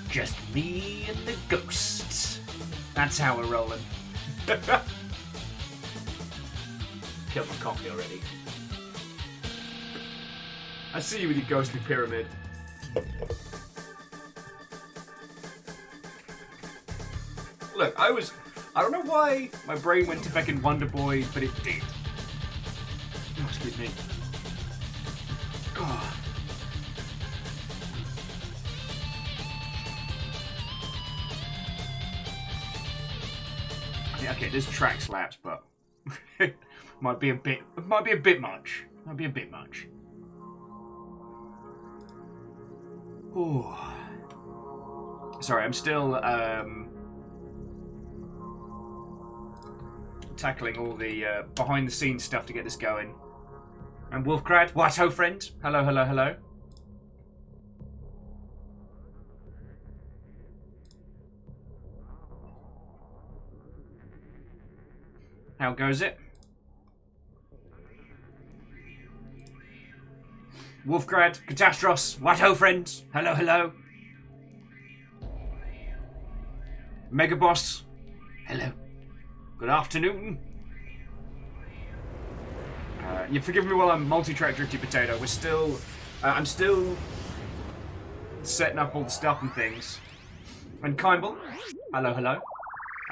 Just me and the ghosts. That's how we're rolling. Killed my coffee already. I see you with your ghostly pyramid. Look, I don't know why my brain went to fucking Wonder Boy, but it did. Oh, excuse me. Oh. Yeah, okay, this track slaps, but might be a bit much. Might be a bit much. Ooh. Sorry, I'm still tackling all the behind the scenes stuff to get this going. And Wolfgrad, what ho friend? Hello, hello, hello. How goes it? Wolfgrad, Catastros, what ho friends? Hello, hello. Megaboss, hello. Good afternoon. You forgive me while I'm multi-track Drifty Potato. We're still, I'm still setting up all the stuff and things. And Kimble, hello, hello.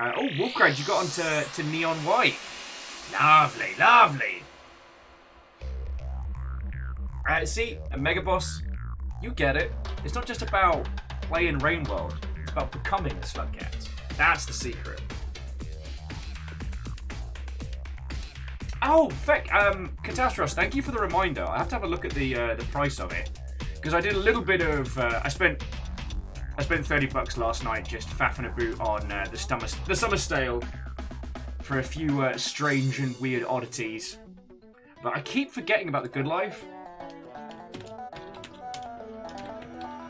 Oh, Wolfgrad, you got onto Neon White. Lovely, lovely. See, a Megaboss, you get it. It's not just about playing Rain World. It's about becoming a Slugcat. That's the secret. Oh, feck, Catastros, thank you for the reminder. I have to have a look at the price of it. Because I did a little bit of, I spent $30 last night just faffing about on the summer sale for a few strange and weird oddities. But I keep forgetting about the good life.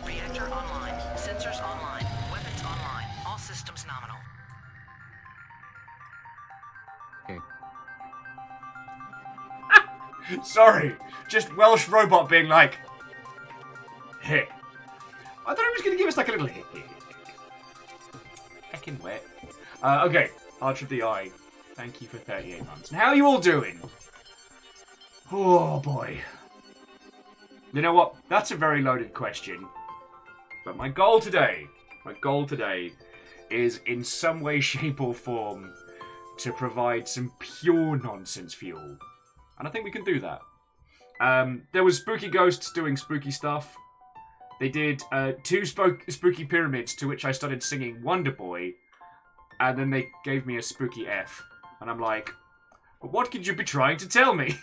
Reactor online, sensors online, weapons online, all systems nominal. Okay. Sorry, just Welsh robot being like, hey. I thought he was going to give us like a little hit. Fucking wet. Okay, Arch of the Eye. Thank you for 38 months. And how are you all doing? Oh boy. You know what? That's a very loaded question. But my goal today is in some way, shape or form to provide some pure nonsense fuel. And I think we can do that. There was spooky ghosts doing spooky stuff. They did 2 spooky pyramids to which I started singing Wonder Boy. And then they gave me a spooky F. And I'm like, what could you be trying to tell me?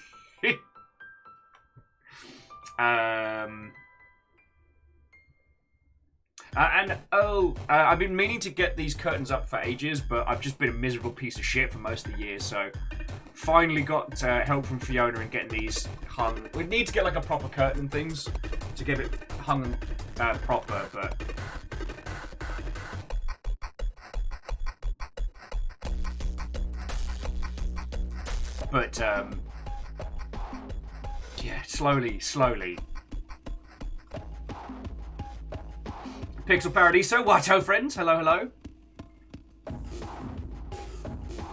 I've been meaning to get these curtains up for ages, but I've just been a miserable piece of shit for most of the year, so finally got help from Fiona in getting these hung. We need to get like a proper curtain and things to get it hung proper, but... yeah, slowly. Pixel Paradiso, what ho friends? Hello, hello.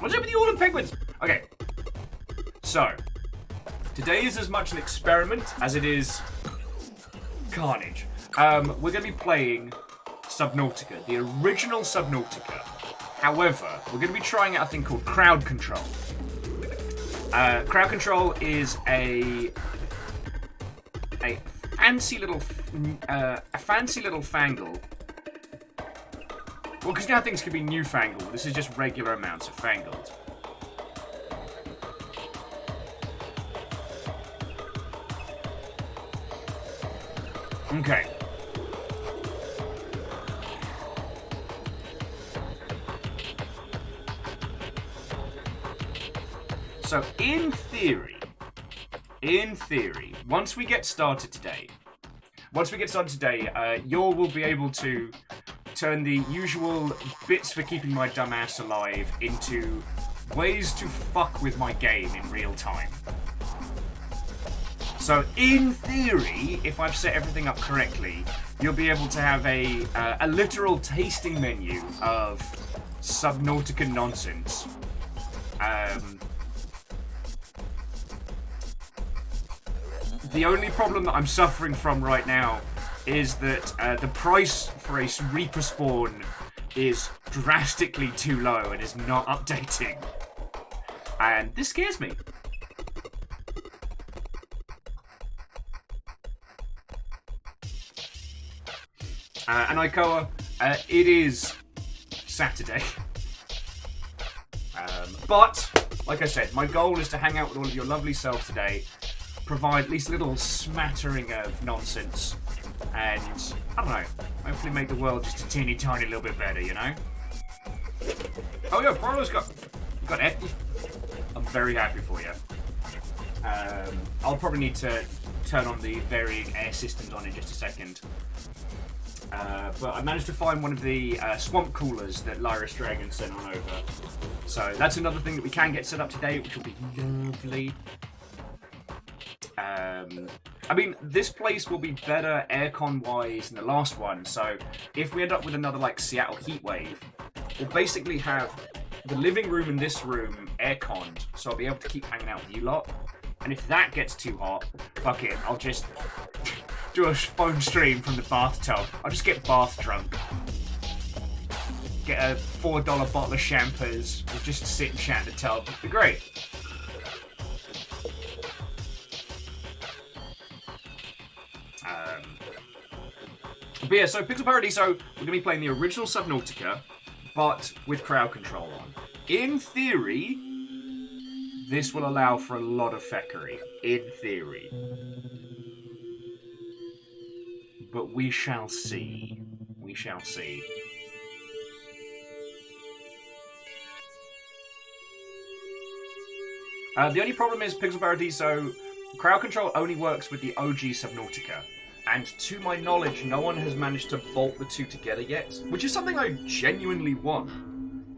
What's up with you all in penguins? Okay, so today is as much an experiment as it is carnage. We're going to be playing Subnautica, the original Subnautica. However, we're going to be trying out a thing called crowd control. Crowd control is a fancy little fangle. Well, because you know how things can be newfangled. This is just regular amounts of fangled. Okay. So, in theory, once we get started today, you will be able to turn the usual bits for keeping my dumbass alive into ways to fuck with my game in real time. So in theory, if I've set everything up correctly, you'll be able to have a literal tasting menu of Subnautica nonsense. The only problem that I'm suffering from right now is that the price for a Reaper spawn is drastically too low and is not updating. And this scares me. And Ikoa, it is Saturday. But, like I said, my goal is to hang out with all of your lovely selves today, provide at least a little smattering of nonsense, and, I don't know, hopefully make the world just a teeny tiny little bit better, you know? Oh yeah, Barlow's got it. I'm very happy for you. I'll probably need to turn on the varying air systems on in just a second. But I managed to find one of the swamp coolers that Lyris Dragon sent on over. So that's another thing that we can get set up today, which will be lovely. I mean, this place will be better aircon-wise than the last one, so if we end up with another, like, Seattle heatwave, we'll basically have the living room and this room air-conned, so I'll be able to keep hanging out with you lot. And if that gets too hot, fuck it, I'll just do a phone stream from the bathtub. I'll just get bath drunk. Get a $4 bottle of champers, we'll just sit and chat in the tub. It'd be great. But yeah, so Pixel Paradiso, we're going to be playing the original Subnautica, but with crowd control on. In theory, this will allow for a lot of feckery. In theory. But we shall see. We shall see. The only problem is Pixel Paradiso, crowd control only works with the OG Subnautica. And to my knowledge, no one has managed to bolt the two together yet, which is something I genuinely want.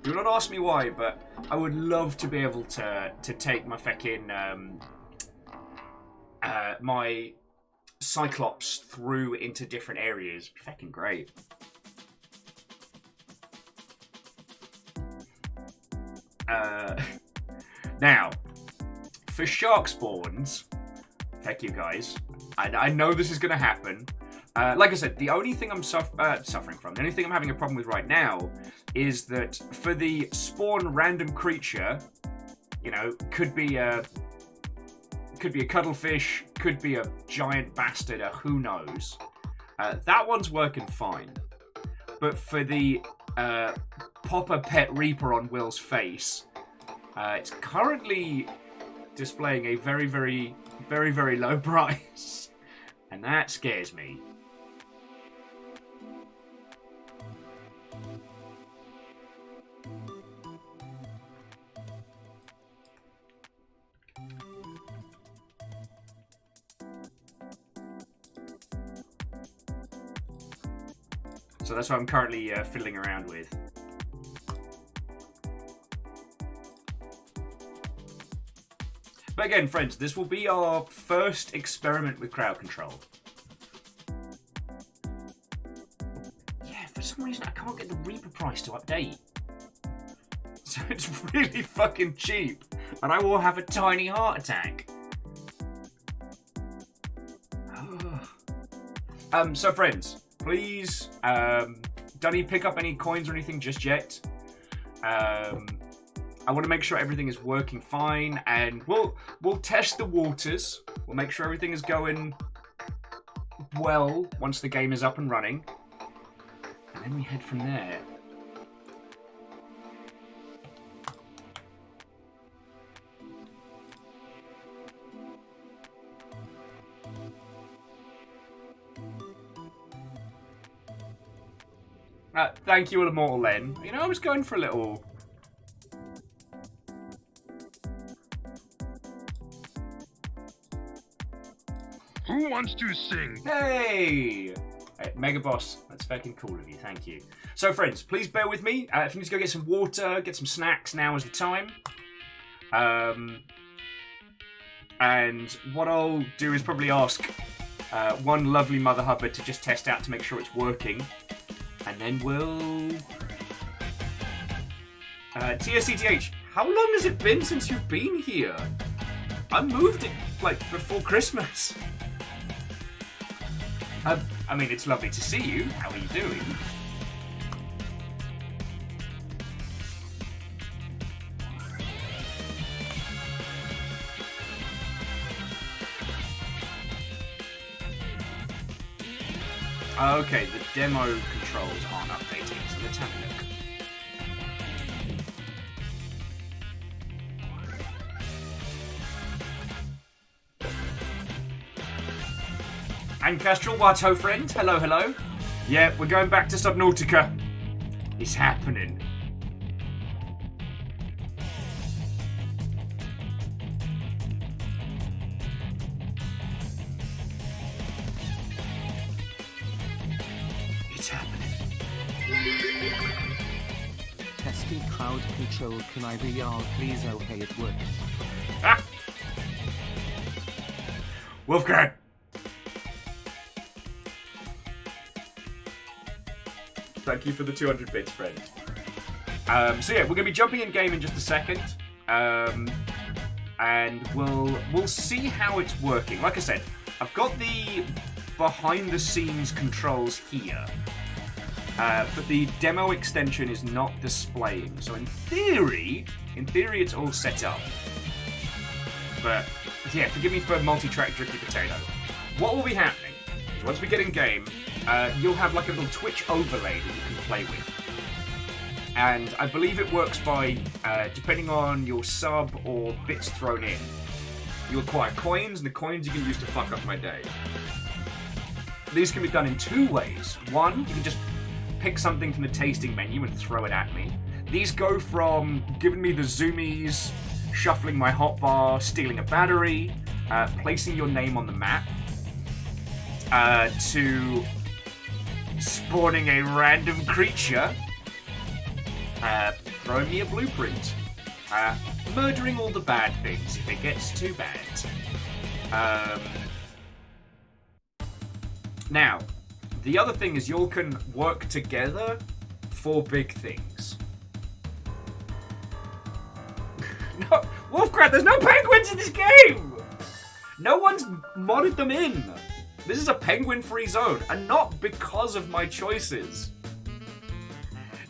Do not ask me why, but I would love to be able to take my feckin' my Cyclops through into different areas. Feckin' great. Now, for shark spawns, thank you guys. I know this is going to happen. Like I said, the only thing I'm suffering from, the only thing I'm having a problem with right now, is that for the spawn random creature, you know, could be a cuttlefish, could be a giant bastard, who knows. That one's working fine. But for the Popper Pet Reaper on Will's face, it's currently displaying a very, very, very, very low price. And that scares me. So that's what I'm currently fiddling around with. But again, friends, this will be our first experiment with crowd control. Yeah, for some reason I can't get the Reaper price to update. So it's really fucking cheap. And I will have a tiny heart attack. So friends, please, don't need to pick up any coins or anything just yet. I want to make sure everything is working fine, and we'll test the waters. We'll make sure everything is going well once the game is up and running, and then we head from there. Thank you, Immortal Len. You know, I was going for a little... Who wants to sing? Hey! Mega Boss, that's fucking cool of you, thank you. So friends, please bear with me. If you need to go get some water, get some snacks, now is the time. And what I'll do is probably ask one lovely Mother Hubbard to just test out to make sure it's working. And then we'll... TSCTH, how long has it been since you've been here? I moved it, like, before Christmas. I mean, it's lovely to see you. How are you doing? Okay, the demo controls aren't updating, so let's have a look. Ancestral Watto friend, hello, hello. Yeah, we're going back to Subnautica. It's happening. It's happening. Testing crowd control. Can I VR please? Oh hey, it worked. Ah! Wolfgang! Thank you for the 200 bits, friend. So yeah, we're going to be jumping in game in just a second. And we'll see how it's working. Like I said, I've got the behind-the-scenes controls here. But the demo extension is not displaying. So in theory it's all set up. But yeah, forgive me for multi-track Dricky Potato. What will be happening is once we get in game, you'll have like a little Twitch overlay that you can play with. And I believe it works by, depending on your sub or bits thrown in, you acquire coins, and the coins you can use to fuck up my day. These can be done in two ways. One, you can just pick something from the tasting menu and throw it at me. These go from giving me the zoomies, shuffling my hotbar, stealing a battery, placing your name on the map, to spawning a random creature, throwing me a blueprint, murdering all the bad things if it gets too bad. Now, the other thing is you all can work together for big things. No, Wolfcrat, there's no penguins in this game! No one's modded them in. This is a penguin-free zone, and not because of my choices.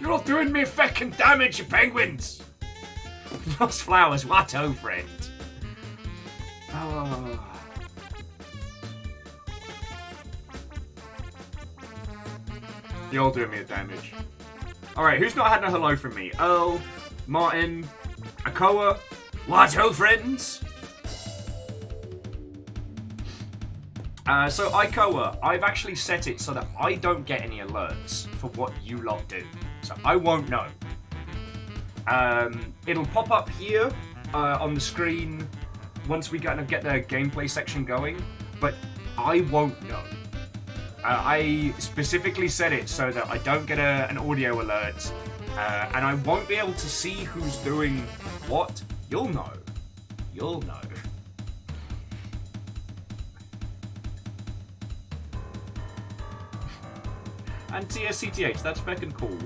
You're all doing me fucking damage, you penguins! Lost flowers, Watto friend. Oh. You're all doing me a damage. Alright, who's not had a hello from me? Earl, Martin, Akoa, Watto friends? So Ikoa, I've actually set it so that I don't get any alerts for what you lot do. So I won't know. It'll pop up here on the screen once we get the gameplay section going, but I won't know. I specifically set it so that I don't get an audio alert, and I won't be able to see who's doing what. You'll know. You'll know. And TSCTH, that's fucking cool. God,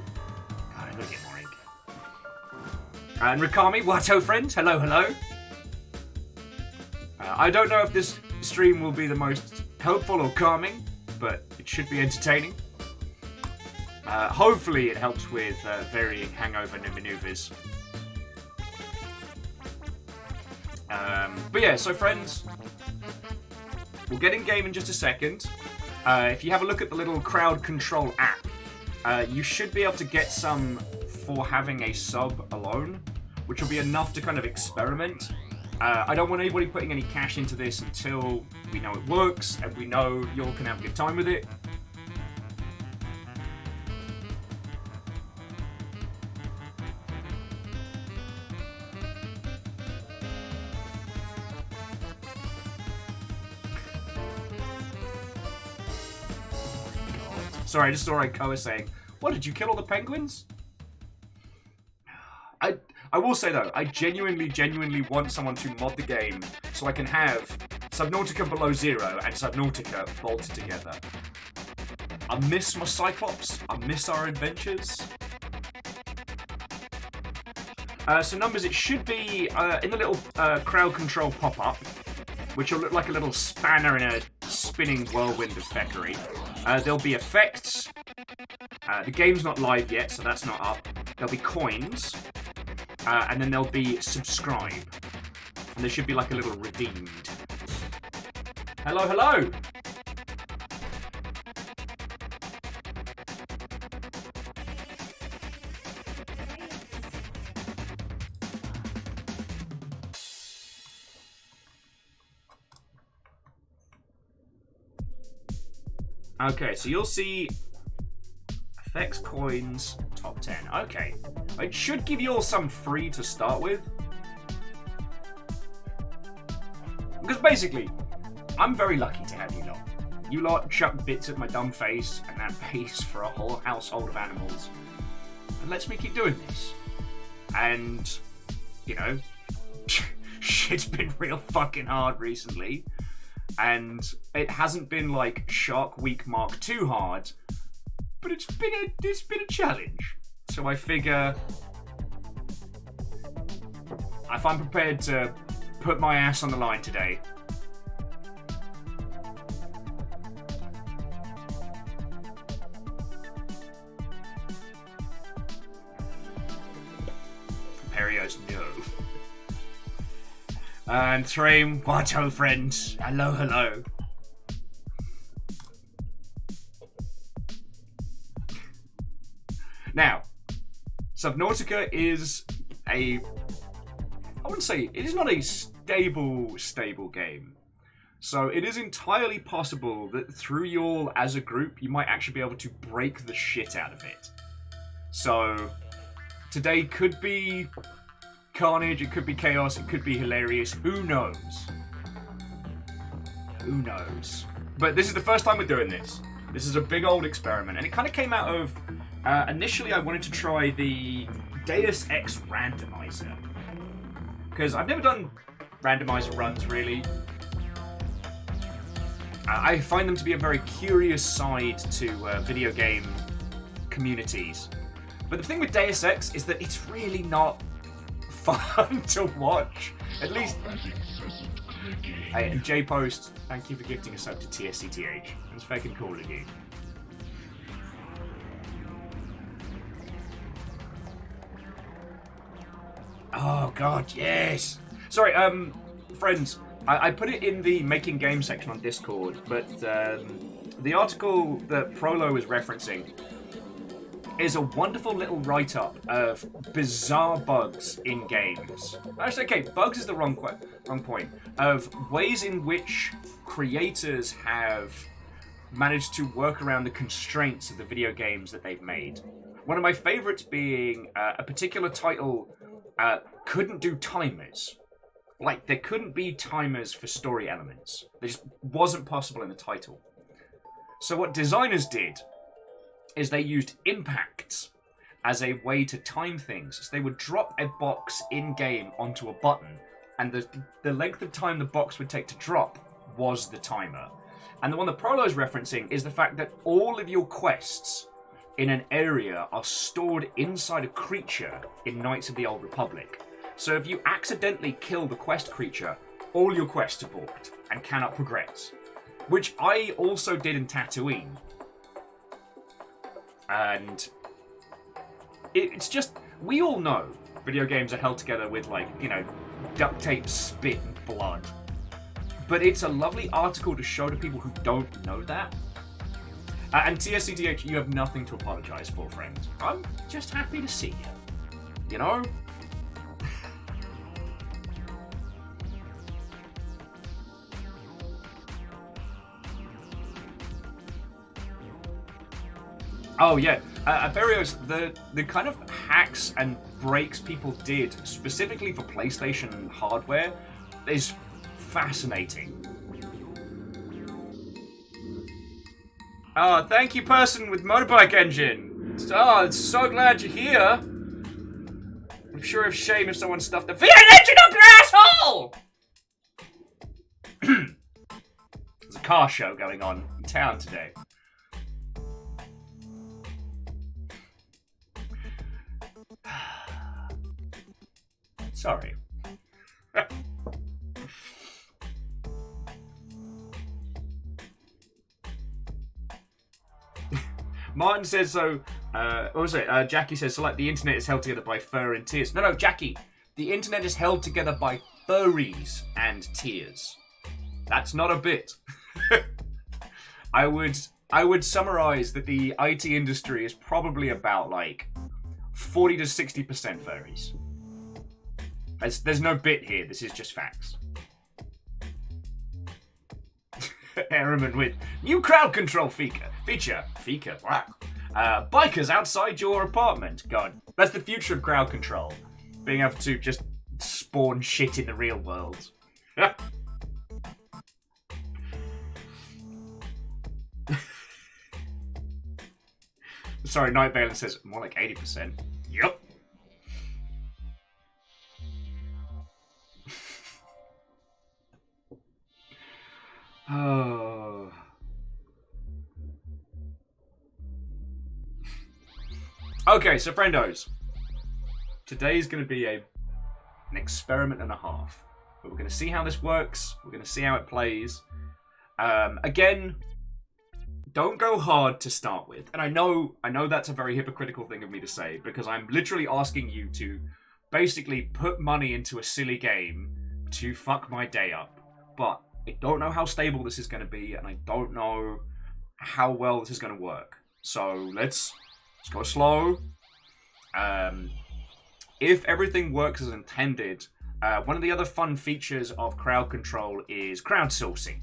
I'm gonna get more ink. And Rikami, Watto friend, hello, hello. I don't know if this stream will be the most helpful or calming, but it should be entertaining. Hopefully it helps with varying hangover maneuvers. But yeah, so friends, we'll get in game in just a second. If you have a look at the little crowd control app, you should be able to get some for having a sub alone, which will be enough to kind of experiment. I don't want anybody putting any cash into this until we know it works and we know you all can have a good time with it. Sorry, I just saw Ikoa saying, "What, did you kill all the penguins?" I will say though, I genuinely want someone to mod the game So I can have Subnautica Below Zero and Subnautica bolted together. I miss my Cyclops. I miss our adventures. So numbers, it should be in the little crowd control pop-up, which will look like a little spanner in a spinning whirlwind of feckery. There'll be effects. The game's not live yet, so that's not up. There'll be coins. And then there'll be subscribe. And there should be like a little redeemed. Hello, hello! Okay, so you'll see effects, coins, top 10. Okay. It should give you all some free to start with. Because basically, I'm very lucky to have you lot. You lot chuck bits at my dumb face, and that pays for a whole household of animals. And lets me keep doing this. And, you know, shit's been real fucking hard recently. And it hasn't been like Shark Week Mark II hard, but it's been a challenge. So I figure if I'm prepared to put my ass on the line today, Perios, no. And Thraim, what ho friends, hello, hello. Now, Subnautica is I wouldn't say, it is not a stable game. So it is entirely possible that through you all as a group, you might actually be able to break the shit out of it. So today could be carnage, it could be chaos, it could be hilarious, who knows? Who knows? But this is the first time we're doing this. This is a big old experiment, and it kind of came out of, initially I wanted to try the Deus Ex randomizer. Because I've never done randomizer runs, really. I find them to be a very curious side to video game communities. But the thing with Deus Ex is that it's really not fun to watch. At least... Hey, and J-Post, thank you for gifting us up to TSCTH. It's fucking cool of you. Oh god, yes! Sorry, friends, I put it in the making game section on Discord, but the article that Prolo is referencing is a wonderful little write-up of bizarre bugs in games. Actually, okay, bugs is the wrong point. Of ways in which creators have managed to work around the constraints of the video games that they've made. One of my favorites being a particular title couldn't do timers. Like, there couldn't be timers for story elements. It just wasn't possible in the title. So what designers did is they used impacts as a way to time things. So they would drop a box in-game onto a button, and the length of time the box would take to drop was the timer. And the one that Prolo is referencing is the fact that all of your quests in an area are stored inside a creature in Knights of the Old Republic. So if you accidentally kill the quest creature, all your quests are balked and cannot progress. Which I also did in Tatooine. And it's just, we all know video games are held together with, like, you know, duct tape, spit, and blood. But it's a lovely article to show to people who don't know that. And TSCTH, you have nothing to apologize for, friend. I'm just happy to see you. You know? Oh yeah, Berios, the kind of hacks and breaks people did, specifically for PlayStation hardware, is fascinating. Oh, thank you, person with motorbike engine. Oh, I'm so glad you're here. I'm sure it's shame if someone stuffed the V8 engine up your asshole! car show going on in town today. Sorry. Martin says so. What was it? Jackie says so. Like the internet is held together by fur and tears. No, Jackie. The internet is held together by furries and tears. That's not a bit. I would summarize that the IT industry is probably about like 40 to 60% furries. There's no bit here. This is just facts. Airman with new crowd control feature. Wow. Bikers outside your apartment. God, that's the future of crowd control. Being able to just spawn shit in the real world. Sorry, Night Valen says more like 80%. Yep. Oh. Okay, so friendos. Today's going to be an experiment and a half. But we're going to see how this works. We're going to see how it plays. Again, don't go hard to start with. And I know that's a very hypocritical thing of me to say, because I'm literally asking you to basically put money into a silly game to fuck my day up. But I don't know how stable this is going to be, and I don't know how well this is going to work. So let's go slow. If everything works as intended, one of the other fun features of crowd control is crowdsourcing.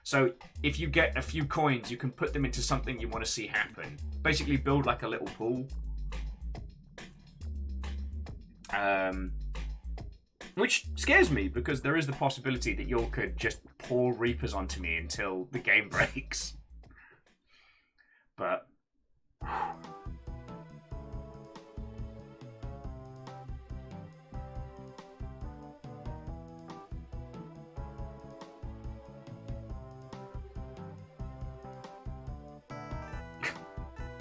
So if you get a few coins, you can put them into something you want to see happen. Basically build like a little pool. Which scares me, because there is the possibility that you could just pour Reapers onto me until the game breaks. But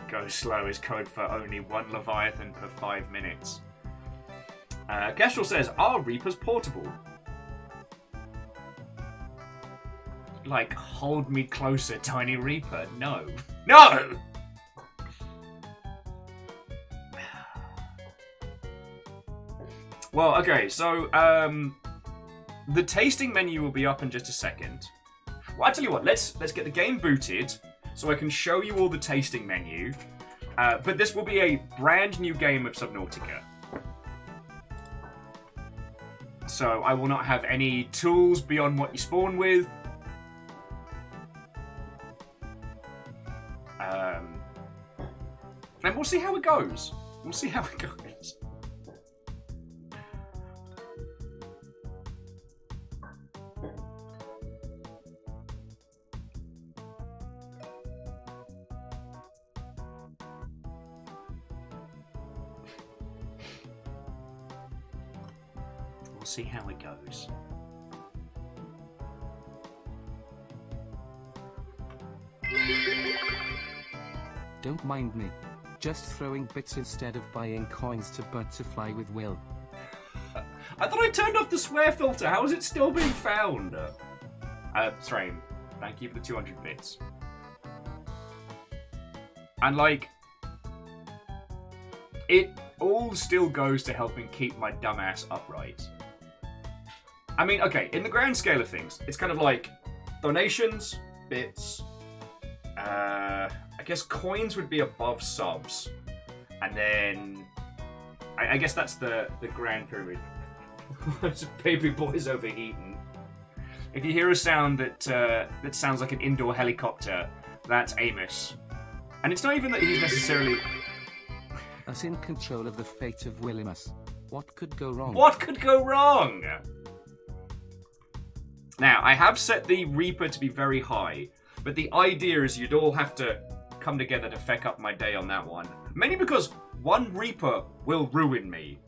go slow is code for only one Leviathan per 5 minutes. Kestrel says, are Reapers portable? Like, hold me closer, Tiny Reaper. No. No! Well, okay, so, the tasting menu will be up in just a second. Well, I tell you what, let's get the game booted so I can show you all the tasting menu. But this will be a brand new game of Subnautica. So I will not have any tools beyond what you spawn with. And we'll see how it goes. We'll see how it goes. We'll see how it goes. Don't mind me. Just throwing bits instead of buying coins to Butterfly with Will. I thought I turned off the swear filter. How is it still being found? Strain, thank you for the 200 bits. And like, it all still goes to helping keep my dumbass upright. I mean, okay, in the grand scale of things, it's kind of like donations, bits, I guess coins would be above subs, and then I guess that's the grand pyramid. Baby boy's overheating. If you hear a sound that sounds like an indoor helicopter, that's Amos. And it's not even that he's necessarily Us in control of the fate of Willimus. What could go wrong? What could go wrong? Now, I have set the Reaper to be very high, but the idea is you'd all have to come together to feck up my day on that one. Mainly because one Reaper will ruin me.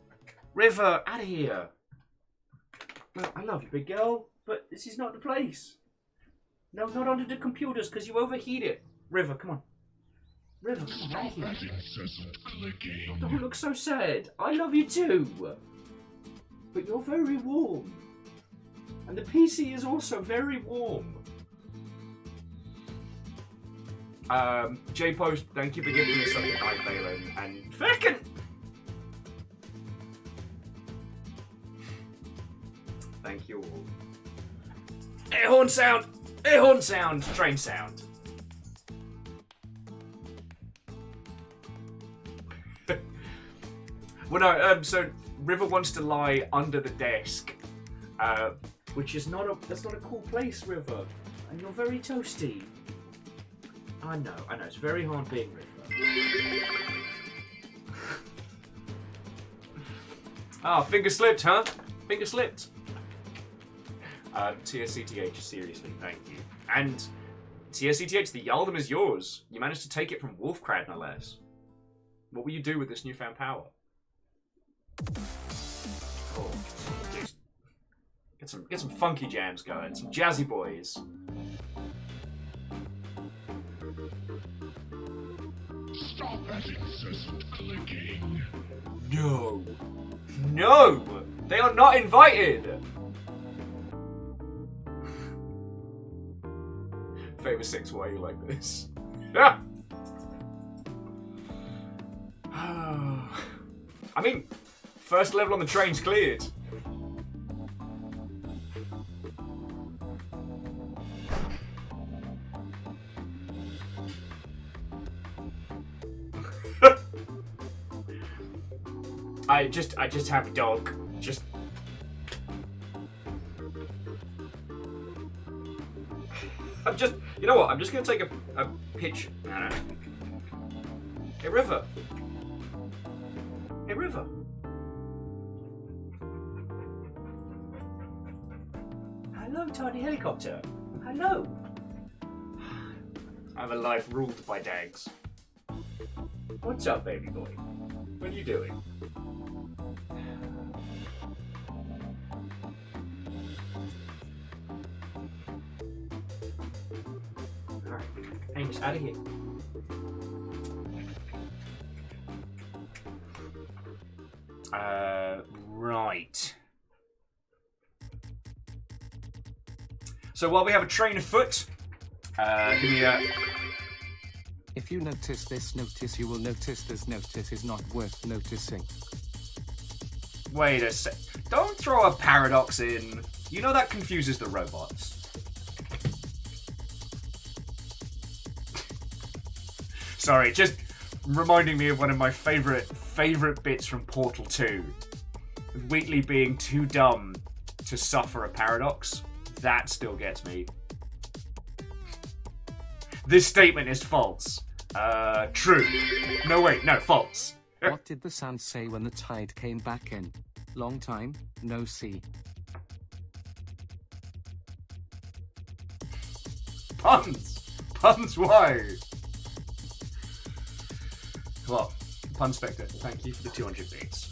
River, out of here. But I love you, big girl, but this is not the place. No, not onto the computers, because you overheat it. River, come on. River, come on, out of here. That incessant clicking. Don't look so sad. I love you too. But you're very warm. And the PC is also very warm. J-Post, thank you for giving us something like Balin. And fucking... Thank you all. Air horn sound! Air horn sound! Train sound. Well, no, so River wants to lie under the desk, which is that's not a cool place, River. And you're very toasty. I know, it's very hard being River. Ah, finger slipped, huh? Finger slipped. TSCTH, seriously, thank you. And TSCTH, the Yaldum is yours. You managed to take it from Wolfcrad, no less. What will you do with this newfound power? Oh, just get some funky jams going, some jazzy boys. Stop that incessant clicking. No, no, they are not invited. Favor 6, why are you like this? I mean, first level on the train's cleared. I just have a dog. Just. You know what? I'm just gonna take a pitch. Hey, River. Hey, River. Hello, tiny helicopter. Hello. I have a life ruled by dags. What's up, baby boy? What are you doing? Alright, Amos, out of here. Right. So while we have a train afoot, give me a... If you notice this notice, you will notice this notice is not worth noticing. Wait a sec. Don't throw a paradox in. You know that confuses the robots. Sorry, just reminding me of one of my favorite bits from Portal 2. Wheatley being too dumb to suffer a paradox. That still gets me. This statement is false. True. No, wait, no, false. What did the sand say when the tide came back in? Long time, no see. Puns! Puns, why? Well, Pun Spectre, thank you for the 200 bits.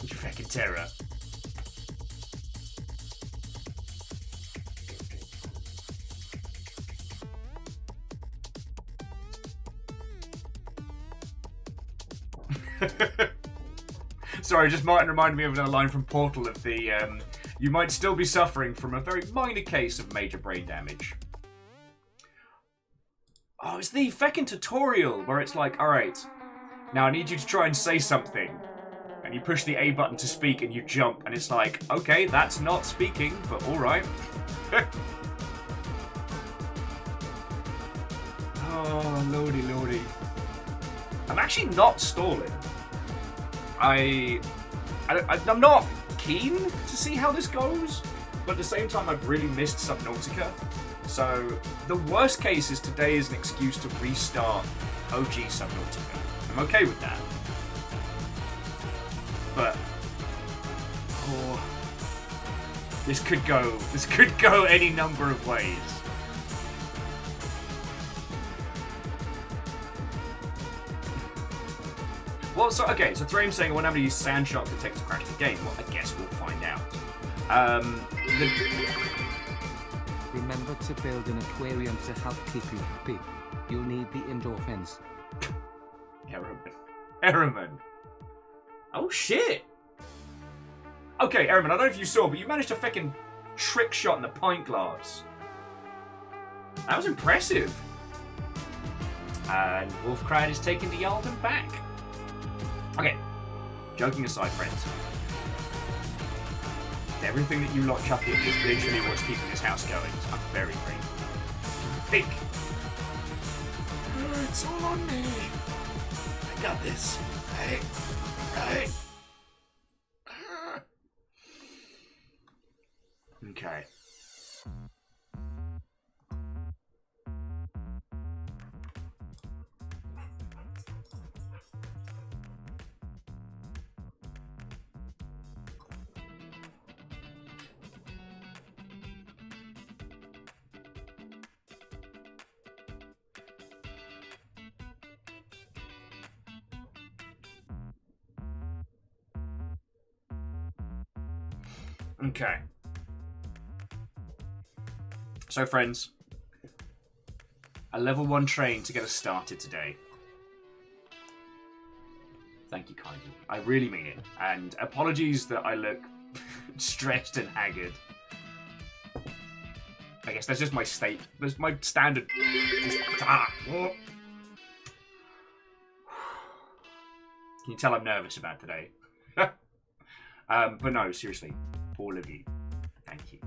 You fucking terror. Sorry, just Martin reminded me of a line from Portal of the, you might still be suffering from a very minor case of major brain damage. Oh, it's the feckin' tutorial where it's like, alright, now I need you to try and say something. And you push the A button to speak and you jump, and it's like, okay, that's not speaking, but alright. Oh, lordy, lordy. I'm actually not stalling. I'm not keen to see how this goes, but at the same time I've really missed Subnautica. So the worst case is today is an excuse to restart OG Subnautica. I'm okay with that. But this could go any number of ways. Well, so Thrame's saying I won't have to use Sandshark detector to crash the game. Well, I guess we'll find out. Remember to build an aquarium to help keep you happy. You'll need the endorphins. Errorman. Oh shit. Okay, Errorman, I don't know if you saw, but you managed to fucking trick shot in the pint glass. That was impressive. And Wolfcried is taking the Yalden back. Okay, joking aside, friends. Everything that you lot chuck in is literally what's keeping this house going. So I'm very grateful. Think. It's all on me. I got this. Right. Okay. Okay. So, friends, a level 1 train to get us started today. Thank you kindly. I really mean it. And apologies that I look stretched and haggard. I guess that's just my state. That's my standard. Can you tell I'm nervous about today? But no, seriously. All of you. Thank you.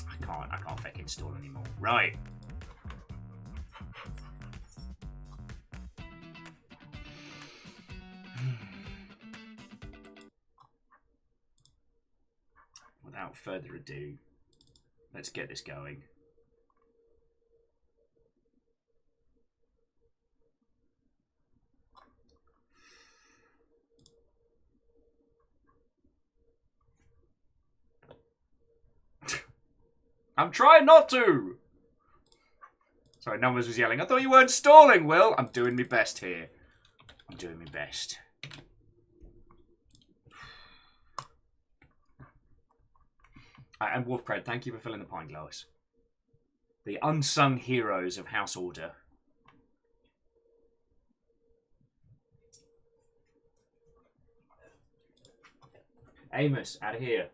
I can't fucking install anymore. Right. Without further ado, let's get this going. I'm trying not to! Sorry, Numbers was yelling. I thought you weren't stalling, Will. I'm doing my best here. I'm doing my best. And Wolfcred, thank you for filling the pint glass. The unsung heroes of House Order. Amos, out of here.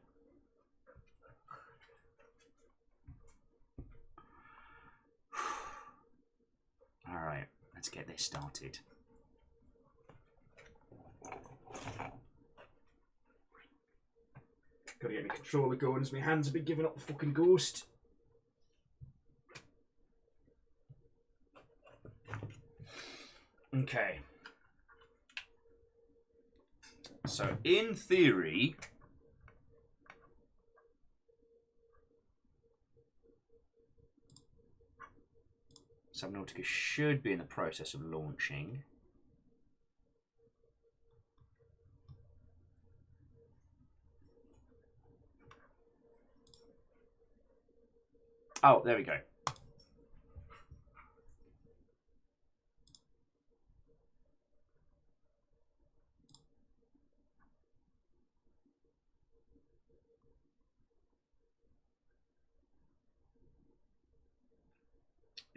Alright, let's get this started. Gotta get my controller going as my hands have been giving up the fucking ghost. Okay. So, in theory, Subnautica should be in the process of launching. Oh, there we go.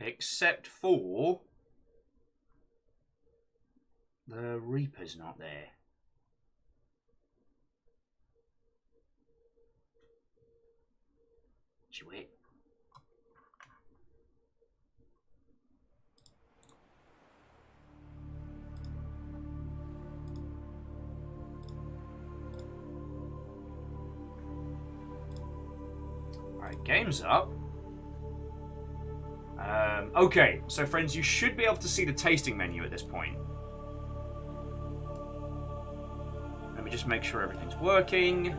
Except for the Reaper's not there. Wait. Alright, game's up. Okay, so friends, you should be able to see the tasting menu at this point. Let me just make sure everything's working.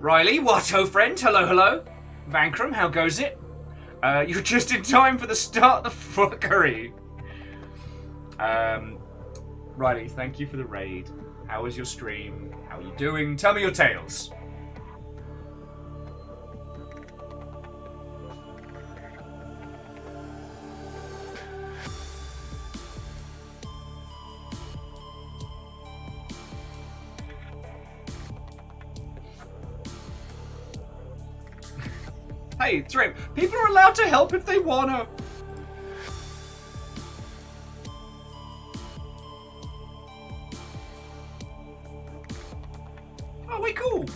Riley, what, oh friend? Hello, hello. Vankram, how goes it? You're just in time for the start of the fuckery. Riley, thank you for the raid. How was your stream? How are you doing? Tell me your tales. Hey, it's right. People are allowed to help if they wanna. Oh, wait, cool.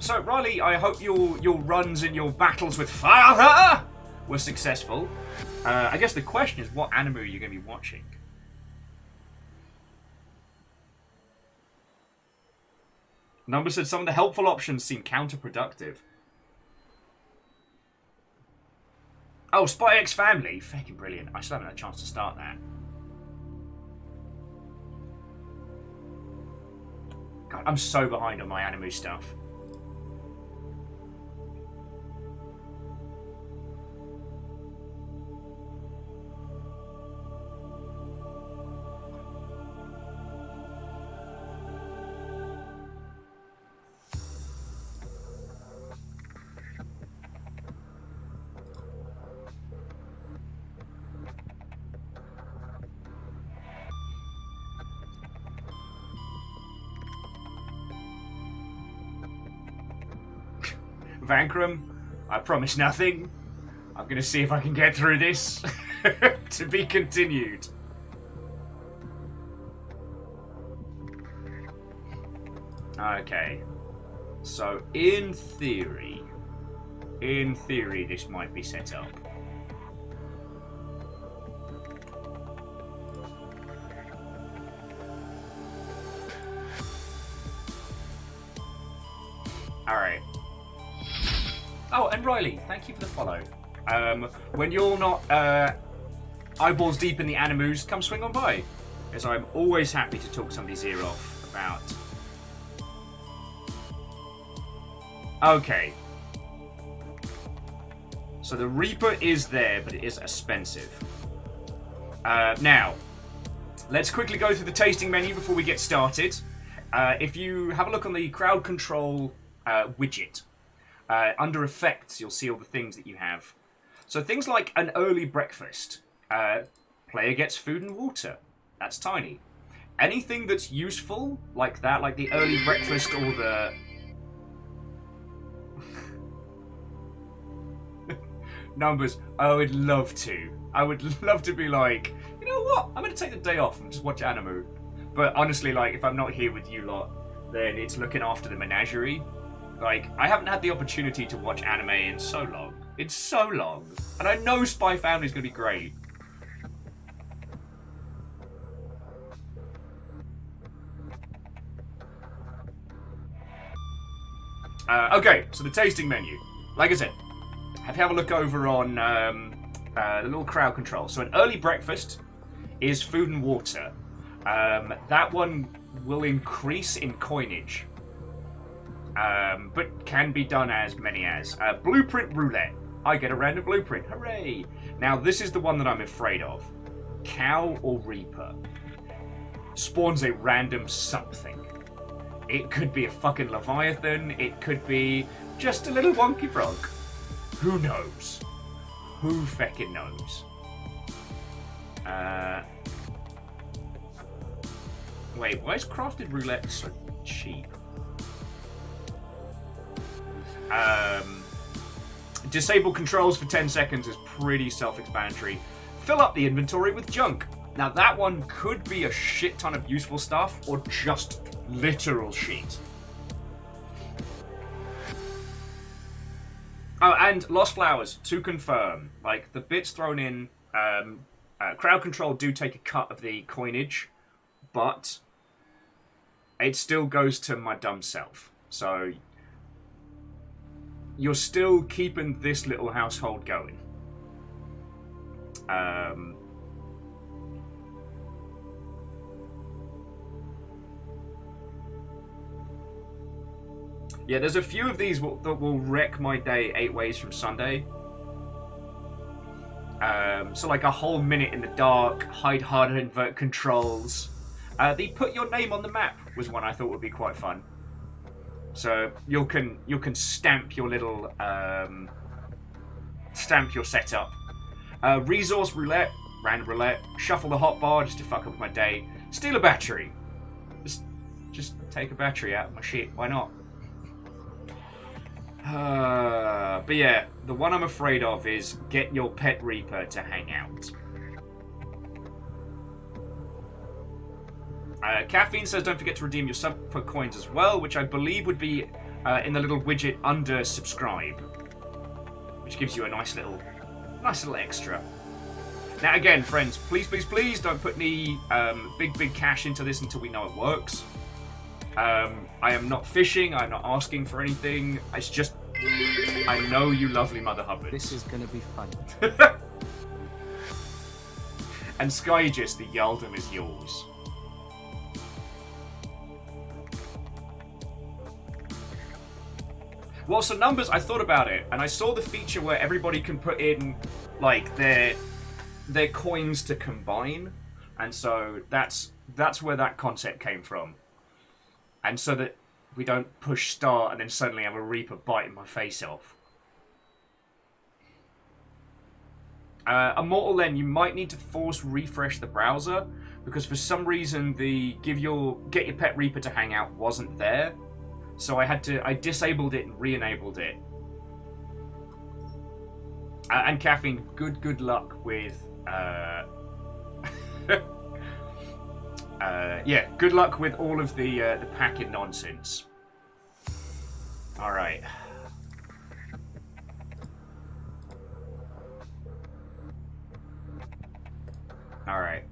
So Riley, I hope your runs and your battles with father were successful. I guess the question is, what anime are you going to be watching? Number said some of the helpful options seem counterproductive. Oh, Spy X Family. Fucking brilliant. I still haven't had a chance to start that. God, I'm so behind on my anime stuff. Vankram, I promise nothing. I'm gonna see if I can get through this. To be continued. Okay. So, in theory, this might be set up. Alright. Oh, and Riley, thank you for the follow. When you're not eyeballs deep in the animus, come swing on by. As I'm always happy to talk somebody's ear off about... Okay. So the Reaper is there, but it is expensive. Now, let's quickly go through the tasting menu before we get started. If you have a look on the crowd control widget, under effects, you'll see all the things that you have. So things like an early breakfast. Player gets food and water. That's tiny. Anything that's useful, like that, like the early breakfast or the... Numbers, I would love to. I would love to be like, you know what? I'm going to take the day off and just watch anime. But honestly, like, if I'm not here with you lot, then it's looking after the menagerie. Like, I haven't had the opportunity to watch anime in so long. It's so long. And I know Spy Family's going to be great. Okay, so the tasting menu. Like I said, have a look over on the little crowd control. So an early breakfast is food and water. That one will increase in coinage. But can be done as many as. Blueprint roulette. I get a random blueprint. Hooray! Now, this is the one that I'm afraid of. Cow or Reaper. Spawns a random something. It could be a fucking Leviathan. It could be just a little wonky frog. Who knows? Who feckin' knows? Wait, why is crafted roulette so cheap? Disable controls for 10 seconds is pretty self-explanatory. Fill up the inventory with junk. Now that one could be a shit ton of useful stuff or just literal shit. Oh, and Lost Flowers, to confirm. Like, the bits thrown in, crowd control do take a cut of the coinage, but it still goes to my dumb self. So... you're still keeping this little household going. Yeah, there's a few of these that will wreck my day 8 ways from Sunday. So like a whole minute in the dark, hide harder, invert controls, The put your name on the map was one I thought would be quite fun. So you can stamp your little stamp your setup. Resource roulette, random roulette, shuffle the hotbar just to fuck up my day. Steal a battery. Just take a battery out of my shit. Why not? But yeah, the one I'm afraid of is get your pet Reaper to hang out. Caffeine says don't forget to redeem your sub for coins as well, which I believe would be in the little widget under subscribe, which gives you a nice little extra. Now again, friends, please don't put any big cash into this until we know it works. I am not fishing. I'm not asking for anything. It's just I know you lovely Mother Hubbard. This is gonna be fun. And Skyjus, the Yaldum is yours. Well, so numbers, I thought about it, and I saw the feature where everybody can put in, like, their coins to combine, and so that's where that concept came from. And so that we don't push start and then suddenly have a Reaper biting my face off. Immortal Len, you might need to force refresh the browser, because for some reason the get your pet Reaper to hang out wasn't there. So I disabled it and re-enabled it. And Caffeine, good luck with yeah, good luck with all of the packing nonsense. All right. All right.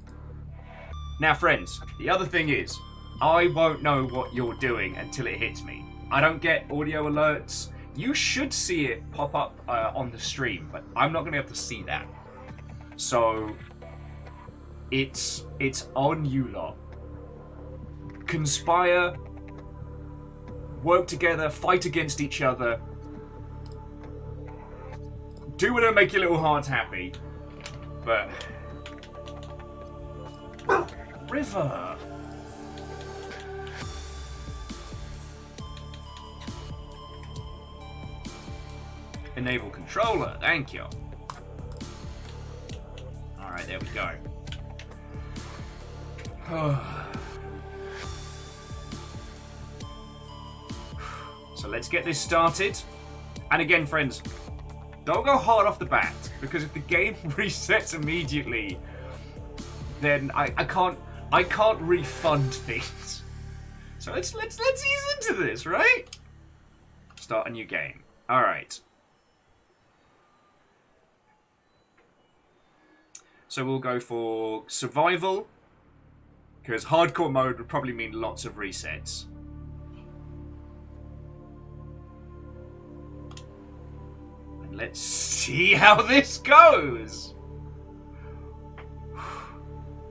Now, friends, the other thing is, I won't know what you're doing until it hits me. I don't get audio alerts. You should see it pop up on the stream, but I'm not going to be able to see that. So, it's on you lot. Conspire, work together, fight against each other. Do whatever make your little hearts happy. But... River! Enable controller, thank you. Alright, there we go. So let's get this started. And again, friends, don't go hard off the bat, because if the game resets immediately, then I can't refund things. So let's ease into this, right? Start a new game. Alright. So we'll go for survival, because hardcore mode would probably mean lots of resets. And let's see how this goes.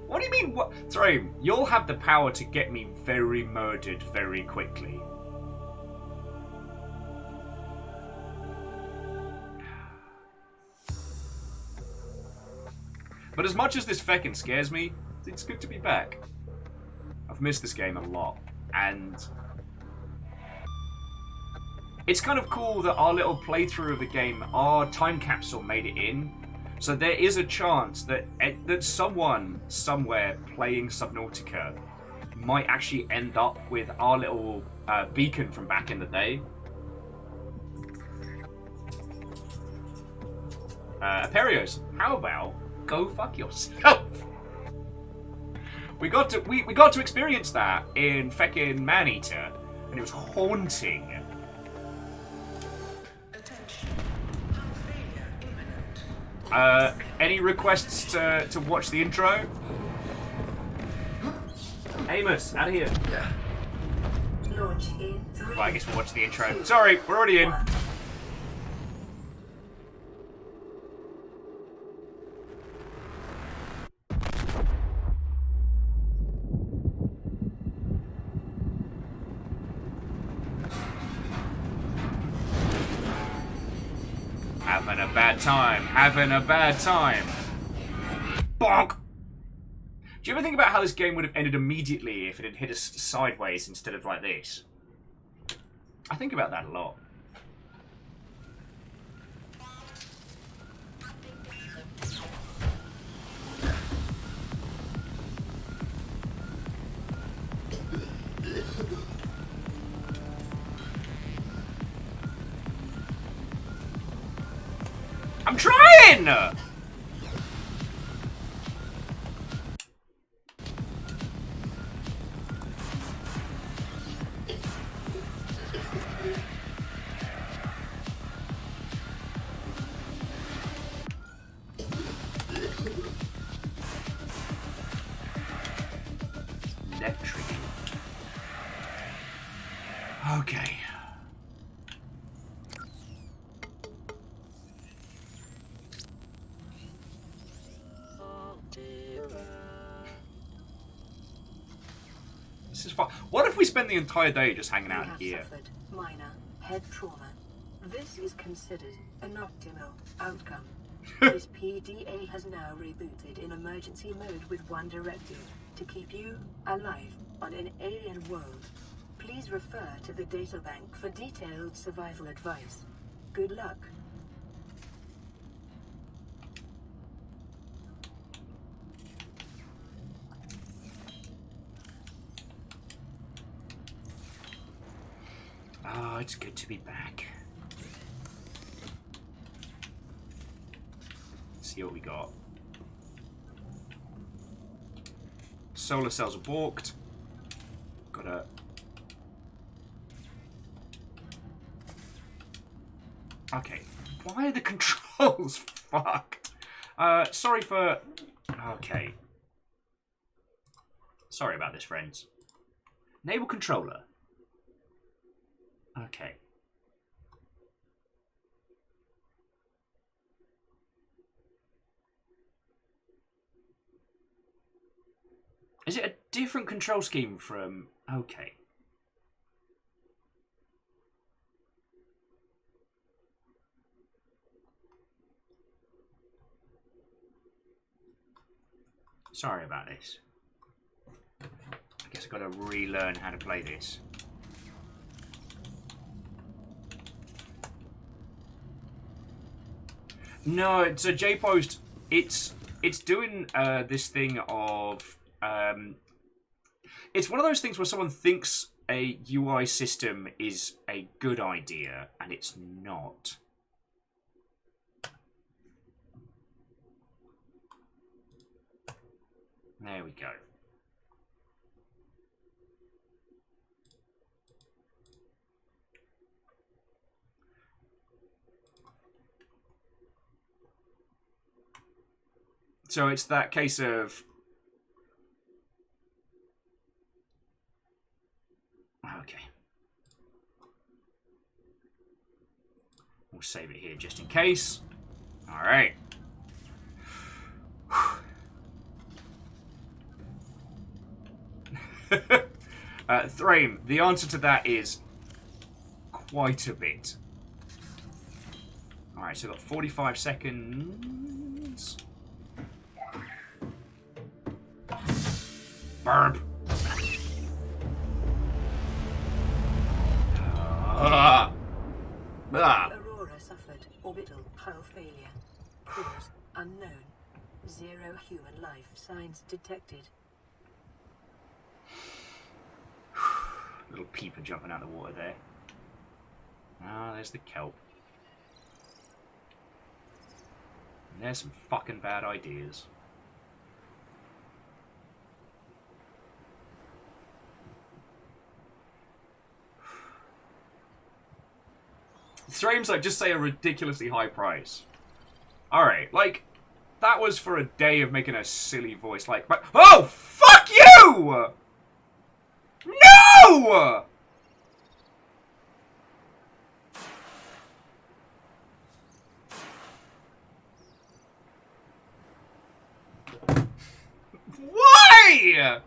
What do you mean? What? Sorry, you'll have the power to get me very murdered very quickly. But as much as this feckin' scares me, it's good to be back. I've missed this game a lot, and it's kind of cool that our little playthrough of the game, our time capsule made it in. So there is a chance that someone somewhere playing Subnautica might actually end up with our little beacon from back in the day. Aperios, how about go fuck yourself? We got to experience that in feckin' Maneater, and it was haunting. Any requests to watch the intro? Amos, out of here. Yeah. Launch in 3. Well, I guess we'll watch the intro. Sorry, we're already in. Having a bad time. Having a bad time. Bonk! Do you ever think about how this game would have ended immediately if it had hit us sideways instead of like this? I think about that a lot. I'm trying! Left trigger. Okay. This is fun. What if we spend the entire day just hanging out here? Suffered minor head trauma. This is considered an optimal outcome. This PDA has now rebooted in emergency mode with one directive: to keep you alive on an alien world. Please refer to the databank for detailed survival advice. Good luck. Oh, it's good to be back. Let's see what we got. Solar cells are balked. Gotta... Okay. Why are the controls fucked? Sorry for... Okay. Sorry about this, friends. Enable controller. Okay. Is it a different control scheme from... Okay. Sorry about this. I guess I've got to relearn how to play this. No, it's a J-Post. It's doing this thing of it's one of those things where someone thinks a UI system is a good idea and it's not. There we go. So it's that case of... Okay. We'll save it here just in case. Alright. Thraim, the answer to that is quite a bit. Alright, so we've got 45 seconds. Burp. Aurora suffered orbital hull failure. Cause unknown. 0 human life signs detected. Little peeper jumping out of the water there. Ah, there's the kelp. And there's some fucking bad ideas. Streams like just say a ridiculously high price. Alright, like, that was for a day of making a silly voice like, but oh, fuck you! No! Why?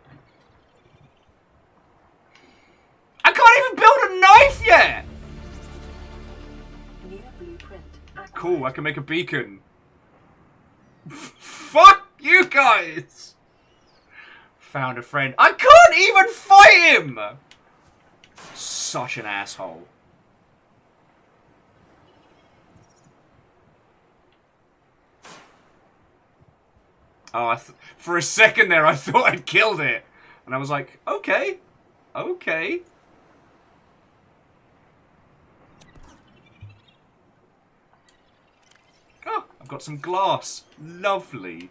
I can't even build a knife yet! New blueprint. Cool, I can make a beacon. Fuck you guys! Found a friend. I can't even fight him! Such an asshole. Oh, for a second there, I thought I'd killed it. And I was like, okay. Okay. Oh, I've got some glass. Lovely.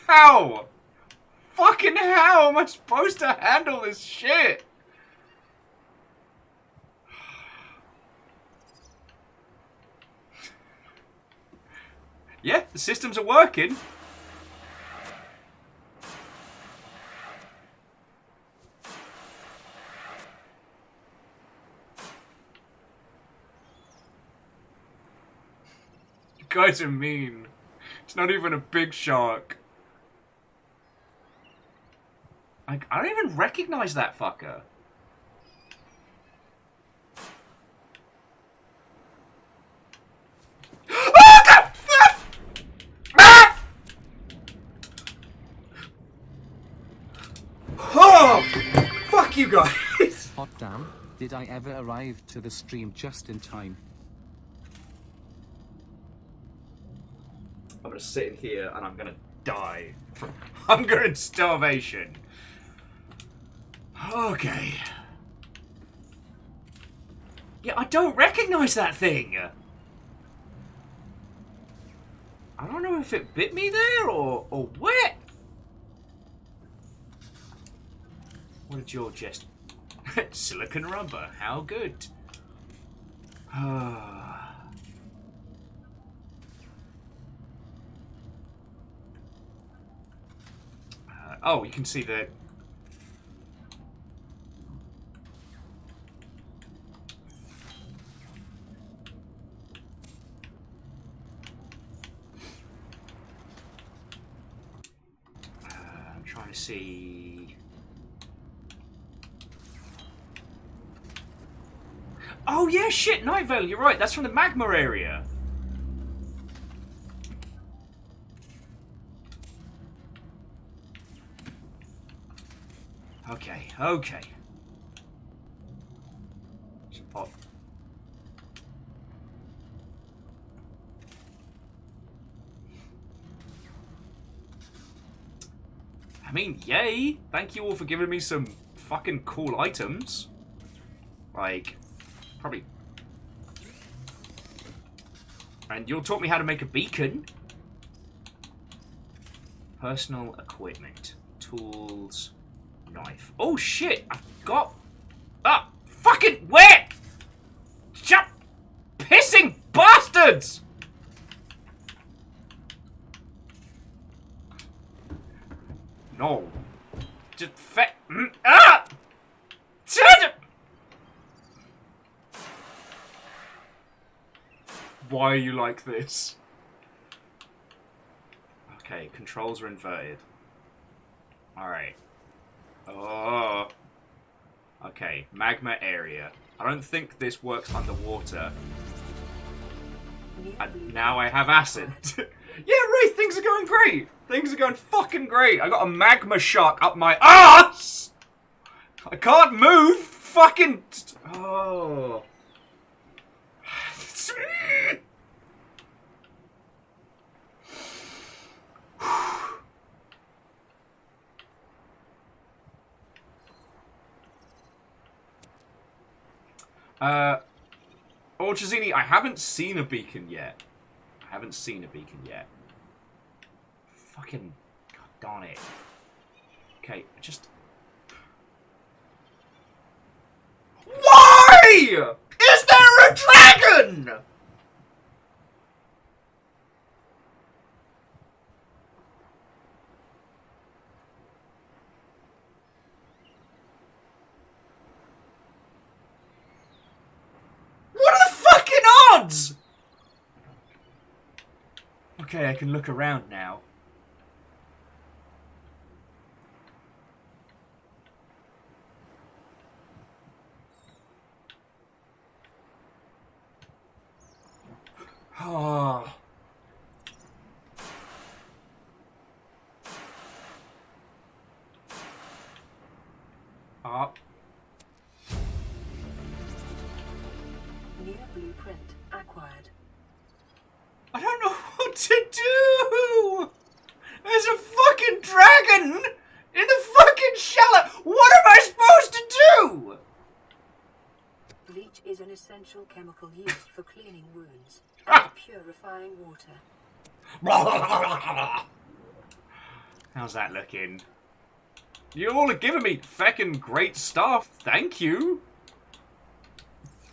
How? Fucking how am I supposed to handle this shit? Yeah, the systems are working. You guys are mean. It's not even a big shark. I don't even recognize that fucker. Oh! Fuck you guys! Hot damn, did I ever arrive to the stream just in time? I'm gonna sit in here and I'm gonna die from hunger and starvation. Okay. Yeah, I don't recognize that thing. I don't know if it bit me there or what. What did your just silicon rubber? How good. Oh, you can see the. I'm trying to see. Oh yeah, shit, Night Vale, you're right, that's from the magma area. Okay, okay. Oh. I mean, yay! Thank you all for giving me some fucking cool items. Like, probably. And you'll taught me how to make a beacon. Personal equipment. Tools. Knife. Oh shit! I've got. Ah! Fucking where? Shut. Pissing bastards! No. Just ah! Why are you like this? Okay, controls are inverted. Alright. Oh. Okay, magma area. I don't think this works underwater. And now I have acid. Yeah, right, things are going great. Things are going fucking great. I got a magma shark up my ass! I can't move! Fucking... Oh... Orchazini, I haven't seen a beacon yet. I haven't seen a beacon yet. Fucking... God darn it. Okay, just... Why? Is there a dragon? What are the fucking odds? Okay, I can look around now. Oh. up. New blueprint acquired. I don't know what to do! There's a fucking dragon in the fucking shallow! What am I supposed to do? Bleach is an essential chemical used for cleaning wounds and purifying water. How's that looking? You all are giving me feckin' great stuff, thank you.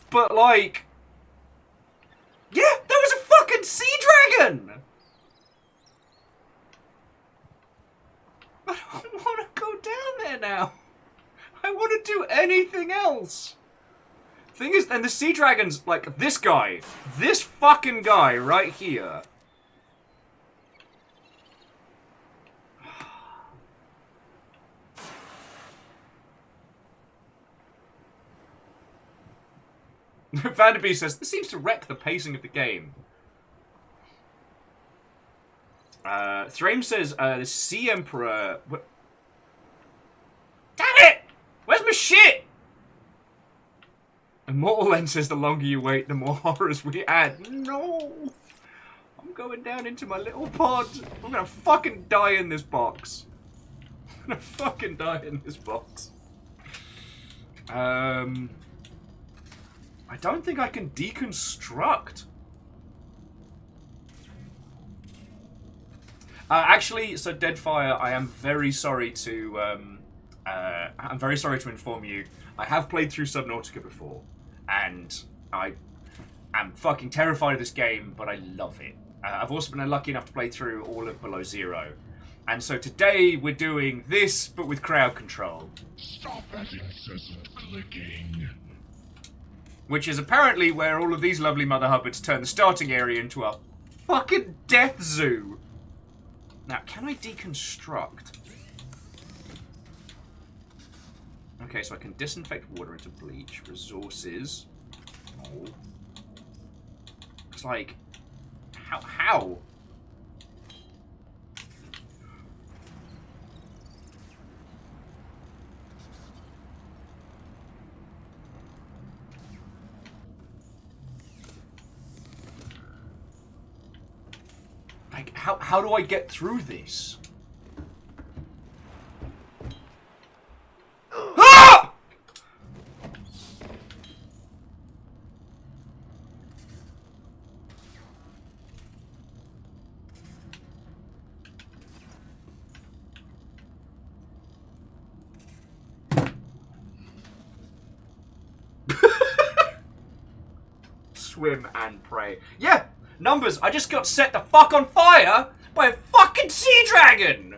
But like... Yeah, there was a fucking sea dragon! I don't want to go down there now. I want to do anything else. Thing is, and the sea dragon's like this guy. This fucking guy right here. Vanderby says, this seems to wreck the pacing of the game. Thrame says, the Sea Emperor... Damn it! Where's my shit? Immortal Len says, the longer you wait, the more horrors we add. No! I'm going down into my little pod. I'm gonna fucking die in this box. I'm gonna fucking die in this box. I don't think I can deconstruct. Actually, so Deadfire, I am very sorry to inform you. I have played through Subnautica before, and I am fucking terrified of this game, but I love it. I've also been lucky enough to play through all of Below Zero, and so today we're doing this, but with crowd control. Stop that incessant clicking. Which is apparently where all of these lovely Mother Hubbards turn the starting area into a fucking death zoo. Now, can I deconstruct? Okay, so I can disinfect water into bleach. Resources. Oh. It's like... How? Like, how do I get through this? Ah! Swim and pray. Yeah! Numbers, I just got set the fuck on fire by a fucking sea dragon!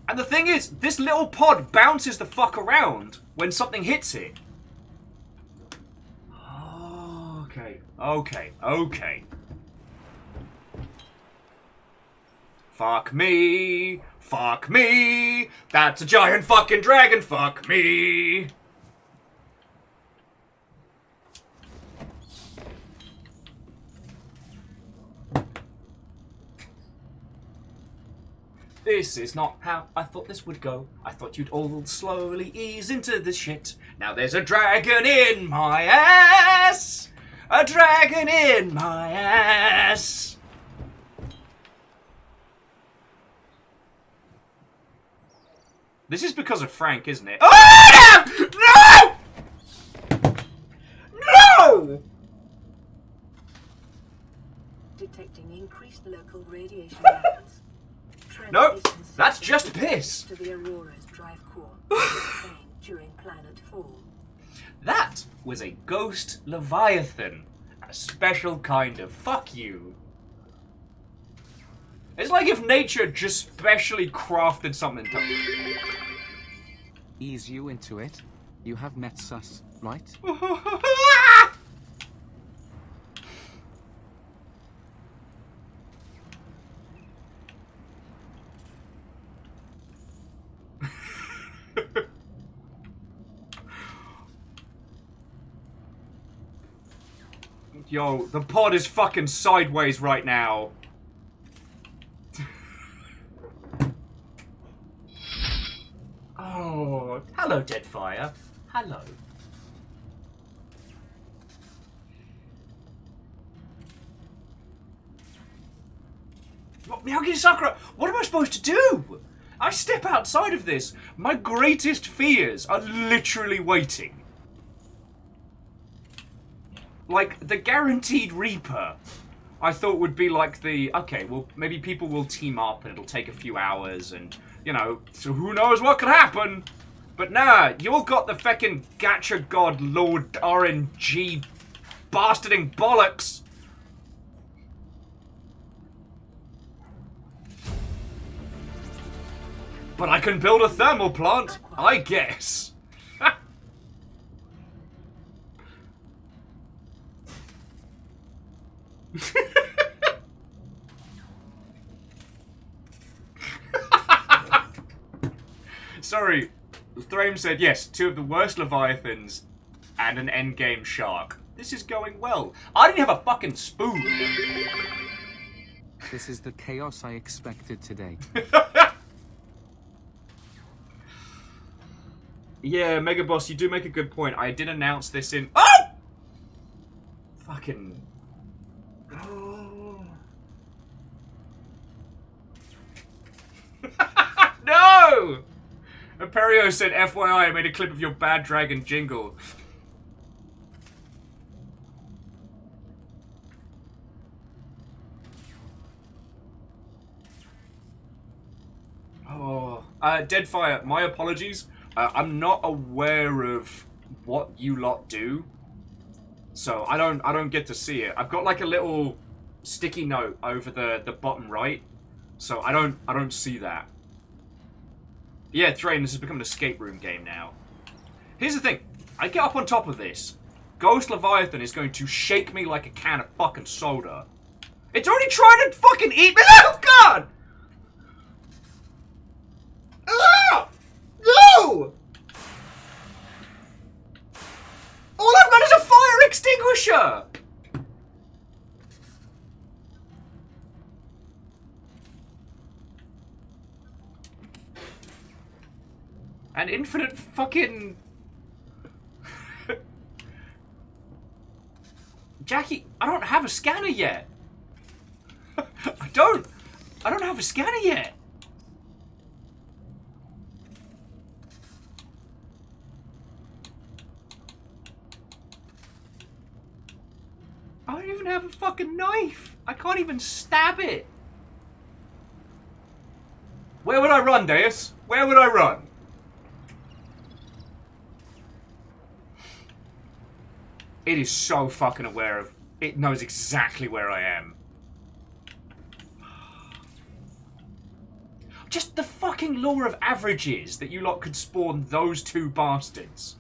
And the thing is, this little pod bounces the fuck around when something hits it. Okay. Fuck me. That's a giant fucking dragon, fuck me. This is not how I thought this would go. I thought you'd all slowly ease into this shit. Now there's a dragon in my ass! A dragon in my ass! This is because of Frank, isn't it? Oh! No! No! Detecting increased local radiation levels. Nope, that's just piss. To the Aurora's drive core during planetfall. That was a ghost Leviathan. A special kind of fuck you. It's like if nature just specially crafted something to... Ease you into it. You have met sus, right? Yo, the pod is fucking sideways right now. Hello. Hello, Deadfire. Hello. What, Miyagi Sakura, what am I supposed to do? I step outside of this. My greatest fears are literally waiting. Like, the guaranteed Reaper, I thought would be like the, okay, well, maybe people will team up and it'll take a few hours and, you know, so who knows what could happen. But nah, you all got the feckin' gacha god Lord RNG bastarding bollocks. But I can build a thermal plant, I guess. Sorry, Thrame said yes, 2 of the worst Leviathans and an endgame shark. This is going well. I didn't have a fucking spoon. This is the chaos I expected today. Yeah, Mega Boss, you do make a good point. I did announce this in... Oh! Fucking... Oh. No! Imperio said, FYI, I made a clip of your Bad Dragon jingle. Oh. Deadfire, my apologies. I'm not aware of what you lot do, so I don't get to see it. I've got like a little sticky note over the bottom right, so I don't see that. Yeah, Thrain, this has become an escape room game now. Here's the thing, I get up on top of this, Ghost Leviathan is going to shake me like a can of fucking soda. It's already trying to fucking eat me. Oh God! Ah! No! All I've got is a fire extinguisher! An infinite fucking... Jackie, I don't have a scanner yet. I don't have a scanner yet. I don't even have a fucking knife. I can't even stab it. Where would I run, Deus? Where would I run? It is so fucking aware of... It knows exactly where I am. Just the fucking law of averages that you lot could spawn those 2 bastards.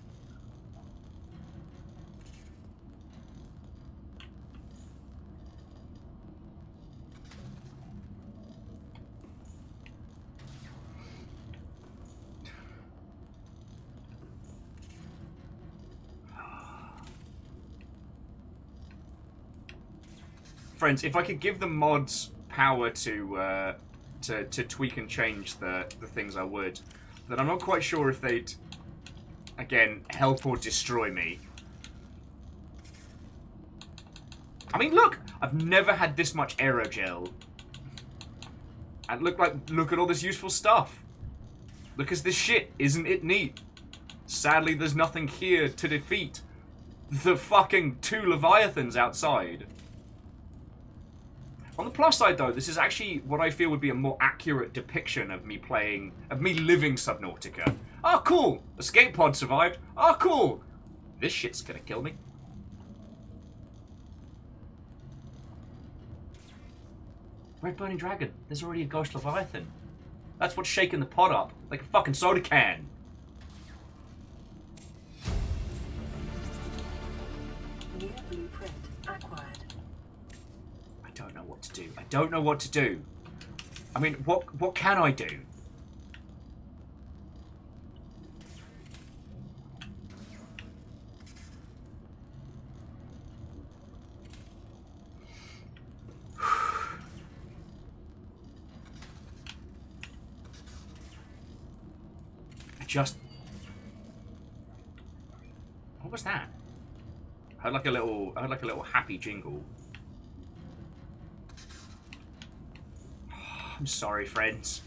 Friends, if I could give the mods power to tweak and change the things, I would. But I'm not quite sure if they'd, again, help or destroy me. I mean, look! I've never had this much aerogel. And look at all this useful stuff. Look at this shit. Isn't it neat? Sadly, there's nothing here to defeat the fucking 2 Leviathans outside. On the plus side, though, this is actually what I feel would be a more accurate depiction of me living Subnautica. Oh, cool! Escape pod survived. Oh, cool! This shit's gonna kill me. Red Burning Dragon. There's already a Ghost Leviathan. That's what's shaking the pot up. Like a fucking soda can. New blueprint acquired. I don't know what to do. I don't know what to do. I mean, what can I do? I heard like a little happy jingle. I'm sorry, friends.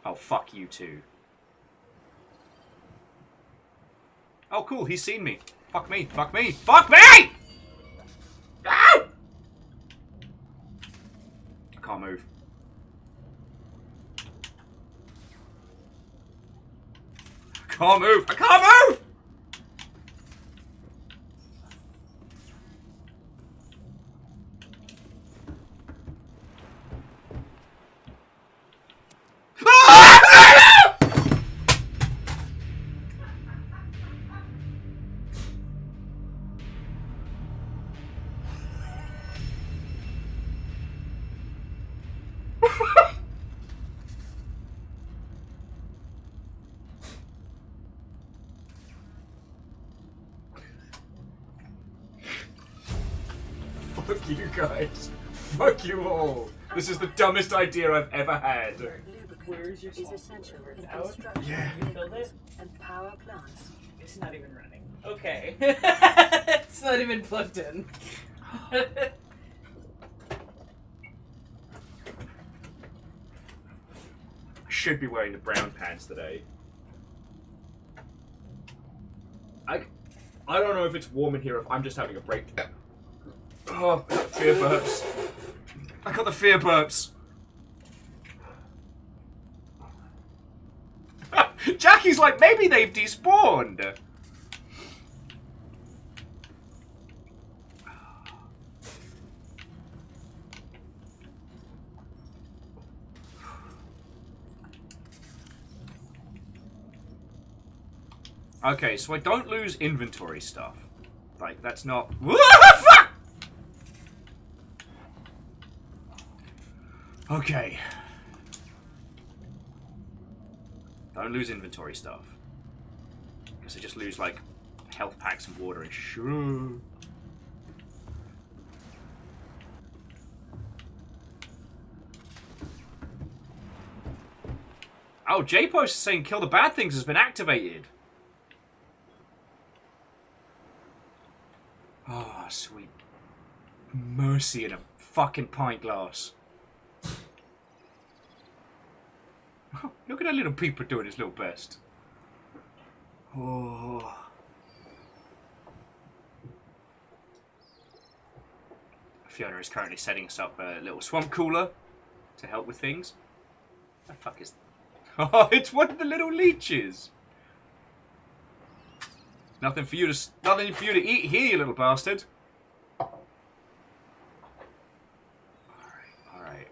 Oh, fuck you too. Oh, cool, he's seen me. Fuck me, fuck me, fuck me! Ah! I can't move. I can't move, I can't move! Fuck you guys. Fuck you all. This is the dumbest idea I've ever had. Lubricant is essential in construction vehicles and power plants. It's not even running. Okay. It's not even plugged in. I should be wearing the brown pants today. I don't know if it's warm in here or if I'm just having a break. Oh, I got fear burps. I got the fear burps. Jackie's like, maybe they've despawned. Okay, so I don't lose inventory stuff. Like, that's not... Fuck! Okay. Don't lose inventory stuff. Because I just lose, like, health packs and water and sure. Oh, J-Post is saying kill the bad things has been activated. Oh, sweet mercy in a fucking pint glass. Oh, look at that little peeper doing his little best. Oh. Fiona is currently setting us up a little swamp cooler to help with things. What the fuck is... Oh, it's one of the little leeches. Nothing for you to eat here, you little bastard. Alright.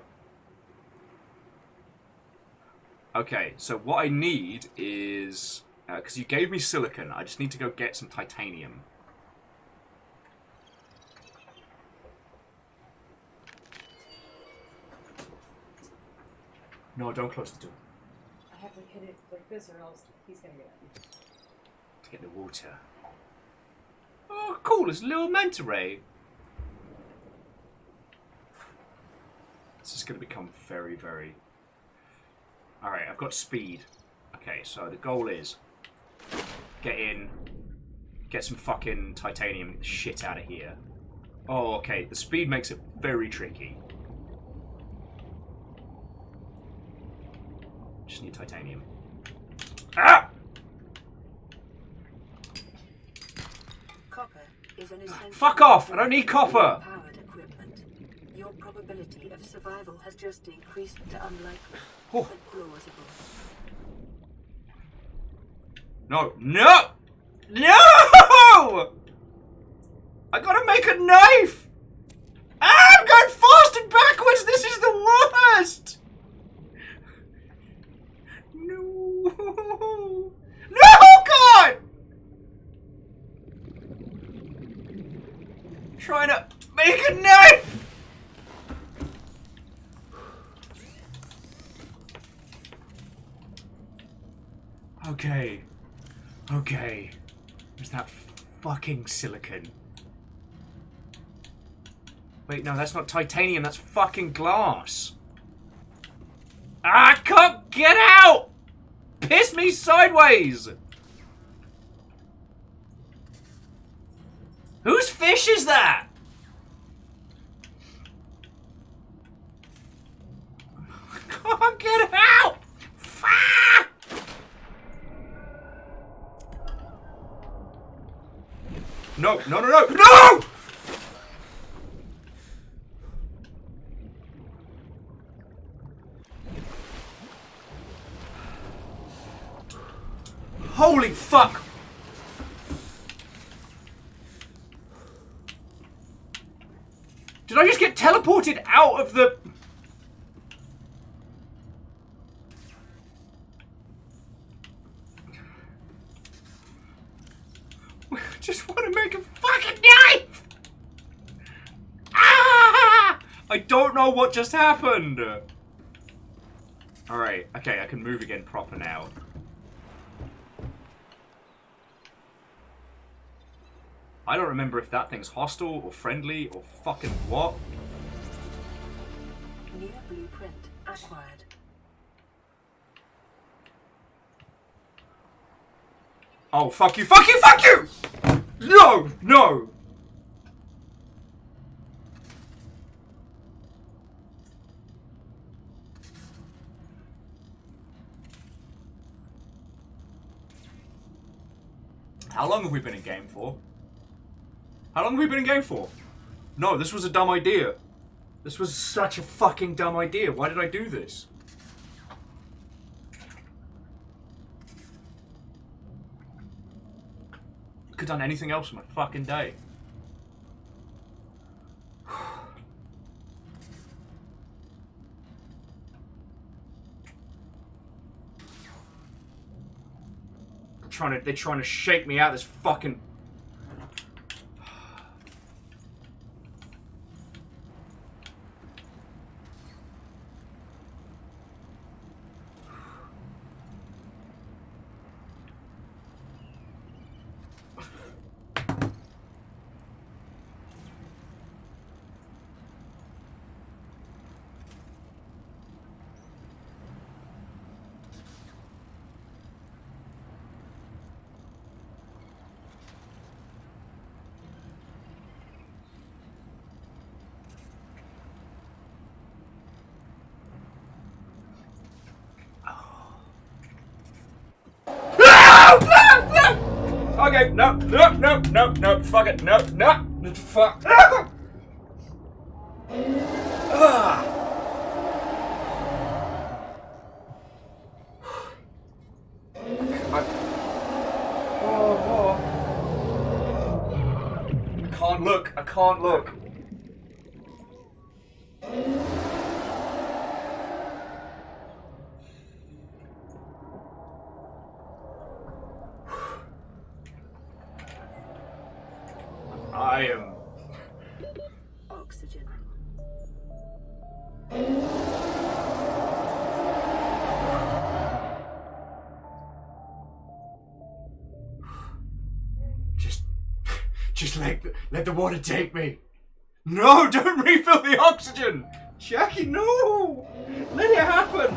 Okay, so what I need is... because you gave me silicon, I just need to go get some titanium. No, don't close the door. I have to hit it like this or else he's gonna get it. To get the water. Oh, cool, it's a little manta ray. This is going to become very, very... Alright, I've got speed. Okay, so the goal is... get in, get some fucking titanium, get the shit out of here. Oh, okay, the speed makes it very tricky. Just need titanium. Ah! Copper is an essential... Fuck off! I don't need copper! ...powered equipment. Your probability of survival has just decreased to unlikely, Oh. but plausible. No! No! No! I gotta make a knife! Ah, I'm going fast and backwards! This is the worst! No! No, God! Trying to make a knife! Okay. Okay. There's that fucking silicon. Wait, no, that's not titanium, that's fucking glass. Ah, I can't get out! piss me sideways! Whose fish is that? Can't get out! Fuck! No, no, no, no, no! Holy fuck! Did I just get teleported out of the... I just want to make a fucking knife! Ah! I don't know what just happened. Alright, okay, I can move again proper now. I don't remember if that thing's hostile or friendly or fucking what. New blueprint acquired. Oh, fuck you, fuck you, fuck you! No, no! How long have we been in game for? How long have we been in game for? No, this was a dumb idea. This was such a fucking dumb idea. Why did I do this? Could have done anything else in my fucking day. They're trying to shake me out of this fucking... Okay, no, no, no, no, no, fuck it, no, no, fuck. I can't look, I can't look. I am... Oxygen. Just let the water take me. No, don't refill the oxygen! Jackie, no! Let it happen!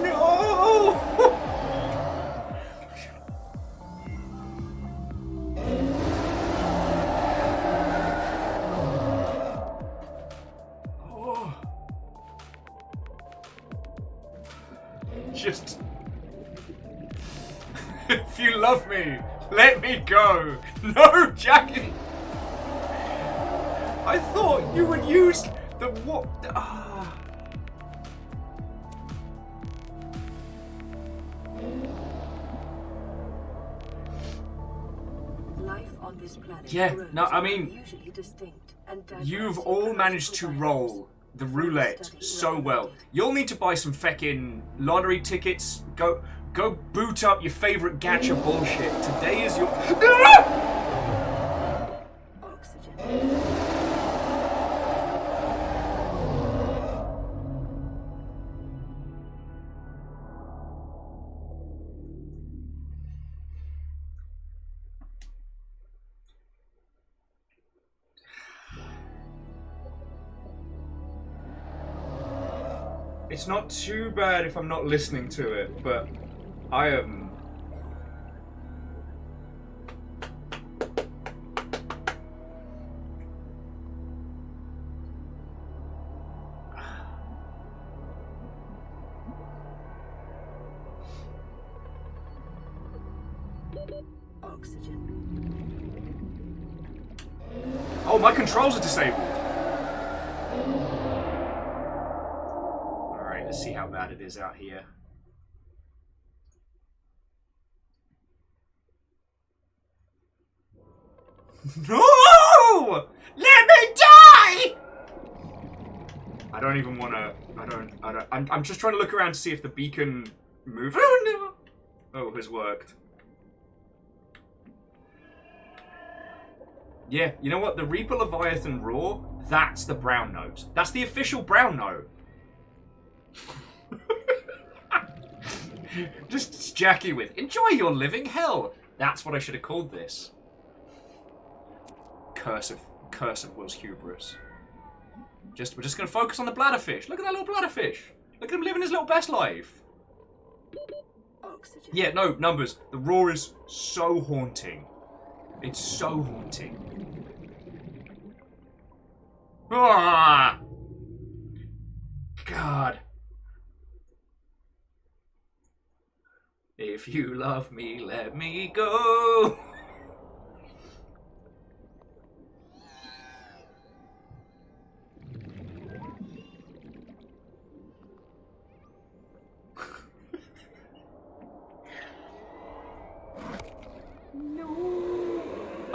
No! Oh. Just... If you love me, let me go! No, Jackie! I thought you would use the what? Life on this planet Yeah, grows no, I mean, unusually distinct and diverse you've all managed to ecological roll the roulette Study so well. recommended. You'll need to buy some feckin' lottery tickets. Go boot up your favorite gacha bullshit. Today is your... Oxygen. It's not too bad if I'm not listening to it, but I am... Oxygen. Oh, my controls are disabled! Alright, let's see how bad it is out here. No! Let me die! I don't even want to... I'm just trying to look around to see if the beacon moves. Oh, no! Oh, it has worked. Yeah, you know what? The Reaper Leviathan Raw, that's the brown note. That's the official brown note. Just Jackie with, enjoy your living hell. That's what I should have called this. Curse of Will's hubris. We're just going to focus on the bladderfish. Look at that little bladderfish. Look at him living his little best life. Oxygen. Yeah, no, numbers. The roar is so haunting. It's so haunting. Ah! God. If you love me, let me go.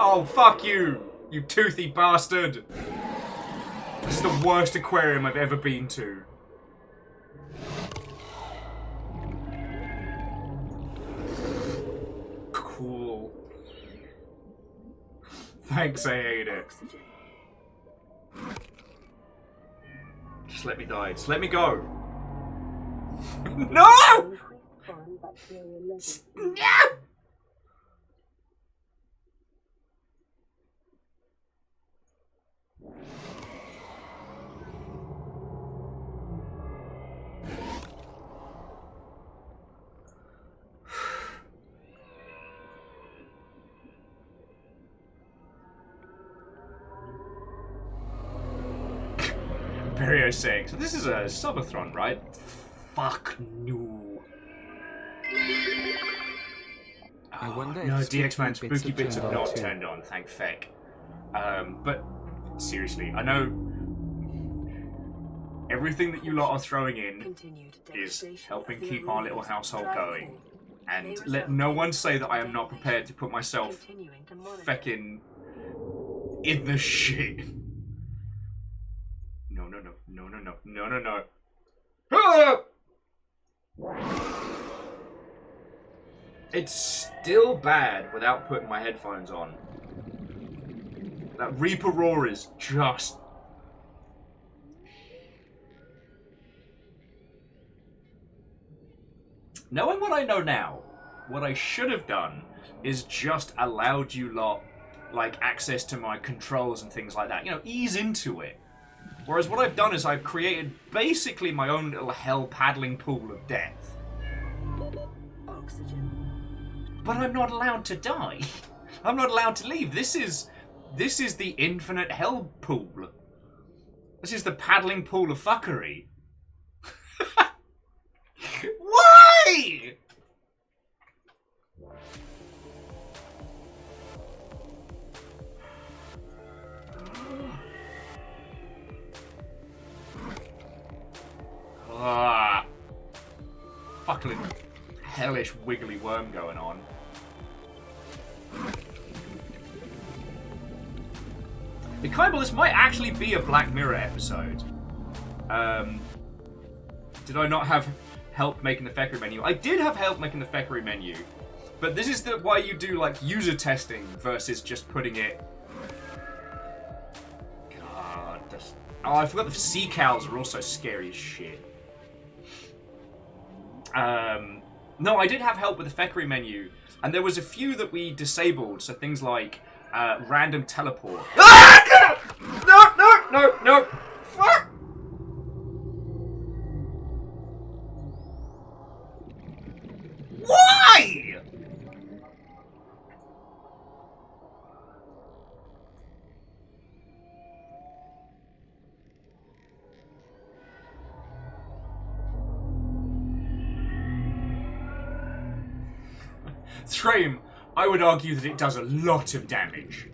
Oh, fuck you! You toothy bastard! This is the worst aquarium I've ever been to. Cool. Thanks, I hate it. Oxygen. Just let me die. Just let me go. No! Foreign bacterial levels. No! Barrio saying, so this is a subathon, right? Fuck no. I wonder No, if DX Man, spooky spooky bits are have not too. turned on, thank feck. But seriously, I know everything that you lot are throwing in Continued is devastation helping of the keep our little arenas household drive going. forward. And They let result no in one say that I am not contamination. prepared to put myself Continuing to monitor. feckin' in the shit. No, no, no, no, no, no, no, no, no. Ah! It's still bad without putting my headphones on. That Reaper roar is just... Knowing what I know now, what I should have done is just allowed you lot, like, access to my controls and things like that. You know, ease into it. Whereas what I've done is I've created basically my own little hell paddling pool of death. Oxygen. But I'm not allowed to die. I'm not allowed to leave. This is the infinite hell pool. This is the paddling pool of fuckery. Why? Ah, fucking hellish wiggly worm going on. This might actually be a Black Mirror episode. Did I not have help making the Feckery menu? I did have help making the Feckery menu, but this is why you do like user testing versus just putting it. God, oh, I forgot the sea cows are also scary as shit. No, I did have help with the Feckery menu, and there was a few that we disabled, so things like random teleport. Ah! No, no, no, no! Fuck! Scream, I would argue that it does a lot of damage.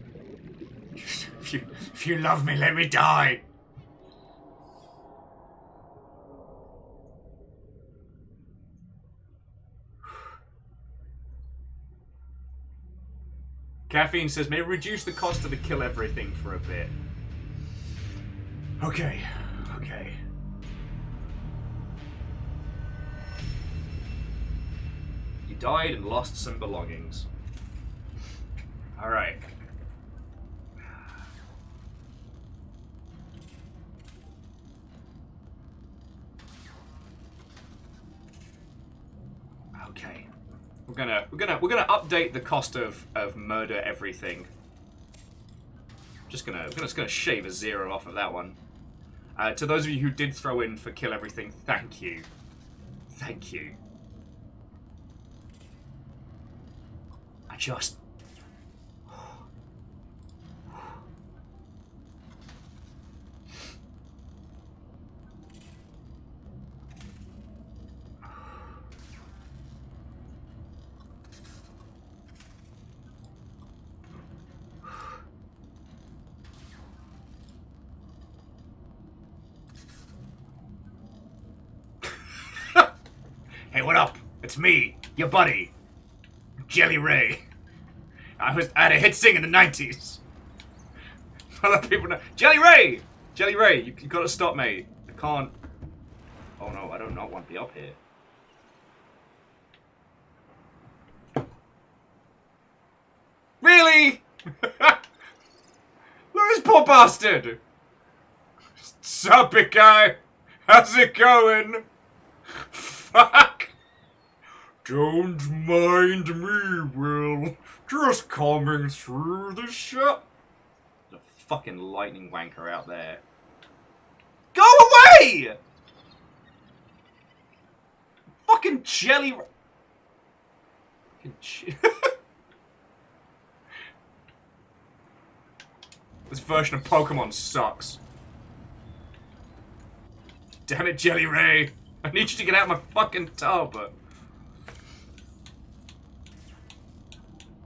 If you love me, let me die. Caffeine says, maybe reduce the cost of the kill everything for a bit. Okay, okay. You died and lost some belongings. Alright. Okay. We're gonna update the cost of murder everything. We're just gonna shave a 0 off of that one. To those of you who did throw in for kill everything, thank you. Thank you. I just... Hey, what up? It's me, your buddy, Jelly Ray. I had a hit sing in the 90s. A lot of people know. Jelly Ray! Jelly Ray, you gotta stop me. I can't... Oh no, I do not want to be up here. Really? Look at this poor bastard! Sup, big guy? How's it going? Fuck! Don't mind me, Will. Just coming through the shop. There's a fucking lightning wanker out there. Go away! Fucking jelly... This version of Pokemon sucks. Damn it, Jelly Ray. I need you to get out of my fucking tub.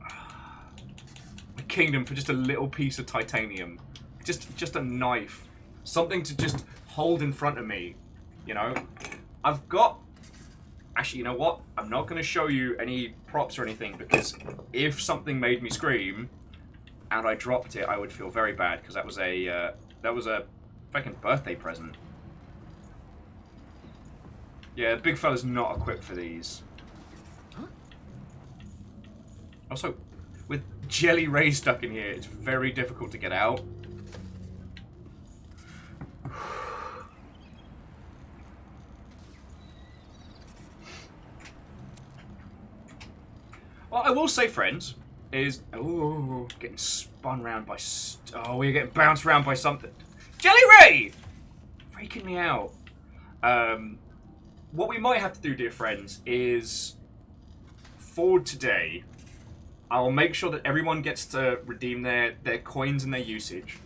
My kingdom for just a little piece of titanium. Just a knife. Something to just hold in front of me. You know? I've got... Actually, you know what? I'm not going to show you any props or anything, because if something made me scream and I dropped it, I would feel very bad, because that was a fucking birthday present. Yeah, the big fella's not equipped for these. Also, with Jelly Ray stuck in here, it's very difficult to get out. What I will say, friends, is... Oh, getting spun round by... Oh, we're getting bounced round by something. Jelly Ray! Freaking me out. What we might have to do, dear friends, is... For today, I'll make sure that everyone gets to redeem their coins and their usage.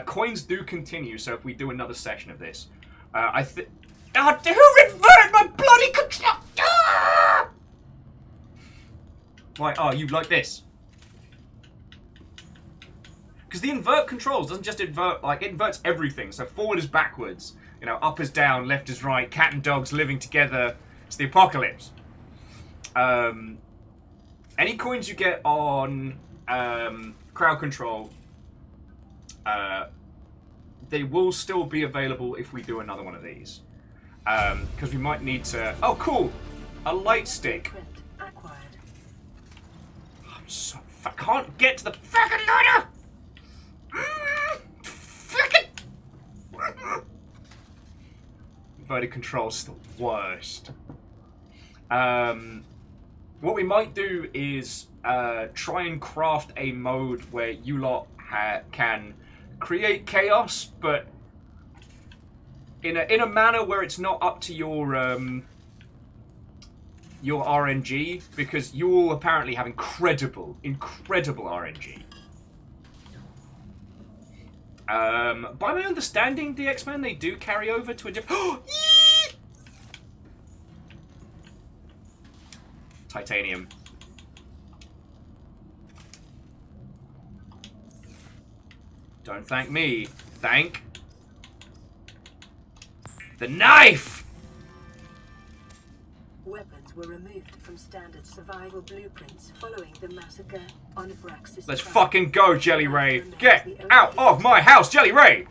Coins do continue, so if we do another session of this, I think... Oh, who reverted my bloody control? Ah! Why? Oh, you like this? Because the invert controls doesn't just invert, like, it inverts everything. So forward is backwards, you know, up is down, left is right, cat and dogs living together. It's the apocalypse. Any coins you get on crowd control, they will still be available if we do another one of these. Because we might need to... Oh, cool! A light stick. So I can't get to the fucking ladder! Inverted control's the worst. What we might do is try and craft a mode where you lot can create chaos, but in a manner where it's not up to your RNG, because you all apparently have incredible RNG. By my understanding, the X-Men, they do carry over to a different... Titanium. Don't thank me. Thank the knife! Weapons were removed from standard survival blueprints following the massacre on Abraxas. Let's fucking go, Jelly Ray. Get out of my house, Jelly Ray!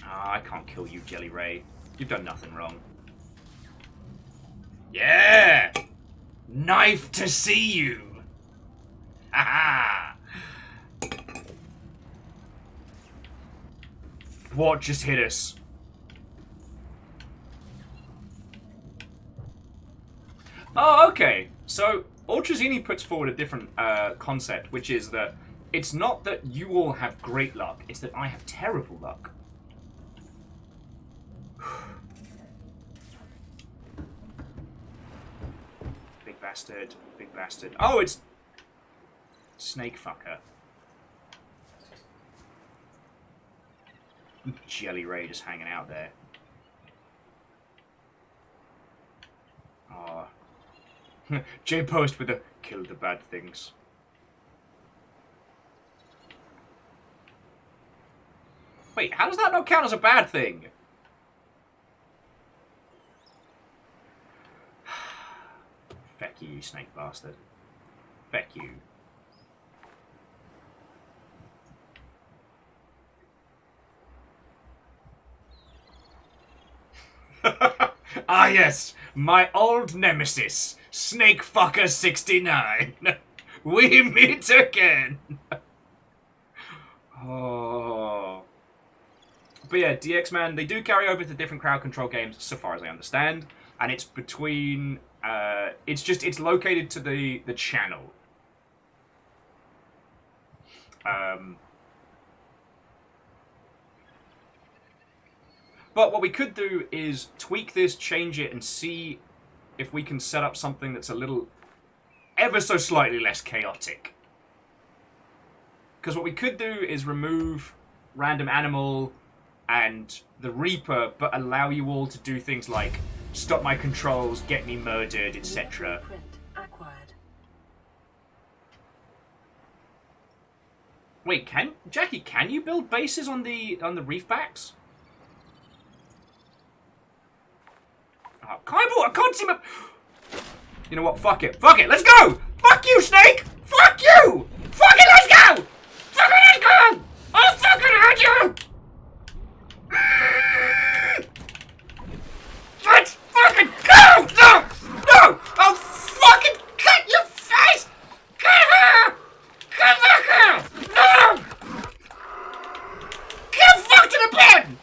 Ah, I can't kill you, Jelly Ray. You've done nothing wrong. Yeah! Knife to see you! Ha ha! What just hit us? Oh, okay. So, Ultrazini puts forward a different concept, which is that it's not that you all have great luck, it's that I have terrible luck. Big bastard, big bastard. Oh, it's snake fucker. Jelly Ray just hanging out there. Ah. J-Post with a kill the bad things. Wait, how does that not count as a bad thing? Feck you, you snake bastard. Feck you. Ah yes, my old nemesis, Snake Fucker 69. We meet again. Oh. But yeah, DX Man, they do carry over to different crowd control games, so far as I understand, and it's between. It's located to the channel. But what we could do is tweak this, change it, and see if we can set up something that's a little, ever so slightly less chaotic. Because what we could do is remove random animal and the Reaper, but allow you all to do things like stop my controls, get me murdered, etc. Wait, Jackie, can you build bases on the reef backs? I can't see my... You know what? Fuck it. Fuck it. Let's go! Fuck you, Snake! Fuck you! Fuck it, let's go! Fuck it, let's go! I'll fucking hurt you! Let's fucking go! No! No! I'll fucking cut your face! Get her! Get back here! No! Get fucked in the bed!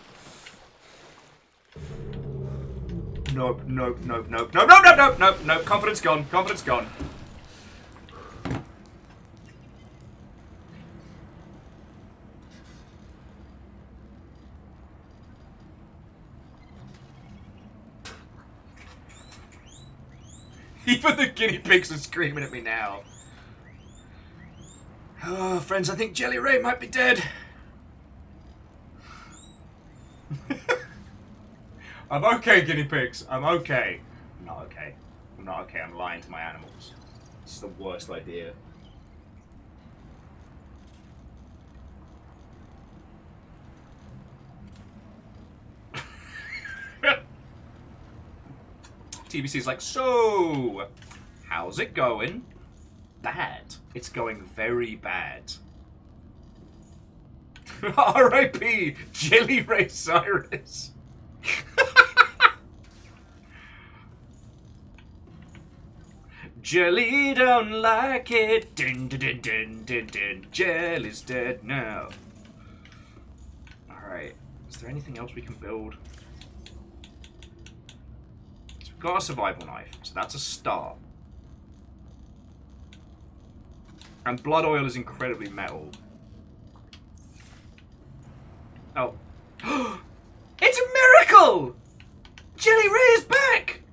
Nope, nope, nope, nope, nope, nope, nope, nope, nope, nope. Confidence gone, confidence gone. Even the guinea pigs are screaming at me now. Oh, friends, I think Jelly Ray might be dead. I'm okay, guinea pigs. I'm okay. I'm not okay. I'm not okay. I'm lying to my animals. This is the worst idea. TBC's like, so, how's it going? Bad. It's going very bad. R.I.P. Jelly Ray Cyrus. Jelly don't like it. Dun, dun, dun, dun, dun, dun. Jelly's dead now. Alright. Is there anything else we can build? So we've got a survival knife. So that's a start. And blood oil is incredibly metal. Oh. It's a miracle! Jelly Ray is back!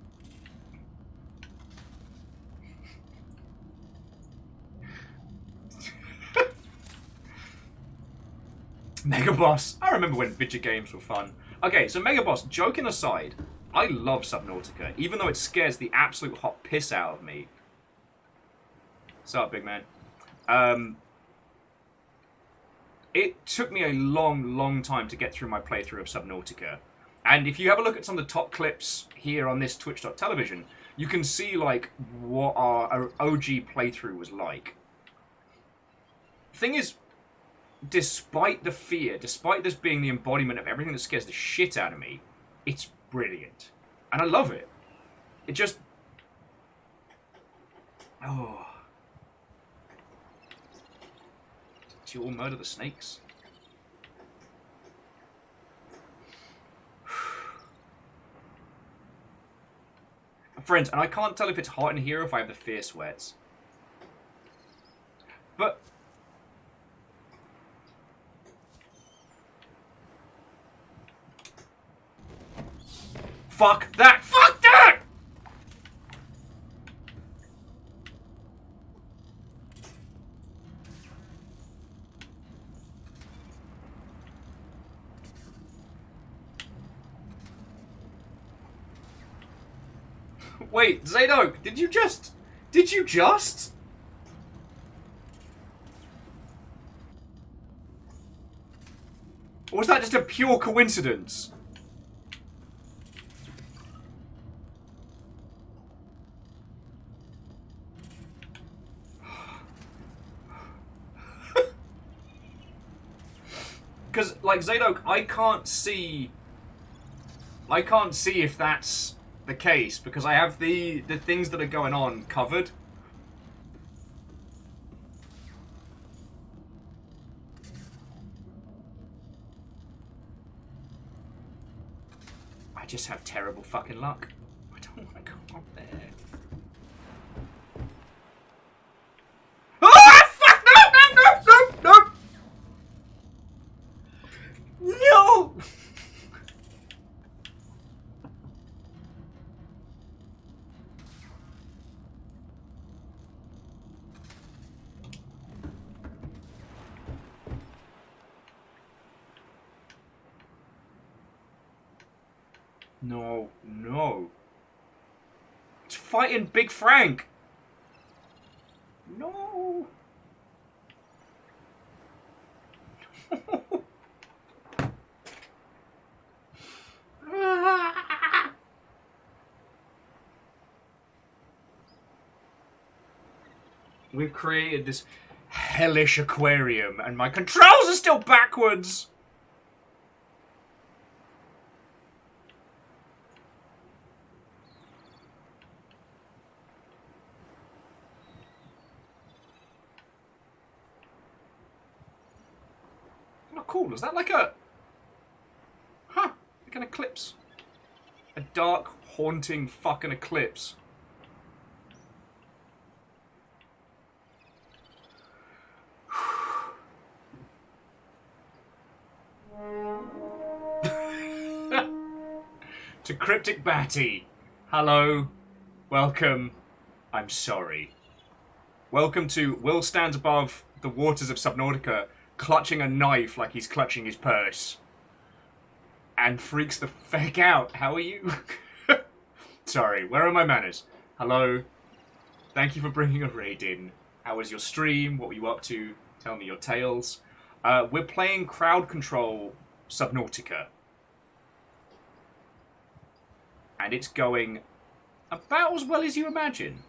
Mega Boss. I remember when video games were fun. Okay, so Mega Boss, joking aside, I love Subnautica, even though it scares the absolute hot piss out of me. What's up, big man? It took me a long time to get through my playthrough of Subnautica. And if you have a look at some of the top clips here on this Twitch.television, you can see, like, what our OG playthrough was like. Thing is, despite the fear, despite this being the embodiment of everything that scares the shit out of me, it's brilliant. And I love it. It just... Oh. Did you all murder the snakes? Friends, and I can't tell if it's hot in here or if I have the fear sweats. But... Fuck that! Fuck that! Wait, Zadok, did you just... Or was that just a pure coincidence? Because, like, Zadok, I can't see if that's the case, because I have the things that are going on covered. I just have terrible fucking luck. I don't want to go up there. Ah! Fuck! No! No! No, no. It's fighting Big Frank. No. We've created this hellish aquarium and my controls are still backwards. Cool. Is that like a... Huh. Like an eclipse. A dark, haunting fucking eclipse. To Cryptic Batty. Hello. Welcome. I'm sorry. Welcome to Will Stands Above the Waters of Subnautica, clutching a knife like he's clutching his purse. And freaks the feck out. How are you? Sorry, where are my manners? Hello. Thank you for bringing a raid in. How was your stream? What were you up to? Tell me your tales. We're playing Crowd Control Subnautica. And it's going about as well as you imagine.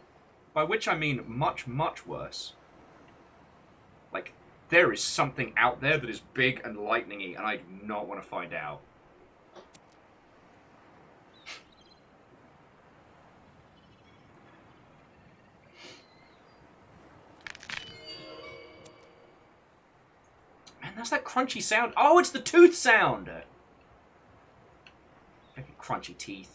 By which I mean much, much worse. Like, there is something out there that is big and lightningy, and I do not want to find out. Man, that's that crunchy sound. Oh, it's the tooth sound! Fucking crunchy teeth.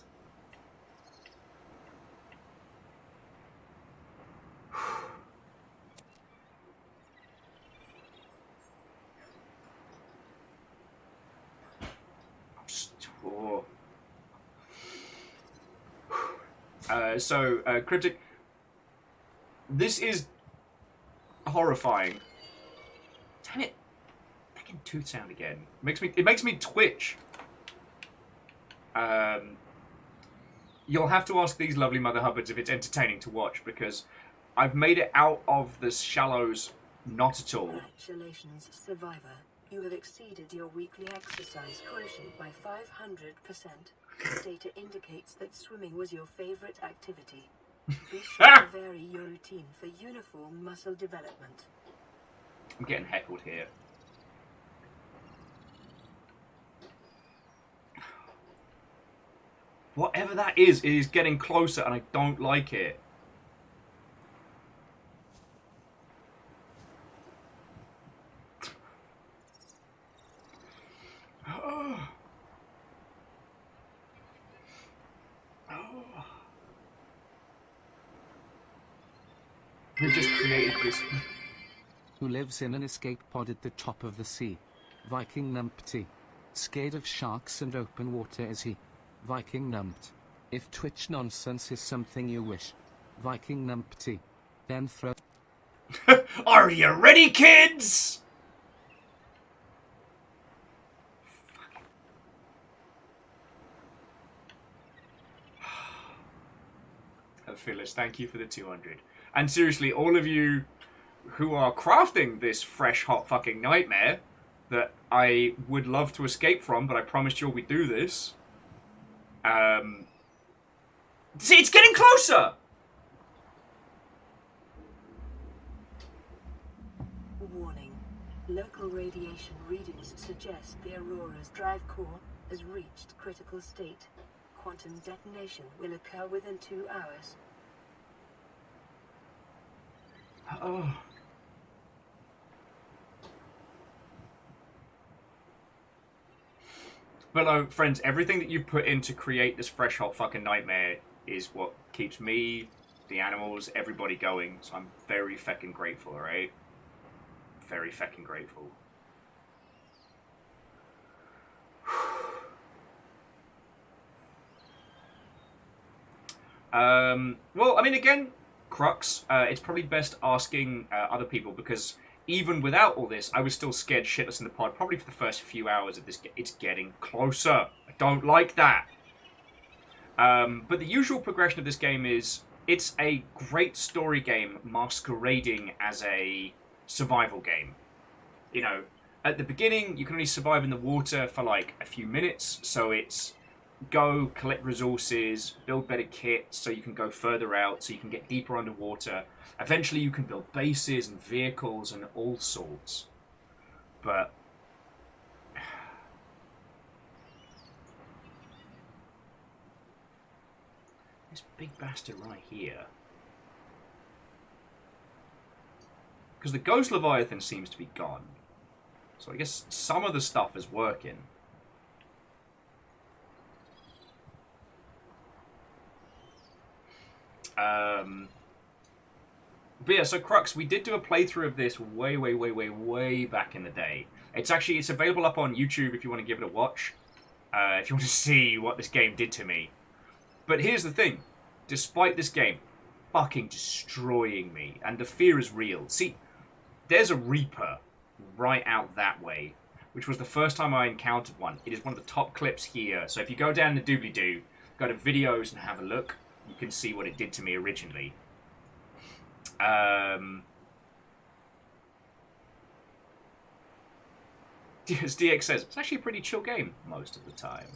Cryptic, this is horrifying. Damn it! Fucking tooth sound again. It makes me twitch. You'll have to ask these lovely Mother Hubbards if it's entertaining to watch, because I've made it out of the shallows Not at all. Congratulations, survivor. You have exceeded your weekly exercise quotient by 500%. This data indicates that swimming was your favorite activity. Be sure to vary your routine for uniform muscle development. I'm getting heckled here. Whatever that is, it is getting closer and I don't like it. We've just created this. Who lives in an escape pod at the top of the sea? Viking numpty. Scared of sharks and open water is he? Viking numped. If Twitch nonsense is something you wish. Viking numpty. Then throw. Are you ready, kids? Phyllis, thank you for the 200. And seriously, all of you who are crafting this fresh, hot fucking nightmare that I would love to escape from, but I promised you all we'd do this. See, it's getting closer! Warning. Local radiation readings suggest the Aurora's drive core has reached critical state. Quantum detonation will occur within 2 hours. Oh. But friends, everything that you put in to create this fresh, hot fucking nightmare is what keeps me, the animals, everybody going. So I'm very feckin' grateful, alright? Very feckin' grateful. Well, I mean, again, Crux, it's probably best asking other people, because even without all this, I was still scared shitless in the pod, probably for the first few hours of this. It's getting closer. I don't like that. But the usual progression of this game is, it's a great story game masquerading as a survival game. You know, at the beginning, you can only survive in the water for like a few minutes, so it's go, collect resources, build better kit so you can go further out, so you can get deeper underwater. Eventually you can build bases and vehicles and all sorts. But this big bastard right here. Because the Ghost Leviathan seems to be gone. So I guess some of the stuff is working. But yeah, so Crux, we did do a playthrough of this way back in the day. It's available up on YouTube if you want to give it a watch. If you want to see what this game did to me. But here's the thing. Despite this game fucking destroying me, and the fear is real. See, there's a Reaper right out that way, which was the first time I encountered one. It is one of the top clips here. So if you go down the doobly-doo, go to videos and have a look, you can see what it did to me originally. As DX says, it's actually a pretty chill game most of the time.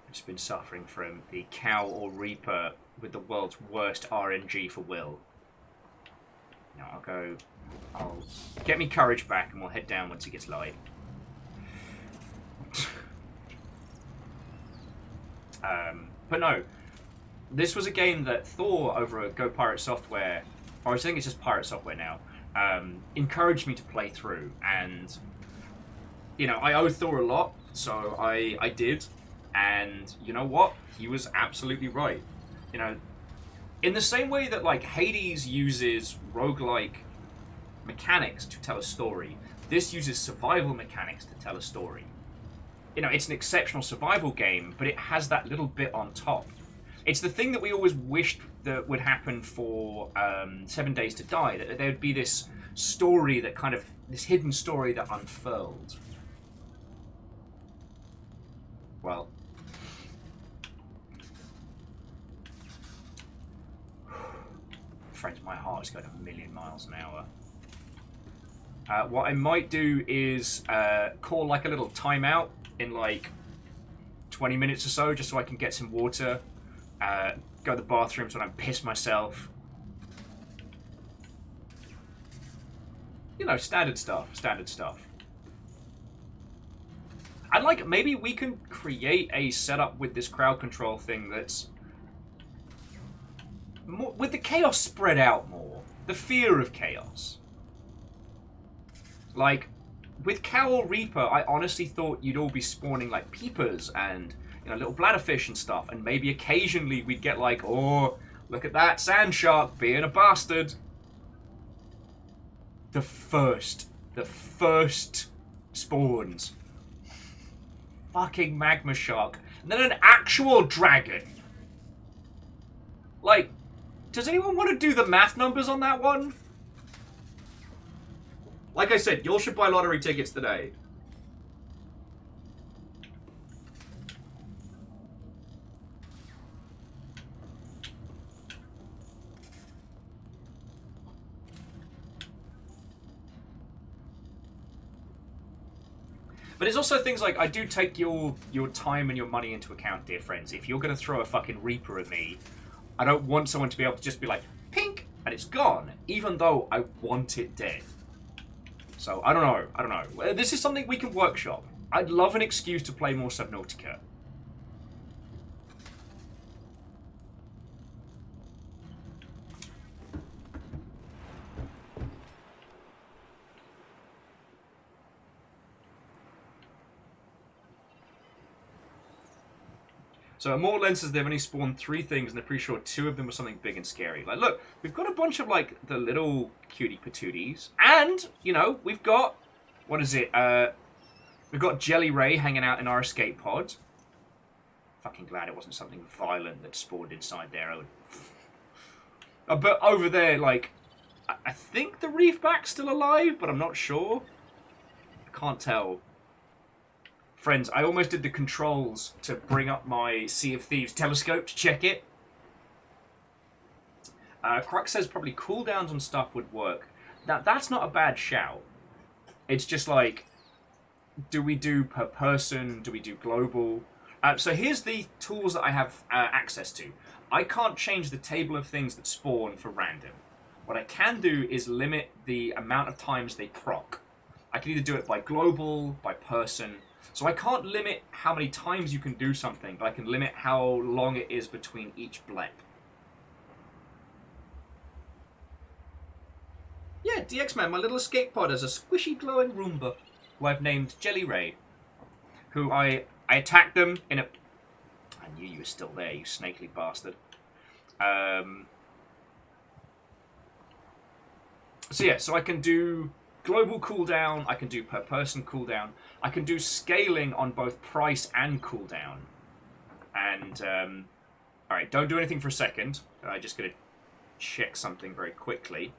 I've just been suffering from the Cow or Reaper with the world's worst RNG for Will. Now I'll get me courage back and we'll head down once it gets light. But no, this was a game that Thor over at Go Pirate Software, or I think it's just Pirate Software now, encouraged me to play through. And, you know, I owe Thor a lot, so I did. And you know what? He was absolutely right. You know, in the same way that, like, Hades uses roguelike mechanics to tell a story, this uses survival mechanics to tell a story. You know, it's an exceptional survival game, but it has that little bit on top. It's the thing that we always wished that would happen for 7 Days to Die, that there would be this story that kind of, this hidden story that unfurled. Well. Friends, my heart Oh, it's going a million miles an hour. What I might do is call like a little timeout in like 20 minutes or so, just so I can get some water, go to the bathroom so I don't piss myself. You know, standard stuff, standard stuff. And like, maybe we can create a setup with this crowd control thing that's more, with the chaos spread out more. The fear of chaos. Like, with Cowl Reaper, I honestly thought you'd all be spawning like peepers and, you know, little bladderfish and stuff. And maybe occasionally we'd get like, oh, look at that sand shark being a bastard. The first spawns. Fucking magma shark. And then an actual dragon. Like, does anyone want to do the math numbers on that one? Like I said, you all should buy lottery tickets today. But it's also things like, I do take your time and your money into account, dear friends. If you're going to throw a fucking Reaper at me, I don't want someone to be able to just be like, pink, and it's gone, even though I want it dead. So, I don't know. This is something we can workshop. I'd love an excuse to play more Subnautica. So Immortal Lens says they've only spawned 3 things and they're pretty sure 2 of them were something big and scary. Like, look, we've got a bunch of, like, the little cutie patooties. And, you know, we've got, what is it? We've got Jelly Ray hanging out in our escape pod. Fucking glad it wasn't something violent that spawned inside there. But over there, like, I think the Reefback's still alive, but I'm not sure. I can't tell. Friends, I almost did the controls to bring up my Sea of Thieves telescope to check it. Crux says probably cooldowns on stuff would work. Now, that's not a bad shout. It's just like, do we do per person? Do we do global? So here's the tools that I have access to. I can't change the table of things that spawn for random. What I can do is limit the amount of times they proc. I can either do it by global, by person. So I can't limit how many times you can do something, but I can limit how long it is between each blep. Yeah, DX-Man, my little escape pod has a squishy glowing Roomba, who I've named Jelly Ray. Who I attacked them in a... I knew you were still there, you snakely bastard. So yeah, so I can do global cooldown, I can do per person cooldown, I can do scaling on both price and cooldown. And, alright, don't do anything for a second. I'm just going to check something very quickly.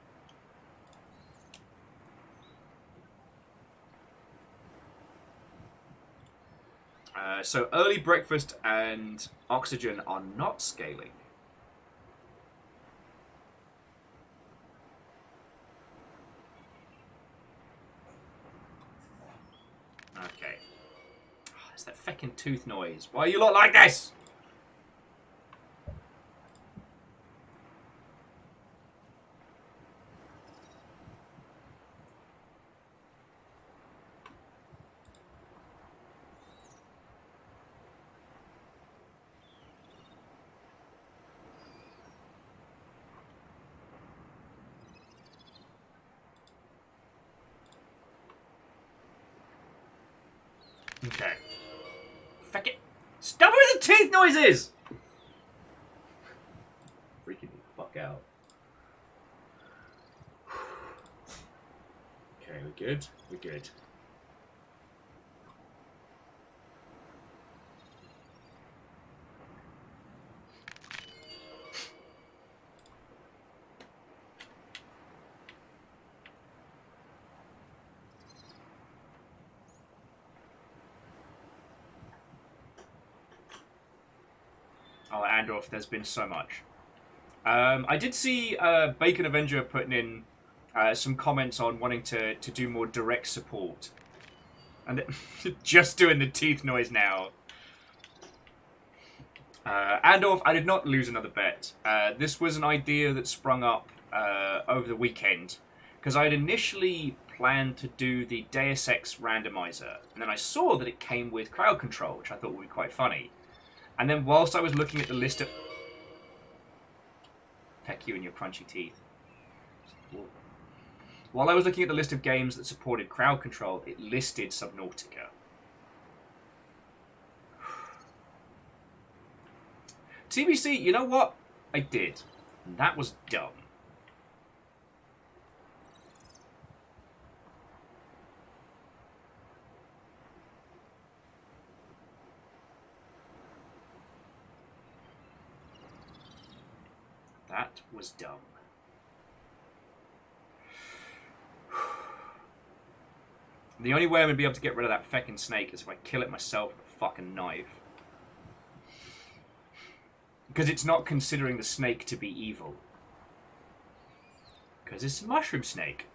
So early breakfast and oxygen are not scaling. Okay. Oh, it's that feckin' tooth noise. Why are you lot like this? Okay. Feck it. Stop with the teeth noises! Freaking me the fuck out. Okay, we're good. We're good. Oh, Andorf, there's been so much. I did see Bacon Avenger putting in some comments on wanting to do more direct support. And just doing the teeth noise now. Andorf, I did not lose another bet. This was an idea that sprung up over the weekend. Because I had initially planned to do the Deus Ex randomizer. And then I saw that it came with crowd control, which I thought would be quite funny. And then whilst I was looking at the list of... Heck you and your crunchy teeth. While I was looking at the list of games that supported crowd control, it listed Subnautica. TBC, you know what? I did. And that was dumb. That was dumb. The only way I'm going to be able to get rid of that feckin' snake is if I kill it myself with a fucking knife. Because it's not considering the snake to be evil. Because it's a mushroom snake.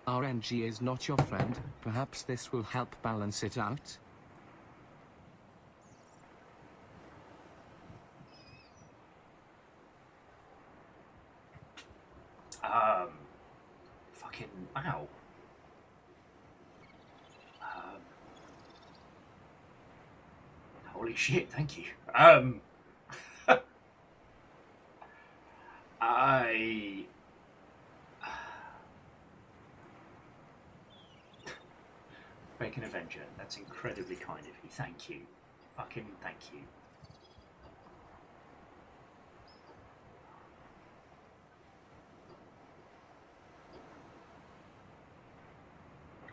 RNG is not your friend. Perhaps this will help balance it out. Fucking ow. Holy shit, thank you. Bacon Avenger, that's incredibly kind of you. Thank you. Fucking thank you.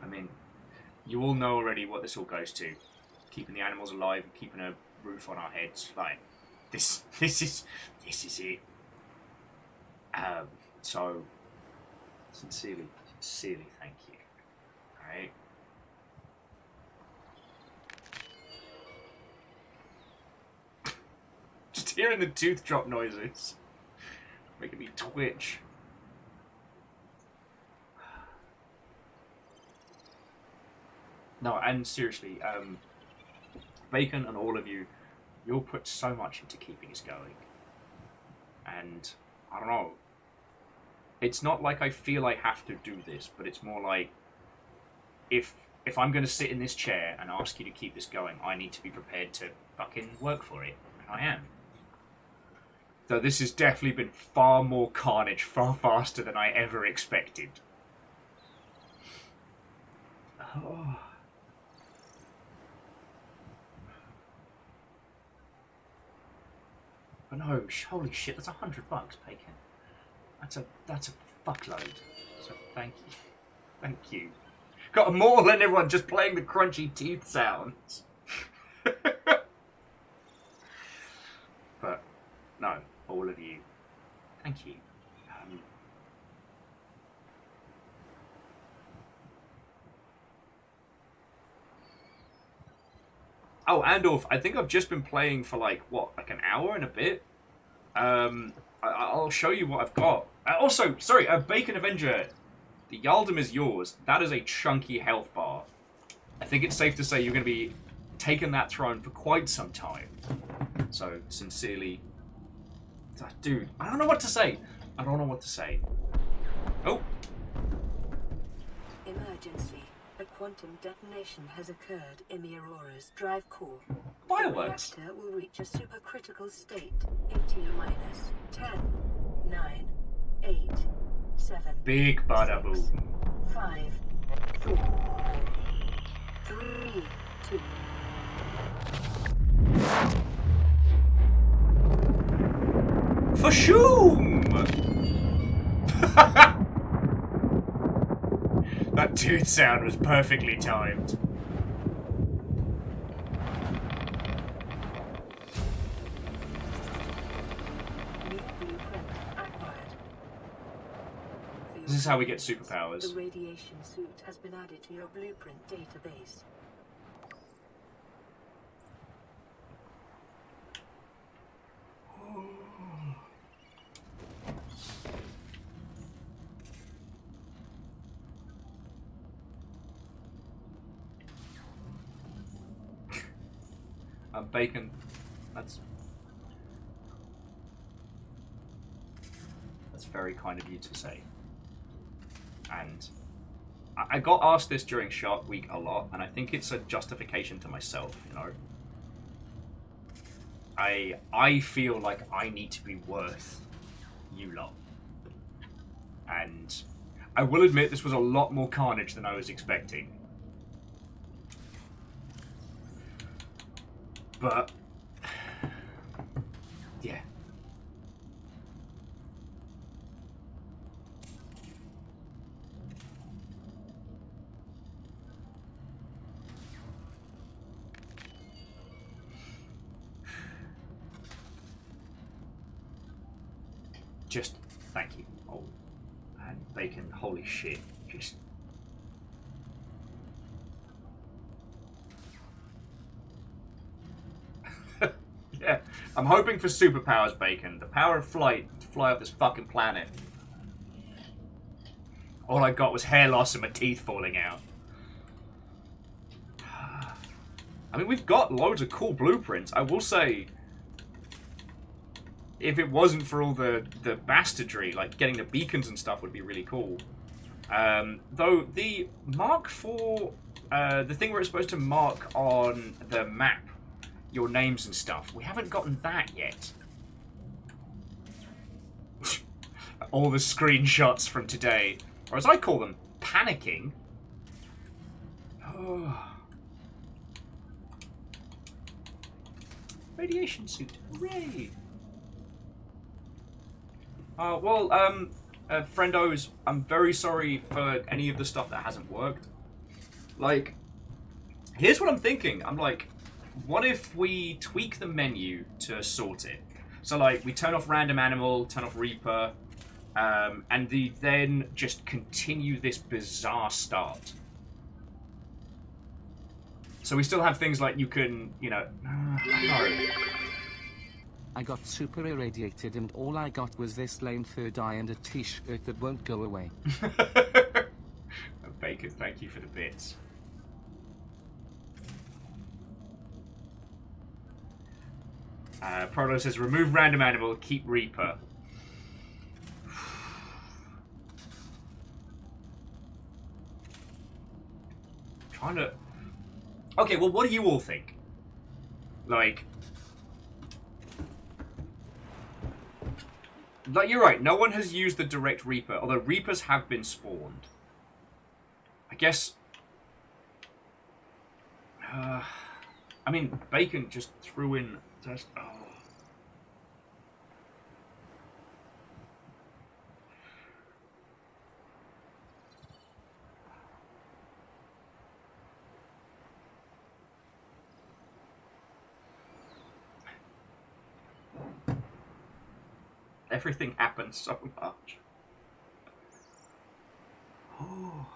I mean, you all know already what this all goes to. Keeping the animals alive and keeping a roof on our heads. Like, this is it. So, sincerely thank you. Alright? Just hearing the tooth drop noises. Making me twitch. No, and seriously, Bacon and all of you, you'll put so much into keeping us going. And, I don't know, it's not like I feel I have to do this, but it's more like, if I'm going to sit in this chair and ask you to keep this going, I need to be prepared to fucking work for it. And I am. Though this has definitely been far more carnage, far faster than I ever expected. Oh... No, holy shit, that's $100, Bacon. That's a fuckload. So thank you. Thank you. Got more than everyone just playing the crunchy teeth sounds. But, no, all of you, thank you. Oh, Andorf, I think I've just been playing for like an hour and a bit. I'll show you what I've got. Also, sorry, Bacon Avenger, the Yaldum is yours. That is a chunky health bar. I think it's safe to say you're going to be taking that throne for quite some time. So, sincerely... Dude, I don't know what to say. Oh. Emergency. A quantum detonation has occurred in the Aurora's drive core. Fireworks. The reactor will reach a supercritical state in T-minus 10, 9, 8, 7, Big bada 6, boom. 5, 4, 3, 2. For shoom! That tooth sound was perfectly timed. New blueprint acquired. The This is how we get The superpowers. radiation suit has been added to your blueprint database. Bacon. That's very kind of you to say. And I got asked this during Shark Week a lot, and I think it's a justification to myself, you know. I feel like I need to be worth you lot. And I will admit this was a lot more carnage than I was expecting. But yeah. Just thank you. Oh, and Bacon, holy shit. Just yeah. I'm hoping for superpowers, Bacon. The power of flight to fly off this fucking planet. All I got was hair loss and my teeth falling out. I mean, we've got loads of cool blueprints. I will say, if it wasn't for all the bastardry, like getting the beacons and stuff would be really cool. Though the mark for the thing where it's supposed to mark on the map your names and stuff, we haven't gotten that yet. All the screenshots from today, or as I call them, panicking. Oh. Radiation suit, hooray! Friendos, I'm very sorry for any of the stuff that hasn't worked. Like, here's what I'm thinking. I'm like, what if we tweak the menu to sort it? So, like, we turn off Random Animal, turn off Reaper, and then just continue this bizarre start. So we still have things like you can, you know... no. I got super irradiated and all I got was this lame third eye and a t-shirt that won't go away. Bacon, thank you for the bits. Proto says, remove Random Animal, keep Reaper. Trying to... Okay, well, what do you all think? Like, you're right, no one has used the direct Reaper, although Reapers have been spawned. I guess... I mean, Bacon just threw in... Just, oh. Everything happens so much. Oh.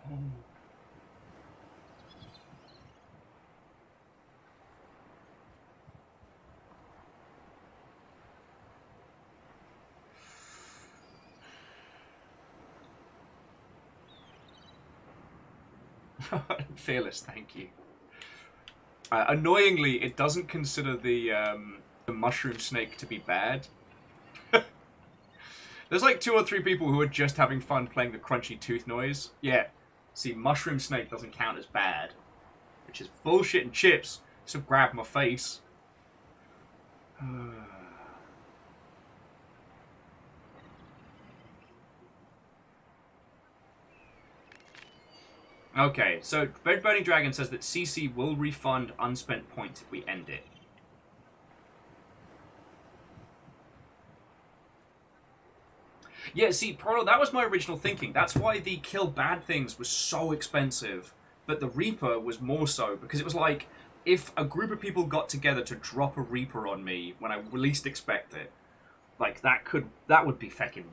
Oh. Fearless, thank you. Annoyingly, it doesn't consider the mushroom snake to be bad. There's like 2 or 3 people who are just having fun playing the crunchy tooth noise. Yeah, see, mushroom snake doesn't count as bad, which is bullshit and chips. So grab my face. Okay, so Red Burning Dragon says that CC will refund unspent points if we end it. Yeah, see, Proto, that was my original thinking. That's why the kill bad things was so expensive, but the Reaper was more so, because it was like, if a group of people got together to drop a Reaper on me when I least expect it, Like, that would be feckin'...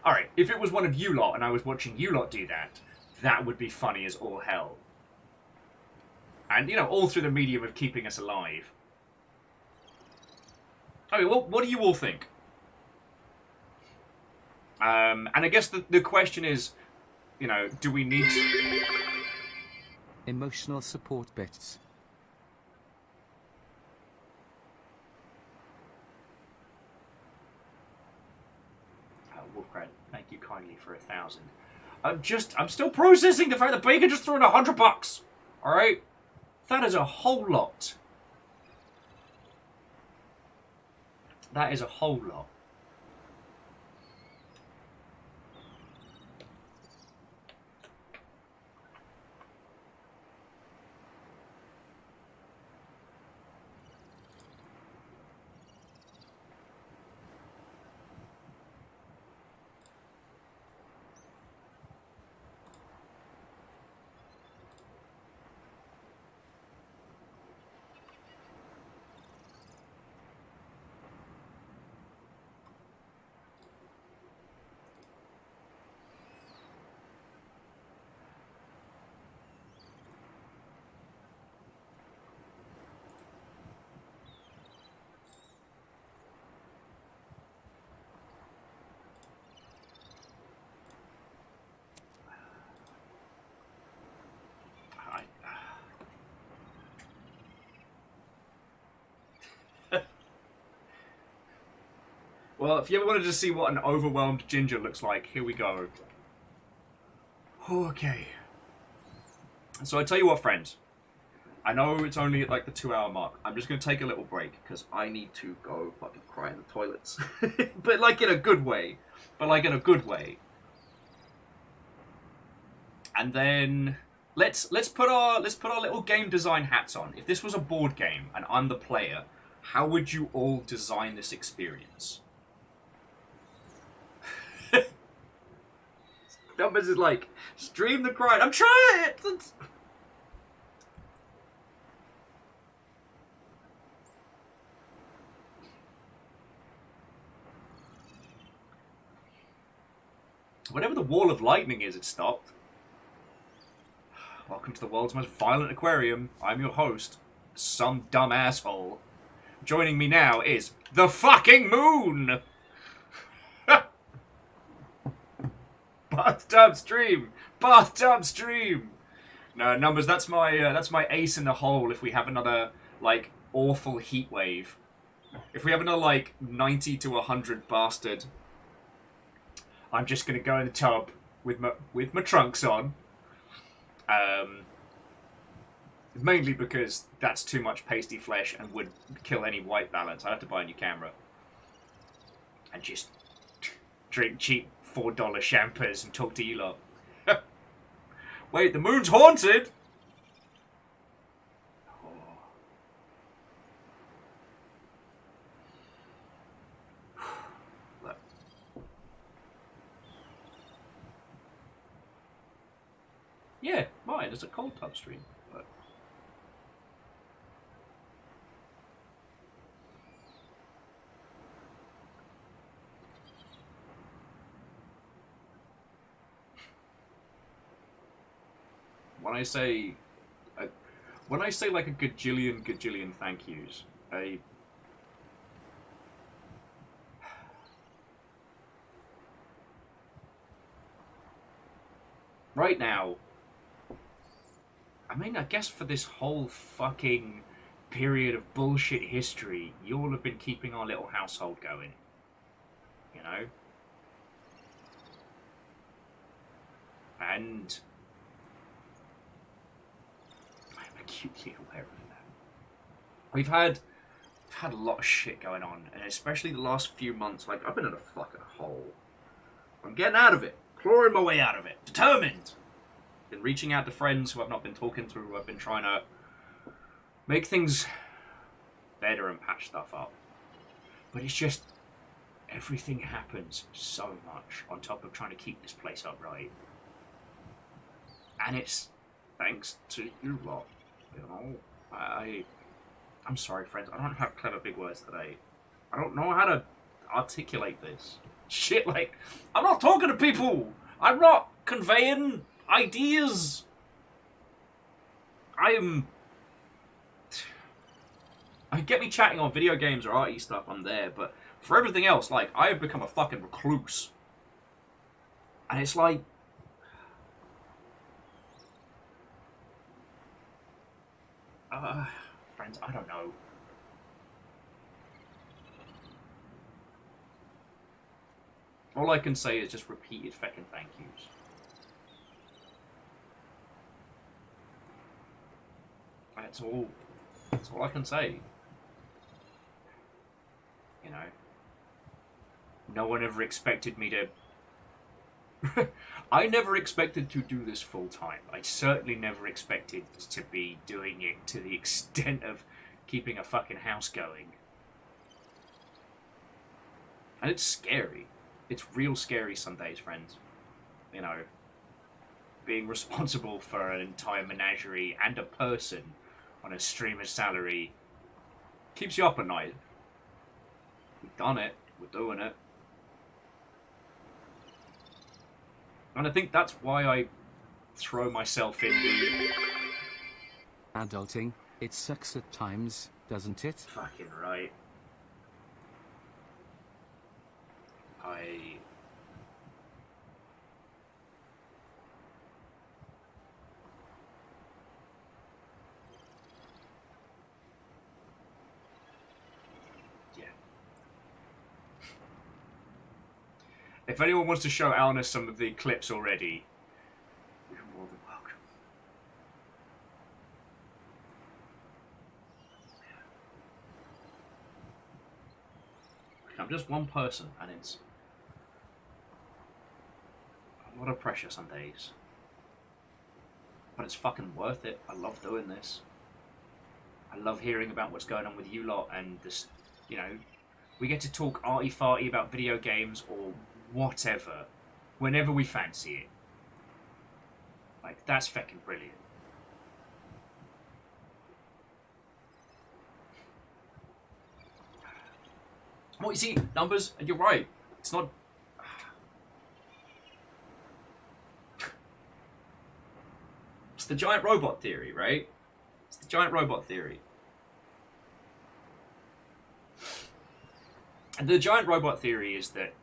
Alright, if it was one of you lot and I was watching you lot do that, that would be funny as all hell. And, you know, all through the medium of keeping us alive. Okay, well, what do you all think? And I guess the question is, you know, do we need to... Emotional support bits. Wolfcrad, thank you kindly for 1,000. I'm still processing the fact that Bacon just threw in $100. Alright? That is a whole lot. That is a whole lot. Well, if you ever wanted to see what an overwhelmed Ginger looks like, here we go. Okay. So I tell you what, friends. I know it's only at like the 2-hour mark. I'm just going to take a little break because I need to go fucking cry in the toilets. But like in a good way. And then let's put our little game design hats on. If this was a board game and I'm the player, how would you all design this experience? Numbers is like, stream the grind. I'm trying it! Whatever the wall of lightning is, it stopped. Welcome to the world's most violent aquarium. I'm your host, some dumb asshole. Joining me now is the fucking moon! Bathtub stream! Bathtub stream! No, Numbers, that's my ace in the hole if we have another, like, awful heat wave. If we have another, like, 90 to 100 bastard, I'm just gonna go in the tub with my trunks on. Mainly because that's too much pasty flesh and would kill any white balance. I'd have to buy a new camera. And just drink cheap $4 champers and talk to you lot. Wait, the moon's haunted? Look. Yeah, mine is a cold tub stream. But... When I say like a gajillion thank yous, right now, I mean, I guess for this whole fucking period of bullshit history, you all have been keeping our little household going. You know? And I'm acutely aware of that. We've had a lot of shit going on, and especially the last few months, like, I've been in a fucking hole. I'm getting out of it. Clawing my way out of it. Determined. Been reaching out to friends who I've not been talking to, who I've been trying to make things better and patch stuff up. But it's just, everything happens so much on top of trying to keep this place upright. And it's thanks to you lot, you know. I'm sorry, friends. I don't have clever big words today. I don't know how to articulate this. Shit, like, I'm not talking to people. I'm not conveying ideas. I get me chatting on video games or arty stuff, I'm there, but for everything else, like, I have become a fucking recluse. And it's like... friends, I don't know. All I can say is just repeated feckin' thank yous. That's all I can say. You know. No one ever expected me to... I never expected to do this full time. I certainly never expected to be doing it to the extent of keeping a fucking house going. And it's scary. It's real scary some days, friends. You know, being responsible for an entire menagerie and a person on a streamer's salary keeps you up at night. We've done it. We're doing it. And I think that's why I throw myself in the... Adulting, it sucks at times, doesn't it? Fucking right. Yeah. If anyone wants to show Alnus some of the clips already, you're more than welcome. I'm just one person, and it's a lot of pressure some days. But it's fucking worth it. I love doing this. I love hearing about what's going on with you lot, and this, you know, we get to talk arty-farty about video games or whatever, whenever we fancy it. Like, that's fucking brilliant. Well, you see, numbers, and you're right. It's not... It's the giant robot theory, right? It's the giant robot theory. And the giant robot theory is that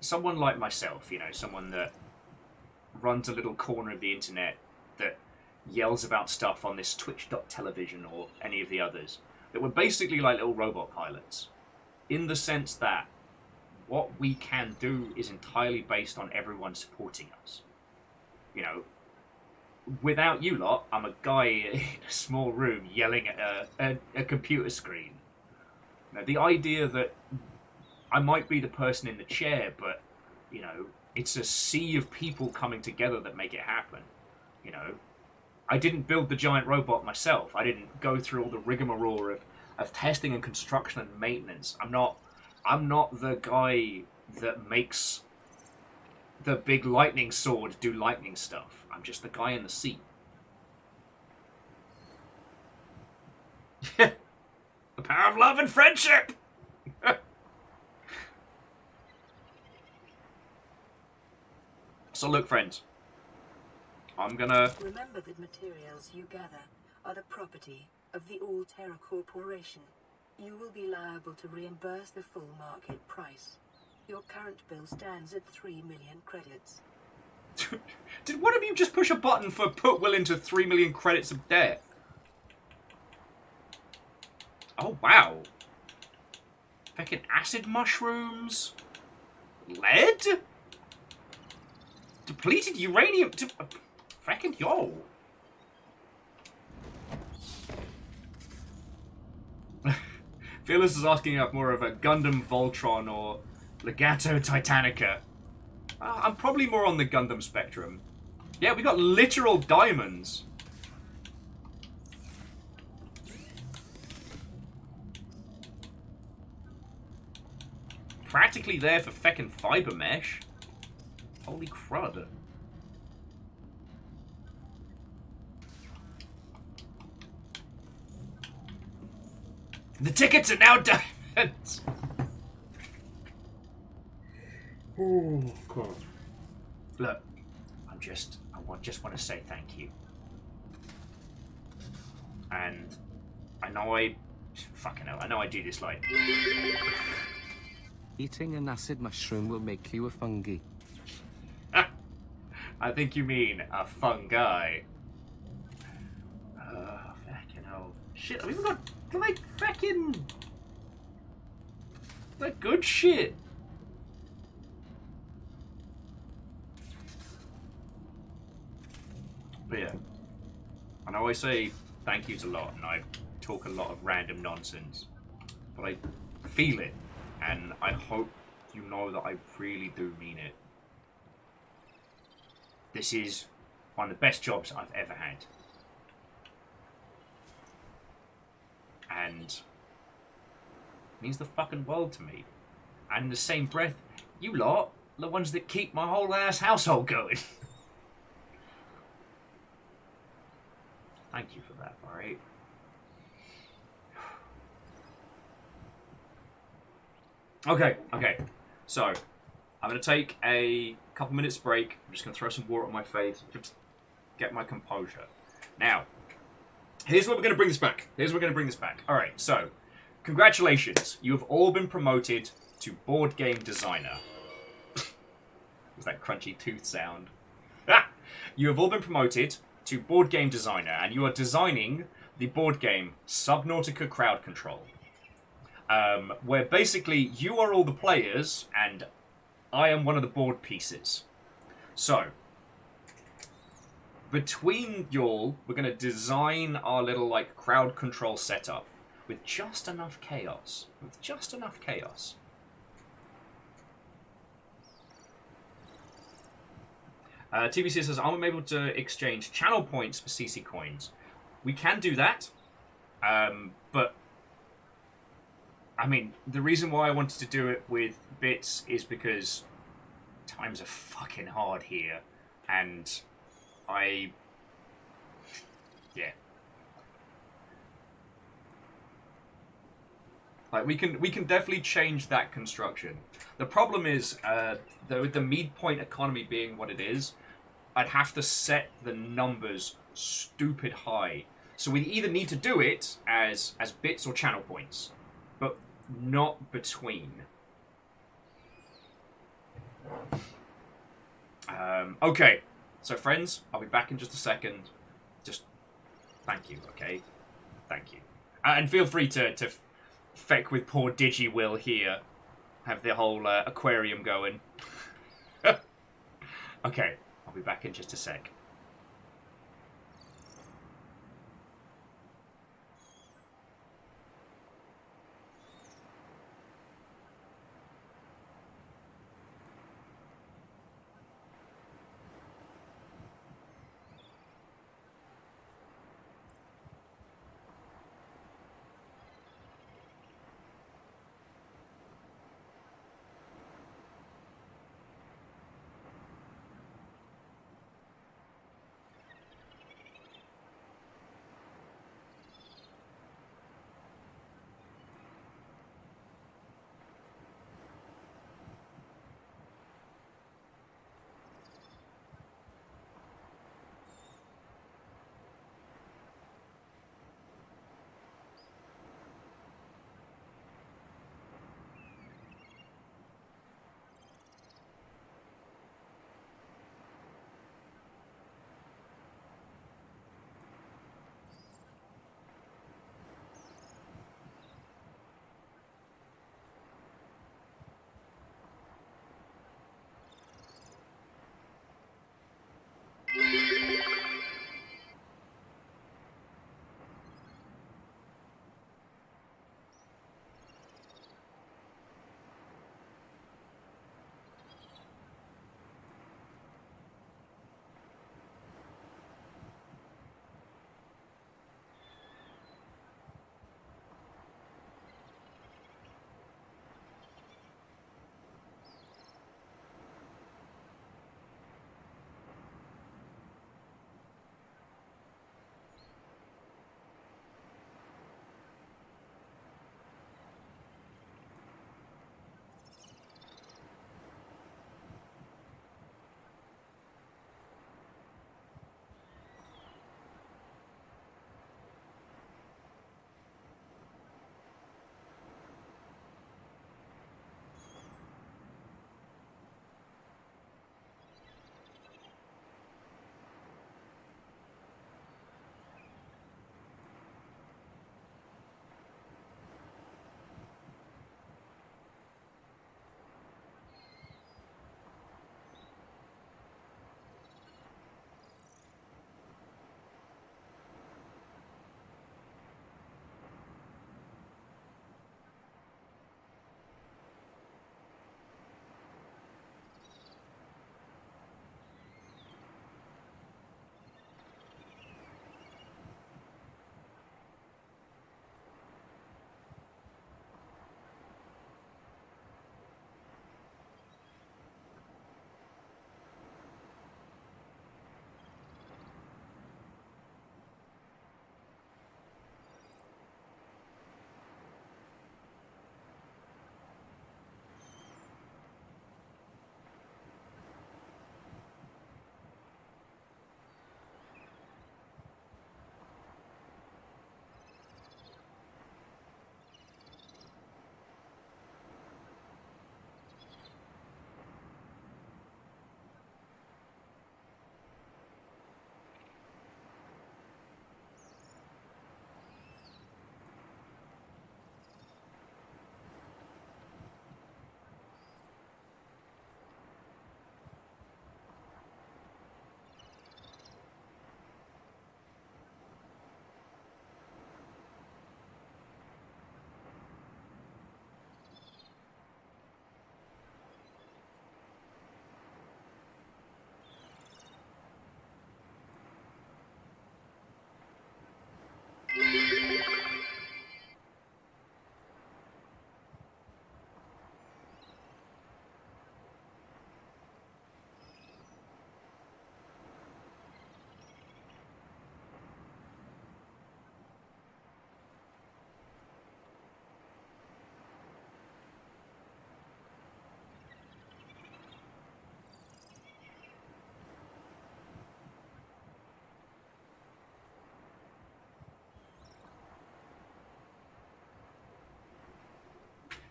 someone like myself, you know, someone that runs a little corner of the internet that yells about stuff on this Twitch.television or any of the others, that we're basically like little robot pilots. In the sense that what we can do is entirely based on everyone supporting us. You know, without you lot, I'm a guy in a small room yelling at a computer screen. You know, the idea that I might be the person in the chair, but, you know, it's a sea of people coming together that make it happen. You know, I didn't build the giant robot myself. I didn't go through all the rigmarole of testing and construction and maintenance. I'm not the guy that makes the big lightning sword do lightning stuff. I'm just the guy in the seat. The power of love and friendship! So look, friends, I'm gonna... Remember that materials you gather are the property of the All-Terra Corporation. You will be liable to reimburse the full market price. Your current bill stands at 3 million credits. Did one of you just push a button for put Will into 3 million credits of debt? Oh, wow. Fucking acid mushrooms? Lead? Depleted uranium? Fucking yo. Fearless is asking up more of a Gundam Voltron or Legato Titanica. I'm probably more on the Gundam spectrum. Yeah, we got literal diamonds. Practically there for feckin' fiber mesh. Holy crud. The tickets are now diamonds. Oh God. Look, just want to say thank you. And I know fucking hell, I know I do this like. Eating an acid mushroom will make you a fungi. I think you mean a fungi. Fucking hell. Shit, I've even got like fucking like good shit. But yeah, I know I say thank yous a lot and I talk a lot of random nonsense, but I feel it and I hope you know that I really do mean it. This is one of the best jobs I've ever had. And it means the fucking world to me. And in the same breath, you lot are the ones that keep my whole ass household going. Thank you for that, alright? Okay. So, I'm going to take a couple minutes break. I'm just going to throw some water on my face. Just get my composure. Now, here's where we're going to bring this back. Alright, so, congratulations. You have all been promoted to board game designer. Was that crunchy tooth sound? You have all been promoted to board game designer, and you are designing the board game Subnautica Crowd Control. Where basically you are all the players, and I am one of the board pieces. So, between y'all, we're going to design our little, like, crowd control setup with just enough chaos. TBC says, I'm able to exchange channel points for CC coins. We can do that, but I mean, the reason why I wanted to do it with bits is because times are fucking hard here, and yeah. Like, we can definitely change that construction. The problem is, with the mead point economy being what it is, I'd have to set the numbers stupid high. So we either need to do it as bits or channel points, but not between. Okay, so friends, I'll be back in just a second. Just thank you, okay? Thank you. And feel free to feck with poor Digi-Will here. Have the whole aquarium going. Okay, I'll be back in just a sec.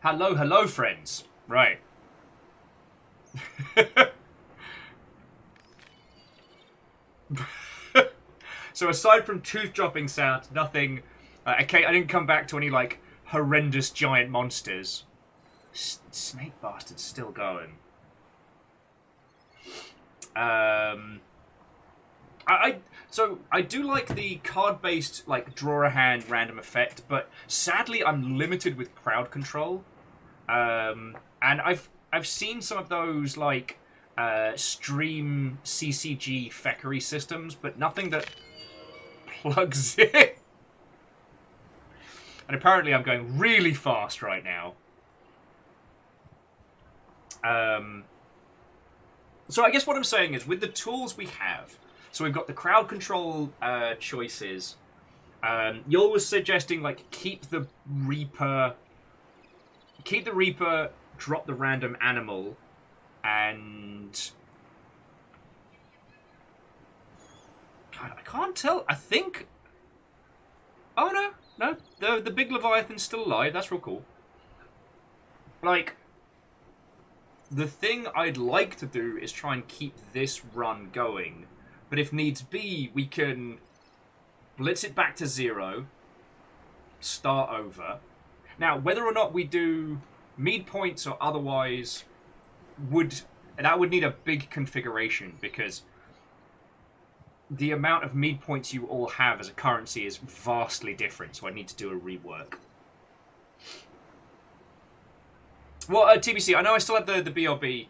Hello, hello, friends. Right. So aside from tooth dropping sound, nothing. Okay, I didn't come back to any like horrendous giant monsters. Snake bastard's still going. So I do like the card-based like draw a hand random effect, but sadly I'm limited with crowd control. And I've seen some of those like stream CCG feckery systems, but nothing that plugs in. And apparently I'm going really fast right now. So I guess what I'm saying is, with the tools we have, so we've got the crowd control choices. Yul was suggesting like keep the Reaper, drop the random animal, and God, I can't tell. I think. Oh no, the big Leviathan's still alive. That's real cool. Like, the thing I'd like to do is try and keep this run going, but if needs be, we can blitz it back to 0, start over. Now, whether or not we do mead points or otherwise, that would need a big configuration, because the amount of mead points you all have as a currency is vastly different, so I need to do a rework. Well, TBC, I know I still have the BRB.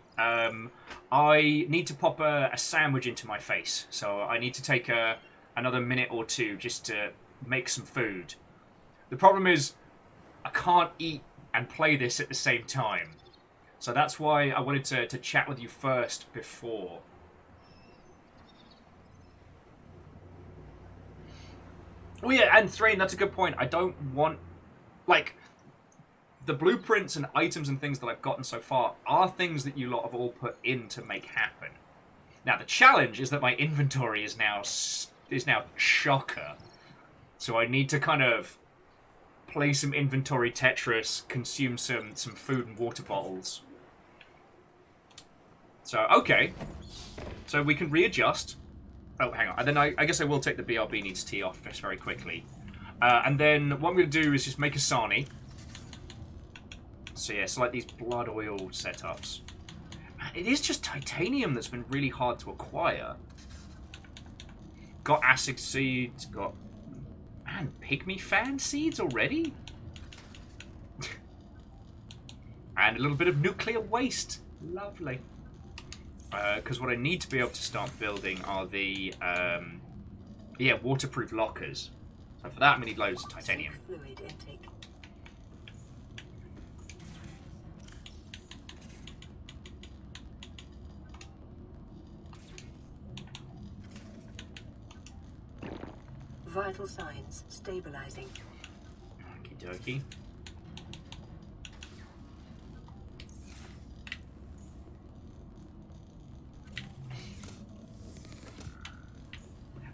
I need to pop a sandwich into my face, so I need to take another minute or two just to make some food. The problem is, I can't eat and play this at the same time. So that's why I wanted to chat with you first before. Oh yeah, and Thrain, that's a good point. I don't want, like, the blueprints and items and things that I've gotten so far are things that you lot have all put in to make happen. Now, the challenge is that my inventory is now chocker. So I need to kind of play some inventory Tetris, consume some food and water bottles. So, okay. So we can readjust. Oh, hang on. And then I guess I will take the BRB needs tea off just very quickly. And then what I'm going to do is just make a Sani. So yeah, it's like these blood oil setups. It is just titanium that's been really hard to acquire. Got acid seeds, got... Man, pygmy fan seeds already? And a little bit of nuclear waste. Lovely. Because what I need to be able to start building are the waterproof lockers. So for that, we need loads of titanium. Fluid intake. Vital signs stabilizing. Okie dokie.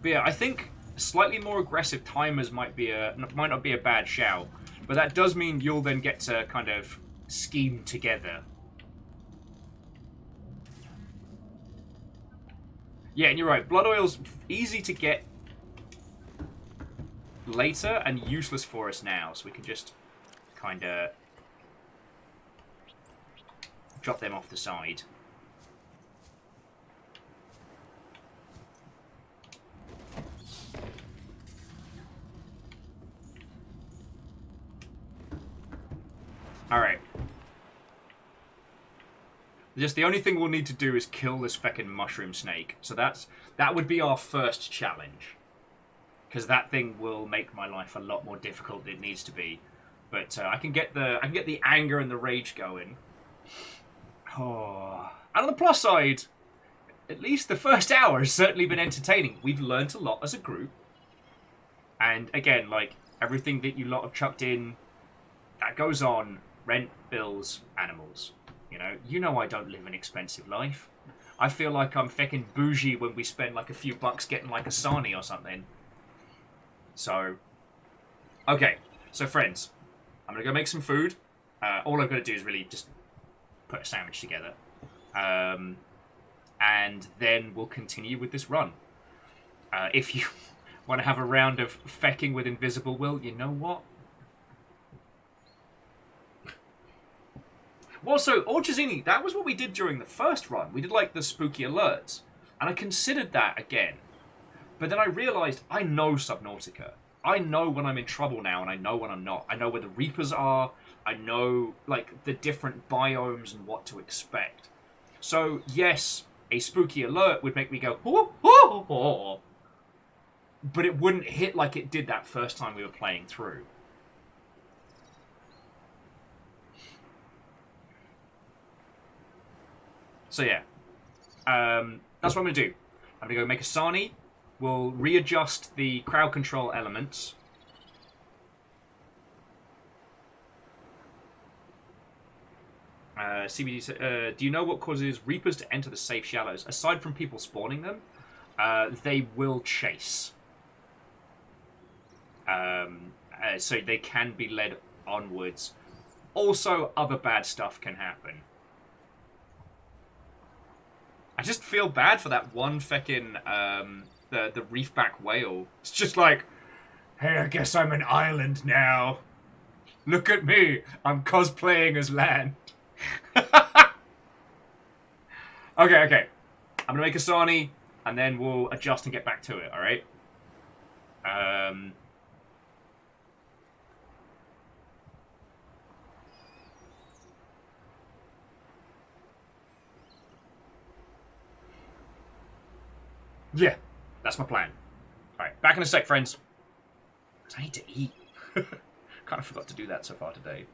But yeah, I think slightly more aggressive timers might not be a bad shout, but that does mean you'll then get to kind of scheme together. Yeah, and you're right. Blood oil's easy to get later and useless for us now, so we can just kind of drop them off the side. Alright. Just the only thing we'll need to do is kill this feckin' mushroom snake. So that would be our first challenge. Because that thing will make my life a lot more difficult than it needs to be. But I can get the anger and the rage going. Oh. And on the plus side, at least the first hour has certainly been entertaining. We've learnt a lot as a group. And again, like, everything that you lot have chucked in, that goes on. Rent, bills, animals. You know I don't live an expensive life. I feel like I'm feckin' bougie when we spend like a few bucks getting like a Sani or something. So, okay. So friends, I'm gonna go make some food. All I've got to do is really just put a sandwich together. And then we'll continue with this run. If you want to have a round of fecking with Invisible Will, you know what? Well, so, Orchazini, that was what we did during the first run. We did, like, the spooky alerts. And I considered that again. But then I realised I know Subnautica. I know when I'm in trouble now, and I know when I'm not. I know where the Reapers are. I know, like, the different biomes and what to expect. So, yes, a spooky alert would make me go, oh, oh, oh, but it wouldn't hit like it did that first time we were playing through. So yeah, that's what I'm going to do. I'm going to go make a Sani. We'll readjust the crowd control elements. CBD, do you know what causes Reapers to enter the safe shallows? Aside from people spawning them, they will chase. So they can be led onwards. Also, other bad stuff can happen. I just feel bad for that one feckin' the reefback whale. It's just like, hey, I guess I'm an island now. Look at me, I'm cosplaying as land. Okay. I'm gonna make a Sani, and then we'll adjust and get back to it, alright? Yeah, that's my plan. Alright, back in a sec, friends. 'Cause I need to eat. Kind of forgot to do that so far today.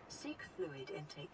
Seek fluid intake.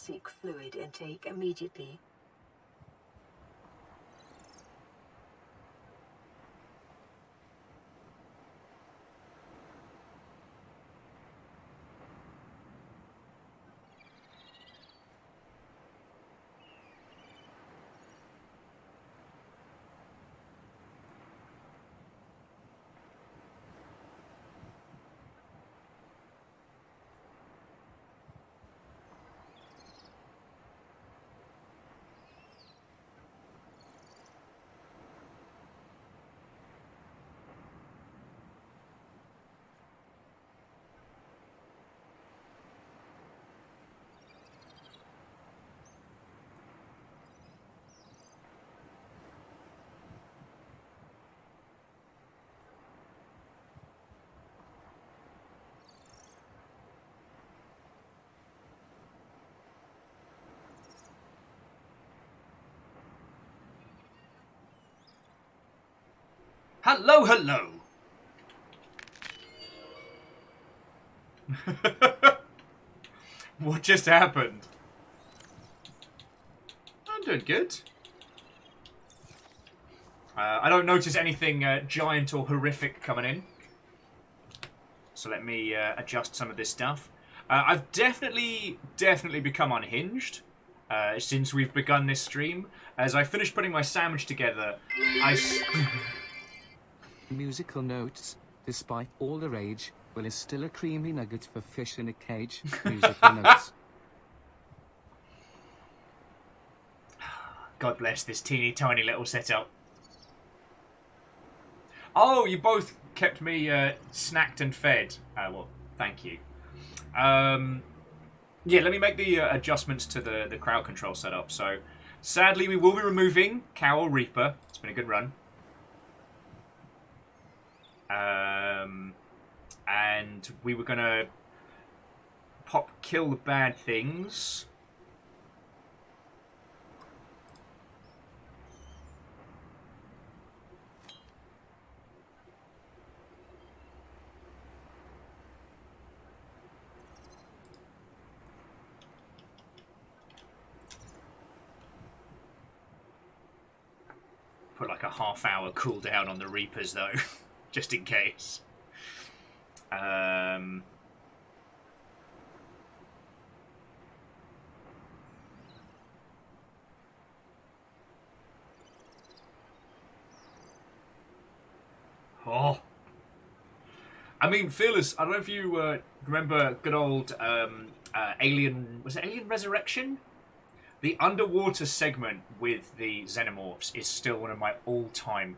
Seek fluid intake immediately. Hello, hello. What just happened? I'm doing good. I don't notice anything giant or horrific coming in. So let me adjust some of this stuff. I've definitely become unhinged since we've begun this stream. As I finished putting my sandwich together, Musical notes. Despite all the rage, Will is still a creamy nugget for fish in a cage. Musical notes. God bless this teeny tiny little setup. Oh, you both kept me snacked and fed. Well, thank you. Yeah, let me make the adjustments to the crowd control setup. So, sadly, we will be removing Cowl Reaper. It's been a good run. And we were gonna kill the bad things. Put like a half-hour cooldown on the Reapers though, just in case. Oh. I mean, Fearless, I don't know if you remember good old Alien... Was it Alien Resurrection? The underwater segment with the Xenomorphs is still one of my all-time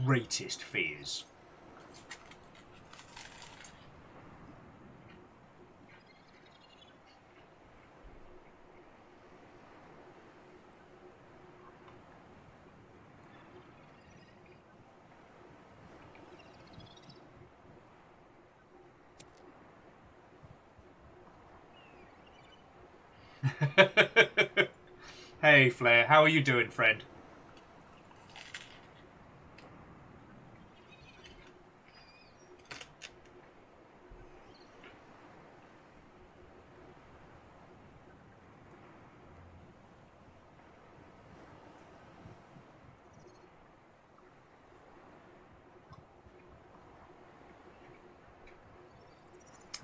greatest fears. Hey, Flair, how are you doing, friend?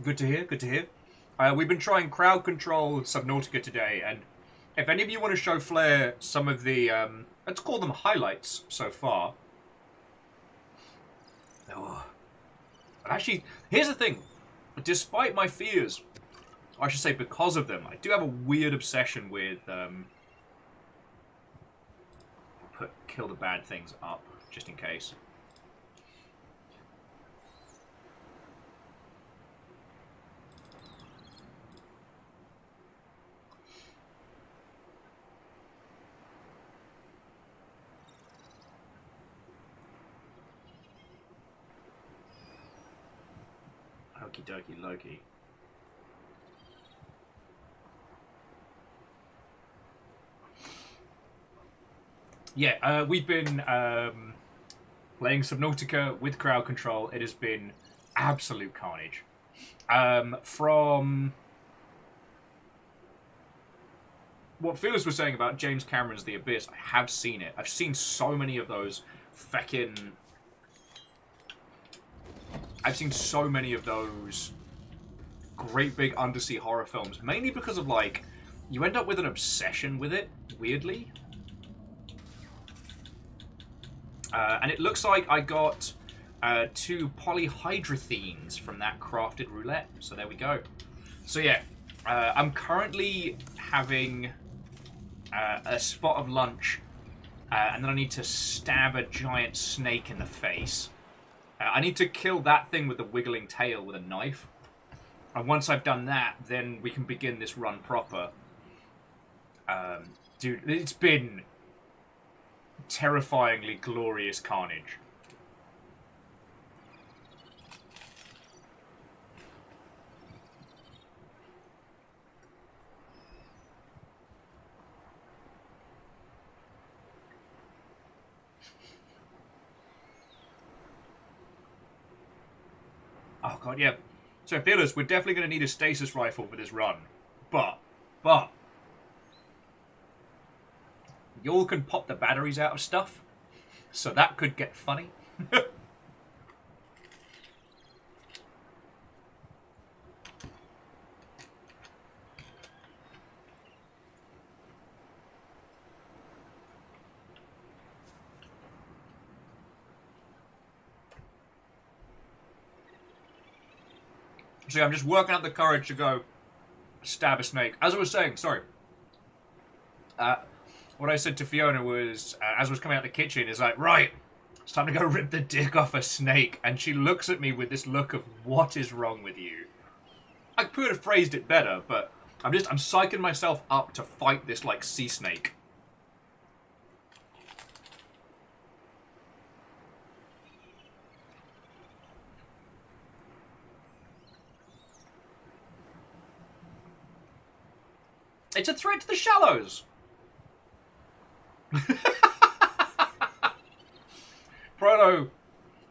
Good to hear, good to hear. We've been trying crowd control Subnautica today, and if any of you want to show Flair some of the, let's call them highlights so far. Oh. Actually, here's the thing. Despite my fears, or I should say because of them, I do have a weird obsession with, kill the bad things up, just in case. Okie dokie Loki. Yeah, we've been playing Subnautica with crowd control. It has been absolute carnage. From what Phyllis was saying about James Cameron's The Abyss, I have seen it. I've seen so many of those feckin'... I've seen so many of those great big undersea horror films, mainly because of, like, you end up with an obsession with it, weirdly. And it looks like I got 2 polyhydrothenes from that crafted roulette, so there we go. So yeah, I'm currently having a spot of lunch, and then I need to stab a giant snake in the face. I need to kill that thing with the wiggling tail with a knife. And once I've done that, then we can begin this run proper. Dude, it's been terrifyingly glorious carnage. Oh god, yeah. So Fearless, we're definitely going to need a stasis rifle for this run. But, y'all can pop the batteries out of stuff, so that could get funny. So I'm just working up the courage to go stab a snake. As I was saying, sorry. What I said to Fiona was, as I was coming out the kitchen, is like, right, it's time to go rip the dick off a snake. And she looks at me with this look of, what is wrong with you? I could have phrased it better, but I'm psyching myself up to fight this, like, sea snake. It's a threat to the shallows! Prolo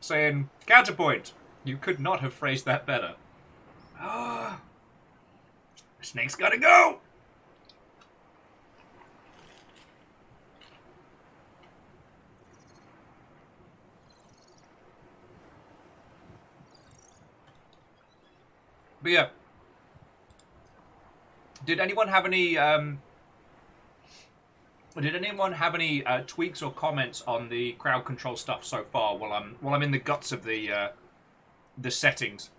saying, counterpoint, you could not have phrased that better. Ah, the snake's gotta go! But yeah. Did anyone have any tweaks or comments on the crowd control stuff so far while I'm in the guts of the settings?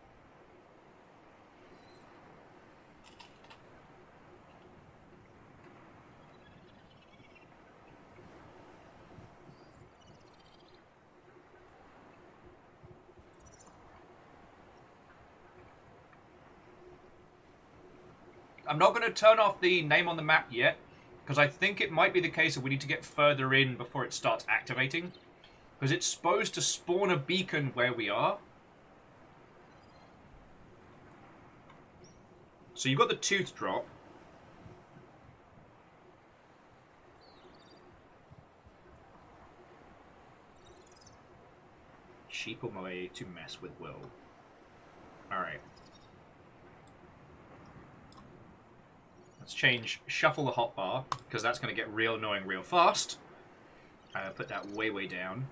I'm not going to turn off the name on the map yet, because I think it might be the case that we need to get further in before it starts activating. Because it's supposed to spawn a beacon where we are. So you've got the tooth drop. Sheep on my way to mess with Will. Alright. Let's shuffle the hotbar, because that's going to get real annoying real fast. Put that way, way down.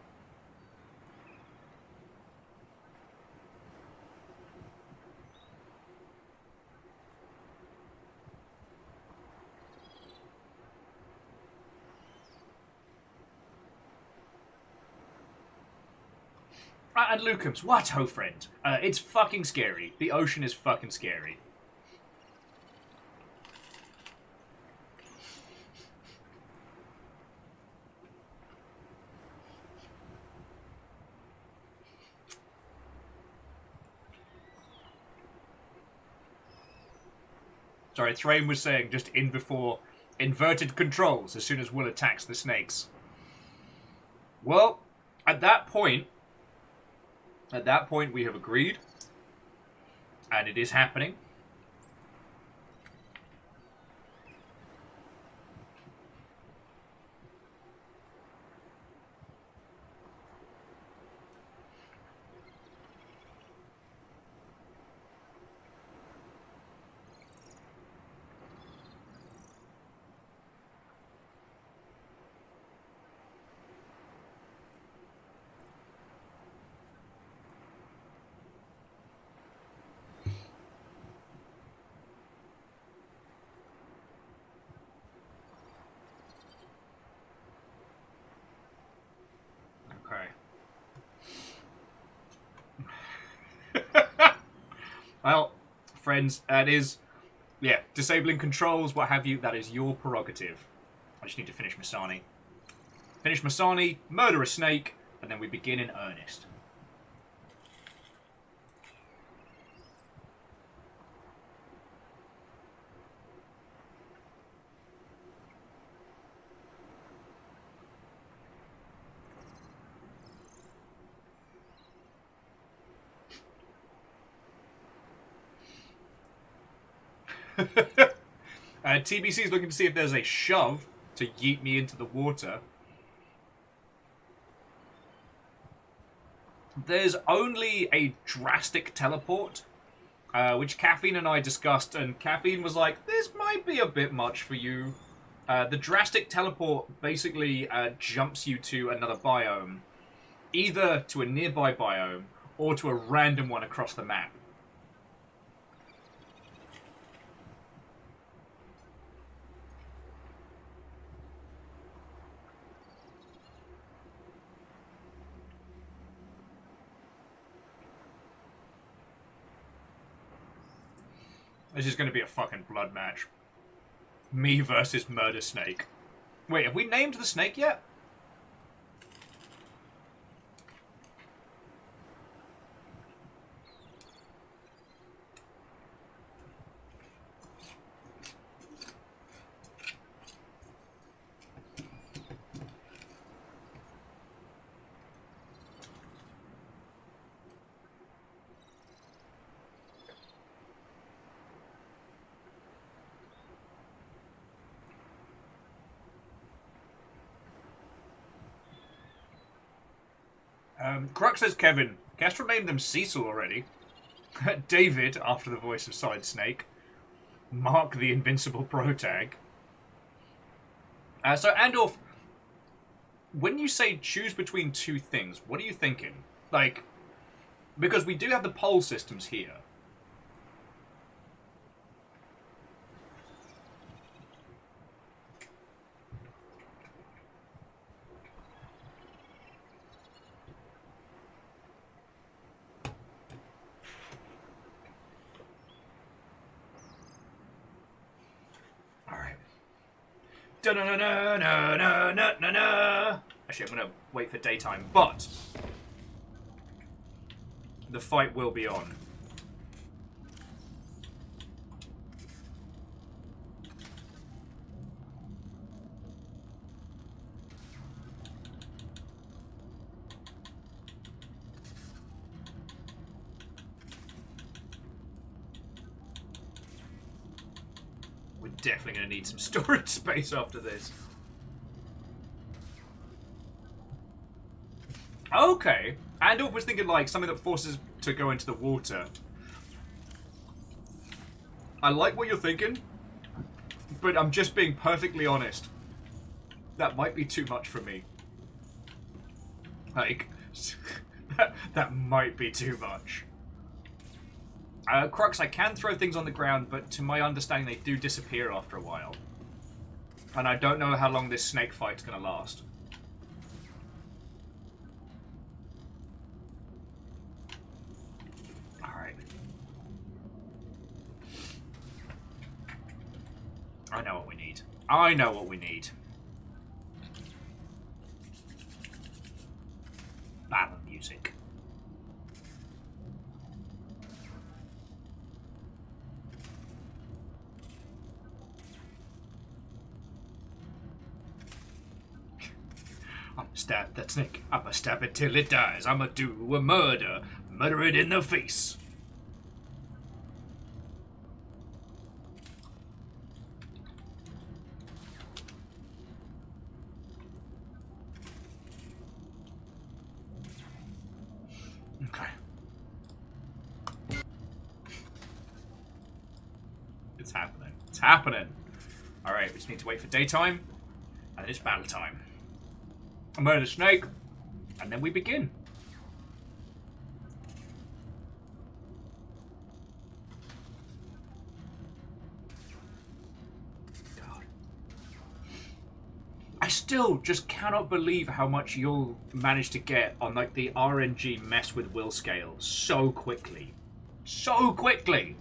And Lucums, what, ho friend? It's fucking scary. The ocean is fucking scary. Sorry, Thrain was saying just in before inverted controls as soon as Will attacks the snakes. Well, at that point we have agreed, and it is happening. Okay. Well, friends, that is... Yeah, disabling controls, what have you, that is your prerogative. I just need to finish Masani. Finish Masani, murder a snake, and then we begin in earnest. TBC is looking to see if there's a shove to yeet me into the water. There's only a drastic teleport, which Caffeine and I discussed, and Caffeine was like, this might be a bit much for you. The drastic teleport basically jumps you to another biome, either to a nearby biome or to a random one across the map. This is going to be a fucking blood match. Me versus Murder Snake. Wait, have we named the snake yet? Crux says Kevin. Castro named them Cecil already. David, after the voice of Solid Snake. Mark the Invincible Pro Tag. So, Andorf, when you say choose between two things, what are you thinking? Like, because we do have the pole systems here. Actually, I'm going to wait for daytime, but the fight will be on. We're definitely going to need some storage space after this. Okay. Andorf was thinking like something that forces to go into the water. I like what you're thinking, but I'm just being perfectly honest. That might be too much for me. Like, that might be too much. Crux, I can throw things on the ground, but to my understanding they do disappear after a while. And I don't know how long this snake fight's going to last. Alright. I know what we need. I know what we need. Battle music. I'ma stab that snake. I'ma stab it till it dies. I'ma do a murder. Murder it in the face. Okay. It's happening. It's happening. Alright, we just need to wait for daytime. And it's battle time. I murder the snake. And then we begin. God. still just cannot believe how much you'll manage to get on like the RNG mess with will scale so quickly. So quickly!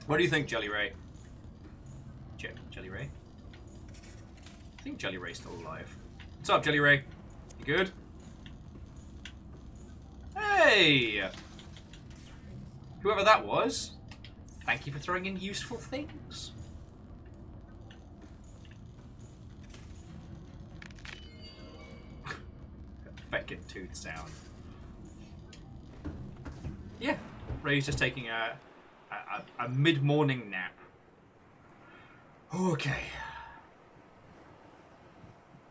What do you think, Jelly Ray? Jelly Ray? I think Jelly Ray's still alive. What's up, Jelly Ray? You good? Hey! Whoever that was, thank you for throwing in useful things. Feckin' tooth sound. Yeah, Ray's just taking a mid-morning nap. Okay.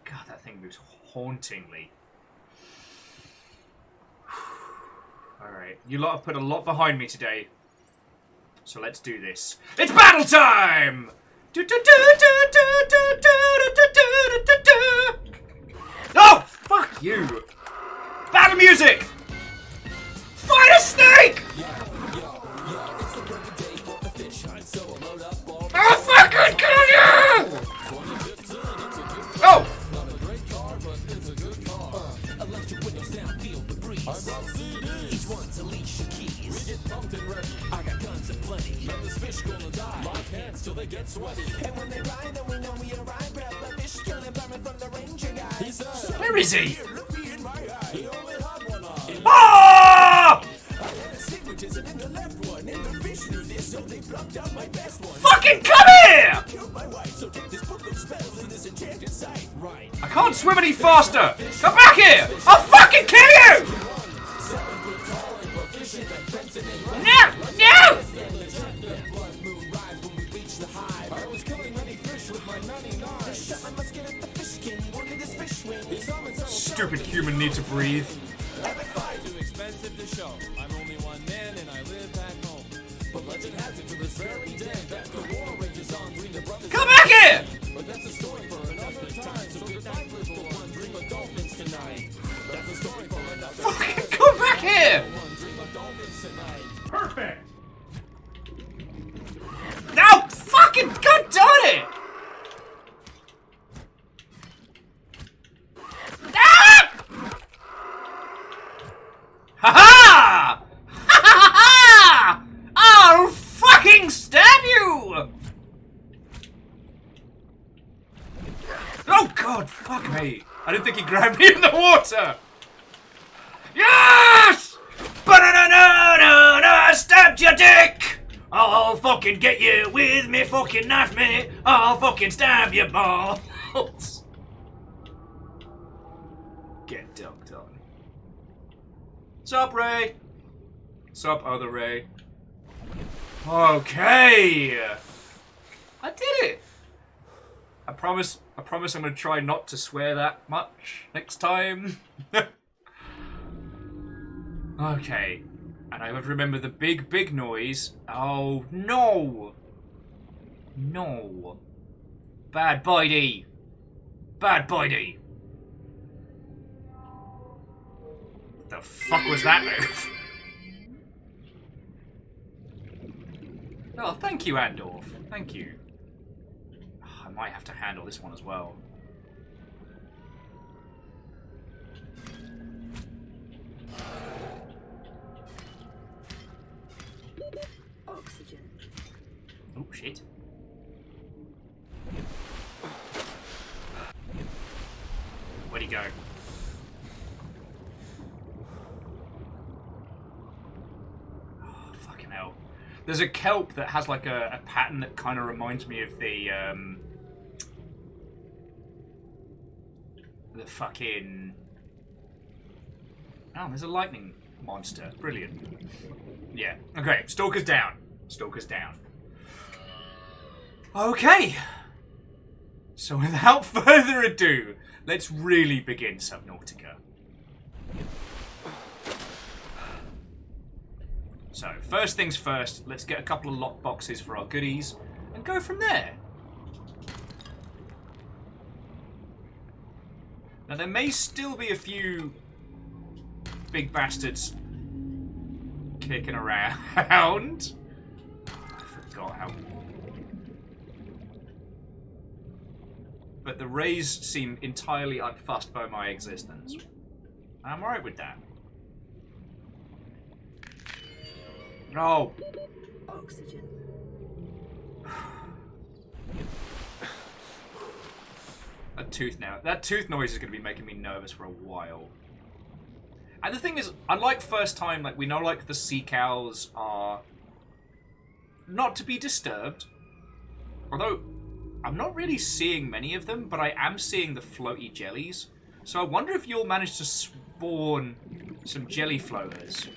God, that thing moves hauntingly. Alright, you lot have put a lot behind me today. So let's do this. It's battle time! Oh, fuck you! Battle music! Fight a snake! I'll fucking kill you! Oh! Where is he? Ah! Fucking come here! I can't swim any faster! Come back here! I'll fucking kill you! No! No! Stupid human need to breathe. Too expensive to show. I'm only one man and I live back home. But legend has it to this very day that the war rages on between the brothers. Come back here! But that's a story for another time. So good night, little one. Dream of dolphins tonight. That's a story for another time. Fucking come back here! Dream of dolphins tonight. Perfect! No! Fucking god darn it! Ah! Ha ha! Ha ha ha! I'll fucking stab you! Oh god, fuck me. I didn't think he grabbed me in the water! Yes! Ba-da-da-da-da-da! I stabbed your dick! I'll fucking get you with me fucking knife, mate! I'll fucking stab your balls! Get dunked on. Sup, Ray? Sup, other Ray? Okay! I did it! I promise I'm gonna try not to swear that much next time. Okay. And I would remember the big noise. Oh, no! No. Bad bitey. Bad bitey. What the fuck was that move? Oh, thank you, Andorf. Thank you. Oh, I might have to handle this one as well. Oxygen. Oh, shit. Where'd he go? Oh, fucking hell. There's a kelp that has like a pattern that kind of reminds me of the fucking... Oh, there's a lightning monster. Brilliant. Yeah. Okay, Stalker's down. Stalker's down. Okay. So without further ado, let's really begin Subnautica. So, first things first, let's get a couple of lock boxes for our goodies and go from there. Now, there may still be a few big bastards kicking around. forgot how. But the rays seem entirely unfussed by my existence. I'm alright with that. No! Oxygen. That tooth noise is going to be making me nervous for a while. And the thing is, unlike first time, like, we know, like, the sea cows are not to be disturbed. Although, I'm not really seeing many of them, but I am seeing the floaty jellies. So I wonder if you'll manage to spawn some jelly floaters.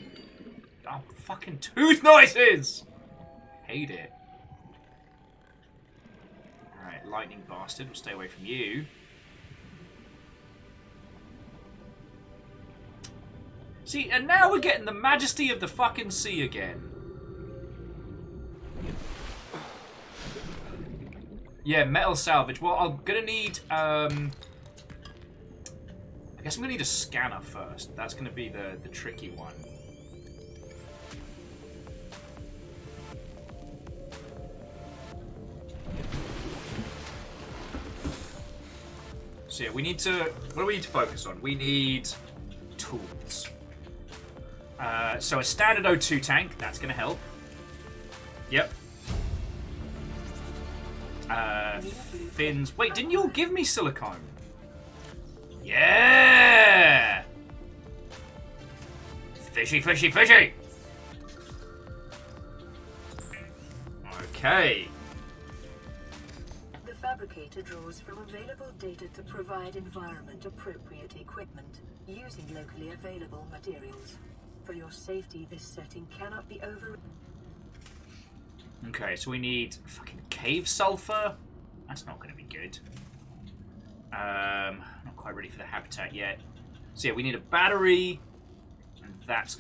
Oh, fucking tooth noises! Hate it. Alright, lightning bastard, we'll stay away from you. See, and now we're getting the majesty of the fucking sea again. Yeah, metal salvage. Well, I'm gonna need, I guess I'm gonna need a scanner first. That's gonna be the tricky one. So yeah, we need to, what do we need to focus on? We need tools. So a standard O2 tank, that's going to help. Yep. Fins. Wait, didn't you all give me silicone? Yeah! Fishy, fishy, fishy! Okay. The fabricator draws from available data to provide environment-appropriate equipment using locally available materials. For your safety, this setting cannot be over... Okay, so we need fucking cave sulfur. That's not going to be good. Not quite ready for the habitat yet. So yeah, we need a battery. And that's...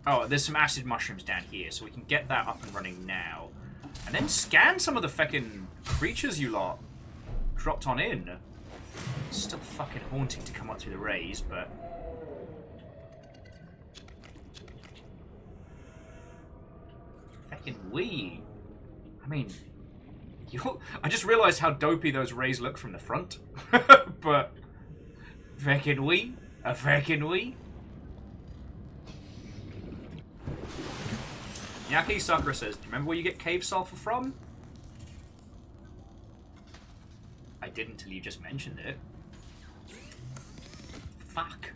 Oh, there's some acid mushrooms down here, so we can get that up and running now. And then scan some of the feckin' creatures you lot dropped on in. It's still fucking haunting to come up through the rays, but... Feckin' wee. I mean... I just realised how dopey those rays look from the front. But... Feckin' wee. A feckin' wee. Yaki Sakura says, do you remember where you get cave sulfur from? I didn't until you just mentioned it. Fuck.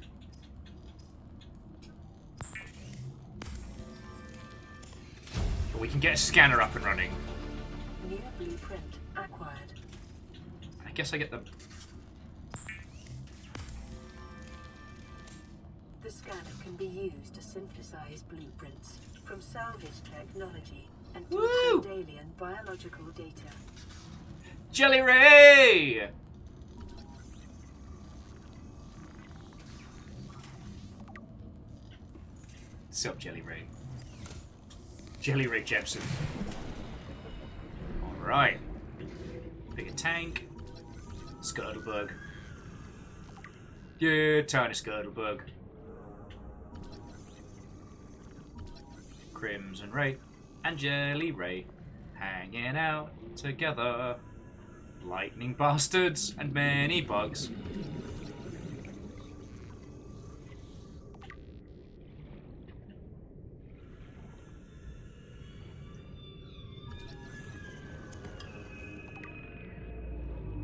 But we can get a scanner up and running. New blueprint acquired. I guess I get the... The scanner can be used to synthesize blueprints from salvage technology and to Woo! encode alien biological data. Jelly Ray! Sup, Jelly Ray? Jelly Ray Jepson. Alright. Pick a tank. Skirtlebug. Yeah, tiny Skirtlebug. Crimson Ray and Jelly Ray hanging out together. Lightning bastards and many bugs.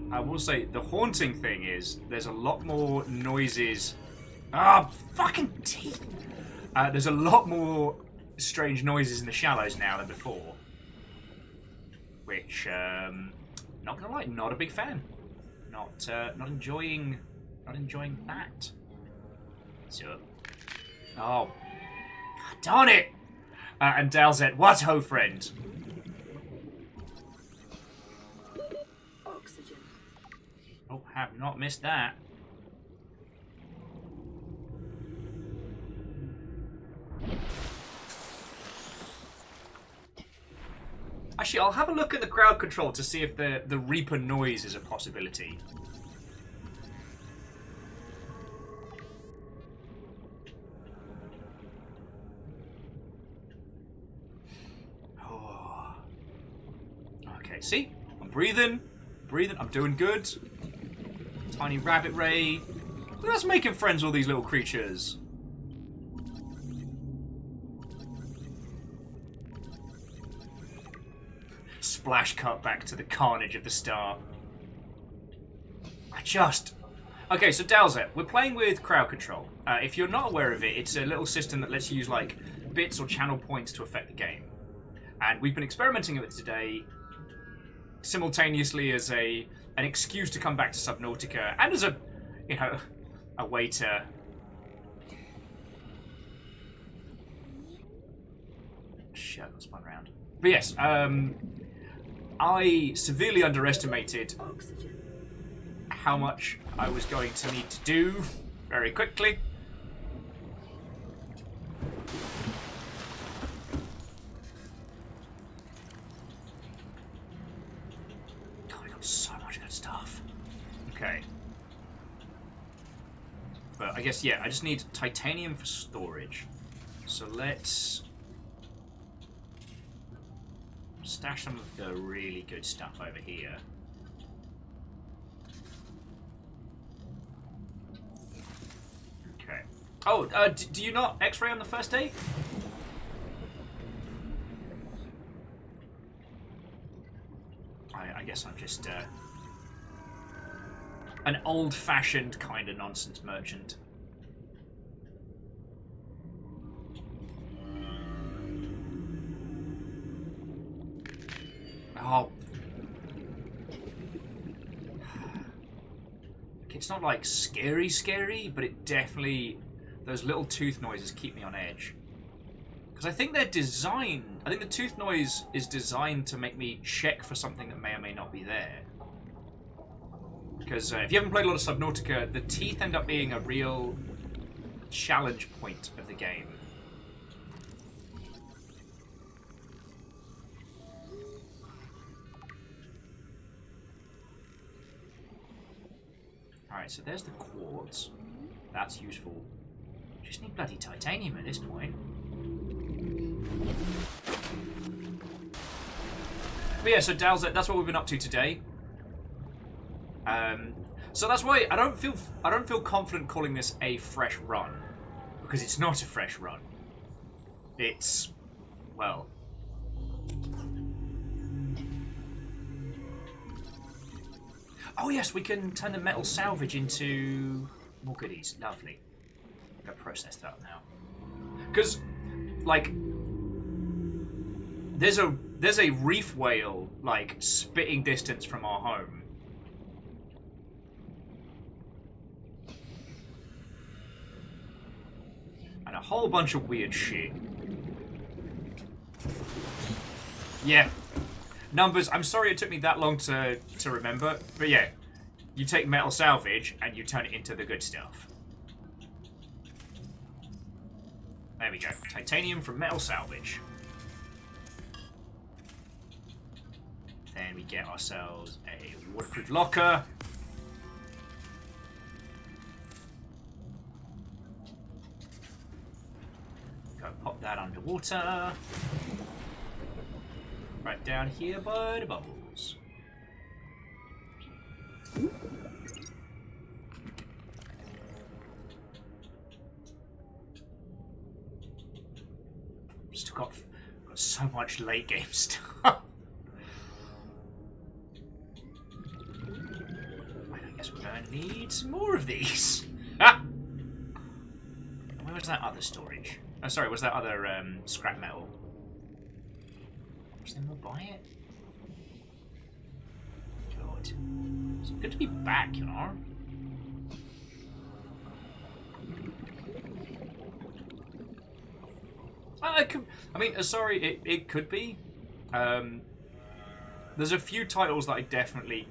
I will say, the haunting thing is, there's a lot more noises. Ah, fucking teeth! There's a lot more strange noises in the shallows now than before. Which, not gonna lie, not a big fan. Not enjoying that. So, oh, God darn it! And Dalzet, what ho, friend? Oxygen. Oh, have not missed that. Actually, I'll have a look at the crowd control to see if the Reaper noise is a possibility. Okay, see? I'm breathing. I'm doing good. Tiny rabbit ray. Look at us making friends with all these little creatures. Splash cut back to the carnage of the start. Okay, so Dalzet, we're playing with crowd control. If you're not aware of it, it's a little system that lets you use like bits or channel points to affect the game. And we've been experimenting with it today simultaneously as an excuse to come back to Subnautica and as a way to shit, I got spun around. But yes, I severely underestimated how much I was going to need to do very quickly. Oh, I got so much good stuff. Okay. But I guess, yeah, I just need titanium for storage. So let's stash some of the really good stuff over here. Okay. Oh, do you not X-ray on the first day? I guess I'm just an old-fashioned kind of nonsense merchant. Oh. It's not like scary, but it definitely... Those little tooth noises keep me on edge. Because I think they're designed... I think the tooth noise is designed to make me check for something that may or may not be there. Because if you haven't played a lot of Subnautica, the teeth end up being a real challenge point of the game. Alright, so there's the quartz. That's useful. Just need bloody titanium at this point. But yeah, so Dalzet, that's what we've been up to today. So that's why I don't feel confident calling this a fresh run. Because it's not a fresh run. It's, well... Oh yes, we can turn the metal salvage into more goodies. Lovely. I'm gonna process that now. Because, like, there's a reef whale like spitting distance from our home. And a whole bunch of weird shit. Yeah. Numbers, I'm sorry it took me that long to remember, but yeah. You take metal salvage and you turn it into the good stuff. There we go. Titanium from metal salvage. Then we get ourselves a waterproof locker. Go pop that underwater. Right down here by the bubbles. Still got so much late game stuff. I guess we're going to need some more of these. Ah! Where was that other storage? Oh, sorry, was that other scrap metal? Then we'll buy it. God. It's good to be back, you know. I mean, sorry, it could be. There's a few titles that I definitely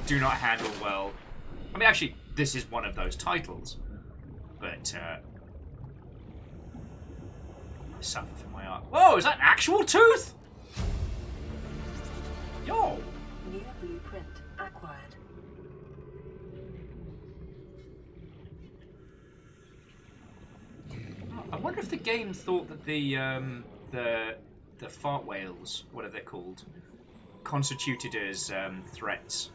do not handle well. I mean, actually, this is one of those titles. But, suffer from my art. Whoa, is that an actual tooth? Yo! New blueprint acquired. I wonder if the game thought that the the fart whales, whatever they're called, constituted as threats.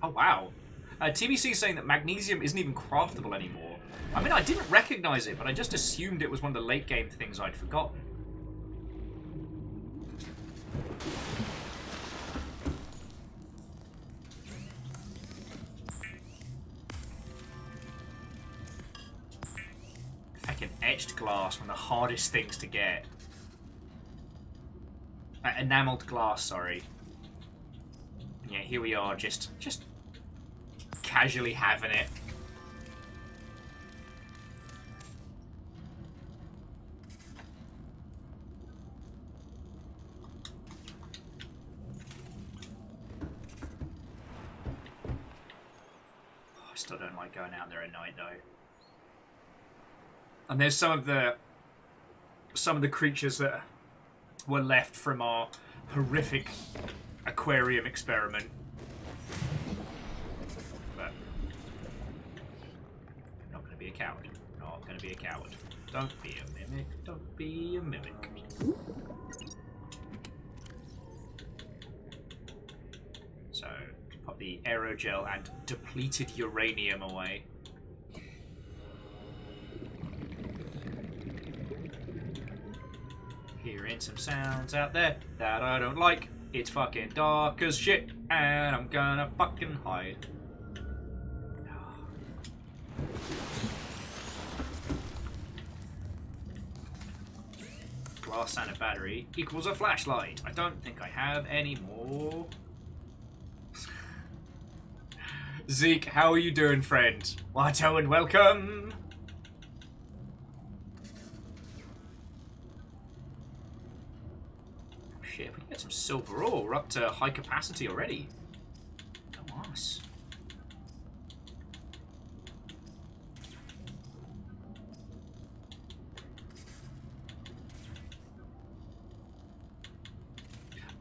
Oh wow. TBC is saying that magnesium isn't even craftable anymore. I mean, I didn't recognize it, but I just assumed it was one of the late game things I'd forgotten. Fucking etched glass, one of the hardest things to get. Enameled glass, sorry. Yeah, here we are, just casually having it. Oh, I still don't like going out there at night though. And there's some of the creatures that were left from our horrific aquarium experiment. But I'm not going to be a coward. Not going to be a coward. Don't be a mimic. Don't be a mimic. So, pop the aerogel and depleted uranium away. Hearing some sounds out there that I don't like. It's fucking dark as shit, and I'm gonna fucking hide. Glass and a battery equals a flashlight. I don't think I have any more. Zeke, how are you doing, friend? Watto and welcome. Shit, if we can get some silver ore, we're up to high capacity already. Come on.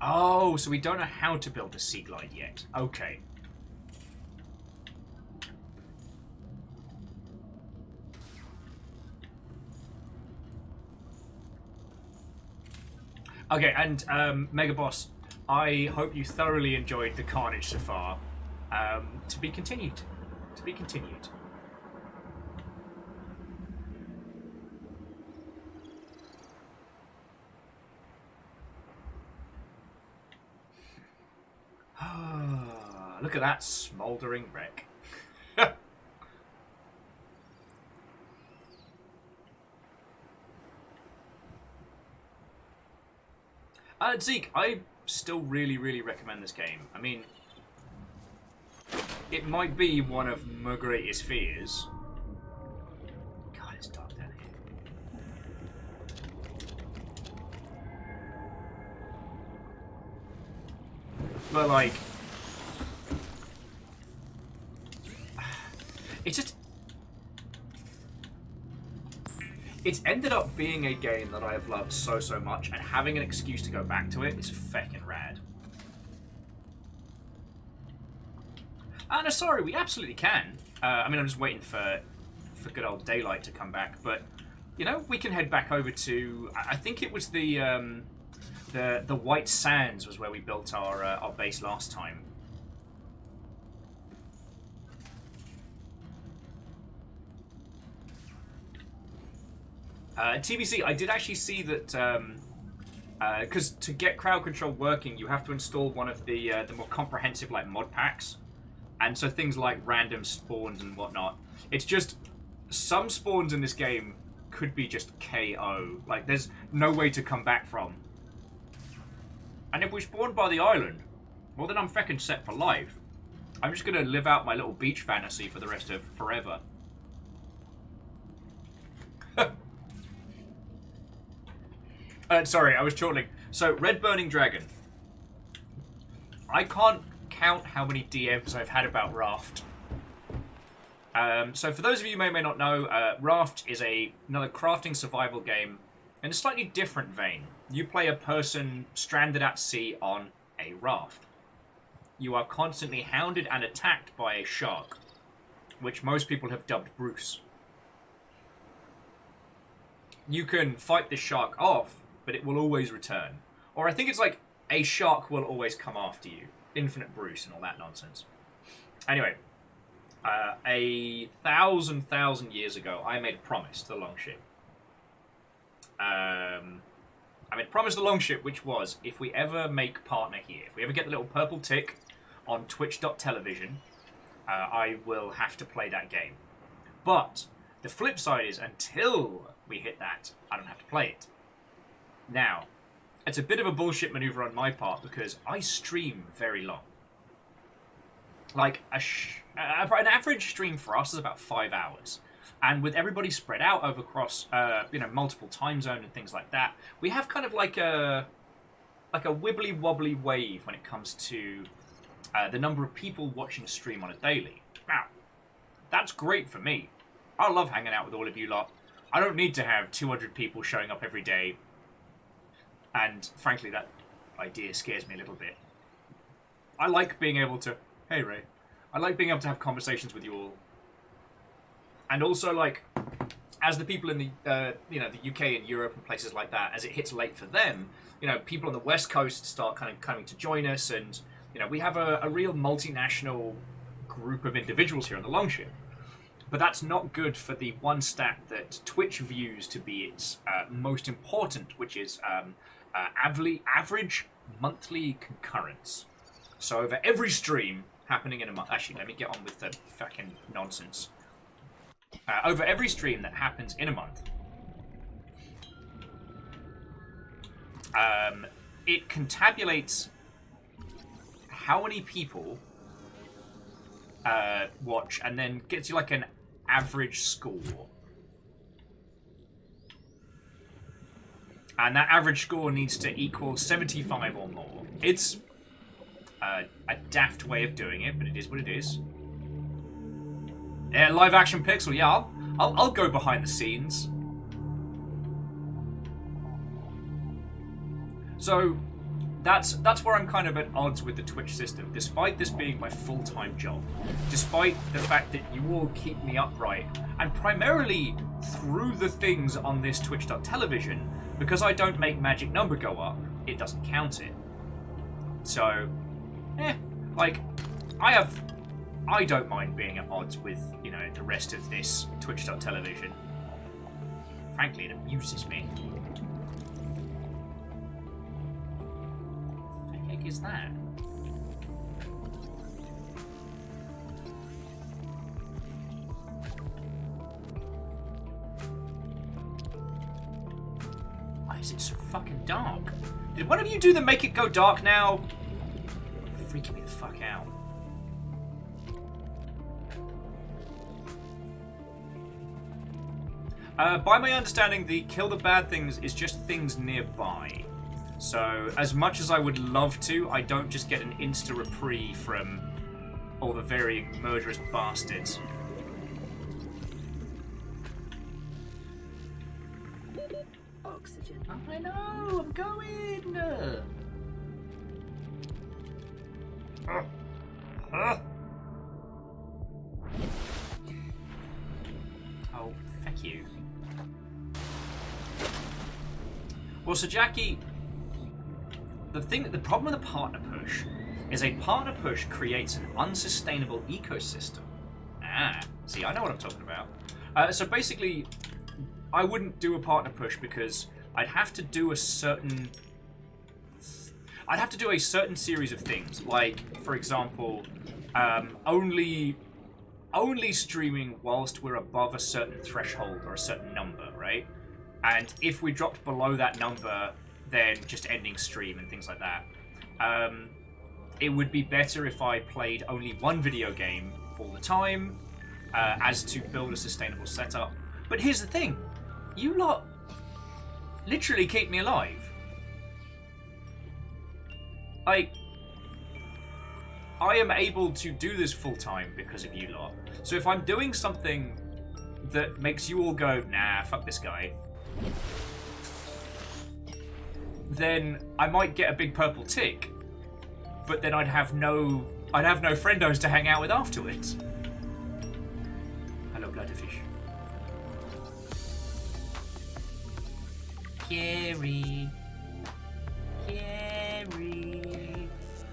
Oh, so we don't know how to build a sea glide yet. Okay. Okay, and Mega Boss, I hope you thoroughly enjoyed the carnage so far. To be continued. To be continued. Look at that smouldering wreck. Zeke, I still really, really recommend this game. I mean, it might be one of my greatest fears. God, it's dark down here. But, like, it's just... It's ended up being a game that I have loved so, so much, and having an excuse to go back to it is feckin' rad. No, sorry, we absolutely can. I mean, I'm just waiting for good old daylight to come back, but, you know, we can head back over to... I think it was the White Sands was where we built our base last time. TBC, I did actually see that, because to get crowd control working, you have to install one of the more comprehensive, like, mod packs. And so things like random spawns and whatnot. It's just, some spawns in this game could be just KO. Like, there's no way to come back from. And if we spawn by the island, well, then I'm feckin' set for life. I'm just gonna live out my little beach fantasy for the rest of forever. Sorry, I was chortling. So, Red Burning Dragon. I can't count how many DMs I've had about Raft. So, for those of you who may not know, Raft is another crafting survival game in a slightly different vein. You play a person stranded at sea on a raft. You are constantly hounded and attacked by a shark, which most people have dubbed Bruce. You can fight this shark off, but it will always return. Or I think it's like, a shark will always come after you. Infinite Bruce and all that nonsense. Anyway, 1,000 years ago, I made a promise to the Longship. I made a promise to the Longship, which was, if we ever make partner here, if we ever get the little purple tick on twitch.television, I will have to play that game. But the flip side is, until we hit that, I don't have to play it. Now, it's a bit of a bullshit maneuver on my part because I stream very long. Like, an average stream for us is about 5 hours. And with everybody spread out over across, multiple time zone and things like that, we have kind of like a wibbly wobbly wave when it comes to the number of people watching a stream on a daily. Now, that's great for me. I love hanging out with all of you lot. I don't need to have 200 people showing up every day. And frankly, that idea scares me a little bit. I like being able to... Hey, Ray. I like being able to have conversations with you all. And also, like, as the people in the the UK and Europe and places like that, as it hits late for them, people on the West Coast start kind of coming to join us, and we have a real multinational group of individuals here on the Longship. But that's not good for the one stat that Twitch views to be its most important, which is average monthly concurrence. So over every stream happening in a month... Actually, let me get on with the fucking nonsense. Over every stream that happens in a month, it contabulates how many people watch, and then gets you like an average score. And that average score needs to equal 75 or more. It's a daft way of doing it, but it is what it is. Yeah, live action pixel. Yeah, I'll go behind the scenes. So that's where I'm kind of at odds with the Twitch system, despite this being my full-time job, despite the fact that you all keep me upright, and primarily through the things on this twitch.television, because I don't make magic number go up, it doesn't count it. So, I don't mind being at odds with, the rest of this twitch.television. Frankly, it amuses me. What the heck is that? Why is it so fucking dark? Did one of you do the make it go dark now? Freaking me the fuck out. By my understanding, the kill the bad things is just things nearby. So, as much as I would love to, I don't just get an insta-reprieve from all the varying murderous bastards. Oxygen. I know, I'm going! Oh, thank you. Well, so Jackie, the problem with the partner push is a partner push creates an unsustainable ecosystem. See, I know what I'm talking about. So basically, I wouldn't do a partner push because I'd have to do a certain series of things, like, for example, only streaming whilst we're above a certain threshold or a certain number, right? And if we dropped below that number, then just ending stream and things like that. It would be better if I played only one video game all the time, as to build a sustainable setup. But here's the thing, you lot literally keep me alive. I am able to do this full time because of you lot. So if I'm doing something that makes you all go, nah, fuck this guy, then I might get a big purple tick, but then I'd have no friendos to hang out with afterwards. butterfish. Scary. Scary.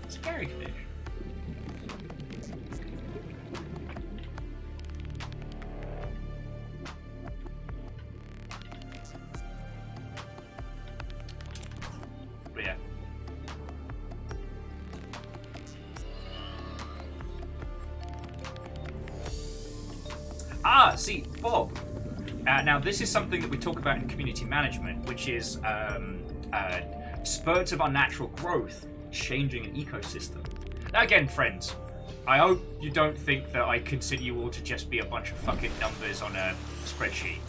Scary fish. But yeah. Ah, see, Bob. Now, this is something that we talk about in community management, which is spurts of unnatural growth changing an ecosystem. Now, again, friends, I hope you don't think that I consider you all to just be a bunch of fucking numbers on a spreadsheet.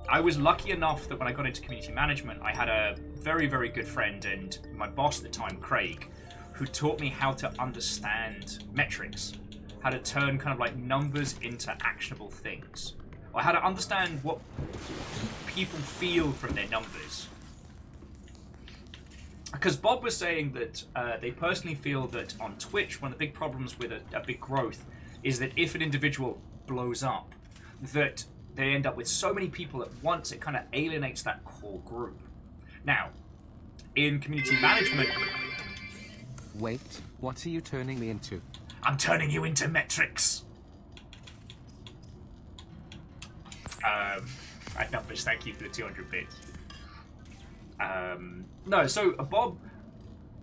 I was lucky enough that when I got into community management, I had a very, very good friend and my boss at the time, Craig, who taught me how to understand metrics, how to turn kind of like numbers into actionable things, or how to understand what people feel from their numbers. Because Bob was saying that they personally feel that on Twitch, one of the big problems with a big growth is that if an individual blows up, that they end up with so many people at once, it kind of alienates that core group. Now, in community management... Wait, what are you turning me into? I'm turning you into metrics. At numbers, thank you for the 200 bits. No, so Bob,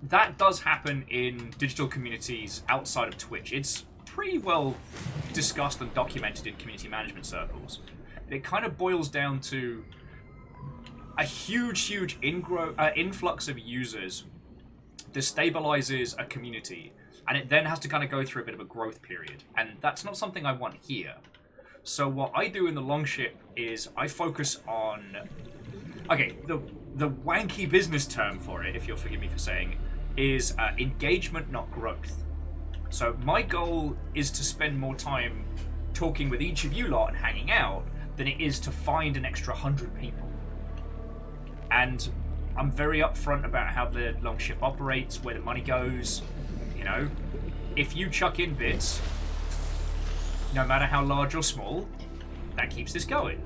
that does happen in digital communities outside of Twitch. It's pretty well discussed and documented in community management circles. It kind of boils down to a huge influx of users destabilizes a community, and it then has to kind of go through a bit of a growth period, and that's not something I want here. So what I do in the Longship is I focus on... Okay, the wanky business term for it, if you'll forgive me for saying, is engagement, not growth. So my goal is to spend more time talking with each of you lot and hanging out than it is to find an extra 100 people. And I'm very upfront about how the Longship operates, where the money goes. You know, if you chuck in bits, no matter how large or small, that keeps this going.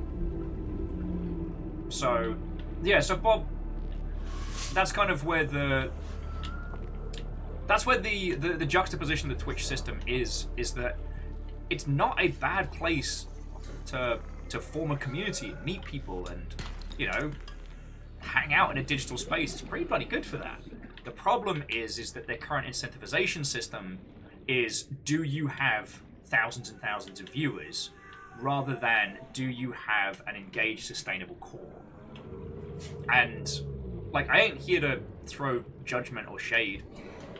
So, yeah, so Bob, that's kind of where the juxtaposition of the Twitch system is that it's not a bad place to form a community, meet people, and, you know, hang out in a digital space. It's pretty bloody good for that. The problem is that their current incentivization system is, do you have thousands and thousands of viewers, rather than do you have an engaged, sustainable core? And, like, I ain't here to throw judgment or shade.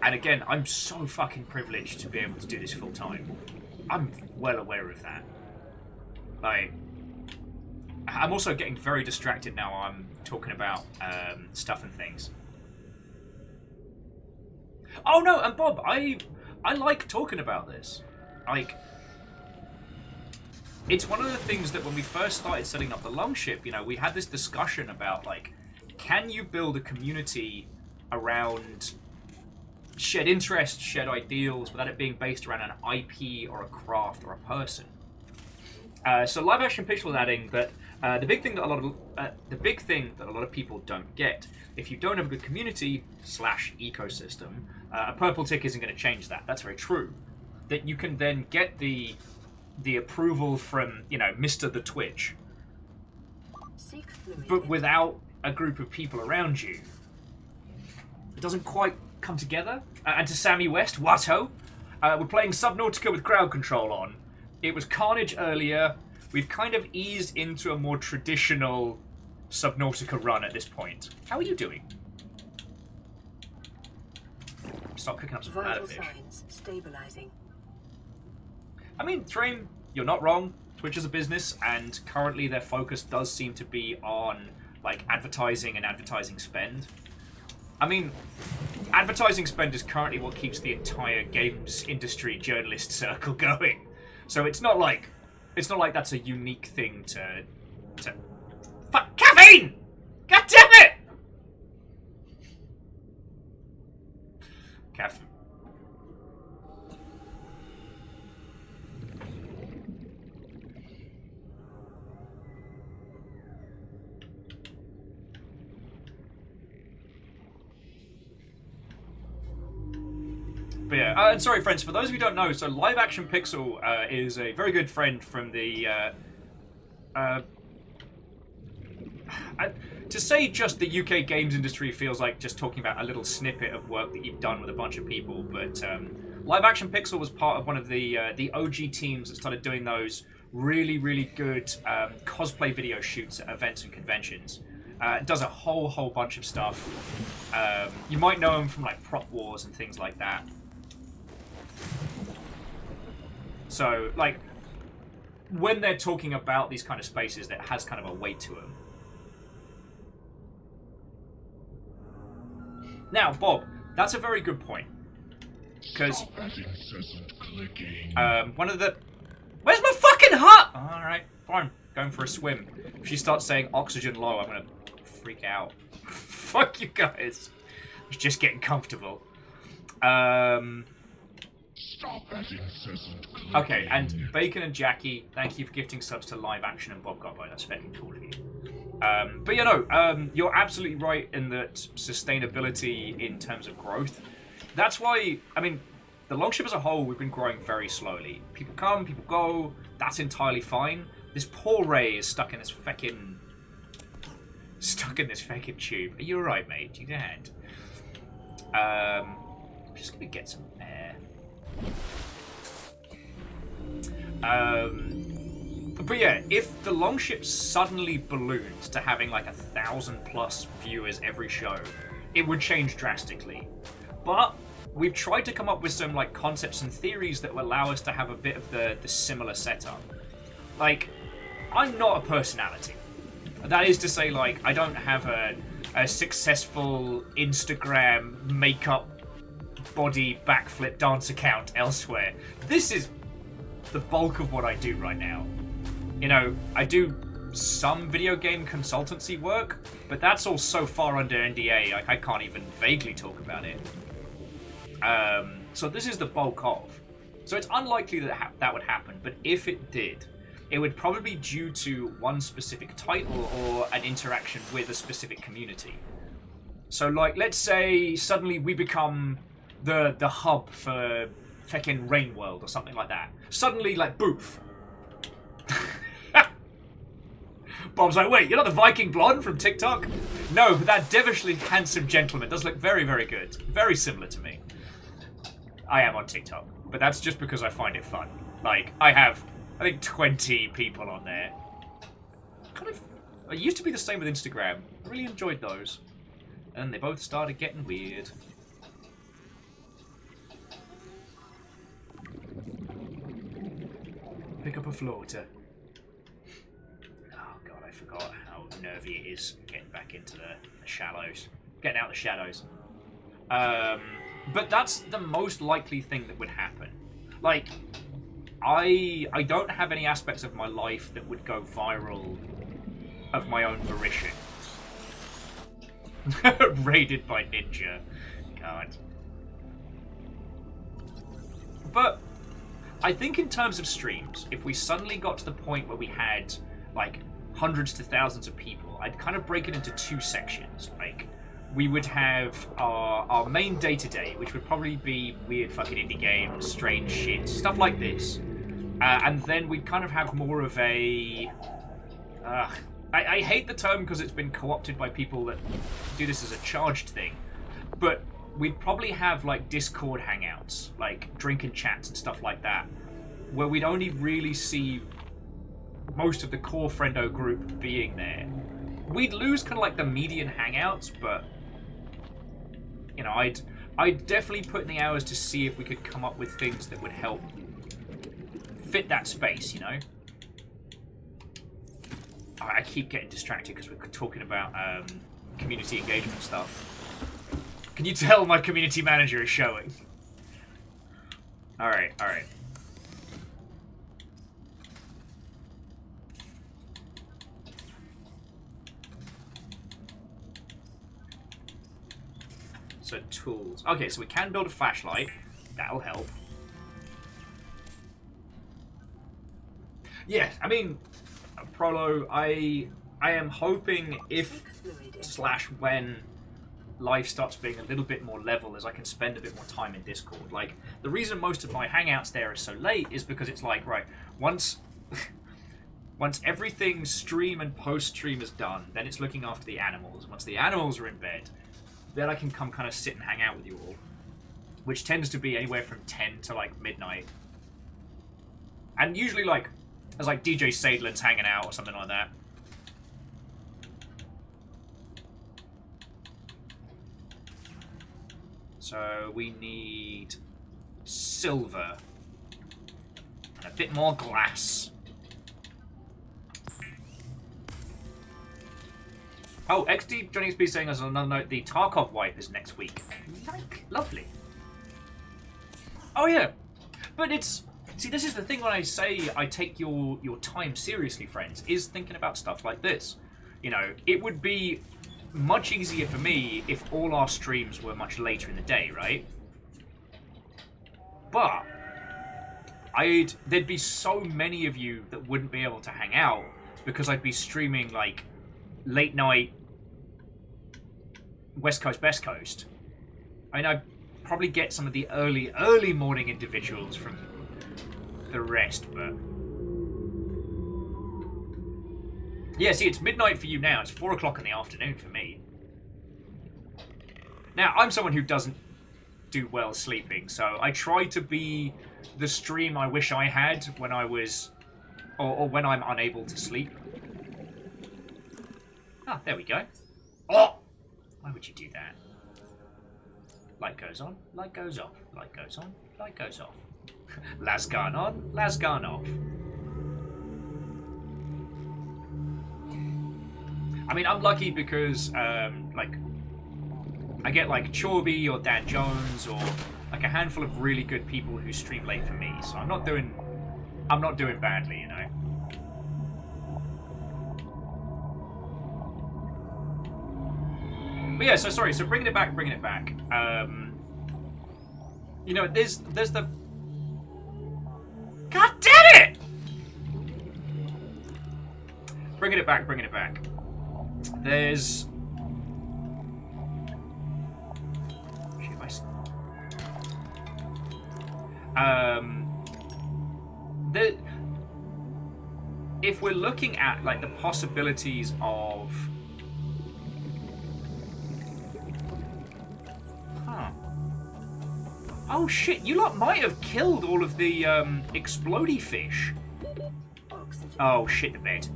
And again, I'm so fucking privileged to be able to do this full time. I'm well aware of that. Like, I'm also getting very distracted now. I'm talking about stuff and things. Oh no, and Bob, I like talking about this. Like, it's one of the things that when we first started setting up the Longship, you know, we had this discussion about, like, can you build a community around shared interests, shared ideals, without it being based around an IP or a craft or a person? So Live Action Pitch was adding that the big thing that a lot of people don't get, if you don't have a good community / ecosystem, a purple tick isn't going to change that. That's very true. That you can then get the approval from, you know, Mr. the Twitch, but without a group of people around you, it doesn't quite come together. And to Sammy West, Watto, we're playing Subnautica with crowd control on. It was carnage earlier. We've kind of eased into a more traditional Subnautica run at this point. How are you doing? Start cooking up some Vital fish. signs stabilizing. I mean, Train, you're not wrong. Twitch is a business, and currently their focus does seem to be on, like, advertising and advertising spend. I mean, advertising spend is currently what keeps the entire games industry journalist circle going. So it's not like that's a unique thing to fuck caffeine! God damn it! Caffeine. But yeah, and sorry, friends, for those of you who don't know, so Live Action Pixel is a very good friend from the... to say just the UK games industry feels like just talking about a little snippet of work that you've done with a bunch of people, but Live Action Pixel was part of one of the OG teams that started doing those really, really good cosplay video shoots at events and conventions. It does a whole bunch of stuff. You might know him from like Prop Wars and things like that. So, like, when they're talking about these kind of spaces, that has kind of a weight to them. Now, Bob, that's a very good point. Because one of the... Where's my fucking hut? Alright, fine. Going for a swim. If she starts saying oxygen low, I'm gonna freak out. Fuck you guys. It's just getting comfortable. Okay, and Bacon and Jackie, thank you for gifting subs to Live Action and Bob Gobbo. That's very cool of you. But you know, you're absolutely right in that sustainability in terms of growth. That's why, I mean, the Longship as a whole, we've been growing very slowly. People come, people go, that's entirely fine. This poor Ray is stuck in this feckin' tube. Are you alright, mate? Do you need a hand? I'm just gonna get some air. But yeah, if the Longship suddenly ballooned to having like 1,000+ viewers every show, it would change drastically. But we've tried to come up with some like concepts and theories that will allow us to have a bit of the similar setup. Like, I'm not a personality. That is to say, like, I don't have a successful Instagram makeup body backflip dance account elsewhere. This is the bulk of what I do right now. You know, I do some video game consultancy work, but that's all so far under NDA, I can't even vaguely talk about it. So this is the bulk of. So it's unlikely that that would happen, but if it did, it would probably be due to one specific title or an interaction with a specific community. So, like, let's say suddenly we become the hub for feckin' Rain World or something like that. Suddenly, like, boof. Bob's like, wait, you're not the Viking blonde from TikTok? No, but that devilishly handsome gentleman does look very, very good. Very similar to me. I am on TikTok, but that's just because I find it fun. Like, I have, I think, 20 people on there. It used to be the same with Instagram. I really enjoyed those. And they both started getting weird. Pick up a floater. Oh god, I forgot how nervy it is getting back into the shallows. Getting out the shadows. But that's the most likely thing that would happen. Like, I don't have any aspects of my life that would go viral of my own volition. Raided by Ninja. God. But I think in terms of streams, if we suddenly got to the point where we had like hundreds to thousands of people, I'd kind of break it into two sections. Like, we would have our main day-to-day, which would probably be weird fucking indie games, strange shit, stuff like this. And then we'd kind of have more of a... I hate the term because it's been co-opted by people that do this as a charged thing. But we'd probably have like Discord hangouts, like drinking chats and stuff like that, where we'd only really see most of the core friendo group being there. We'd lose kind of like the median hangouts, but you know, I'd definitely put in the hours to see if we could come up with things that would help fit that space, you know? I keep getting distracted because we're talking about community engagement stuff. Can you tell my community manager is showing? Alright, alright. So tools. Okay, so we can build a flashlight. That'll help. Yeah, I mean, Prolo, I am hoping if / when life starts being a little bit more level as I can spend a bit more time in Discord. Like, the reason most of my hangouts there are so late is because it's like, right, once everything stream and post-stream is done, then it's looking after the animals. Once the animals are in bed, then I can come kind of sit and hang out with you all, which tends to be anywhere from 10 to, like, midnight. And usually, like, as, like, DJ Sadlin's hanging out or something like that. So we need silver and a bit more glass. Oh, XD Johnny XP saying us on another note, the Tarkov wipe is next week. Like, lovely. Oh yeah, but it's... See, this is the thing when I say I take your time seriously, friends, is thinking about stuff like this. You know, it would be much easier for me if all our streams were much later in the day, right? But there'd be so many of you that wouldn't be able to hang out because I'd be streaming like late night West Coast, Best Coast. I mean, I'd probably get some of the early morning individuals from the rest, but yeah, see, it's midnight for you now. It's 4 o'clock in the afternoon for me. Now, I'm someone who doesn't do well sleeping, so I try to be the stream I wish I had when I was... or when I'm unable to sleep. Ah, there we go. Oh! Why would you do that? Light goes on, light goes off. Light goes on, light goes off. Las gone on, las gone off. I mean, I'm lucky because, like, I get, like, Chorby or Dan Jones or, like, a handful of really good people who stream late for me, so I'm not doing badly, you know? But yeah, so sorry, so bringing it back. You know, there's the... God damn it! Bringing it back. There's... if we're looking at, like, the possibilities of... Huh. Oh shit, you lot might have killed all of the, explodey fish. Oh shit, the bed.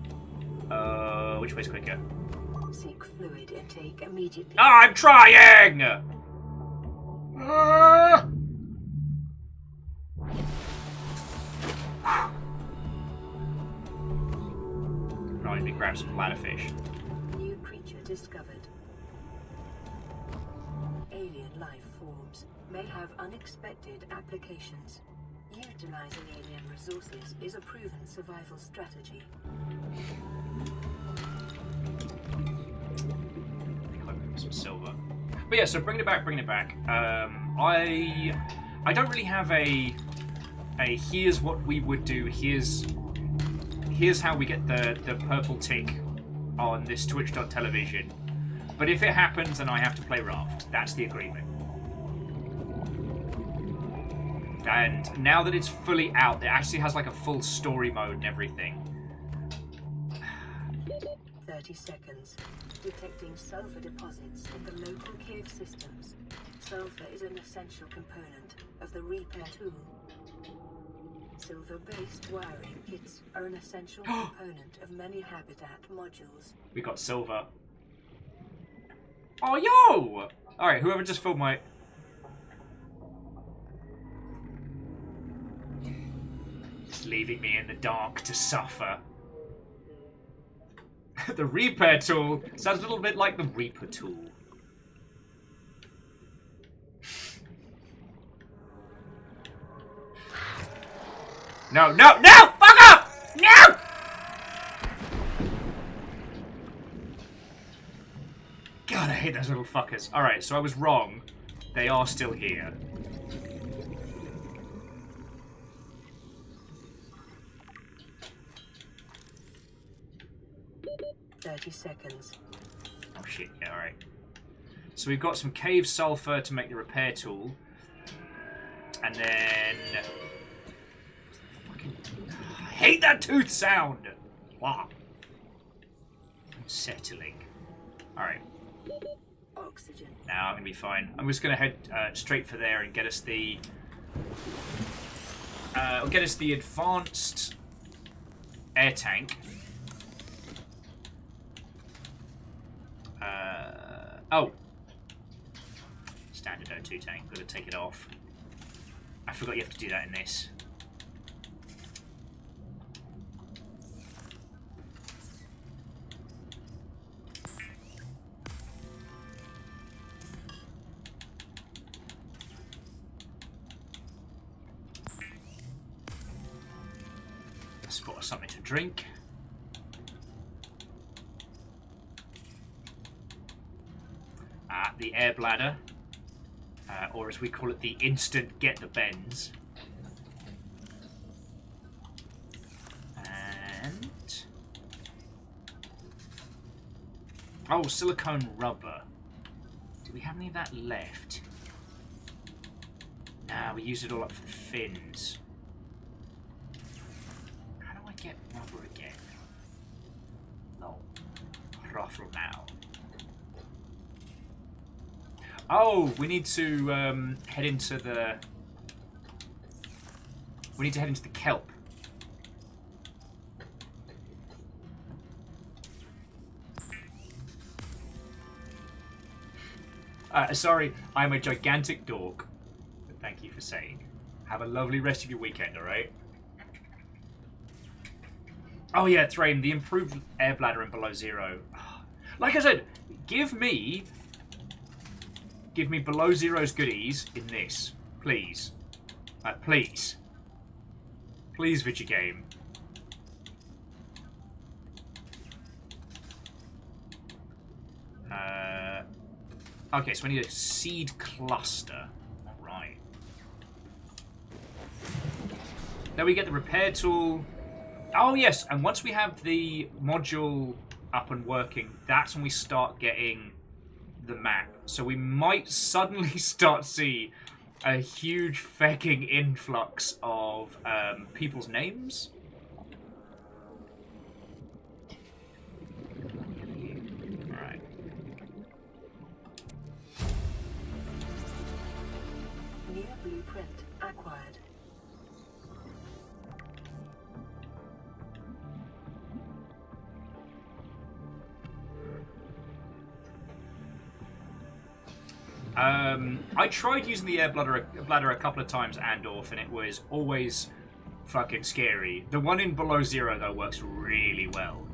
Which way's quicker? Seek fluid intake immediately. I'm trying! Right, let me grab some bladderfish. New creature discovered. Alien life forms may have unexpected applications. Utilizing alien resources is a proven survival strategy. Some silver. But yeah, so bringing it back. I don't really have a here's what we would do, here's how we get the purple tick on this Twitch.television. But if it happens, then I have to play Raft. That's the agreement. And now that it's fully out, it actually has like a full story mode and everything. 30 seconds. Detecting sulfur deposits in the local cave systems. Sulfur is an essential component of the repair tool. Silver-based wiring kits are an essential component of many habitat modules. We got silver. Oh, yo! Alright, whoever just filled my... Just leaving me in the dark to suffer. The repair tool sounds a little bit like the Reaper tool. No! Fuck off! No! God, I hate those little fuckers. Alright, so I was wrong. They are still here. .30 seconds. Oh shit, yeah, alright. So we've got some cave sulfur to make the repair tool. And then... I hate that tooth sound! Wow. Unsettling. Alright. Oxygen. Now I'm going to be fine. I'm just going to head straight for there and get us the... get us the advanced air tank. Oh. Standard O2 tank. Got to take it off. I forgot you have to do that in this. Let's put something to drink. The air bladder, or as we call it, the instant get the bends. And oh, silicone rubber. Do we have any of that left? Nah, we used it all up for the fins. How do I get rubber again? No. Ruffle now. Oh, we need to head into the... We need to head into the kelp. Sorry, I'm a gigantic dork. But thank you for saying. Have a lovely rest of your weekend, alright? Oh yeah, it's Rain, the improved air bladder in below zero. Like I said, give me below zero's goodies in this. Please. Please. Please, video game. Okay, so we need a seed cluster. Alright. Then we get the repair tool. Oh, yes, and once we have the module up and working, that's when we start getting the map. So we might suddenly start to see a huge fecking influx of people's names. Alright. New blueprint acquired. I tried using the air bladder a couple of times and off, and it was always fucking scary. The one in below zero, though, works really well.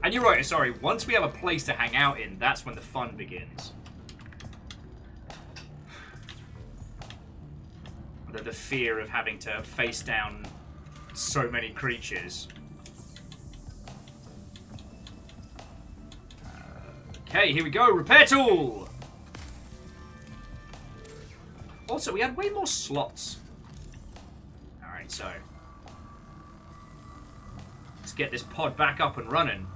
And you're right, sorry, once we have a place to hang out in, that's when the fun begins. The fear of having to face down so many creatures. Okay, here we go. Repair tool! Also, we had way more slots. Alright, so let's get this pod back up and running.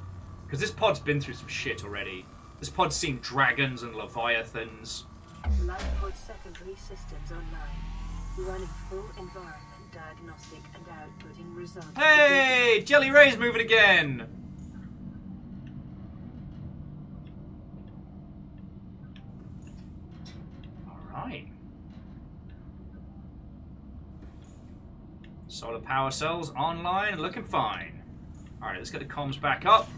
Because this pod's been through some shit already. This pod's seen dragons and leviathans. Life pod secondary systems online. Running full environment diagnostic and outputting results. Hey! Jelly Ray's moving again! Alright. Solar power cells online, looking fine. Alright, let's get the comms back up.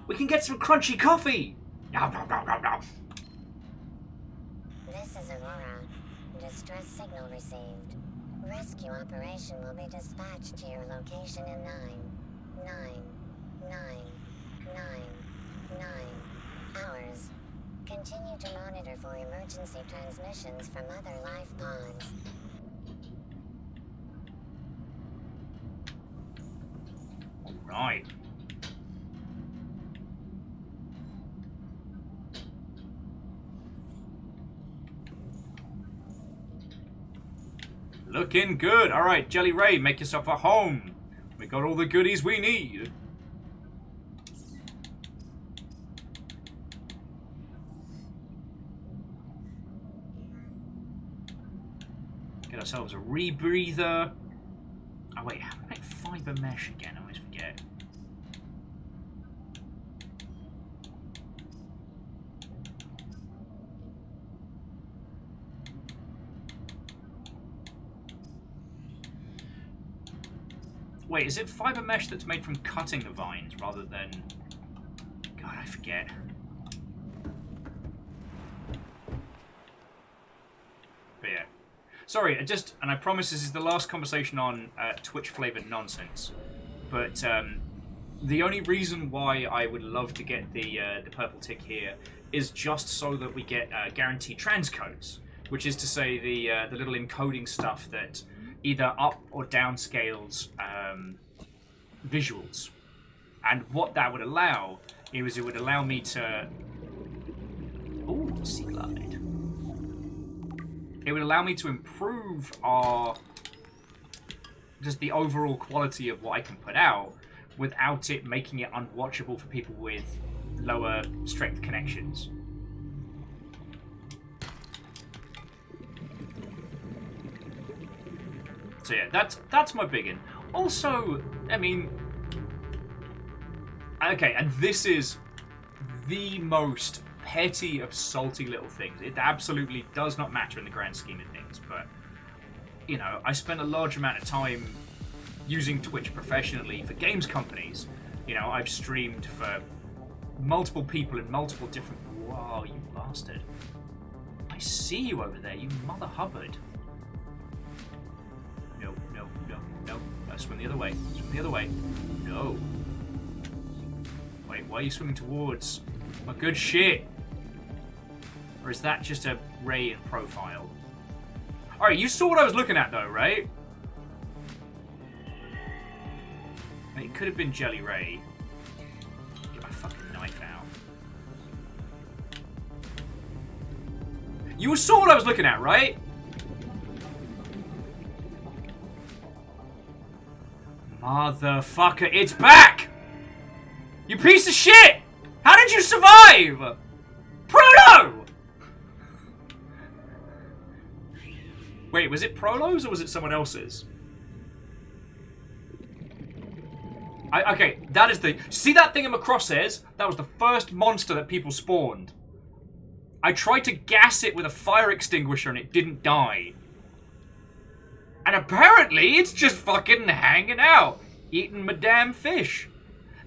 We can get some crunchy coffee! Nom, nom, nom, nom, nom. This is Aurora. Distress signal received. Rescue operation will be dispatched to your location in 9 hours. Continue to monitor for emergency transmissions from other life pods. Right. Looking good. All right, Jelly Ray, make yourself at home. We got all the goodies we need. Get ourselves a rebreather. Oh wait, how do I make fiber mesh again? I always forget. Wait, is it fiber mesh that's made from cutting the vines rather than... God, I forget. But yeah. Sorry, and I promise this is the last conversation on Twitch-flavoured nonsense. But the only reason why I would love to get the purple tick here is just so that we get guaranteed transcodes, which is to say the little encoding stuff that either up or downscales visuals. And what that would allow is it would allow me to... Ooh, sea glide. It would allow me to improve just the overall quality of what I can put out without it making it unwatchable for people with lower strength connections. So yeah, that's my big one. Also, I mean, okay, and this is the most petty of salty little things. It absolutely does not matter in the grand scheme of things, but you know, I spent a large amount of time using Twitch professionally for games companies. You know, I've streamed for multiple people in multiple different... Whoa, you bastard. I see you over there, you mother hubbard. No. Swim the other way. Swim the other way. No. Wait, why are you swimming towards my good shit? Or is that just a ray in profile? Alright, you saw what I was looking at though, right? I mean, it could have been Jelly Ray. Get my fucking knife out. You saw what I was looking at, right? Motherfucker, it's back! You piece of shit! How did you survive? Prolo! Wait, was it Prolo's or was it someone else's? Okay, that is the... See that thing in my crosshairs? That was the first monster that people spawned. I tried to gas it with a fire extinguisher and it didn't die. And apparently it's just fucking hanging out, eating my damn fish.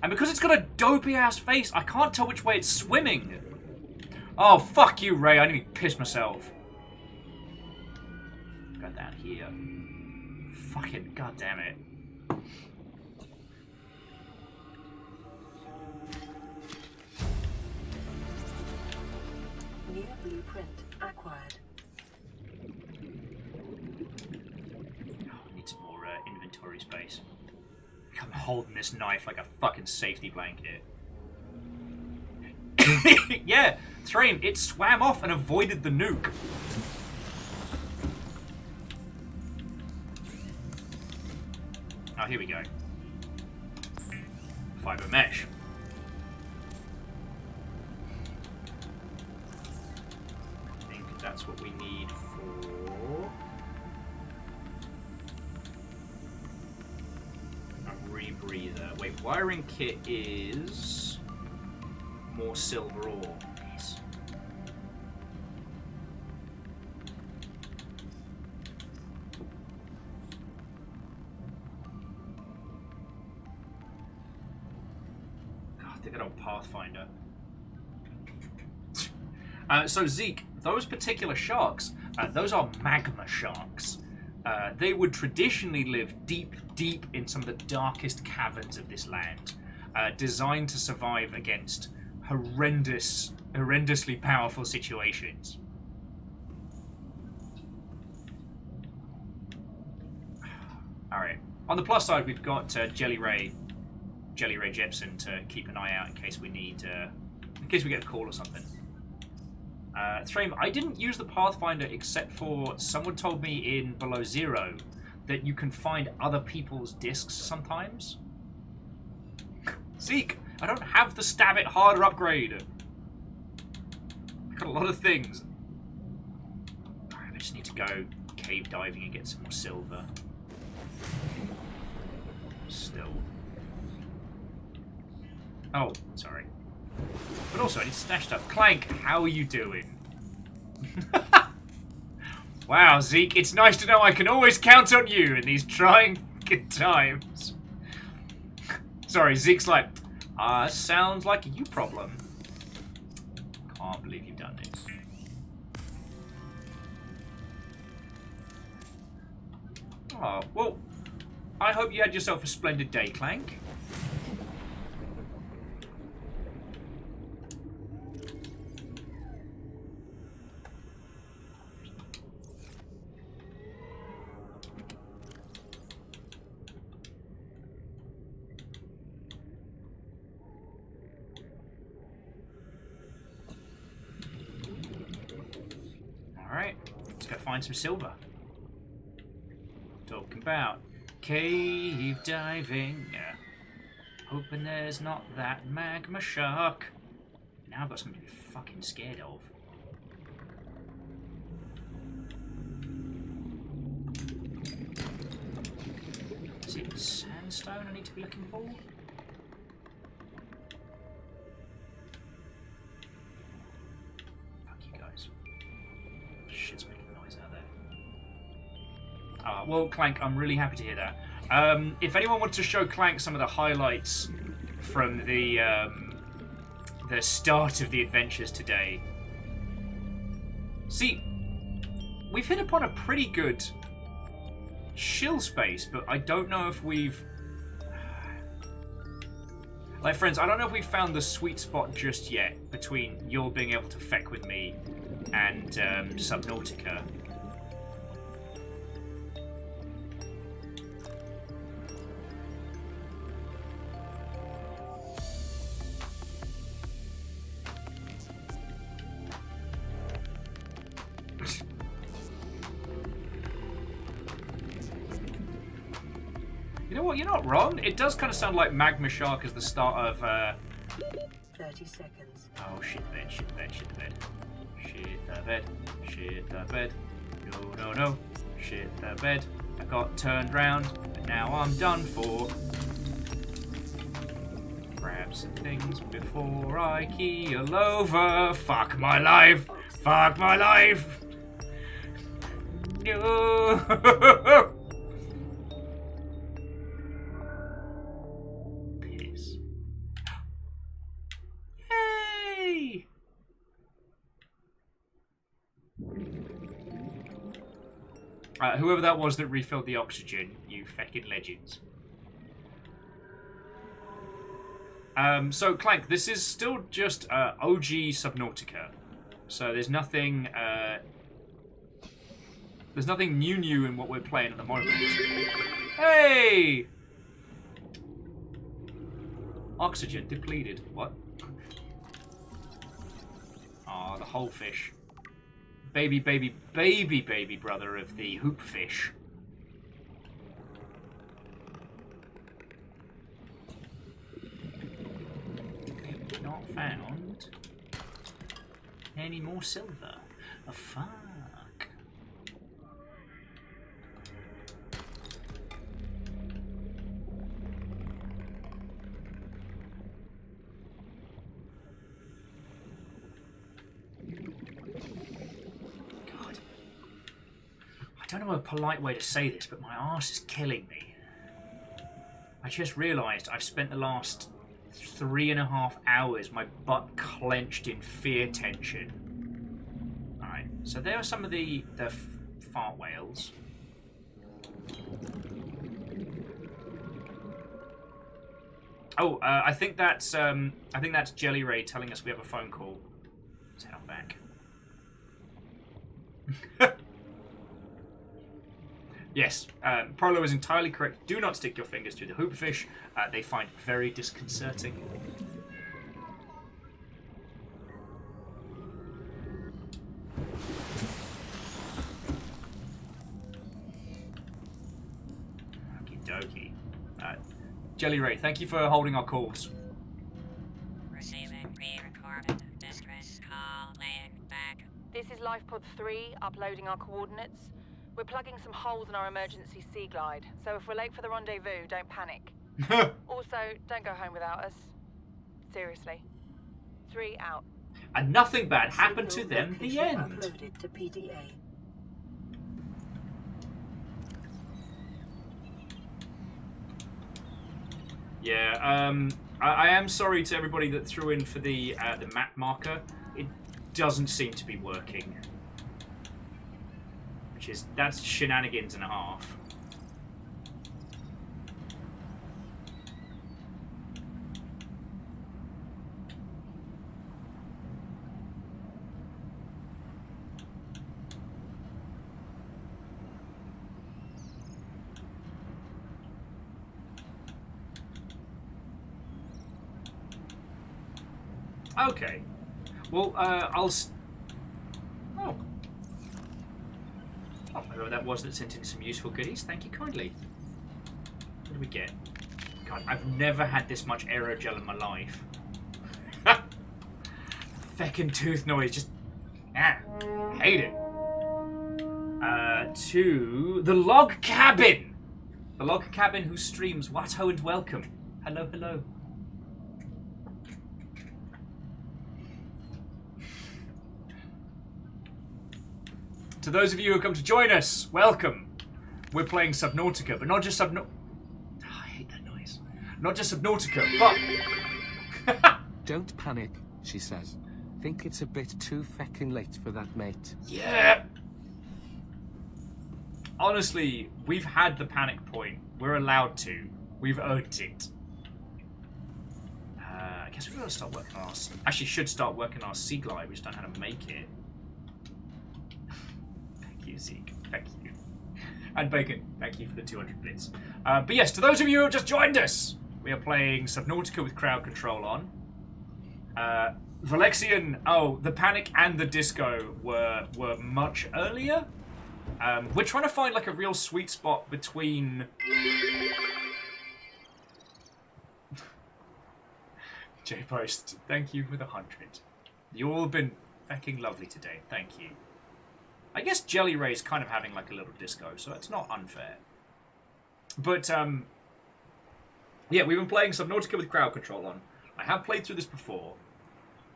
And because it's got a dopey-ass face, I can't tell which way it's swimming. Oh, fuck you, Ray. I need to piss myself. Got down here. Fucking goddamn it. New blueprint acquired. Oh, I need some more inventory space. I'm holding this knife like a fucking safety blanket. Yeah, Thrain, it swam off and avoided the nuke. Oh, here we go. Fiber mesh. I think that's what we need for a rebreather. Wait, wiring kit is more silver ore. Yes. God, that old Pathfinder. So Zeke, those particular sharks, those are magma sharks. They would traditionally live deep in some of the darkest caverns of this land, designed to survive against horrendously powerful situations. Alright. On the plus side, we've got Jelly Ray Jelly Ray Jepson to keep an eye out in case we need, in case we get a call or something. Thraim, I didn't use the Pathfinder except for someone told me in Below Zero that you can find other people's discs sometimes. Zeke, I don't have the Stab It Harder upgrade. I've got a lot of things. Alright, I just need to go cave diving and get some more silver. Still. Oh, sorry. But also, I need to stash stuff. Clank, how are you doing? Wow, Zeke, it's nice to know I can always count on you in these trying times. Sorry, Zeke's like, sounds like a you problem. Can't believe you've done this. Oh, well, I hope you had yourself a splendid day, Clank. Alright, let's go find some silver. Talking about cave diving. Hoping there's not that magma shark. Now I've got something to be fucking scared of. Is it sandstone I need to be looking for? Fuck you guys. Shit's making noise out there. Well, Clank, I'm really happy to hear that. If anyone wants to show Clank some of the highlights from the start of the adventures today. See, we've hit upon a pretty good chill space, but I don't know if we've... Like, friends, I don't know if we've found the sweet spot just yet between you all being able to feck with me and Subnautica. You know what? You're not wrong. It does kind of sound like Magma Shark as the start of. 30 seconds. Oh, shit the bed, shit the bed, shit the bed. Shit the bed, shit the bed. No, no, no. Shit the bed. I got turned round, and now I'm done for. Grab some things before I keel over. Fuck my life. Fuck my life. No. Piss. Yay! Whoever that was that refilled the oxygen, you feckin' legends. So Clank, this is still just OG Subnautica. So there's nothing new in what we're playing at the moment. Hey! Oxygen depleted. What? Ah, the whole fish. Baby brother of the hoop fish. Not found any more silver. Oh, fuck. God. I don't know a polite way to say this, but my arse is killing me. I just realised I've spent the last 3.5 hours, my butt clenched in fear tension. Alright, so there are some of the fart whales. Oh, I think that's Jelly Ray telling us we have a phone call. Let's head on back. Yes, Prolo is entirely correct. Do not stick your fingers through the hoopfish. They find it very disconcerting. Okie dokie. Jelly Ray, thank you for holding our calls. Receiving pre-recorded distress call laying back. This is Lifepod 3, uploading our coordinates. We're plugging some holes in our emergency sea glide, so if we're late for the rendezvous, don't panic. Also, don't go home without us. Seriously. 3 out. And nothing bad happened to them. The end. Uploaded to PDA. Yeah, I am sorry to everybody that threw in for the map marker. It doesn't seem to be working. That's shenanigans and a half. Okay. Well, I'll... Oh. Oh, whoever that was that sent in some useful goodies, thank you kindly. What do we get? God, I've never had this much aerogel in my life. Feckin' tooth noise, just... hate it. To the log cabin! The log cabin who streams Watto and welcome. Hello, hello. To those of you who come to join us, welcome. We're playing Subnautica, but not just Subnautica. Oh, I hate that noise. Not just Subnautica, but... Don't panic, she says. Think it's a bit too feckin' late for that, mate. Yeah. Honestly, we've had the panic point. We're allowed to. We've earned it. I guess we've got to start working on our... Actually, should start working on our sea glide. We just don't know how to make it. Thank you, Zeke. Thank you. And Bacon, thank you for the 200 bits. But yes, to those of you who have just joined us, we are playing Subnautica with crowd control on. Valexian, the panic and the disco were much earlier. We're trying to find like a real sweet spot between... J-Post, thank you for the 100. You all have been fecking lovely today. Thank you. I guess Jelly Ray's kind of having like a little disco, so it's not unfair. But, yeah, we've been playing Subnautica with crowd control on. I have played through this before,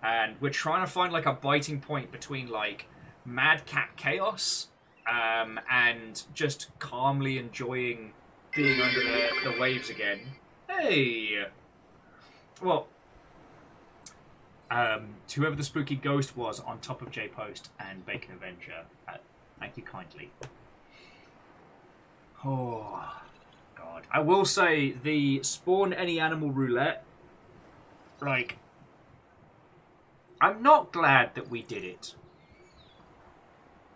and we're trying to find like a biting point between like mad cat chaos and just calmly enjoying being under the waves again. Hey! Well, to whoever the spooky ghost was on top of J-Post and Bacon Avenger, thank you kindly. Oh, God. I will say, the spawn any animal roulette, like, I'm not glad that we did it.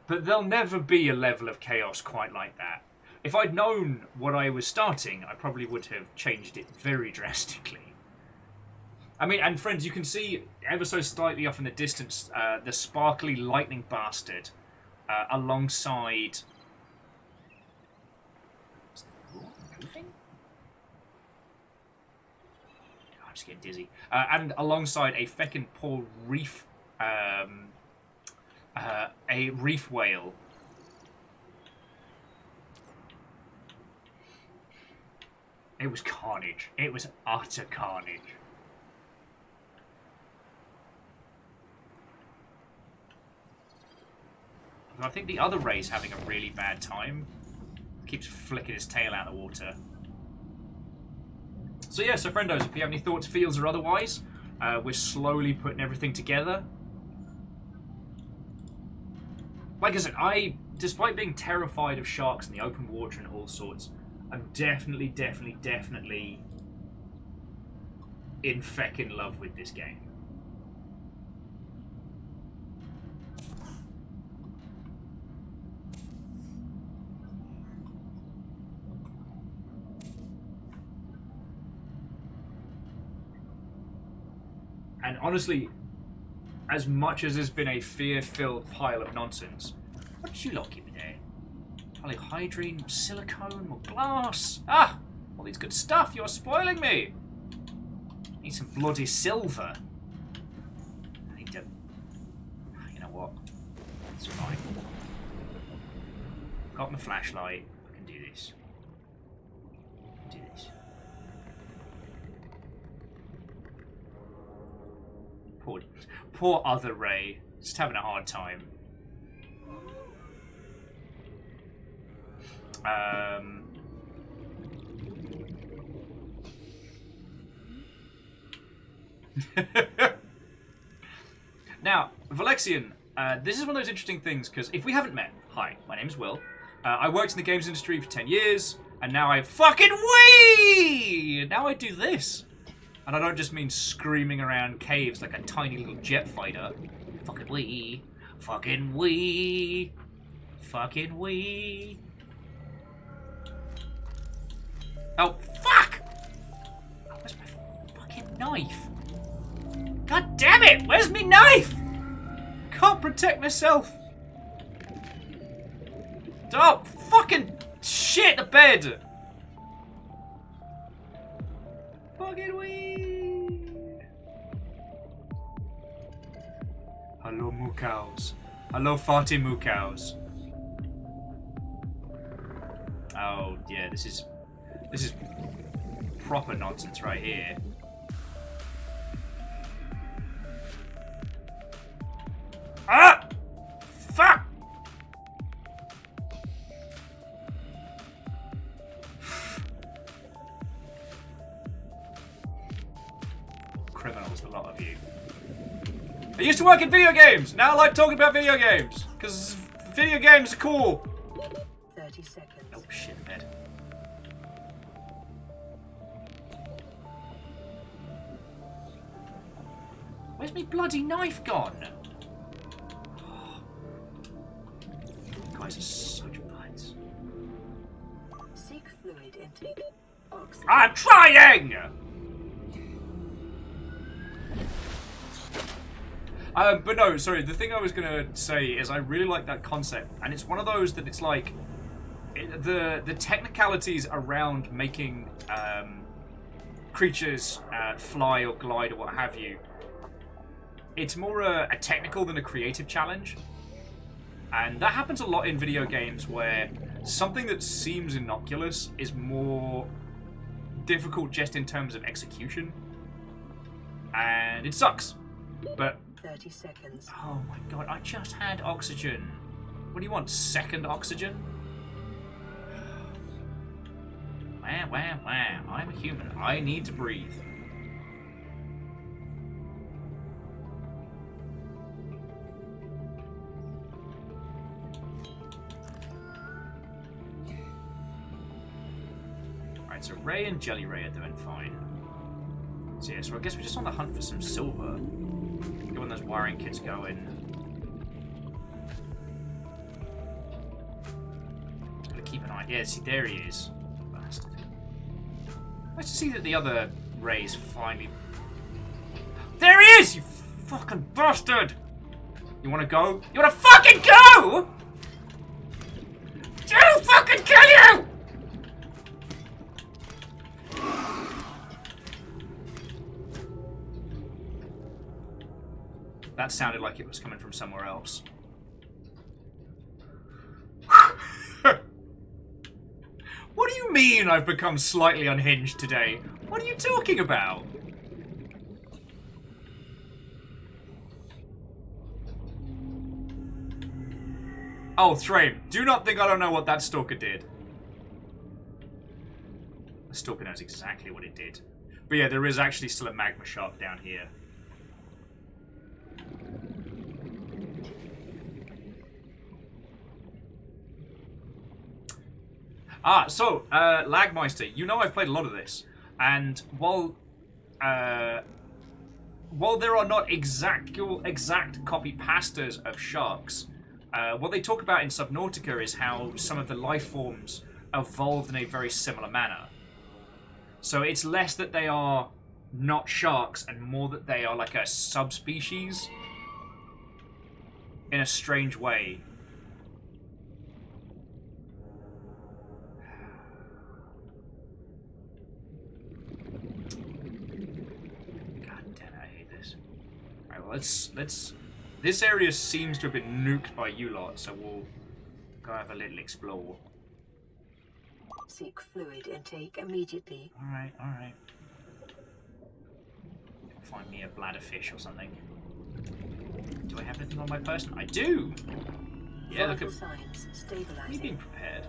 But there'll never be a level of chaos quite like that. If I'd known what I was starting, I probably would have changed it very drastically. I mean, and friends, you can see ever so slightly off in the distance the sparkly lightning bastard alongside... Is the rock moving? I'm just getting dizzy. And alongside a feckin' poor reef... a reef whale. It was carnage. It was utter carnage. I think the other Ray's having a really bad time. Keeps flicking his tail out of the water. So yeah, so friendos, if you have any thoughts, feels, or otherwise, we're slowly putting everything together. Like I said, despite being terrified of sharks in the open water and all sorts, I'm definitely in feckin' love with this game. And honestly, as much as there's been a fear-filled pile of nonsense, what did you lot give me there? Polyhydrine, silicone, more glass. Ah! All these good stuff. You're spoiling me. Need some bloody silver. I need to... You know what? It's fine. Got my flashlight. I can do this. Do this. Poor other Ray. Just having a hard time. Now, Valexian, this is one of those interesting things, because if we haven't met, hi, my name's Will. I worked in the games industry for 10 years, and now I fucking wee! Now I do this. And I don't just mean screaming around caves like a tiny little jet fighter. Fucking wee. Fucking wee. Fucking wee. Oh, fuck! Where's my fucking knife? God damn it! Where's me knife? Can't protect myself. Oh, fucking shit the bed. Fucking weed. Hello, moo cows. Hello, farty moo cows. Oh yeah, this is proper nonsense right here. Ah! Fuck! Criminals, a lot of you. I used to work in video games! Now I like talking about video games! Because video games are cool! 30 seconds. Oh shit, bed. Where's my bloody knife gone? You guys are such butts. Seek fluid intake. Oxygen. I'm trying! But no, sorry, the thing I was gonna say is I really like that concept, and it's one of those that it's like, the technicalities around making creatures fly or glide or what have you, it's more a technical than a creative challenge. And that happens a lot in video games where something that seems innocuous is more difficult just in terms of execution. And it sucks. But 30 seconds. oh my god, I just had oxygen. What do you want, second oxygen? Wah. I'm a human. I need to breathe. Alright, so Ray and Jelly Ray are doing fine. So yeah, so I guess we're just on the hunt for some silver. Get one of those wiring kits going. Gotta keep an eye. Yeah, see, there he is. Bastard. Nice to see that the other Ray's finally. There he is! You fucking bastard! You wanna go? You wanna fucking go? I'll fucking kill you! That sounded like it was coming from somewhere else. What do you mean I've become slightly unhinged today? What are you talking about? Oh, Thraim, do not think I don't know what that stalker did. The stalker knows exactly what it did. But yeah, there is actually still a magma shark down here. So, Lagmeister, you know I've played a lot of this, and while there are not exact copy pastas of sharks, what they talk about in Subnautica is how some of the life forms evolved in a very similar manner. So it's less that they are not sharks, and more that they are like a subspecies in a strange way. God damn it, I hate this. Alright, well, let's... This area seems to have been nuked by you lot, so we'll go have a little explore. Seek fluid intake immediately. Alright, alright. Find me a bladderfish or something. Do I have anything on my person? I do! Yeah, look Vital at... signs Me stabilizing. being prepared.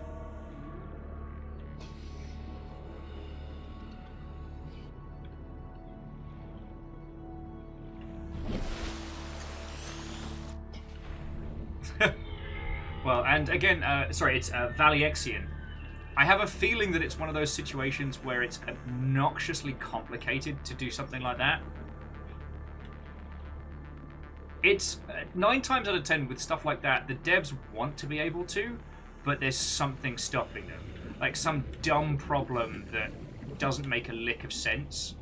Well, and again, sorry, it's Valiexian. I have a feeling that it's one of those situations where it's obnoxiously complicated to do something like that. It's 9 times out of 10 with stuff like that, the devs want to be able to, but there's something stopping them. Like some dumb problem that doesn't make a lick of sense.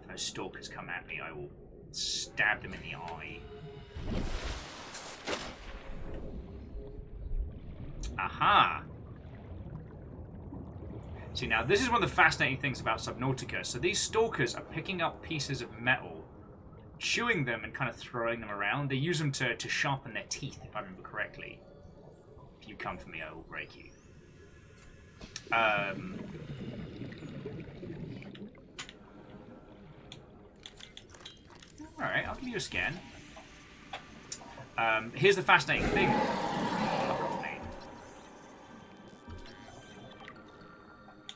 If those stalkers come at me, I will stab them in the eye. Aha! See, now this is one of the fascinating things about Subnautica. So these stalkers are picking up pieces of metal, chewing them and kind of throwing them around. They use them to sharpen their teeth, if I remember correctly. If you come for me, I will break you. Alright, I'll give you a scan. Here's the fascinating thing.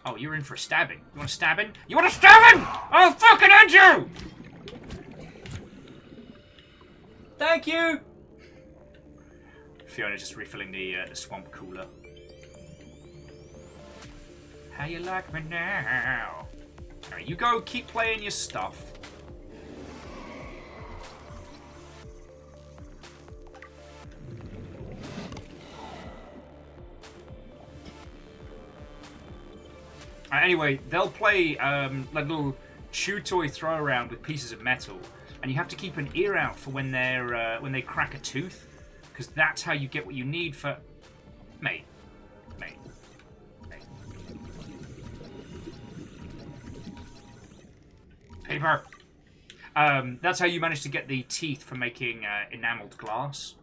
Oh, you're in for a stabbing. You want a stabbing? You want a stabbing? I'll fucking end you! Thank you! Fiona just refilling the swamp cooler. How you like me now? Alright, you go keep playing your stuff. Anyway, they'll play like little chew toy throw around with pieces of metal, and you have to keep an ear out for when they crack a tooth, because that's how you get what you need for mate. Paper. That's how you manage to get the teeth for making enameled glass.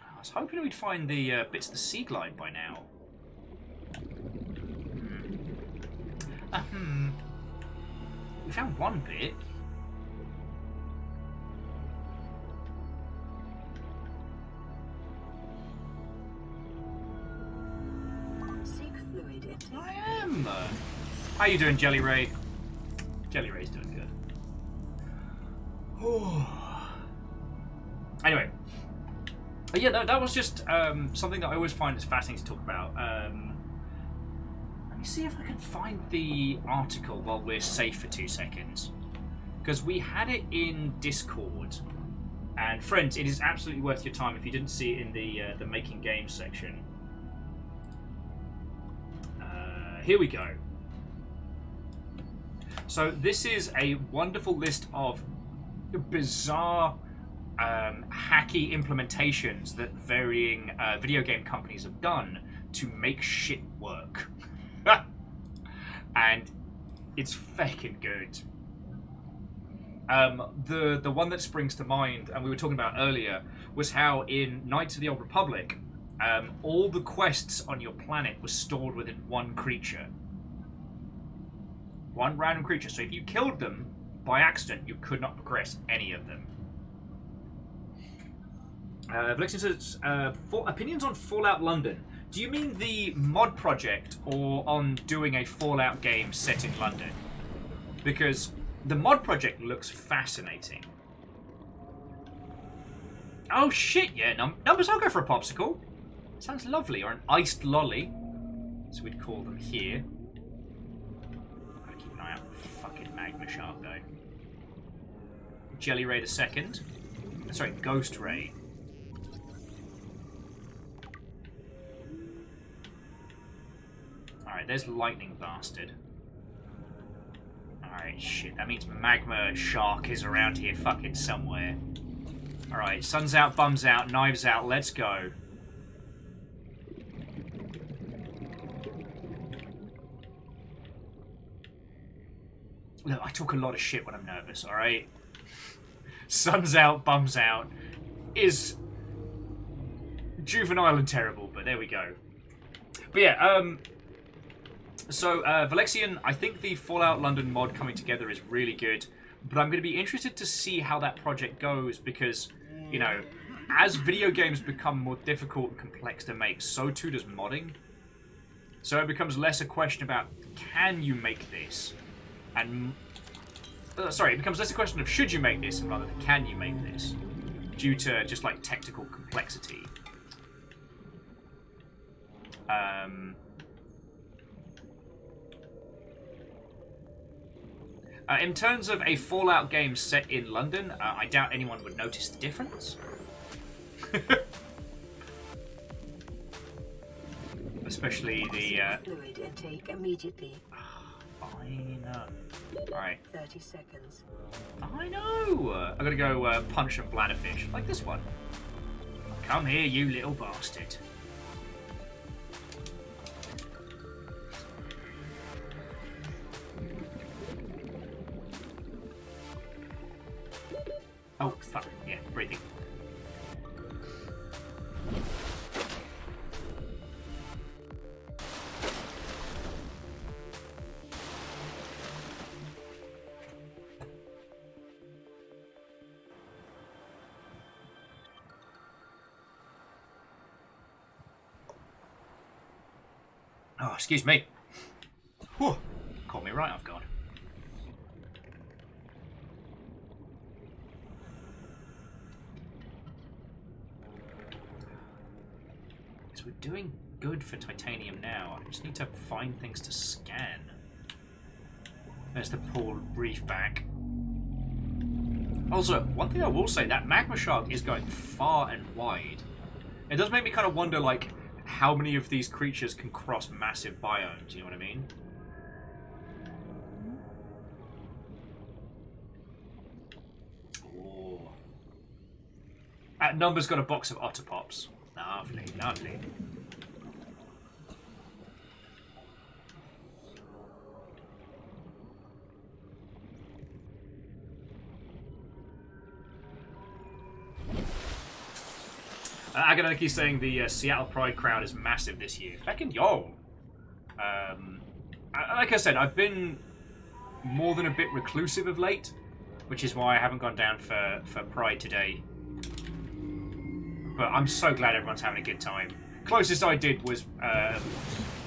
I was hoping we'd find the bits of the sea glide by now. We found one bit. Seek fluid intake. I am. How you doing, Jelly Ray? Jelly Ray's doing good. Anyway. Yeah, that was just something that I always find is fascinating to talk about. Let me see if I can find the article while we're safe for 2 seconds. Because we had it in Discord. And friends, it is absolutely worth your time if you didn't see it in the Making Games section. Here we go. So this is a wonderful list of bizarre hacky implementations that varying video game companies have done to make shit work. And it's fucking good. The one that springs to mind, and we were talking about earlier, was how in Knights of the Old Republic, all the quests on your planet were stored within one creature. One random creature. So if you killed them by accident, you could not progress any of them. Valexian says, opinions on Fallout London. Do you mean the mod project or on doing a Fallout game set in London? Because the mod project looks fascinating. Oh shit, yeah, numbers, I'll go for a popsicle. Sounds lovely, or an iced lolly. So we'd call them here. Gotta keep an eye out for magma shark though. Jelly Ray the second. Sorry, Ghost Ray. Alright, there's Lightning Bastard. Alright, shit. That means Magma Shark is around here fucking somewhere. Alright, sun's out, bums out, knives out, let's go. Look, I talk a lot of shit when I'm nervous, alright? Sun's out, bums out is juvenile and terrible, but there we go. But yeah, so Valexian, I think the Fallout London mod coming together is really good, but I'm going to be interested to see how that project goes because, you know, as video games become more difficult and complex to make, so too does modding. So it becomes less a question about can you make this, and sorry, it becomes less a question of should you make this and rather than can you make this, due to just like technical complexity. In terms of a Fallout game set in London, I doubt anyone would notice the difference. Especially the... Fluid intake immediately. Fine. Alright. 30 seconds. I know! I'm gonna go punch some bladderfish, like this one. Come here, you little bastard. Oh, fuck. Yeah, breathing. Oh, excuse me. Whew. Caught me right off guard. So we're doing good for titanium now. I just need to find things to scan. There's the poor reef back. Also, one thing I will say, that magma shark is going far and wide. It does make me kind of wonder, like, how many of these creatures can cross massive biomes, you know what I mean? Oh. Number's got a box of otter pops. Lovely, lovely. Aganaki's saying the Seattle Pride crowd is massive this year. Fucking yo! Like I said, I've been more than a bit reclusive of late, which is why I haven't gone down for Pride today. But I'm so glad everyone's having a good time. Closest I did was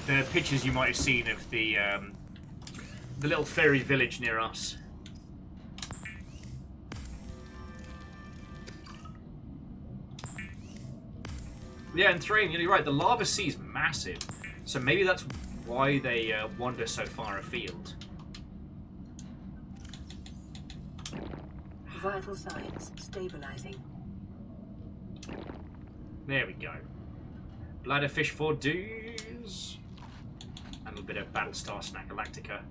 the pictures you might have seen of the little fairy village near us. Yeah, and Thrain, you're right, the lava sea is massive. So maybe that's why they wander so far afield. Vital signs stabilizing. There we go. Bladderfish for days. And a little bit of Battlestar Snack Galactica.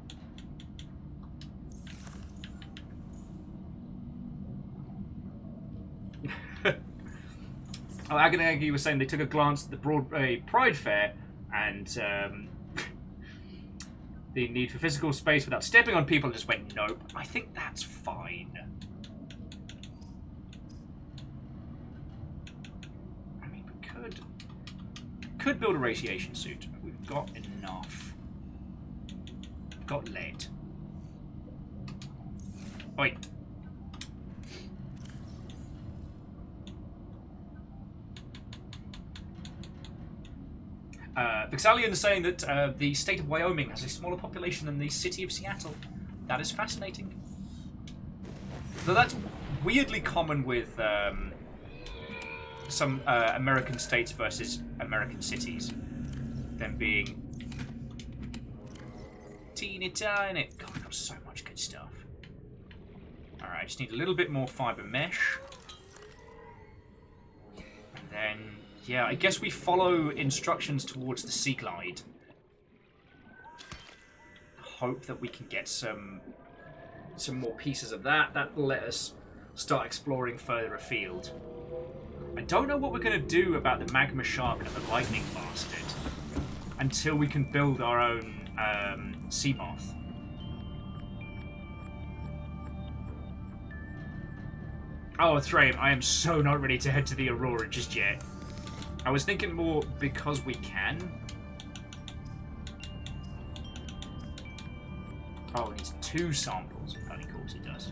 Oh, Aganagi was saying they took a glance at the Broadway Pride Fair and the need for physical space without stepping on people and just went, nope. I think that's fine. I mean, we could build a radiation suit. We've got enough. We've got lead. Oi. Vixalian is saying that the state of Wyoming has a smaller population than the city of Seattle. That is fascinating. So that's weirdly common with some American states versus American cities. Them being teeny tiny. God, we've got so much good stuff. Right, I just need a little bit more fibre mesh. And then, yeah, I guess we follow instructions towards the Sea Glide. Hope that we can get some more pieces of that. That will let us start exploring further afield. I don't know what we're going to do about the magma shark and the lightning bastard until we can build our own sea moth. Oh, Thraim, I am so not ready to head to the Aurora just yet. I was thinking more because we can. Oh, it needs 2 samples. Bloody course it does.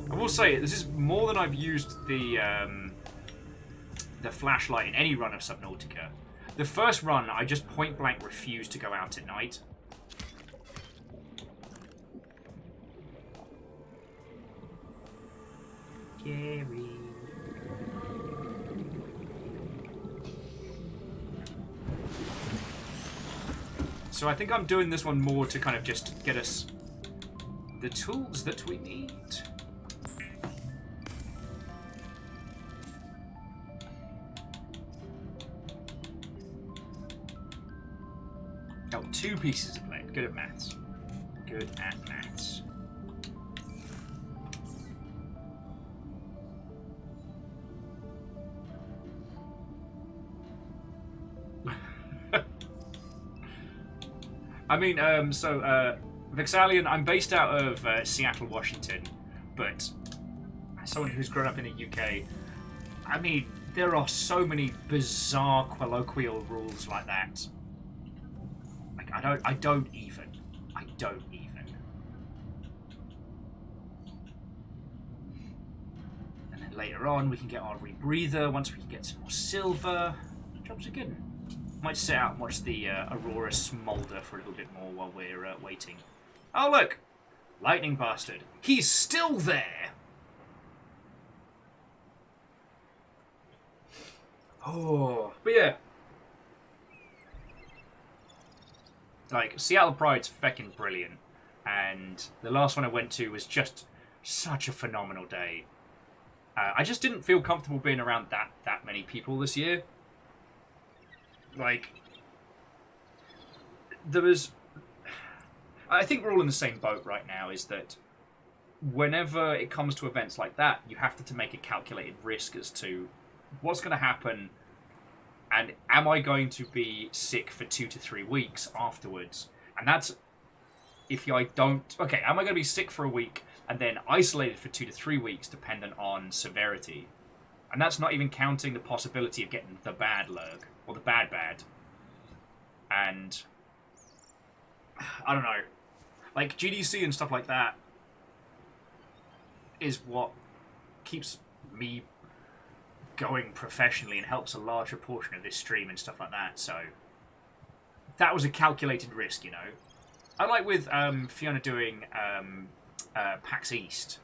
I will say, this is more than I've used the flashlight in any run of Subnautica. The first run, I just point blank refused to go out at night. Gary. So I think I'm doing this one more to kind of just get us the tools that we need. Oh, 2 pieces of lead. Good at maths. Good at maths. I mean, Vexalian, I'm based out of Seattle, Washington, but as someone who's grown up in the UK, I mean, there are so many bizarre colloquial rules like that. Like, I don't even. And then later on, we can get our rebreather once we can get some more silver. Jobs are good. Might sit out and watch the Aurora smolder for a little bit more while we're waiting. Oh, look! Lightning bastard. He's still there! Oh, but yeah. Like, Seattle Pride's feckin' brilliant. And the last one I went to was just such a phenomenal day. I just didn't feel comfortable being around that many people this year. Like, there was... I think we're all in the same boat right now, is that whenever it comes to events like that, you have to make a calculated risk as to what's going to happen, and am I going to be sick for 2 to 3 weeks afterwards? And that's if I don't... Okay, am I going to be sick for a week and then isolated for 2 to 3 weeks, dependent on severity? And that's not even counting the possibility of getting the bad lurg, or the bad. And I don't know. Like, GDC and stuff like that is what keeps me going professionally and helps a larger portion of this stream and stuff like that. So that was a calculated risk, you know. I like with Fiona doing PAX East,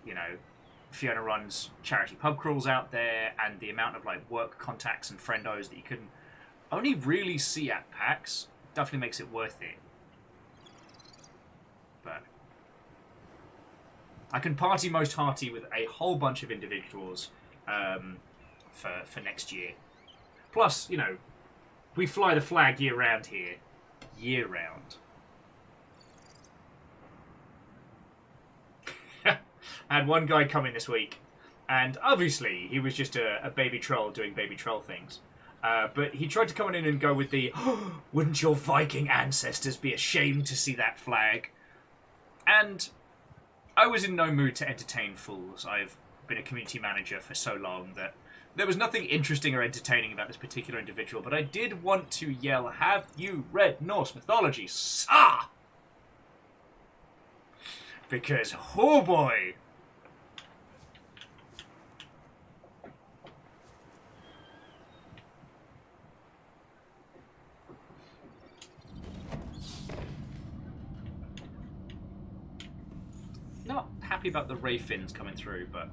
you know, Fiona runs charity pub crawls out there, and the amount of like work contacts and friendos that you can only really see at PAX definitely makes it worth it. But I can party most hearty with a whole bunch of individuals for next year. Plus, you know, we fly the flag year round here. Year round. I had one guy come in this week, and obviously he was just a baby troll doing baby troll things. But he tried to come in and go with the, oh, wouldn't your Viking ancestors be ashamed to see that flag? And I was in no mood to entertain fools. I've been a community manager for so long that there was nothing interesting or entertaining about this particular individual, but I did want to yell, have you read Norse mythology, sir? Because, oh boy! Not happy about the ray fins coming through, but...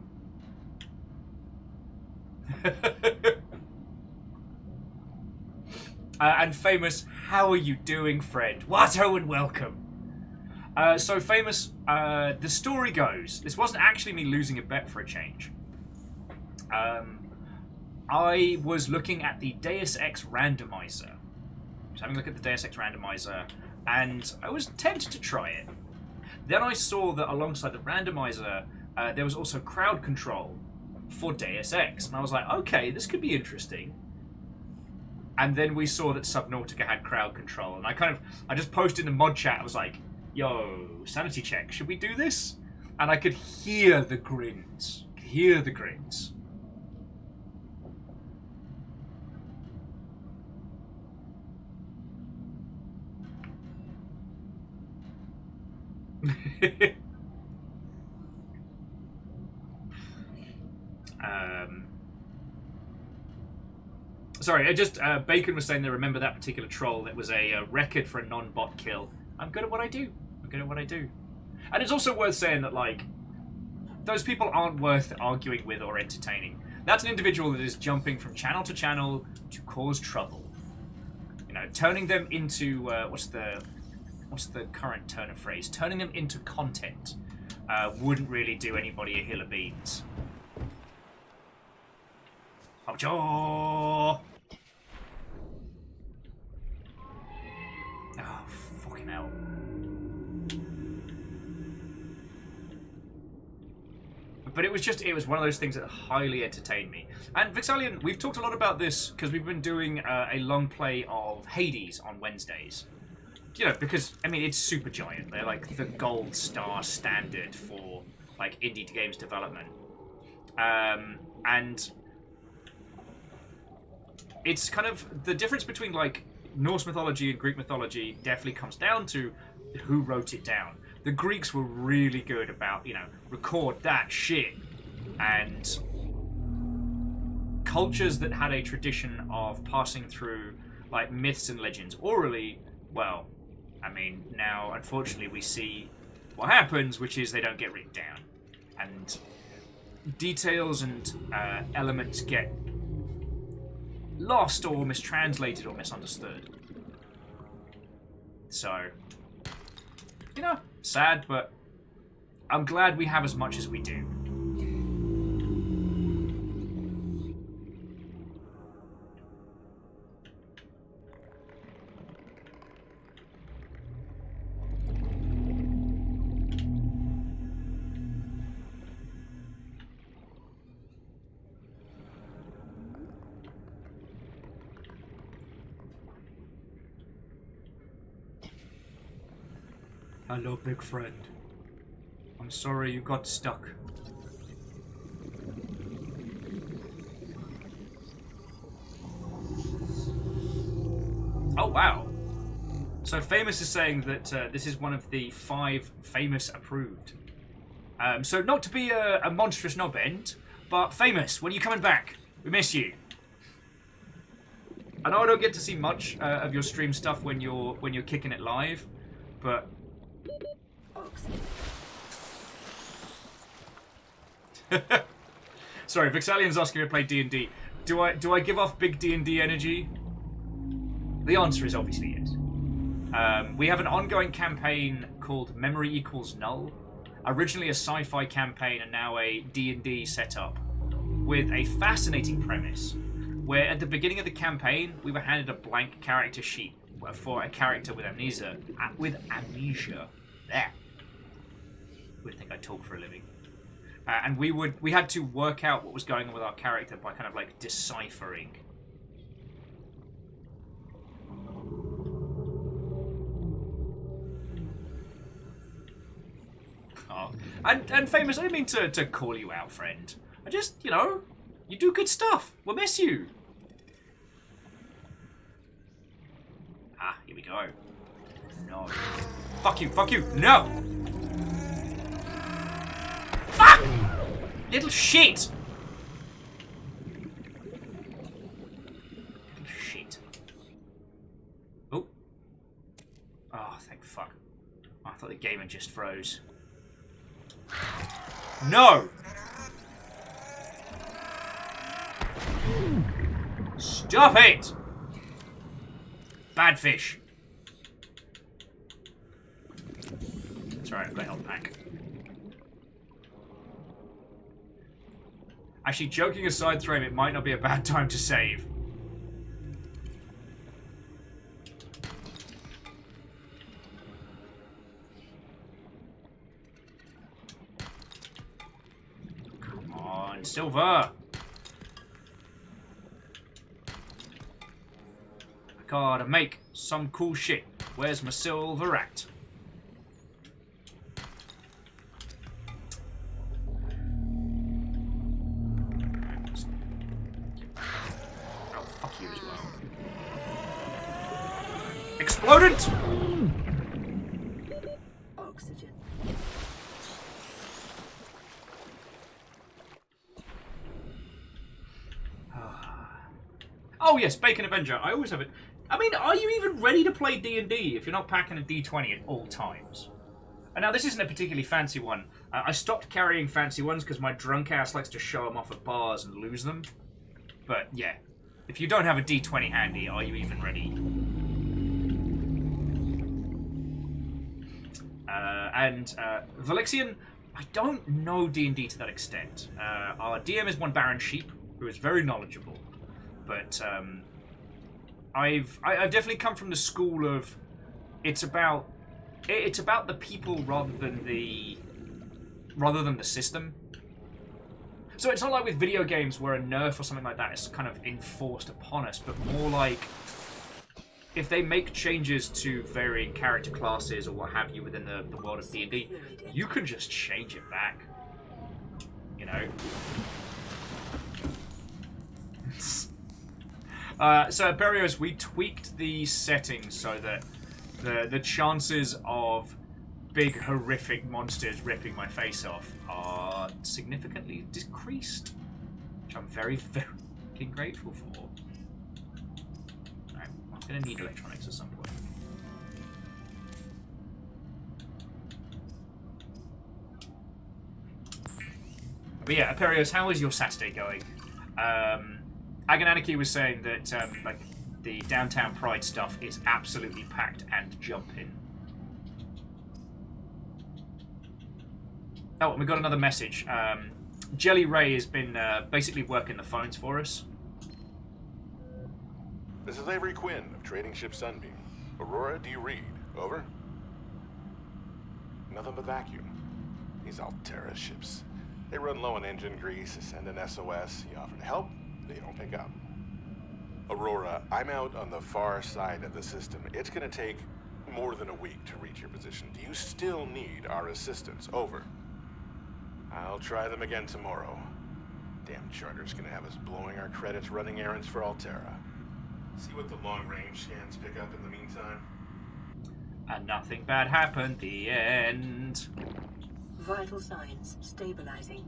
And Famous, how are you doing, friend? Watto and welcome. So Famous, the story goes, this wasn't actually me losing a bet for a change. I was looking at the Deus Ex randomizer. I was having a look at the Deus Ex randomizer, and I was tempted to try it. Then I saw that alongside the randomizer, there was also crowd control for Deus Ex, and I was like, okay, this could be interesting. And then we saw that Subnautica had crowd control, and I just posted in the mod chat, I was like, yo, sanity check, should we do this? And I could hear the grins. Hear the grins. Sorry, Bacon was saying they remember that particular troll that was a record for a non-bot kill. I'm good at what I do. And it's also worth saying that, like, those people aren't worth arguing with or entertaining. That's an individual that is jumping from channel to channel to cause trouble. You know, turning them into, what's the current turn of phrase? Turning them into content wouldn't really do anybody a hill of beans. Oh, fucking hell. But it was one of those things that highly entertained me. And Vixalian, we've talked a lot about this because we've been doing a long play of Hades on Wednesdays. You know, because, I mean, it's super giant. They're like the gold star standard for, like, indie games development. And it's kind of the difference between, like, Norse mythology and Greek mythology definitely comes down to who wrote it down. The Greeks were really good about, you know, record that shit. And cultures that had a tradition of passing through, like, myths and legends orally, well, I mean, now, unfortunately, we see what happens, which is they don't get written down. And details and elements get lost or mistranslated or misunderstood. So, you know, sad, but I'm glad we have as much as we do. Hello, big friend. I'm sorry you got stuck. Oh, wow. So Famous is saying that this is one of the 5 Famous approved. So not to be a monstrous knob end, but Famous, when are you coming back? We miss you. I know I don't get to see much of your stream stuff when you're kicking it live, but sorry, Vixalian's asking me to play D&D. Do I give off big D&D energy? The answer is obviously yes. We have an ongoing campaign called Memory Equals Null. Originally a sci-fi campaign and now a D&D setup with a fascinating premise where at the beginning of the campaign we were handed a blank character sheet for a character with amnesia. There. Would think I talk for a living. And we had to work out what was going on with our character by kind of like deciphering. Oh. And Famous, I didn't mean to call you out, friend. I just, you know, you do good stuff. We'll miss you. Ah, here we go. No. Fuck you, no! Fuck! Little shit! Little shit. Oh. Oh, thank fuck. I thought the game had just froze. No! Stop it! Bad fish. That's alright, I've got a health pack. Actually, joking aside, Thrame, it might not be a bad time to save. Come on, silver! I gotta make some cool shit. Where's my silver at? Explodent! Oxygen. Oh yes, Bacon Avenger. I always have it. I mean, are you even ready to play D&D if you're not packing a D20 at all times? And now this isn't a particularly fancy one. I stopped carrying fancy ones because my drunk ass likes to show them off at bars and lose them. But yeah, if you don't have a D20 handy, are you even ready? Valexian, I don't know D&D to that extent. Our DM is one Baron Sheep, who is very knowledgeable, but I've definitely come from the school of it's about the people rather than the system. So it's not like with video games where a nerf or something like that is kind of enforced upon us, but more like if they make changes to varying character classes or what have you within the world of D&D, you can just change it back. You know? So, Perios, we tweaked the settings so that the chances of big, horrific monsters ripping my face off are significantly decreased, which I'm very, very grateful for. I'm going to need electronics at some point. But yeah, Perios, how is your Saturday going? Agananiki was saying that like the downtown Pride stuff is absolutely packed and jumping. Oh, and we got another message. Jelly Ray has been basically working the phones for us. This is Avery Quinn of Trading Ship Sunbeam. Aurora, do you read? Over? Nothing but vacuum. These Altera ships. They run low on engine grease, send an SOS, you offer to help, they don't pick up. Aurora, I'm out on the far side of the system. It's gonna take more than a week to reach your position. Do you still need our assistance? Over. I'll try them again tomorrow. Damn charter's gonna have us blowing our credits running errands for Altera. See what the long-range scans pick up in the meantime. And nothing bad happened. The end. Vital signs stabilizing.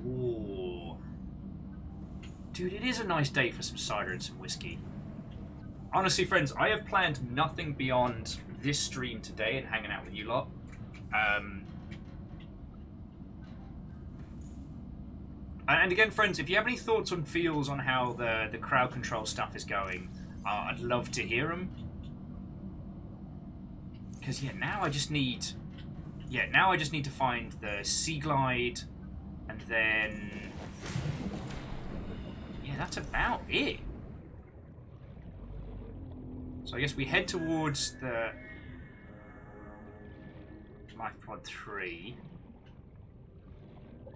Ooh. Dude, it is a nice day for some cider and some whiskey. Honestly, friends, I have planned nothing beyond this stream today and hanging out with you lot. And again, friends, if you have any thoughts and feels on how the crowd control stuff is going, I'd love to hear them. Because now I just need to find the Sea Glide, and then that's about it. So I guess we head towards the Life Pod 3.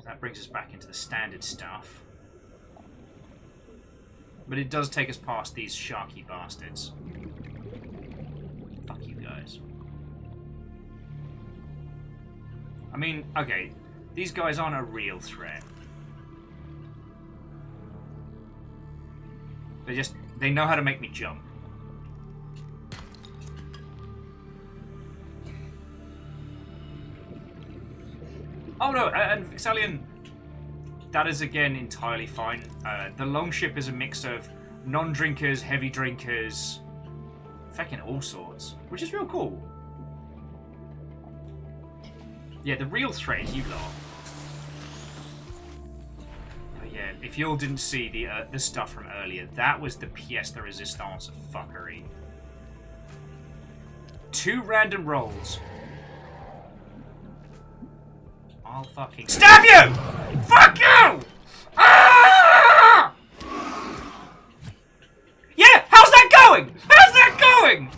That brings us back into the standard stuff. But it does take us past these sharky bastards. Fuck you guys. I mean, okay, these guys aren't a real threat. They know how to make me jump. Oh no, and Vixalian, that is again entirely fine. The Longship is a mix of non-drinkers, heavy drinkers, fucking all sorts, which is real cool. Yeah, the real threat is you lot. But yeah, if you all didn't see the stuff from earlier, that was the pièce de résistance of fuckery. 2 random rolls. I'll fucking stab you! Fuck you! Ah! Yeah, how's that going? How's that going?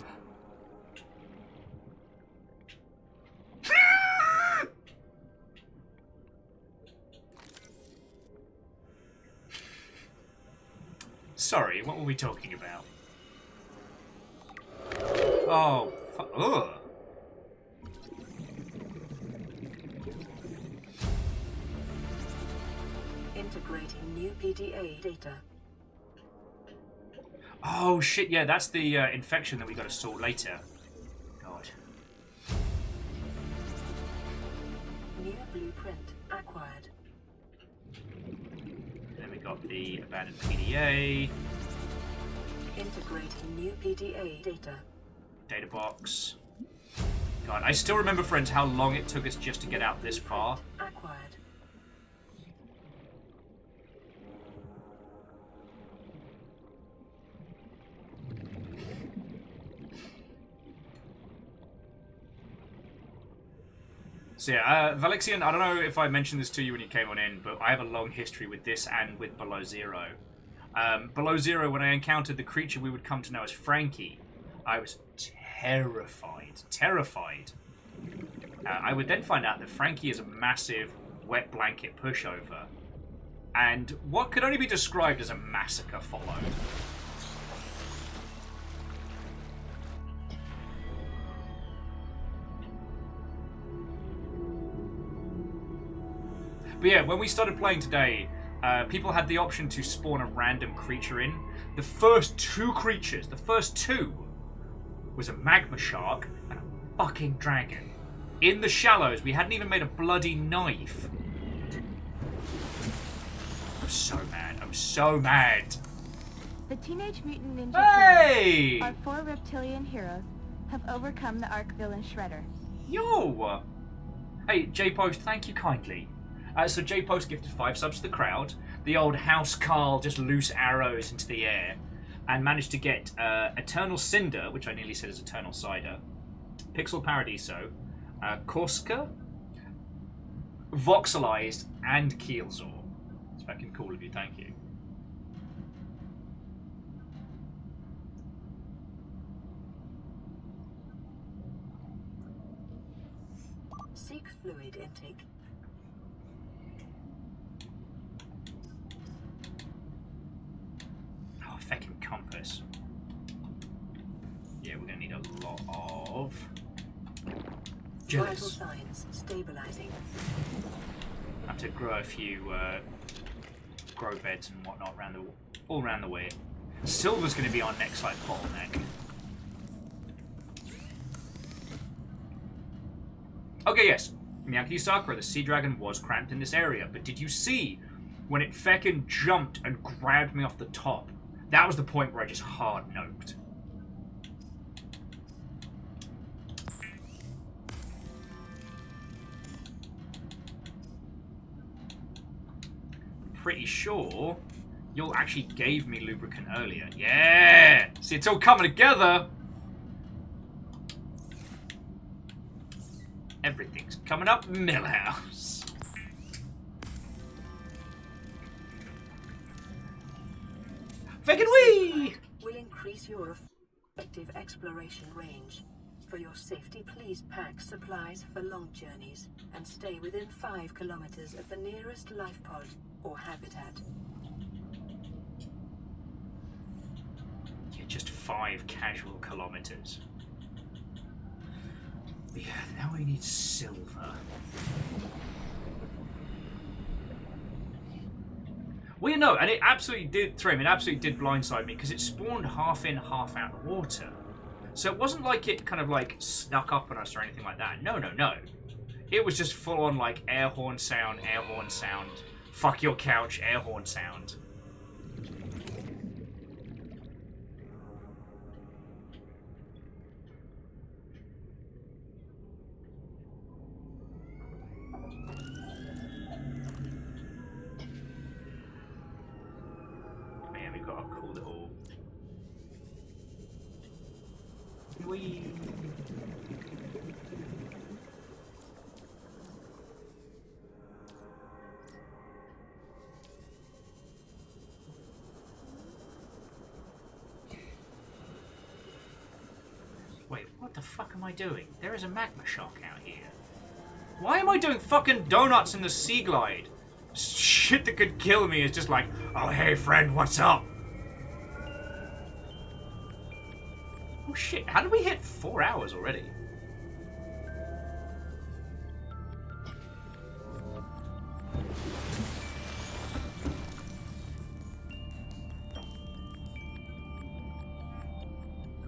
Sorry, what were we talking about? Oh, ugh. Integrating new PDA data. Oh shit, yeah, that's the infection that we gotta sort later. God. New blueprint acquired. Then we got the abandoned PDA. Integrating new PDA data. Data box. God, I still remember, friends, how long it took us just to get out this far. Acquired. So yeah, Valexian, I don't know if I mentioned this to you when you came on in, but I have a long history with this and with Below Zero. Below Zero, when I encountered the creature we would come to know as Frankie, I was terrified. Terrified. I would then find out that Frankie is a massive wet blanket pushover, and what could only be described as a massacre followed. But yeah, when we started playing today, people had the option to spawn a random creature in. The first 2 creatures, was a magma shark and a fucking dragon. In the shallows, we hadn't even made a bloody knife. I'm so mad. I'm so mad. The Teenage Mutant Ninja Hey! Turtles, our 4 reptilian heroes, have overcome the Ark villain Shredder. Yo! Hey, J-Post, thank you kindly. So J-Post gifted 5 subs to the crowd. The old House Carl just loose arrows into the air. And managed to get Eternal Cinder, which I nearly said is Eternal Cider. Pixel Paradiso. Korska. Voxelized. And Keelzor. It's fucking cool of you, thank you. Seek fluid intake. Oh, fucking compass. Yeah, we're gonna need a lot of Vital jealous. signs stabilizing. I have to grow a few grow beds and whatnot all around the way. Silver's gonna be our next like bottleneck. Okay, yes. Miyaki Sakura, the sea dragon, was cramped in this area, but did you see when it feckin' jumped and grabbed me off the top? That was the point where I just hard-noped. Pretty sure you actually gave me lubricant earlier. Yeah! See, it's all coming together! Everything's coming up Millhouse. Fucking wee! Will increase your effective exploration range. For your safety, please pack supplies for long journeys and stay within 5 kilometers of the nearest life pod or habitat. Yeah, just 5 casual kilometers. Yeah, now we need silver. Well, you know, and it absolutely did, it absolutely did blindside me because it spawned half in, half out of water. So it wasn't like it kind of like snuck up on us or anything like that. No, no, no. It was just full on like air horn sound, fuck your couch, air horn sound. got a cool little. Whee! Wait, what the fuck am I doing? There is a magma shark out here. Why am I doing fucking donuts in the sea glide? Shit that could kill me is just like, oh hey friend, what's up? Oh shit, how did we hit 4 hours already?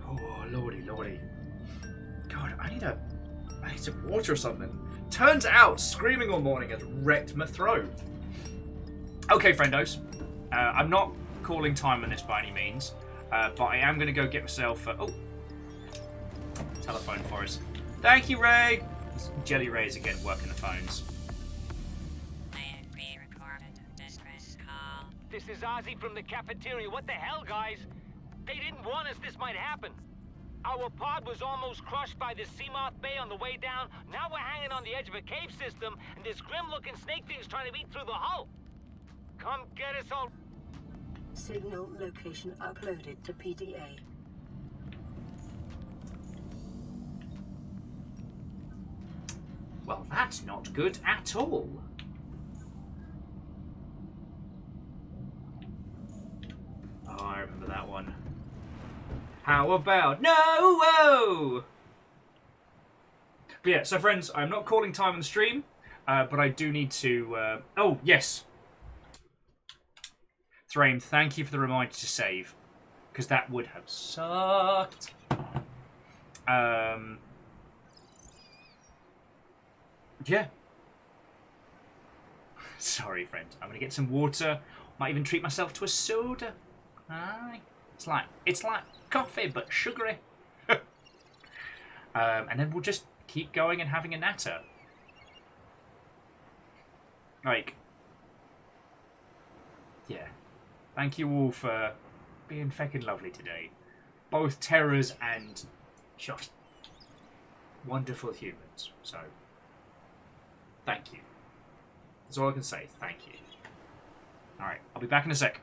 Oh lordy, lordy. God, I need some water or something. Turns out screaming all morning has wrecked my throat. Okay, friendos. I'm not calling time on this by any means, but I am going to go get myself... oh! Telephone for us. Thank you, Ray! It's Jelly Ray's again working the phones. This is Ozzy from the cafeteria. What the hell, guys? They didn't warn us this might happen. Our pod was almost crushed by the Seamoth Bay on the way down. Now we're hanging on the edge of a cave system, and this grim-looking snake thing's trying to eat through the hull. Come get us all. Signal location uploaded to PDA. Well, that's not good at all. Oh, I remember that one. How about no? Whoa! But yeah, so friends, I'm not calling time on the stream, but I do need to. Oh yes, Thrain, thank you for the reminder to save, because that would have sucked. Yeah. Sorry, friend. I'm gonna get some water. Might even treat myself to a soda. Aye. It's like coffee but sugary. And then we'll just keep going and having a natter. Like, yeah. Thank you all for being feckin' lovely today. Both terrors and just wonderful humans. So, thank you. That's all I can say. Thank you. Alright, I'll be back in a sec.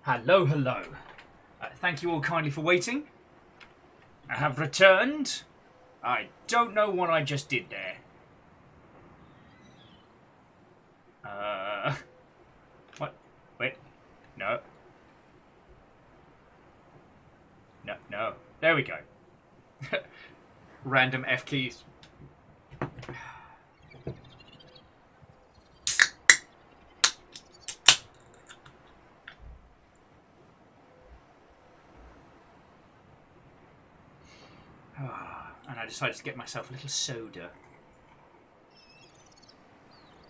Hello, hello. Thank you all kindly for waiting. I have returned. I don't know what I just did there. What? Wait. No. No. There we go. Random F keys. And I decided to get myself a little soda.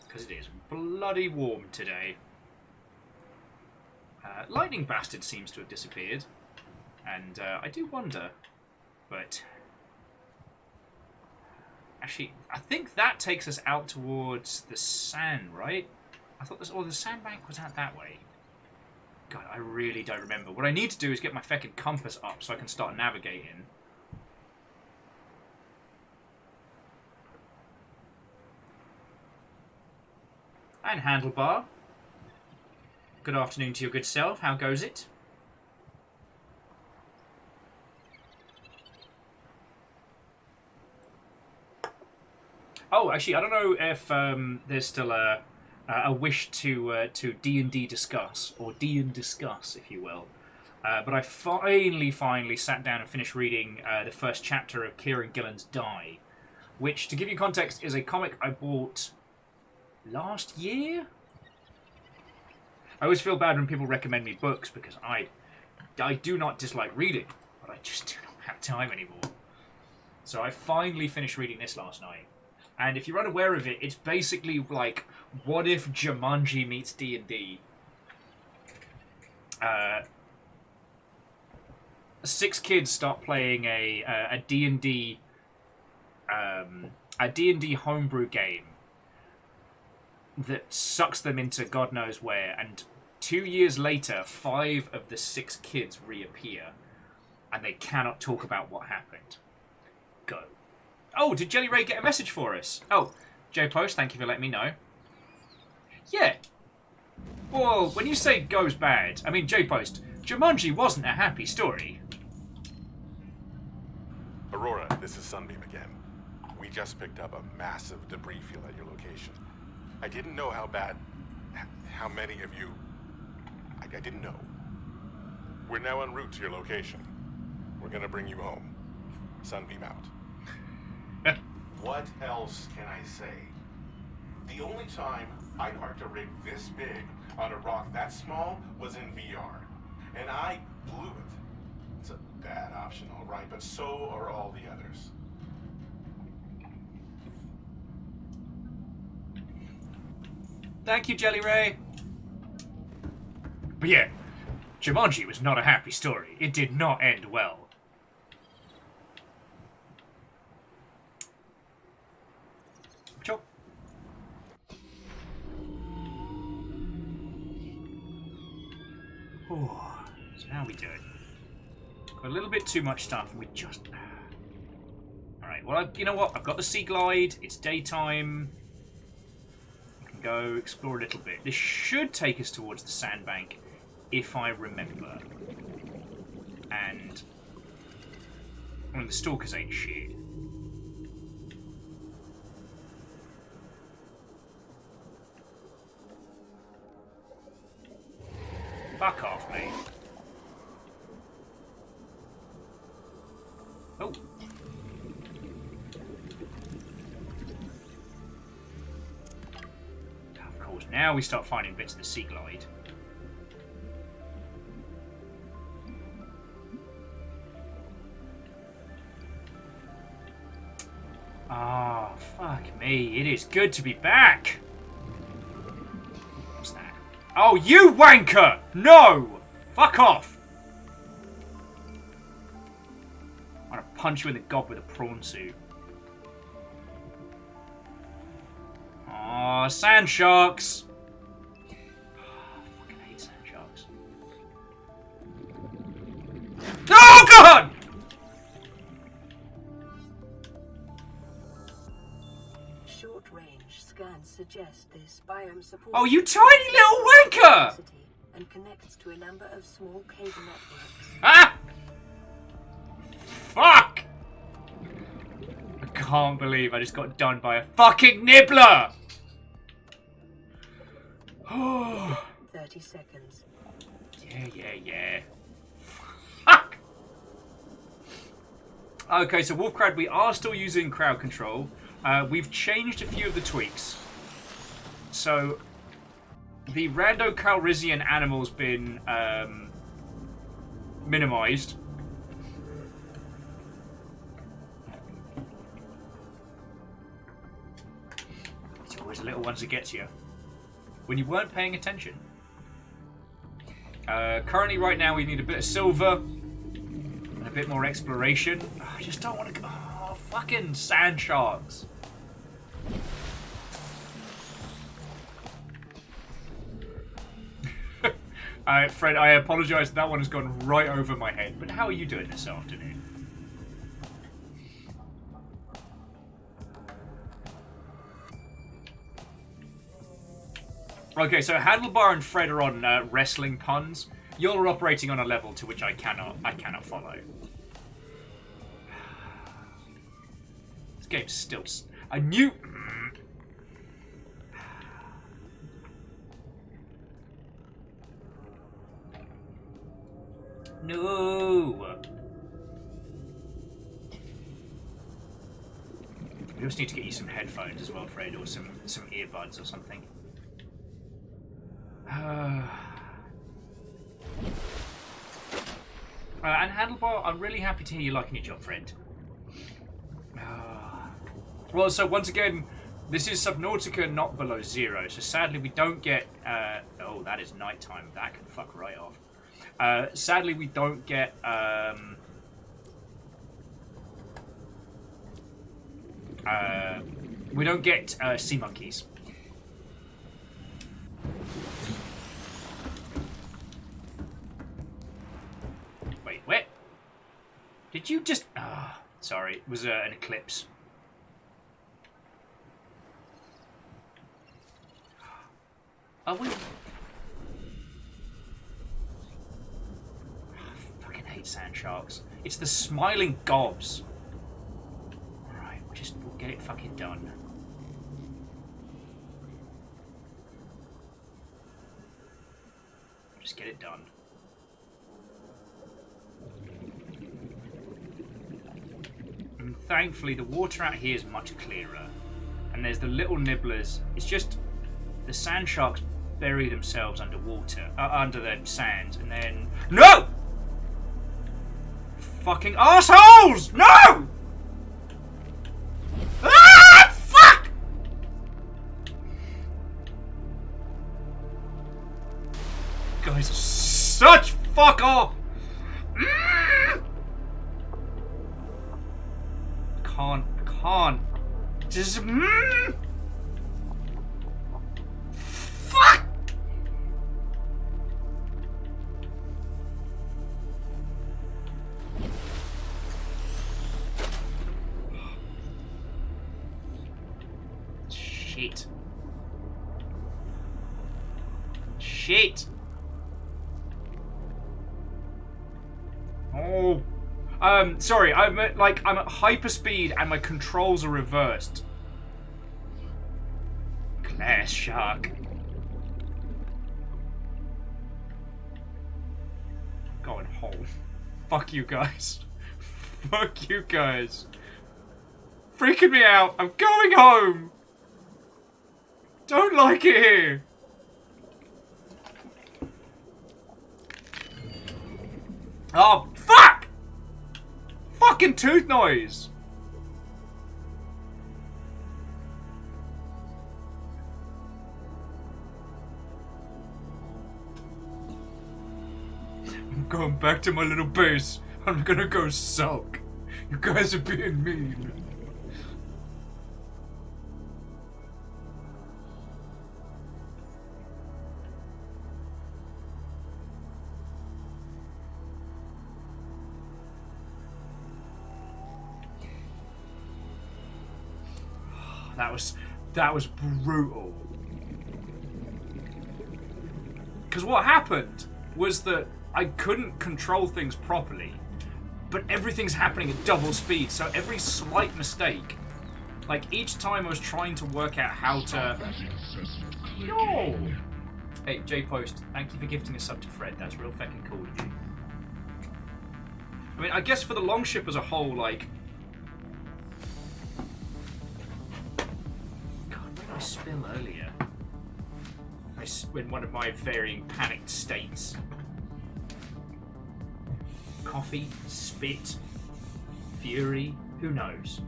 Because it is bloody warm today. Lightning Bastard seems to have disappeared. And I do wonder, but... Actually, I think that takes us out towards the sand, right? I thought this... Oh, the sandbank was out that way. God, I really don't remember. What I need to do is get my feckin' compass up so I can start navigating. And Handlebar. Good afternoon to your good self. How goes it? Oh, actually, I don't know if there's still a wish to D&D discuss, or D&D discuss, if you will. But I finally sat down and finished reading the first chapter of Kieran Gillen's Die, which, to give you context, is a comic I bought last year? I always feel bad when people recommend me books because I do not dislike reading, but I just do not have time anymore. So I finally finished reading this last night. And if you're unaware of it, it's basically like, what if Jumanji meets D&D? 6 kids start playing a D&D homebrew game that sucks them into God knows where, and 2 years later, 5 of the 6 kids reappear, and they cannot talk about what happened. Go. Oh, did Jelly Ray get a message for us? Oh, J-Post, thank you for letting me know. Yeah. Well, when you say goes bad, I mean, J-Post, Jumanji wasn't a happy story. Aurora, this is Sunbeam again. We just picked up a massive debris field at your location. I didn't know how many of you... I didn't know. We're now en route to your location. We're gonna bring you home. Sunbeam out. What else can I say? The only time I parked a rig this big on a rock that small was in VR. And I blew it. It's a bad option, all right, but so are all the others. Thank you, Jelly Ray. But yeah, Jumanji was not a happy story. It did not end well. Sure. Oh, so how are we doing? Got a little bit too much stuff, and we just... Alright, well, you know what? I've got the Sea Glide. It's daytime. Go explore a little bit. This should take us towards the sandbank, if I remember. And I mean, the stalkers ain't shit. Fuck off, mate. Oh. Now we start finding bits of the Sea Glide. Ah, oh, fuck me. It is good to be back. What's that? Oh, you wanker! No! Fuck off! I'm gonna punch you in the gob with a prawn suit. Aw, sand sharks! I fucking hate sand sharks. Oh, God! Short-range scans suggest this biome supports... Oh, you tiny little wanker! and connects to a number of small cable networks. Ah! Fuck! I can't believe I just got done by a fucking nibbler! 30 seconds. Yeah. Fuck! Okay, so Wolfcrad, we are still using crowd control. We've changed a few of the tweaks. So, the Rando Calrissian animal's been minimized. It's always the little ones that gets you. When you weren't paying attention. Currently, right now, we need a bit of silver and a bit more exploration. I just don't want to go. Oh, fucking sand sharks. Fred, I apologise. That one has gone right over my head. But how are you doing this afternoon? Okay, so Handlebar and Fred are on wrestling puns. You're operating on a level to which I cannot follow. This game's still... I knew... No! We just need to get you some headphones as well, Fred, or some earbuds or something. And Handlebar, I'm really happy to hear you liking your job, friend. Well, so once again, this is Subnautica, not below zero. So sadly, we don't get. Oh, that is nighttime. That can fuck right off. Sadly, we don't get. We don't get sea monkeys. Wait, where? Did you just... sorry, it was an eclipse. Are we... I fucking hate sand sharks. It's the smiling gobs. Alright, we'll get it fucking done. Just get it done. And thankfully, the water out here is much clearer. And there's the little nibblers. It's just the sand sharks bury themselves underwater, under the sand, and then... No! Fucking assholes! No! Ah! Fuck! Guys are such fuck off! Can't. Just... Fuck! Shit. Oh. Sorry, I'm at hyperspeed and my controls are reversed. Glass shark. Going home. Fuck you guys. Fuck you guys. Freaking me out. I'm going home. Don't like it here. Oh, fuck! Fucking tooth noise. I'm going back to my little base. I'm gonna go sulk. You guys are being mean. That was brutal. Because what happened was that I couldn't control things properly, but everything's happening at double speed, so every slight mistake, like each time I was trying to work out how to... Yo! Hey, J-Post, thank you for gifting a sub to Fred. That's real fucking cool of you. I mean, I guess for the Longship as a whole, like... God, what did I spill earlier? In one of my varying panicked states. Coffee, spit, fury, who knows?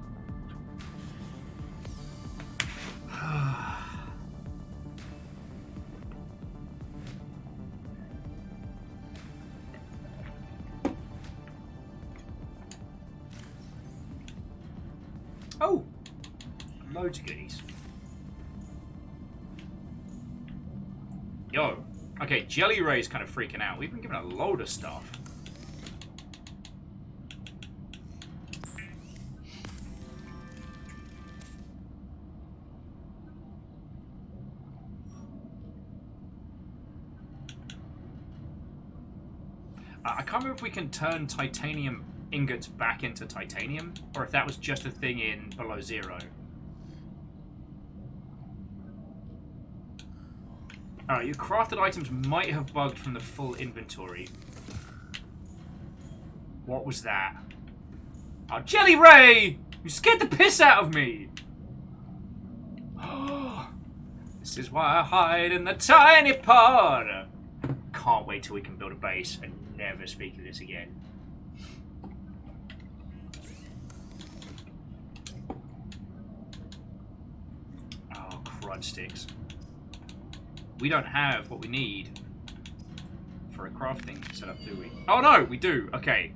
Oh! Loads of goodies. Yo. Okay, Jelly Ray's kind of freaking out. We've been given a load of stuff. I can't remember if we can turn titanium ingots back into titanium, or if that was just a thing in Below Zero. Alright, your crafted items might have bugged from the full inventory. What was that? Oh, Jelly Ray! You scared the piss out of me! This is why I hide in the tiny pod! Can't wait till we can build a base and never speak of this again. Oh, crud sticks. We don't have what we need for a crafting setup, do we? Oh no, we do. Okay.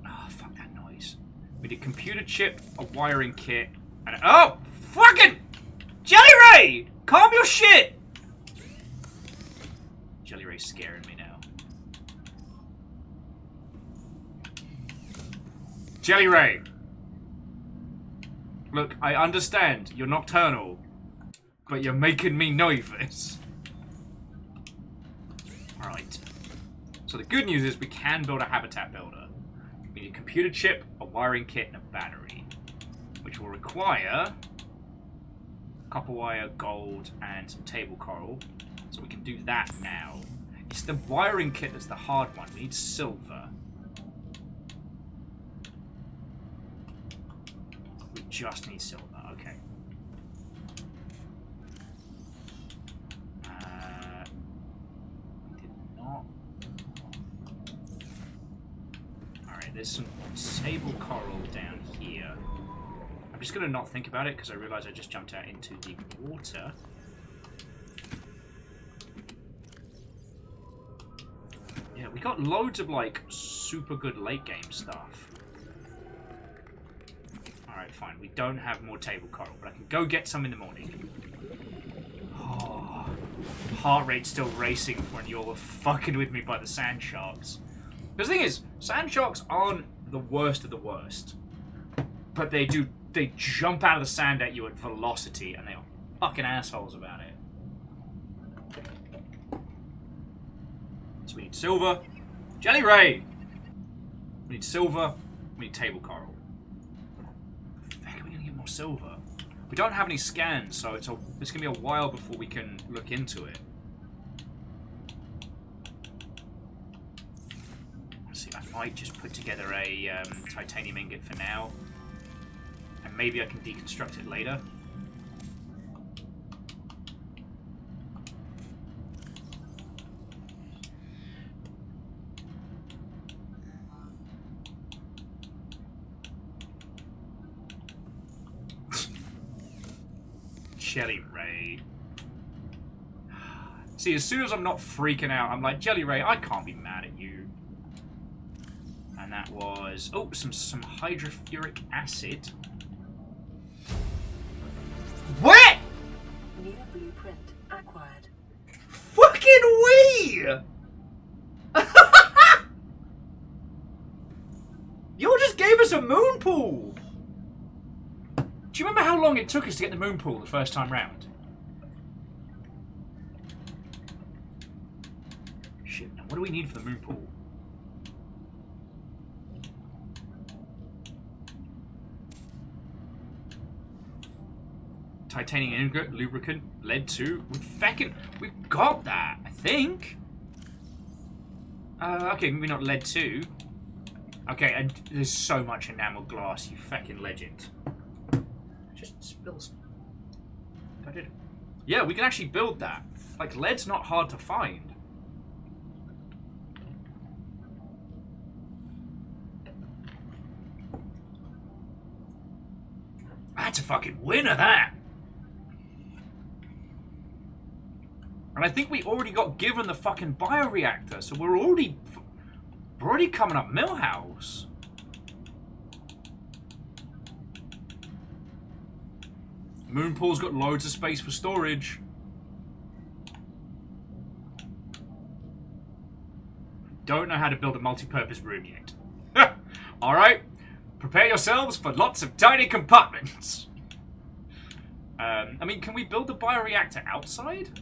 Oh, fuck that noise. We did computer chip, a wiring kit, and oh, fucking Jelly Ray! Calm your shit! Jelly Ray's scaring me now. Jelly Ray! Look, I understand you're nocturnal, but you're making me nervous. Alright. So the good news is we can build a habitat builder. We need a computer chip, a wiring kit, and a battery. Which will require copper wire, gold, and some table coral. So we can do that now. It's the wiring kit that's the hard one. We need silver. We just need silver. Okay. We did not. Alright, there's some table coral down here. I'm just going to not think about it because I realise I just jumped out into the water. Yeah, we got loads of, like, super good late game stuff. Alright, fine. We don't have more table coral, but I can go get some in the morning. Oh, heart rate's still racing when you're fucking with me by the sand sharks. The thing is, sand sharks aren't the worst of the worst. But they jump out of the sand at you at velocity, and they are fucking assholes about it. So we need silver. Jelly Ray! We need silver. We need table coral. How are we going to get more silver? We don't have any scans, so it's going to be a while before we can look into it. Let's see, I might just put together a titanium ingot for now. And maybe I can deconstruct it later. Jelly Ray. See, as soon as I'm not freaking out, I'm like, Jelly Ray, I can't be mad at you. And that was... oh, some hydrofluoric acid. What? New blueprint acquired. Fucking we! You just gave us a moon pool! Do you remember how long it took us to get the moon pool the first time round? What do we need for the moon pool? Titanium ingot, lubricant, lead 2. We've got that, I think. Okay, maybe not lead 2. Okay, and there's so much enamel glass, you feckin' legend. Just spills. I did. Yeah, we can actually build that. Like, lead's not hard to find. That's a fucking winner, that! And I think we already got given the fucking bioreactor, so we're already coming up Millhouse. Moonpool's got loads of space for storage. Don't know how to build a multi-purpose room yet. Alright, prepare yourselves for lots of tiny compartments. I mean, can we build the bioreactor outside?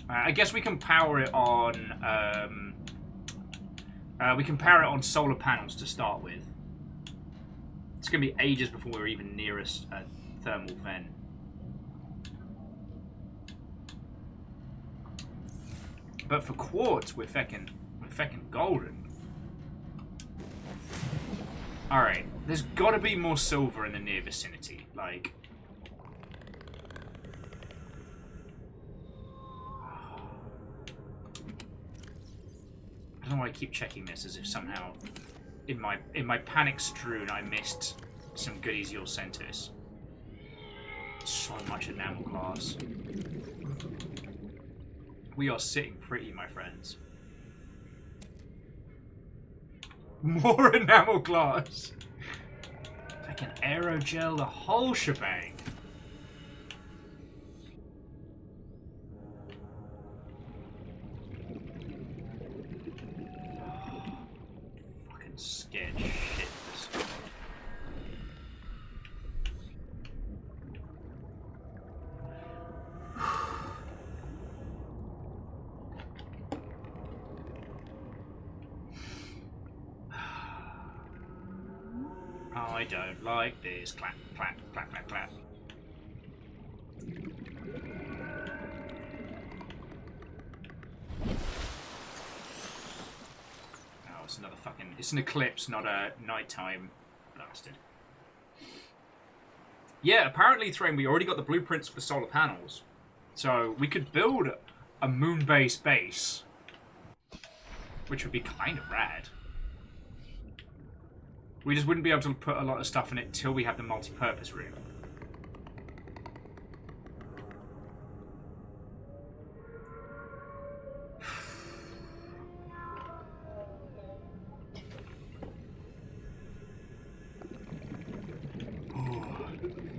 I guess we can power it on. We can power it on solar panels to start with. It's gonna be ages before we're even nearest a thermal vent. But for quartz, we're feckin' golden. All right, there's got to be more silver in the near vicinity, like. I don't know why I keep checking this as if somehow in my panic strewn I missed some goodies you'll send us. So much enamel glass. We are sitting pretty, my friends. More enamel glass. Like an aerogel, the whole shebang. Scared shit. I don't like this. Clap, clap, clap, clap, clap. It's another fucking... It's an eclipse, not a nighttime bastard. Yeah, apparently, Thrain, we already got the blueprints for the solar panels. So, we could build a moon-based base. Which would be kind of rad. We just wouldn't be able to put a lot of stuff in it till we have the multi-purpose room.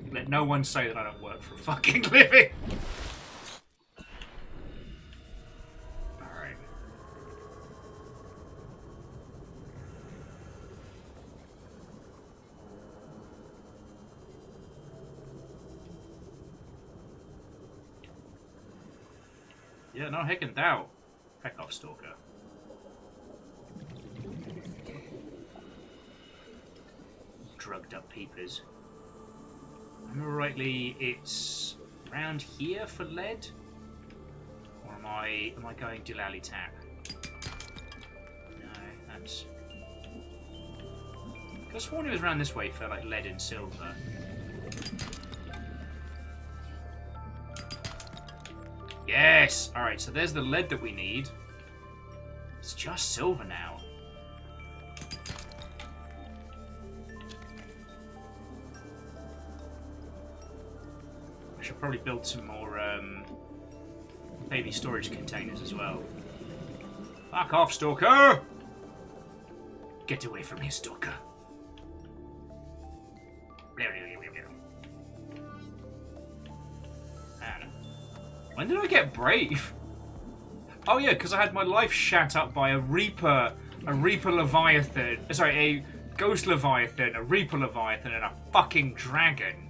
Let no one say that I don't work for a fucking living. Alright. Yeah, no heckin' doubt. Heck off, Stalker. Drugged up peepers. Remember rightly, it's around here for lead, or am I going Dilali Tap? No, that's. I could have sworn it was around this way for like lead and silver. Yes. All right. So there's the lead that we need. It's just silver now. Should probably build some more baby storage containers as well. Fuck off, Stalker! Get away from here, Stalker. When did I get brave? Oh yeah, because I had my life shat up by a Reaper Leviathan. Sorry, a Ghost Leviathan, a Reaper Leviathan, and a fucking dragon.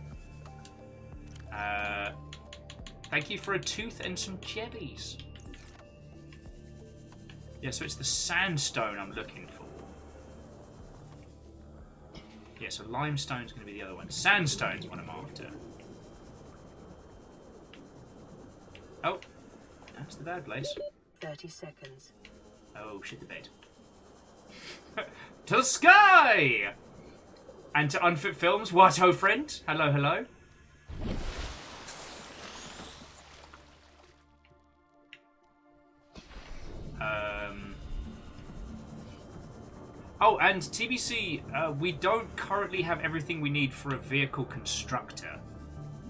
Thank you for a tooth and some jellies. Yeah, so it's the sandstone I'm looking for. Yeah, so limestone's going to be the other one. Sandstone's what I'm after. Oh, that's the bad place. 30 seconds. Oh, shit the bed. To the sky! And to Unfit Films, what ho friend? Hello, hello. Oh, and TBC, we don't currently have everything we need for a vehicle constructor.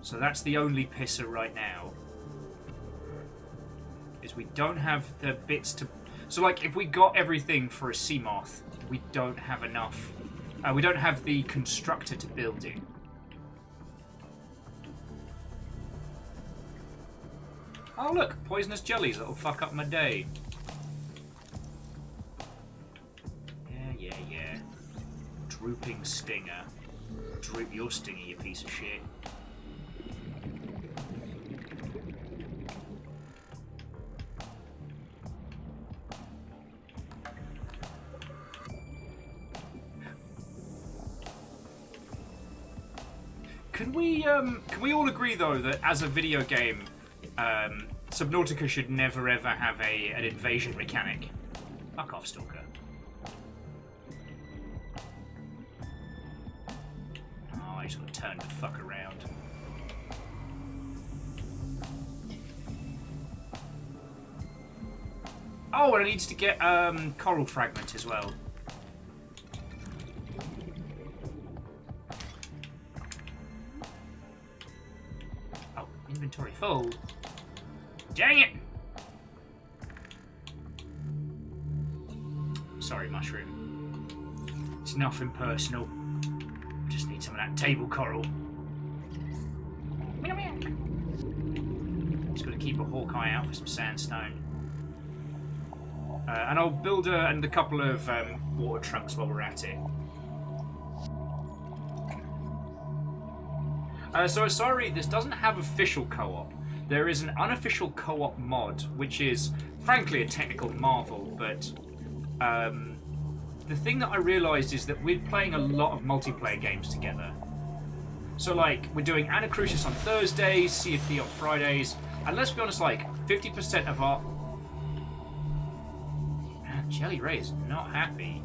So that's the only pisser right now. Is we don't have the bits to... So, like, if we got everything for a Seamoth, we don't have enough... we don't have the constructor to build it. Oh, look! Poisonous jellies that'll fuck up my day. Yeah. Drooping stinger. Droop your stinger, you piece of shit. Can we all agree though that as a video game, Subnautica should never ever have an invasion mechanic? Fuck off, Stalker. Oh, I just gotta turn the fuck around. Oh, and I need to get coral fragment as well. Inventory full. Dang it! Sorry, mushroom. It's nothing personal. I just need some of that table coral. Just got to keep a hawkeye out for some sandstone. And I'll build a couple of water trunks while we're at it. So sorry, this doesn't have official co-op. There is an unofficial co-op mod, which is, frankly, a technical marvel, but the thing that I realised is that we're playing a lot of multiplayer games together. So, like, we're doing Anacrucis on Thursdays, Sea of Thieves on Fridays, and let's be honest, like, 50% of our... Jelly Ray is not happy.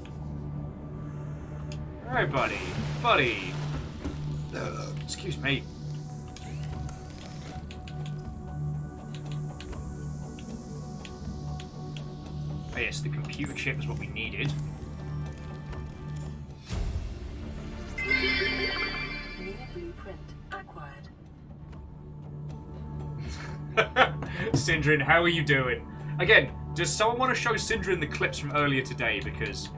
Alright, buddy. Excuse me. Oh yes, the computer chip is what we needed. New blueprint acquired. Syndrin, how are you doing? Again, does someone want to show Syndrin the clips from earlier today? Because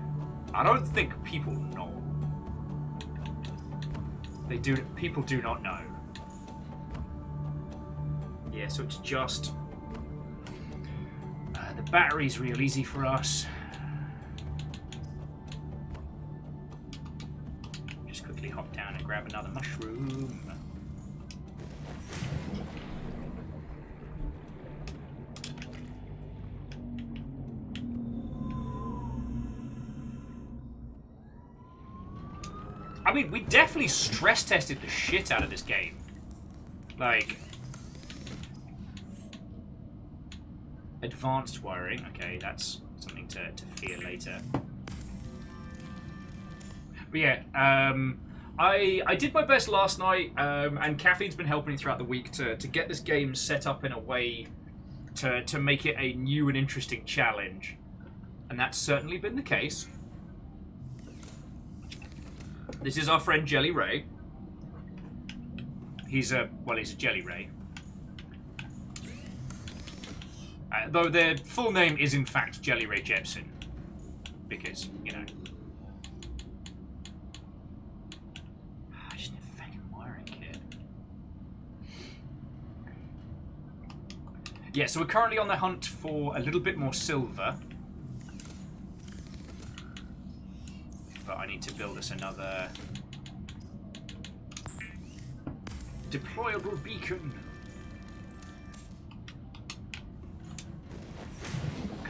I don't think people know. People do not know. Yeah, so it's just... the battery's real easy for us. Just quickly hop down and grab another mushroom. I mean, we definitely stress tested the shit out of this game. Like, advanced wiring. Okay, that's something to fear later. But yeah, I did my best last night, and Caffeine's been helping me throughout the week to get this game set up in a way to make it a new and interesting challenge. And that's certainly been the case. This is our friend Jelly Ray. He's a Jelly Ray. Though their full name is in fact Jelly Ray Jepson. Because, you know. I just need a fucking wiring kit. Yeah, so we're currently on the hunt for a little bit more silver. But I need to build us another deployable beacon.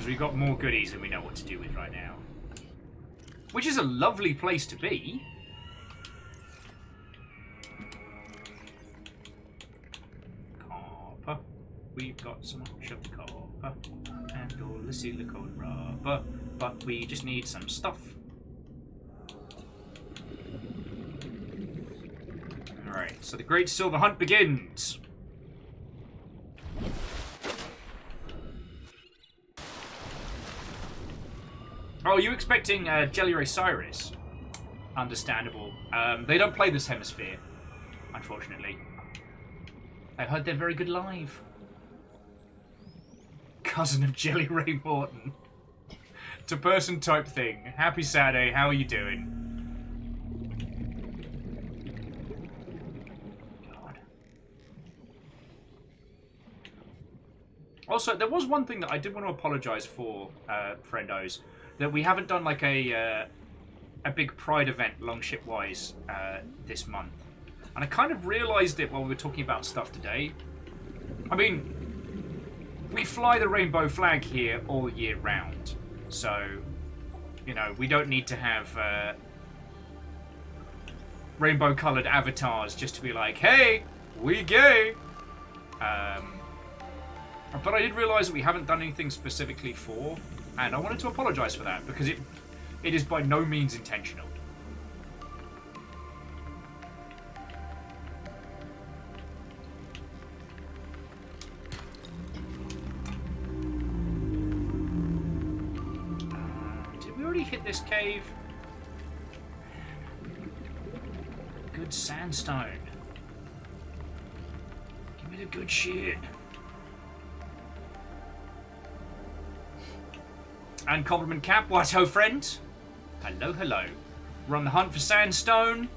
Because we've got more goodies than we know what to do with right now. Which is a lovely place to be. Copper. We've got so much of copper. And all the silicone rubber. But we just need some stuff. Alright, so the Great Silver Hunt begins. Oh, are you expecting Jelly Ray Cyrus? Understandable. They don't play this hemisphere, unfortunately. I heard they're very good live. Cousin of Jelly Ray Morton. To person type thing. Happy Saturday, how are you doing? God. Also, there was one thing that I did want to apologise for, friendos. That we haven't done like a big Pride event, Longship-wise, this month. And I kind of realised it while we were talking about stuff today. I mean, we fly the rainbow flag here all year round. So, you know, we don't need to have rainbow-coloured avatars just to be like, hey, we gay! But I did realise that we haven't done anything specifically for... And I wanted to apologise for that, because it is by no means intentional. Did we already hit this cave? Good sandstone. Give me the good shit. And compliment Cap, what ho friend? Hello, hello. We're on the hunt for sandstone.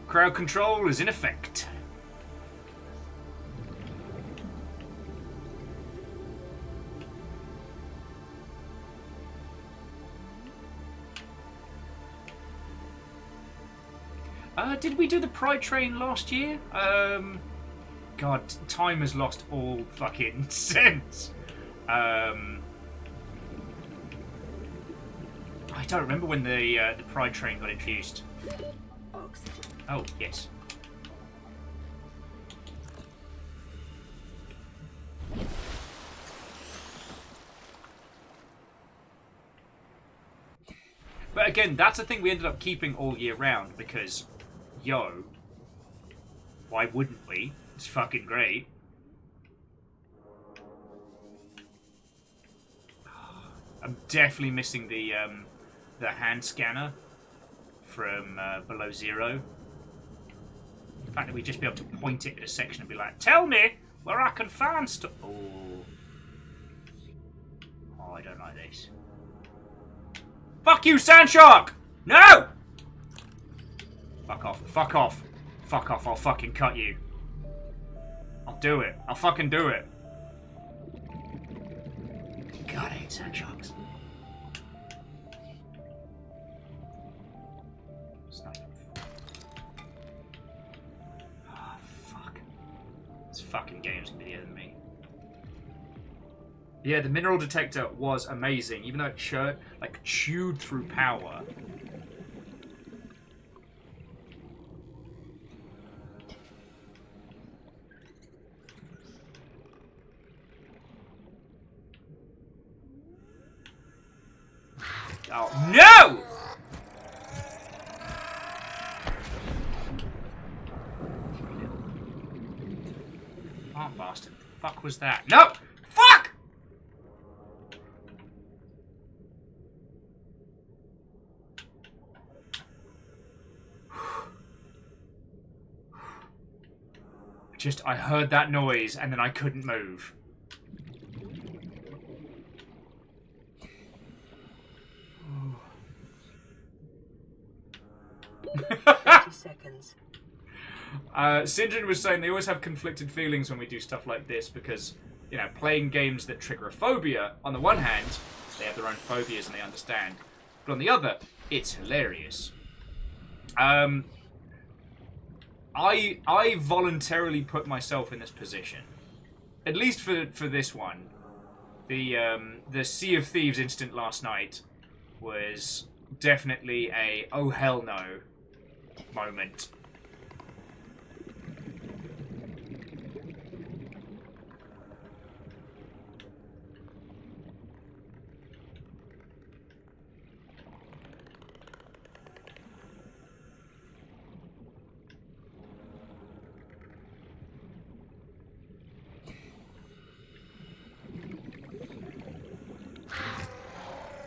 Crowd control is in effect. Did we do the Pride Train last year? God, time has lost all fucking sense. I don't remember when the Pride Train got introduced. Oh, yes. But again, that's the thing we ended up keeping all year round because, yo, why wouldn't we? It's fucking great. I'm definitely missing the hand scanner from Below Zero. The fact that we'd just be able to point it at a section and be like, tell me where I can find stuff. Oh, I don't like this. Fuck you, Sand Shark! No! Fuck off. Fuck off. Fuck off. I'll fucking cut you. I'll do it. I'll fucking do it. God, I hate Sand Sharks. Fucking game's gonna be better than me. Yeah, the mineral detector was amazing, even though it chewed through power. Oh no! Oh, bastard. Fuck was that? No! Fuck! I heard that noise and then I couldn't move. Seconds. Sinjin was saying they always have conflicted feelings when we do stuff like this because, you know, playing games that trigger a phobia, on the one hand, they have their own phobias and they understand, but on the other, it's hilarious. I voluntarily put myself in this position, at least for this one, The Sea of Thieves incident last night was definitely a oh hell no moment.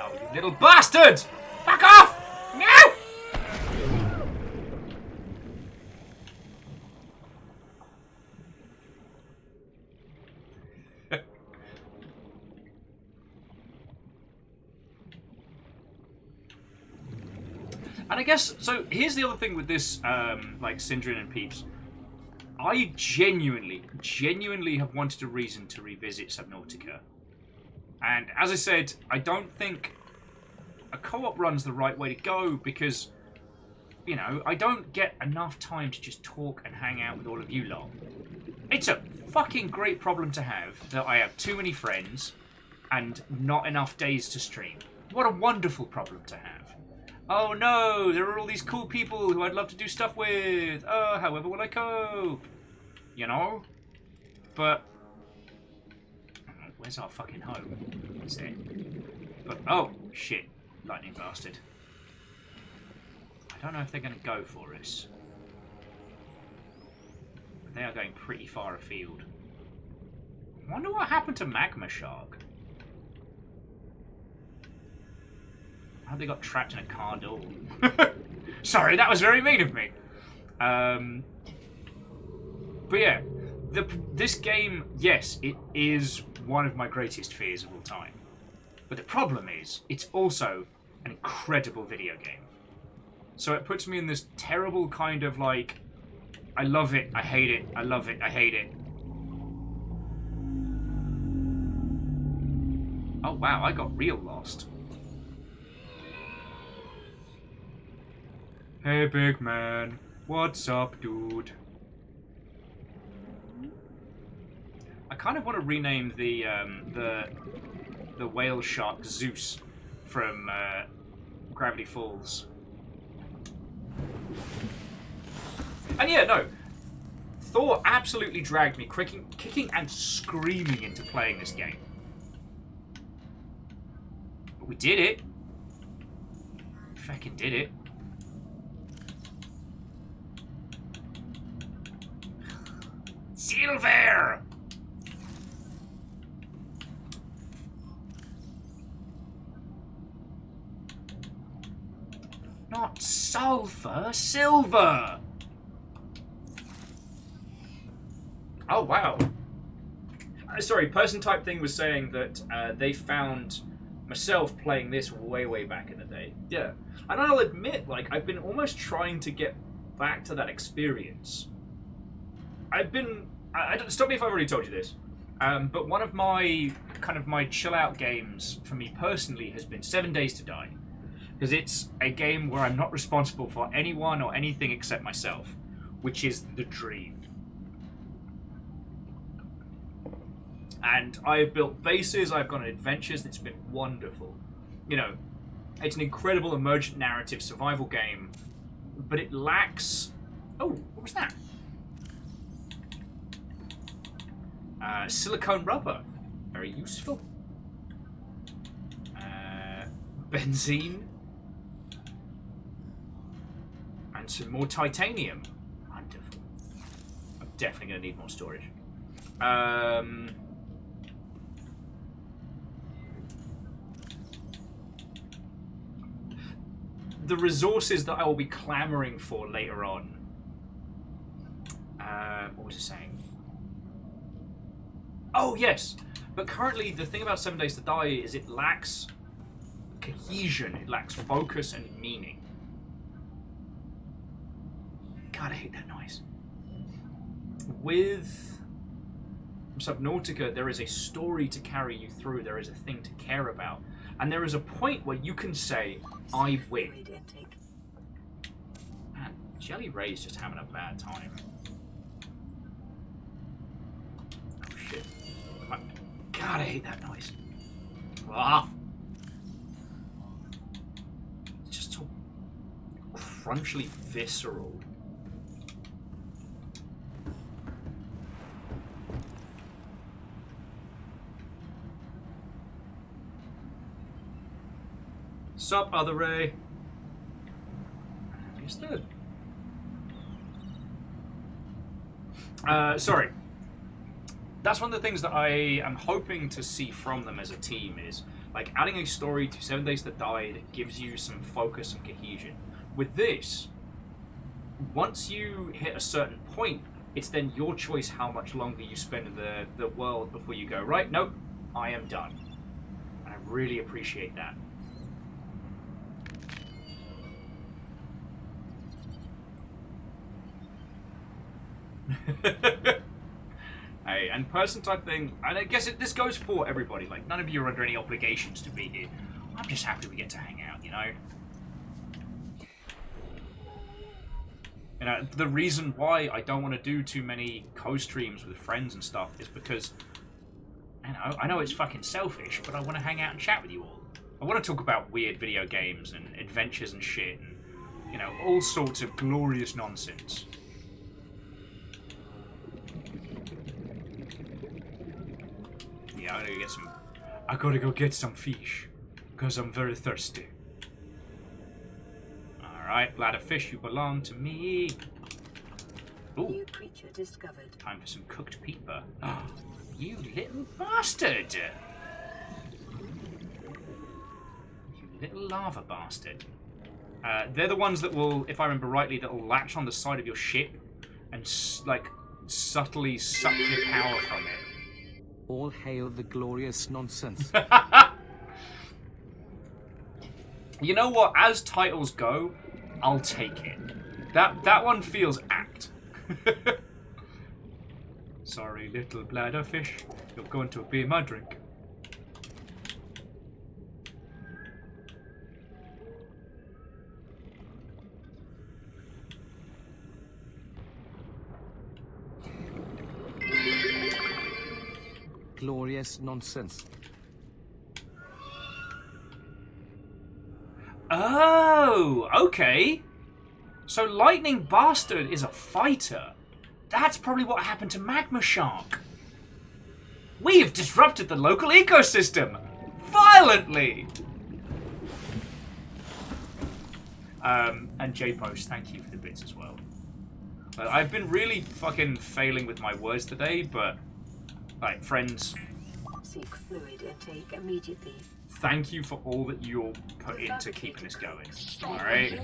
Oh, you little bastard! Back off! No! And I guess, so here's the other thing with this, like, Syndrin and Peeps. I genuinely have wanted a reason to revisit Subnautica. And as I said, I don't think a co-op run's the right way to go because, you know, I don't get enough time to just talk and hang out with all of you lot. It's a fucking great problem to have that I have too many friends and not enough days to stream. What a wonderful problem to have. Oh no, there are all these cool people who I'd love to do stuff with. Oh, however will I cope? You know? But where's our fucking home? Is it? But oh shit, lightning bastard. I don't know if they're gonna go for us. But they are going pretty far afield. I wonder what happened to Magma Shark. How they got trapped in a car door. Sorry, that was very mean of me. But yeah, this game, yes, it is one of my greatest fears of all time. But the problem is, it's also an incredible video game. So it puts me in this terrible kind of like, I love it, I hate it, I love it, I hate it. Oh wow, I got real lost. Hey big man, what's up dude? I kind of want to rename the whale shark Zeus from Gravity Falls. And yeah, no, Thor absolutely dragged me kicking and screaming into playing this game. But we did it. We fucking did it. Silver! Not sulfur, silver! Oh, wow. Sorry, person type thing was saying that they found myself playing this way back in the day. Yeah. And I'll admit, like, I've been almost trying to get back to that experience. I've been... stop me if I've already told you this. But one of my my chill out games for me personally has been 7 Days to Die. Because it's a game where I'm not responsible for anyone or anything except myself. Which is the dream. And I've built bases, I've gone on adventures, and it's been wonderful. You know, it's an incredible emergent narrative survival game. But it lacks... Oh, what was that? Silicone rubber, very useful. Benzene, and some more titanium. Wonderful. I'm definitely going to need more storage. The resources that I will be clamoring for later on. What was it saying? Oh, yes! But currently, the thing about 7 Days to Die is it lacks cohesion, it lacks focus and meaning. God, I hate that noise. With Subnautica, there is a story to carry you through, there is a thing to care about, and there is a point where you can say, I win. Man, Jelly Ray's just having a bad time. God, I hate that noise. Ah. It's just so crunchily visceral. Sup, Other Ray? Understood. Sorry. That's one of the things that I am hoping to see from them as a team is, like, adding a story to 7 Days to Die that gives you some focus and cohesion. With this, once you hit a certain point, it's then your choice how much longer you spend in the world before you go, right, nope, I am done. And I really appreciate that. Hey, and person type thing, and I guess this goes for everybody. Like, none of you are under any obligations to be here. I'm just happy we get to hang out, you know? You know, the reason why I don't want to do too many co-streams with friends and stuff is because, you know, I know it's fucking selfish, but I want to hang out and chat with you all. I want to talk about weird video games and adventures and shit and, you know, all sorts of glorious nonsense. Yeah, I gotta go get some fish, because I'm very thirsty. Alright, bladder fish, you belong to me. Ooh. New creature discovered. Time for some cooked peeper. Oh, you little bastard! You little lava bastard. They're the ones that will, if I remember rightly, that will latch on the side of your ship and, like, subtly suck the power from it. All hail the glorious nonsense. You know what? As titles go, I'll take it. That one feels apt. Sorry, little bladder fish. You're going to be my drink. Glorious nonsense. Oh, okay. So Lightning Bastard is a fighter. That's probably what happened to Magma Shark. We have disrupted the local ecosystem violently. And J-Post, thank you for the bits as well. I've been really fucking failing with my words today, but, like, friends, Seek fluid intake immediately. thank you for all that you'll put into keeping this going. Alright?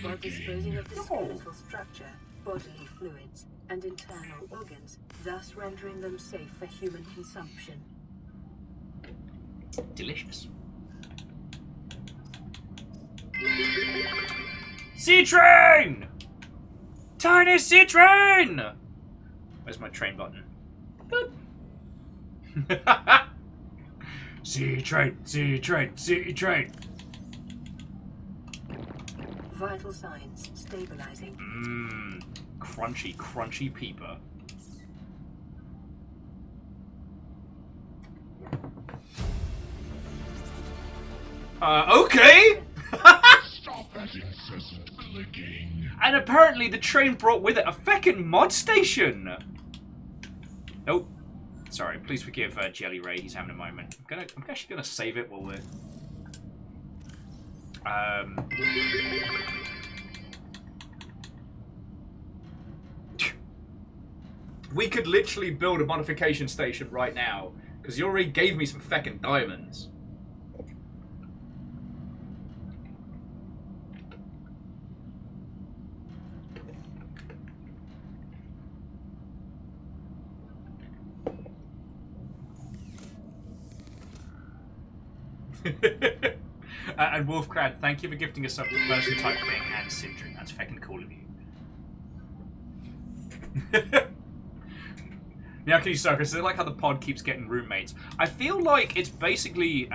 While disposing of the skeletal structure, bodily fluids, and internal organs, thus rendering them safe for human consumption. Delicious. Sea train! Tiny sea train! Where's my train button? Boop. Sea train, sea train, sea train. Vital signs stabilizing. Mmm, crunchy, crunchy peeper. Okay! Stop that incessant clicking. And apparently the train brought with it a feckin' mod station! Nope. Sorry, please forgive Jelly Ray, he's having a moment. I'm actually gonna save it while we're... We could literally build a modification station right now, because you already gave me some feckin' diamonds. And Wolfcrad, thank you for gifting us up to person type thing and Sindri. That's feckin' cool of you. Nyakini Circus, I like how the pod keeps getting roommates. I feel like it's basically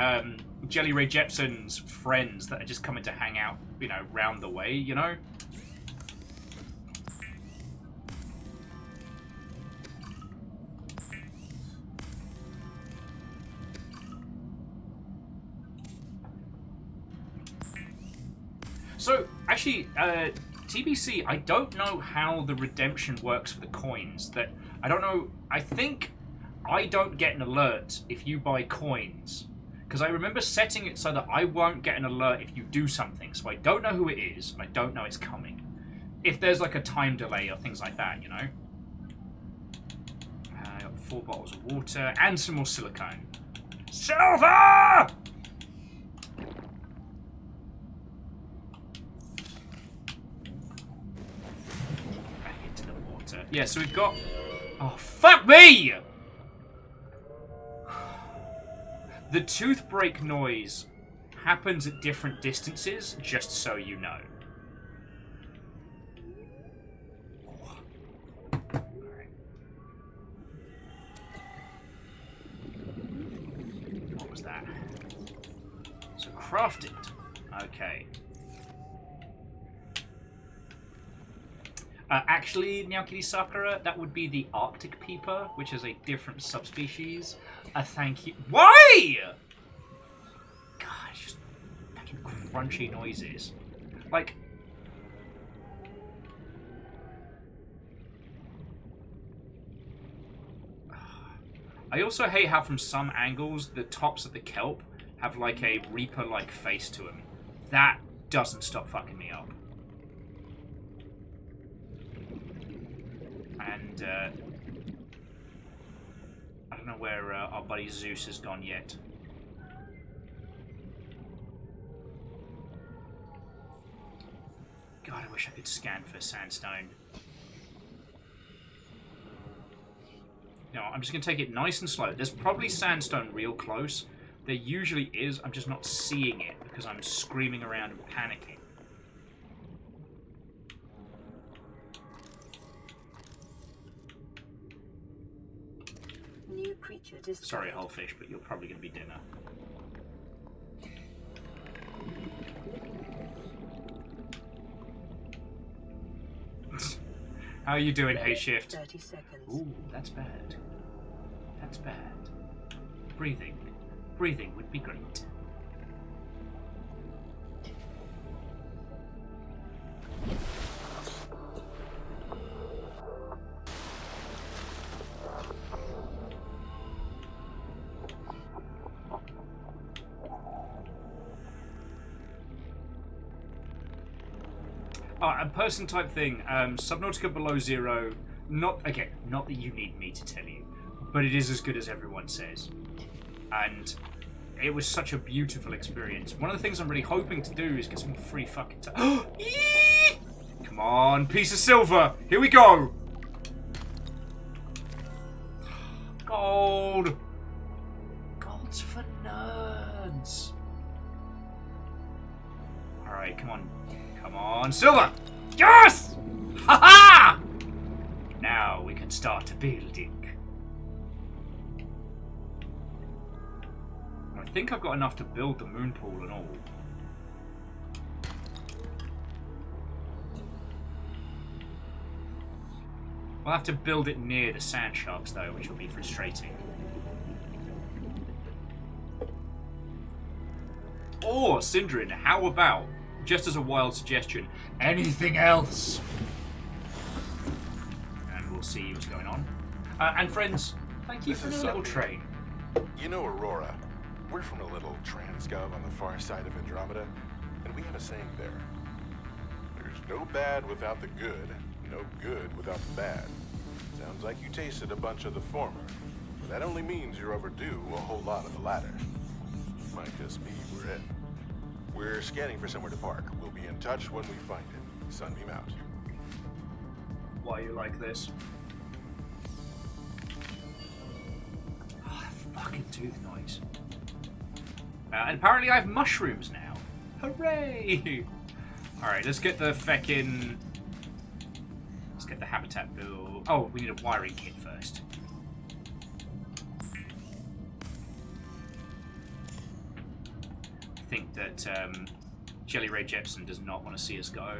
Jelly Ray Jepson's friends that are just coming to hang out, you know, round the way, you know? So, actually, TBC, I don't know how the redemption works for the coins. That I don't know. I think I don't get an alert if you buy coins. Because I remember setting it so that I won't get an alert if you do something. So I don't know who it is, and I don't know it's coming. If there's like a time delay or things like that, you know. I got 4 bottles of water and some more silicone. Silver! Back into the water. Yeah, so we've got... Oh, fuck me! The tooth break noise happens at different distances, just so you know. Alright. What was that? So crafted. Okay. Actually, Nyakiri Sakura, that would be the Arctic peeper, which is a different subspecies. Thank you. Why? God, it's just fucking crunchy noises. Like... I also hate how from some angles, the tops of the kelp have like a Reaper-like face to them. That doesn't stop fucking me up. And, I don't know where our buddy Zeus has gone yet. God, I wish I could scan for sandstone. No, I'm just going to take it nice and slow. There's probably sandstone real close. There usually is. I'm just not seeing it because I'm screaming around and panicking. New creature discovered. Sorry, Hullfish, but you're probably going to be dinner. How are you doing, Hey Shift? 30 seconds. Ooh, that's bad. That's bad. Breathing. Breathing would be great. A person type thing, Subnautica Below Zero, not that you need me to tell you, but it is as good as everyone says. And it was such a beautiful experience. One of the things I'm really hoping to do is get some free fucking time. Come on, piece of silver! Here we go! Gold! Gold's for nerds! Alright, come on. Come on, silver! Yes! Ha-ha! Now we can start building. I think I've got enough to build the moon pool and all. We'll have to build it near the sand sharks though, which will be frustrating. Or, Syndrin, how about, just as a wild suggestion, anything else? And we'll see what's going on. And friends, thank you for the little train. You know Aurora. We're from a little transgov on the far side of Andromeda, and we have a saying there. There's no bad without the good, no good without the bad. Sounds like you tasted a bunch of the former, but that only means you're overdue a whole lot of the latter. Might just be we're in. We're scanning for somewhere to park. We'll be in touch when we find it. Sunbeam out. Why you like this? Oh, that fucking tooth noise. And apparently I have mushrooms now. Hooray! Alright, let's get the feckin'... Let's get the habitat build. Oh, we need a wiring kit first. I think that Jelly Ray Jepson does not want to see us go.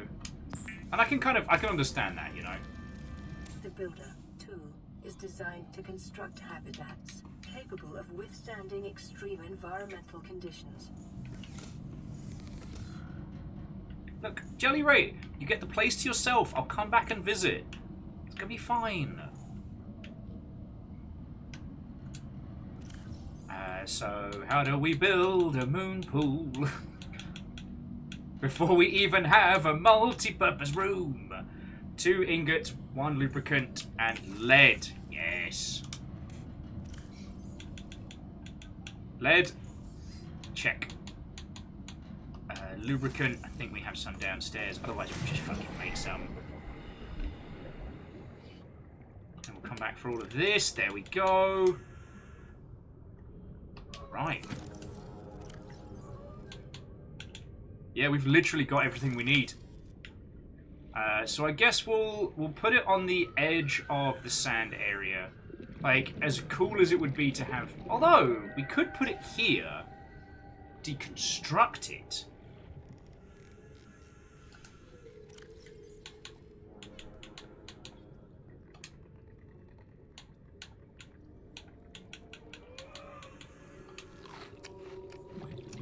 And I can understand that, you know. The Builder tool is designed to construct habitats capable of withstanding extreme environmental conditions. Look, Jelly Ray, you get the place to yourself. I'll come back and visit. It's gonna be fine. So, how do we build a moon pool? Before we even have a multi-purpose room. 2 ingots, 1 lubricant, and lead. Yes. Lead. Check. Lubricant. I think we have some downstairs. Otherwise, we've just fucking made some. And we'll come back for all of this. There we go. Right. Yeah, we've literally got everything we need. So I guess we'll put it on the edge of the sand area. Like, as cool as it would be to have... Although, we could put it here. Deconstruct it.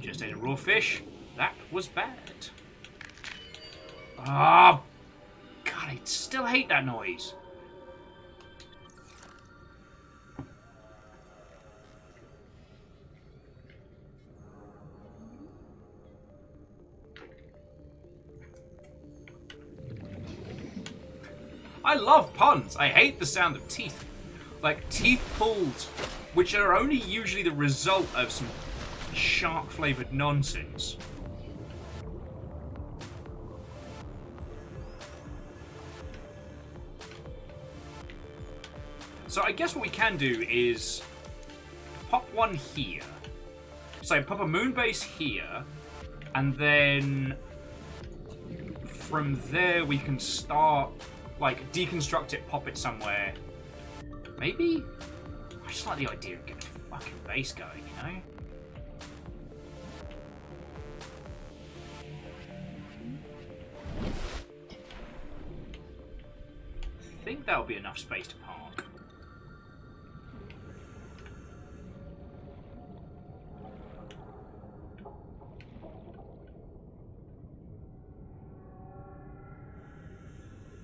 Just ate a raw fish. That was bad. Ah, God, I still hate that noise. I love puns. I hate the sound of teeth. Like, teeth pulled, which are only usually the result of some shark-flavoured nonsense. So I guess what we can do is pop one here. So pop a moon base here, and then from there we can start, like, deconstruct it, pop it somewhere. Maybe? I just like the idea of getting a fucking base going, you know? I think that'll be enough space to park.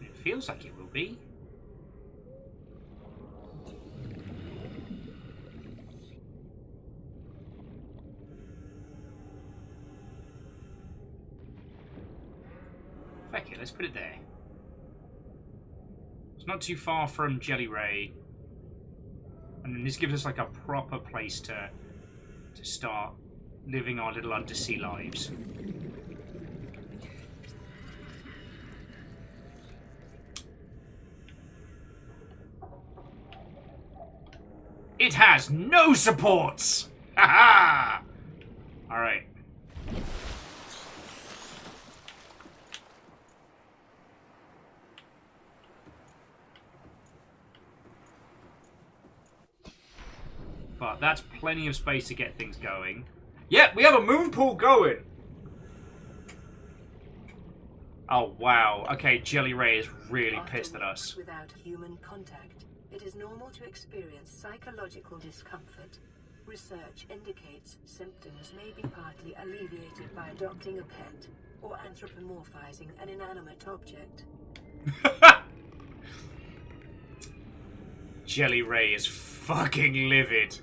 It feels like it will be. Fuck it, let's put it there. It's not too far from Jelly Ray. And then this gives us like a proper place to start living our little undersea lives. It has no supports! Ha-ha! Alright. But that's plenty of space to get things going. Yeah, we have a moon pool going! Oh, wow. Okay, Jelly Ray is really pissed at us. Without human contact, it is normal to experience psychological discomfort. Research indicates symptoms may be partly alleviated by adopting a pet or anthropomorphizing an inanimate object. Jelly Ray is fucking livid.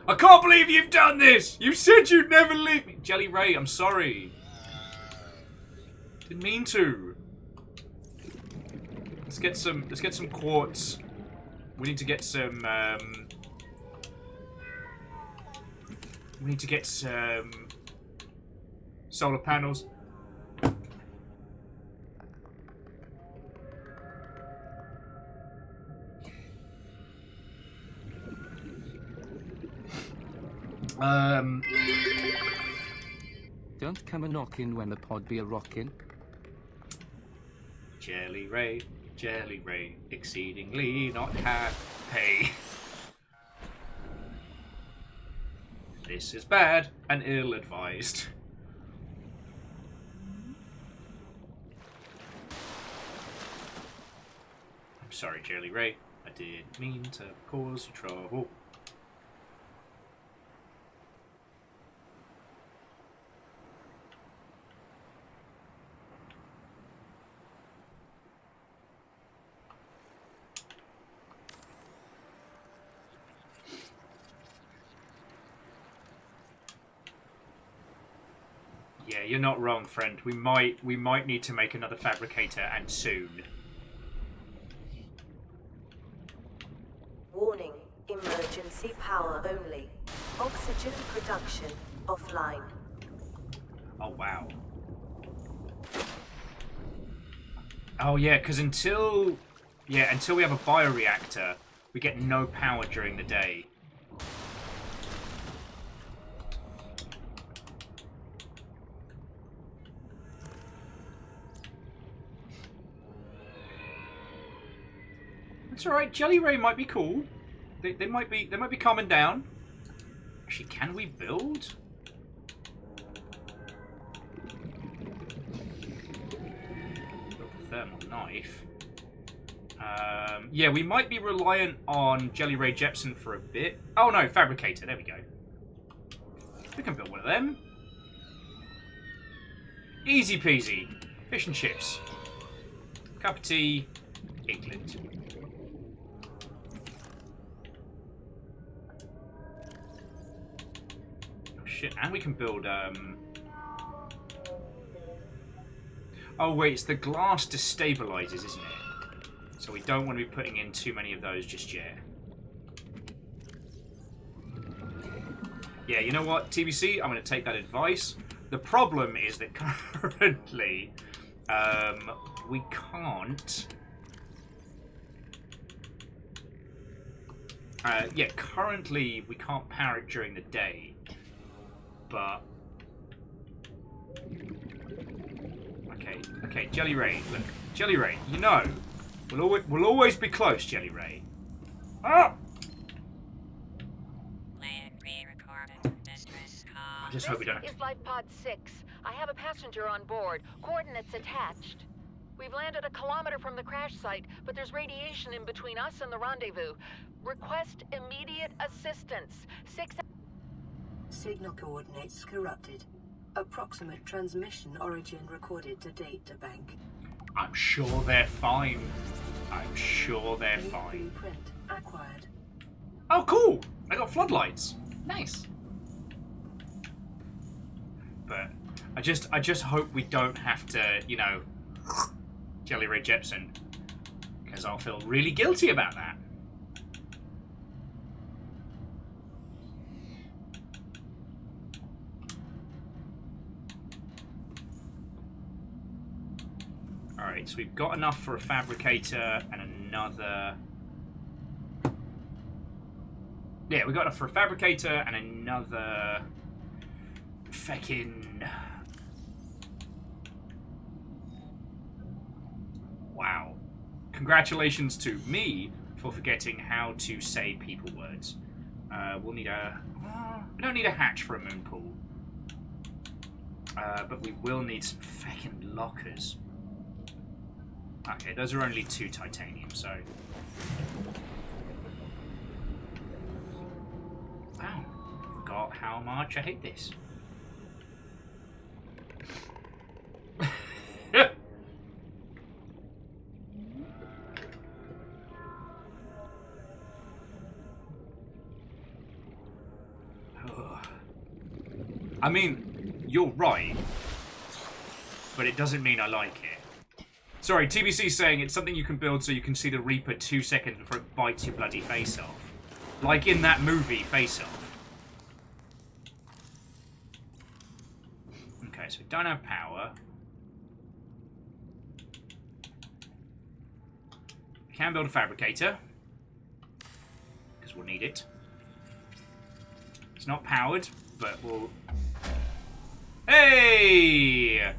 I can't believe you've done this! You said you'd never leave me! Jelly Ray, I'm sorry. Didn't mean to. Let's get some quartz. We need to get some we need to get some solar panels. Don't come a knockin' when the pod be a rockin'. Jelly Ray, exceedingly not happy. This is bad and ill-advised. I'm sorry, Jelly Ray. I didn't mean to cause you trouble. Yeah, you're not wrong, friend. We might need to make another fabricator, and soon. Warning, emergency power only. Oxygen production offline. Oh, wow. Oh, yeah, because until we have a bioreactor, we get no power during the day. That's alright, Jelly Ray might be cool. They might be calming down. Actually, can we build? Thermal knife. Yeah, we might be reliant on Jelly Ray Jepson for a bit. Oh no, fabricator. There we go. We can build one of them. Easy peasy. Fish and chips. Cup of tea. England. Oh shit, and we can build oh wait, it's the glass destabilizes, isn't it? So we don't want to be putting in too many of those just yet. Yeah, you know what, TBC, I'm going to take that advice. The problem is that currently, we can't... yeah, currently we can't power it during the day, but... Okay, Jelly Ray, look. Jelly Ray, you know, we'll always be close, Jelly Ray. Ah! I just hope we don't... This is Life Pod 6. I have a passenger on board. Coordinates attached. We've landed a kilometer from the crash site, but there's radiation in between us and the rendezvous. Request immediate assistance. Signal coordinates corrupted. Approximate transmission origin recorded to data bank. I'm sure they're fine. I'm sure they're New fine. Blueprint acquired. Oh, cool! I got floodlights. Nice. But I just hope we don't have to, you know, Jelly Ray Jepson, because I'll feel really guilty about that. Alright, so we've got enough for a fabricator and another... Yeah, we've got enough for a fabricator and another... Feckin'... Wow. Congratulations to me for forgetting how to say people words. We'll need a... we don't need a hatch for a moon pool. But we will need some feckin' lockers. Okay, those are only 2 titanium, so... Wow. Forgot how much I hate this. I mean, you're right, but it doesn't mean I like it. Sorry, TBC's saying it's something you can build so you can see the Reaper 2 seconds before it bites your bloody face off. Like in that movie, Face Off. Okay, so we don't have power. We can build a fabricator, because we'll need it. It's not powered, but we'll... Hey!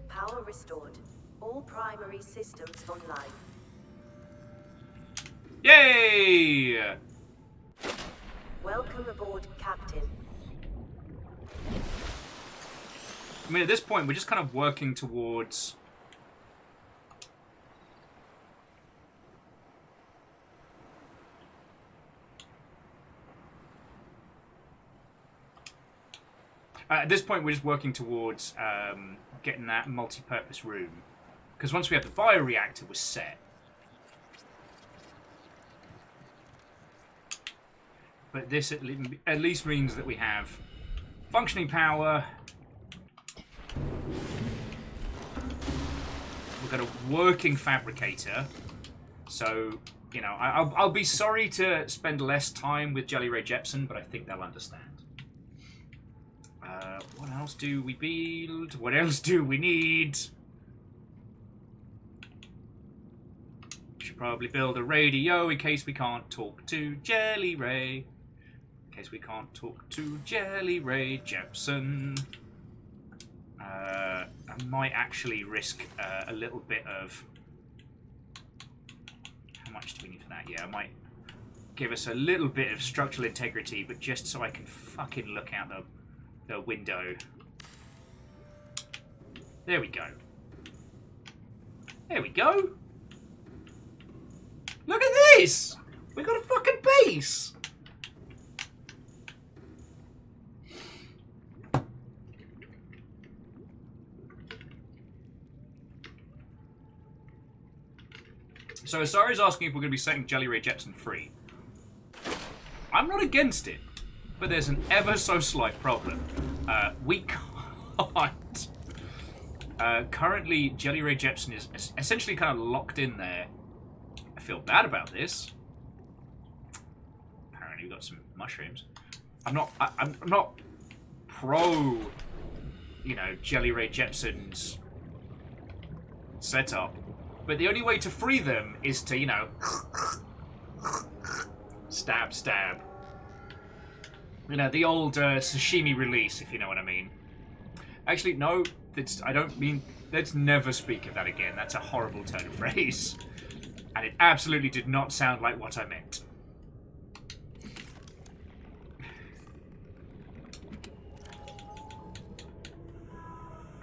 Power restored. All primary systems online. Yay! Welcome aboard, Captain. I mean, at this point, we're just kind of working towards... at this point, we're just working towards getting that multi-purpose room. Because once we have the bioreactor, we're set. But this at least means that we have Functioning power. We've got a working fabricator. So, you know, I'll be sorry to spend less time with Jelly Ray Jepsen, but I think they'll understand. What else do we build? What else do we need? Should probably build a radio in case we can't talk to Jelly Ray. In case we can't talk to Jelly Ray Jepsen. I might actually risk a little bit of... How much do we need for that? Yeah, I might give us a little bit of structural integrity, but just so I can fucking look out the window. There we go. There we go. Look at this! We got a fucking base! So Asari's asking if we're going to be setting Jelly Ray Jepsen free. I'm not against it, but there's an ever so slight problem. We can't. Currently, Jelly Ray Jepsen is essentially kind of locked in there. I feel bad about this. Apparently, we've got some mushrooms. I'm not pro, you know, Jelly Ray Jepsen's setup. But the only way to free them is to, you know, stab, stab. You know, the old sashimi release, if you know what I mean. Actually, no, I don't mean... Let's never speak of that again. That's a horrible turn of phrase. And it absolutely did not sound like what I meant.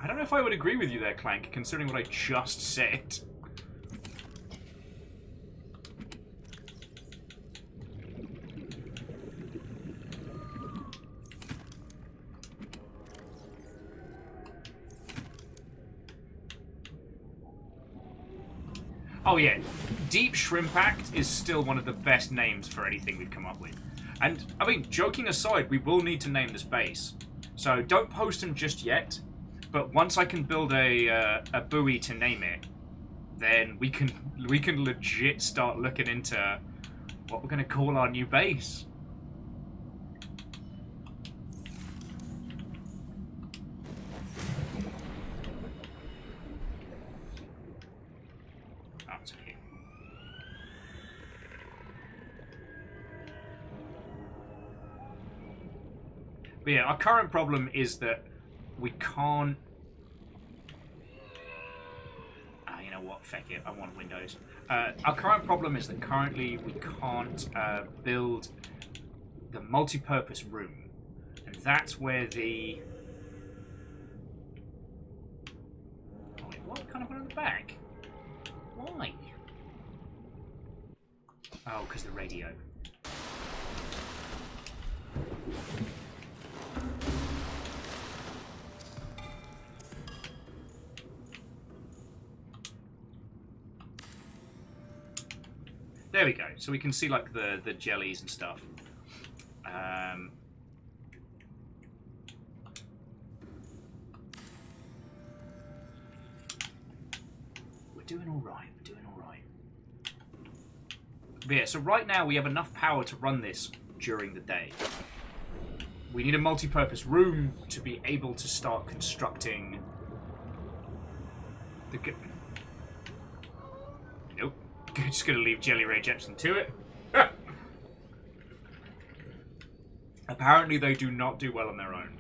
I don't know if I would agree with you there, Clank, considering what I just said. Oh yeah, Deep Shrimp Act is still one of the best names for anything we've come up with. And, I mean, joking aside, we will need to name this base. So don't post them just yet, but once I can build a buoy to name it, then we can legit start looking into what we're going to call our new base. But yeah, our current problem is that we can't... you know what, feck it, I want Windows. Our current problem is that currently we can't build the multi-purpose room. And that's where the... Oh, wait, what? Can't I put it on the back? Why? Oh, because the radio. There we go. So we can see like the jellies and stuff. We're doing all right. We're doing all right. But yeah, so right now we have enough power to run this during the day. We need a multi-purpose room to be able to start constructing the... Nope. Just gonna leave Jelly Ray Jepsen to it. Apparently they do not do well on their own.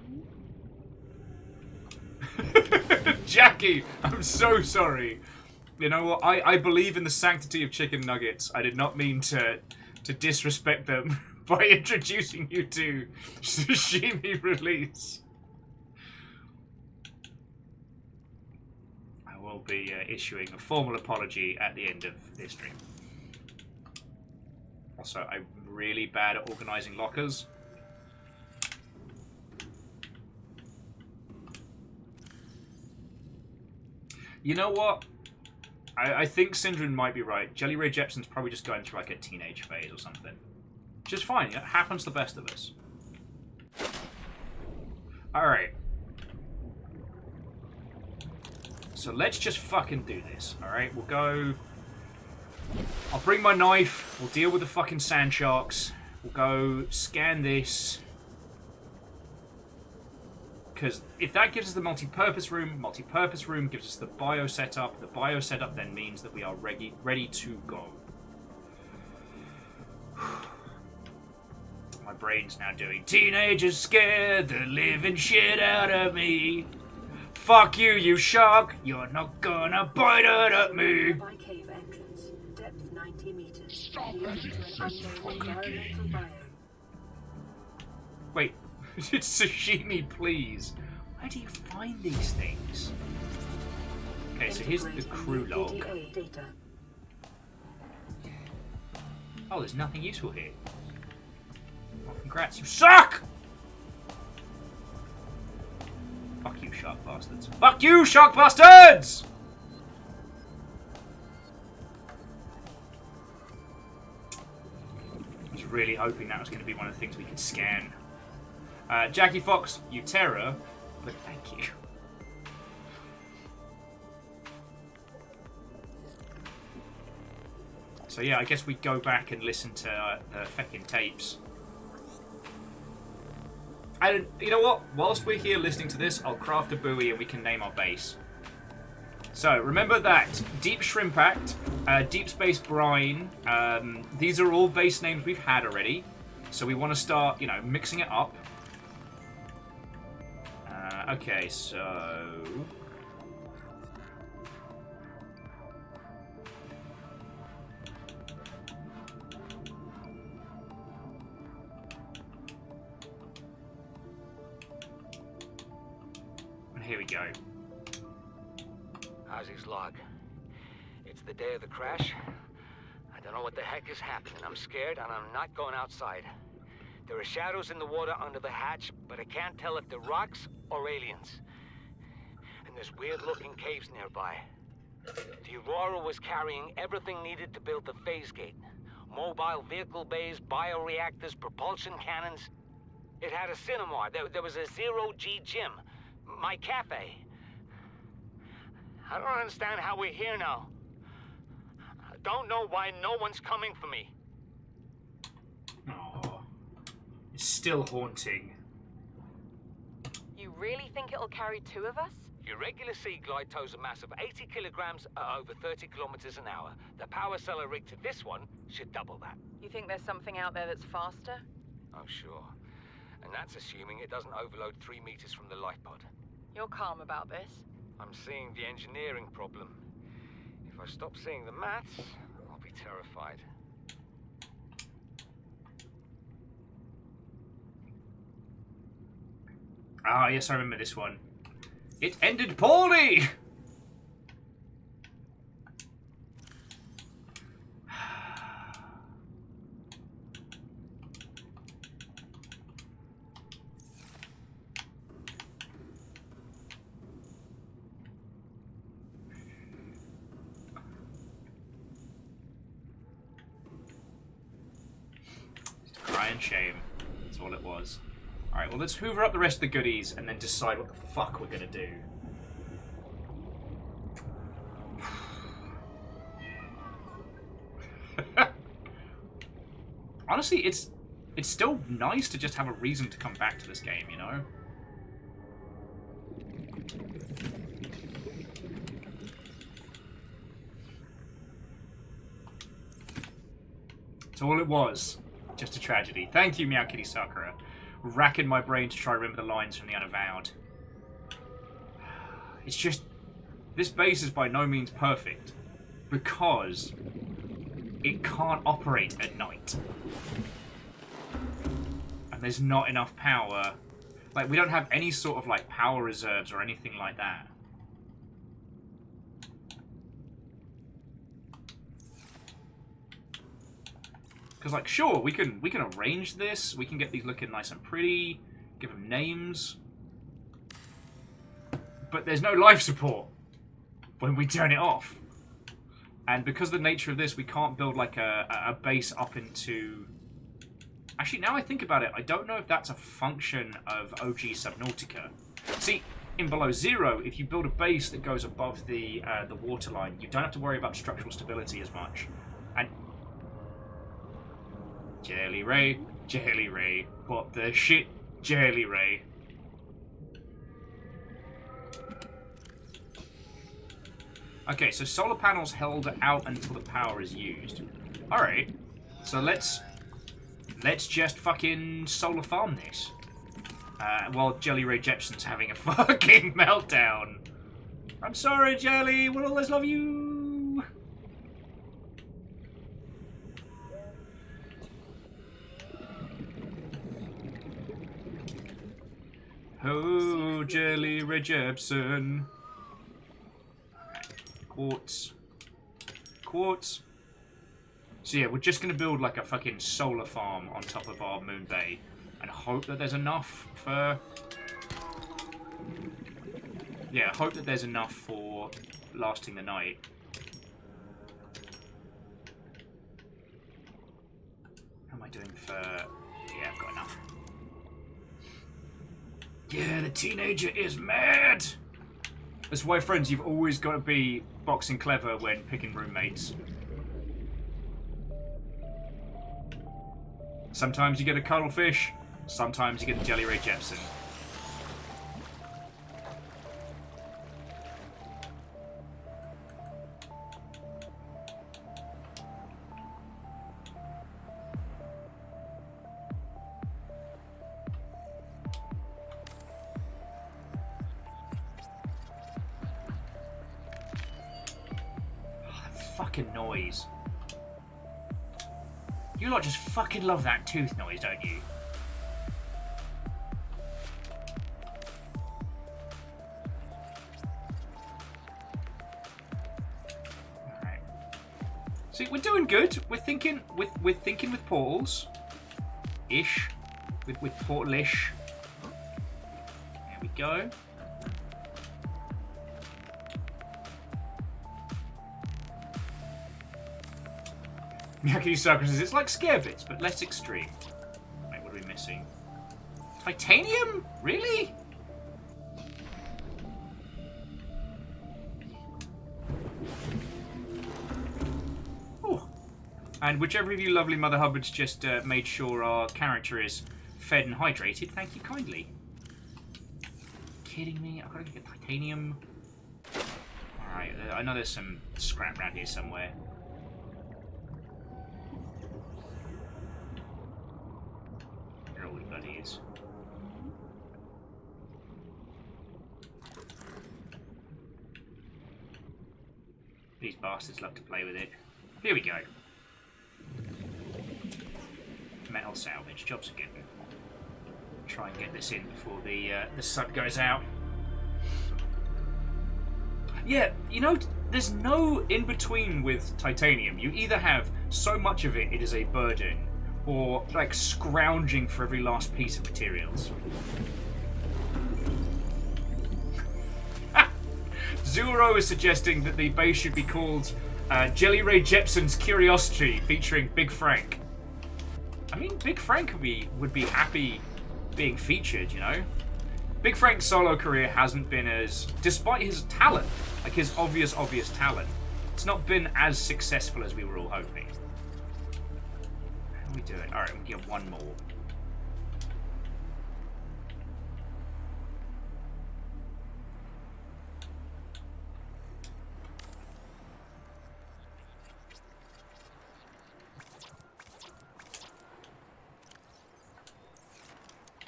Jackie, I'm so sorry. You know what? I believe in the sanctity of chicken nuggets. I did not mean to disrespect them by introducing you to Sashimi Release. I will be issuing a formal apology at the end of this stream. Also, I'm really bad at organising lockers. You know what? I think Syndrin might be right. Jelly Ray Jepsen's probably just going through like a teenage phase or something. Which is fine. It happens to the best of us. Alright. So let's just fucking do this, alright? We'll go... I'll bring my knife. We'll deal with the fucking sand sharks. We'll go scan this. Because if that gives us the multi-purpose room gives us the bio setup. The bio setup then means that we are ready to go. My brain's now doing teenagers scared the living shit out of me. Fuck you, you shark. You're not gonna bite it at me. By cave entrance, depth 90 meters. Stop it. Wait, it's sashimi, please. Where do you find these things? Okay, so here's the crew log. Oh, there's nothing useful here. Oh, congrats, you suck! Fuck you, shark bastards. Fuck you, shark bastards! I was really hoping that was going to be one of the things we could scan. Jackie Fox, you terror, but thank you. So yeah, I guess we'd go back and listen to the feckin' tapes. And you know what? Whilst we're here listening to this, I'll craft a buoy and we can name our base. So remember that Deep Shrimp Act, Deep Space Brine, these are all base names we've had already. So we want to start, you know, mixing it up. Okay, so... Here we go. How's his log? It's the day of the crash. I don't know what the heck is happening. I'm scared and I'm not going outside. There are shadows in the water under the hatch, but I can't tell if they're rocks or aliens. And there's weird-looking caves nearby. The Aurora was carrying everything needed to build the phase gate. Mobile vehicle bays, bioreactors, propulsion cannons. It had a cinema. There was a zero-G gym. My cafe. I don't understand how we're here now. I don't know why no one's coming for me. Oh, it's still haunting. You really think it'll carry two of us? Your regular sea glide tows a mass of 80 kilograms at over 30 kilometers an hour. The power cellar rig to this one should double that. You think there's something out there that's faster? Oh, sure. And that's assuming it doesn't overload 3 meters from the life pod. You're calm about this. I'm seeing the engineering problem. If I stop seeing the maths, I'll be terrified. Ah, yes, I remember this one. It ended poorly! Crying shame. That's all it was. Alright, well let's hoover up the rest of the goodies and then decide what the fuck we're gonna do. Honestly, it's still nice to just have a reason to come back to this game, you know? That's all it was. Just a tragedy. Thank you, Meow Kitty Sakura. Racking my brain to try to remember the lines from the Unavowed. It's just... This base is by no means perfect. Because... it can't operate at night. And there's not enough power. Like, we don't have any sort of, like, power reserves or anything like that. Because, like, sure, we can arrange this. We can get these looking nice and pretty. Give them names. But there's no life support when we turn it off. And because of the nature of this, we can't build, like, a base up into Actually, now I think about it, I don't know if that's a function of OG Subnautica. See, in Below Zero, if you build a base that goes above the waterline, you don't have to worry about structural stability as much. And Jelly Ray, what the shit, Jelly Ray. Okay, so solar panels held out until the power is used. Alright, so let's just fucking solar farm this. While Jelly Ray Jepson's having a fucking meltdown. I'm sorry, Jelly, we'll always love you. Oh, Jelly Ray Jepson. Quartz. Quartz. So yeah, we're just going to build like a fucking solar farm on top of our moon bay and hope that there's enough for... Yeah, hope that there's enough for lasting the night. How am I doing for... Yeah, I've got enough. Yeah, the teenager is mad! That's why, friends, you've always got to be boxing clever when picking roommates. Sometimes you get a cuttlefish, sometimes you get a Jelly Ray Jepson. Fucking noise. You lot just fucking love that tooth noise, don't you? Alright. See, we're doing good. We're thinking with portals. Ish. With portal-ish. There we go. Miyaki Socrates, it's like scare bits, but less extreme. Wait, what are we missing? Titanium? Really? Ooh. And whichever of you lovely Mother Hubbards just made sure our character is fed and hydrated, thank you kindly. Kidding me? I've got to get titanium. Alright, I know there's some scrap around here somewhere. Is. These bastards love to play with it. Here we go. Metal salvage. Jobs are good. Try and get this in before the sun goes out. Yeah, you know, there's no in-between with titanium. You either have so much of it, it is a burden, or like scrounging for every last piece of materials. Zuro is suggesting that the base should be called Jelly Ray Jepson's Curiosity, featuring Big Frank. I mean, Big Frank would be happy being featured, you know? Big Frank's solo career hasn't been as, despite his talent, like his obvious talent, it's not been as successful as we were all hoping. How are we doing? Alright, we get one more.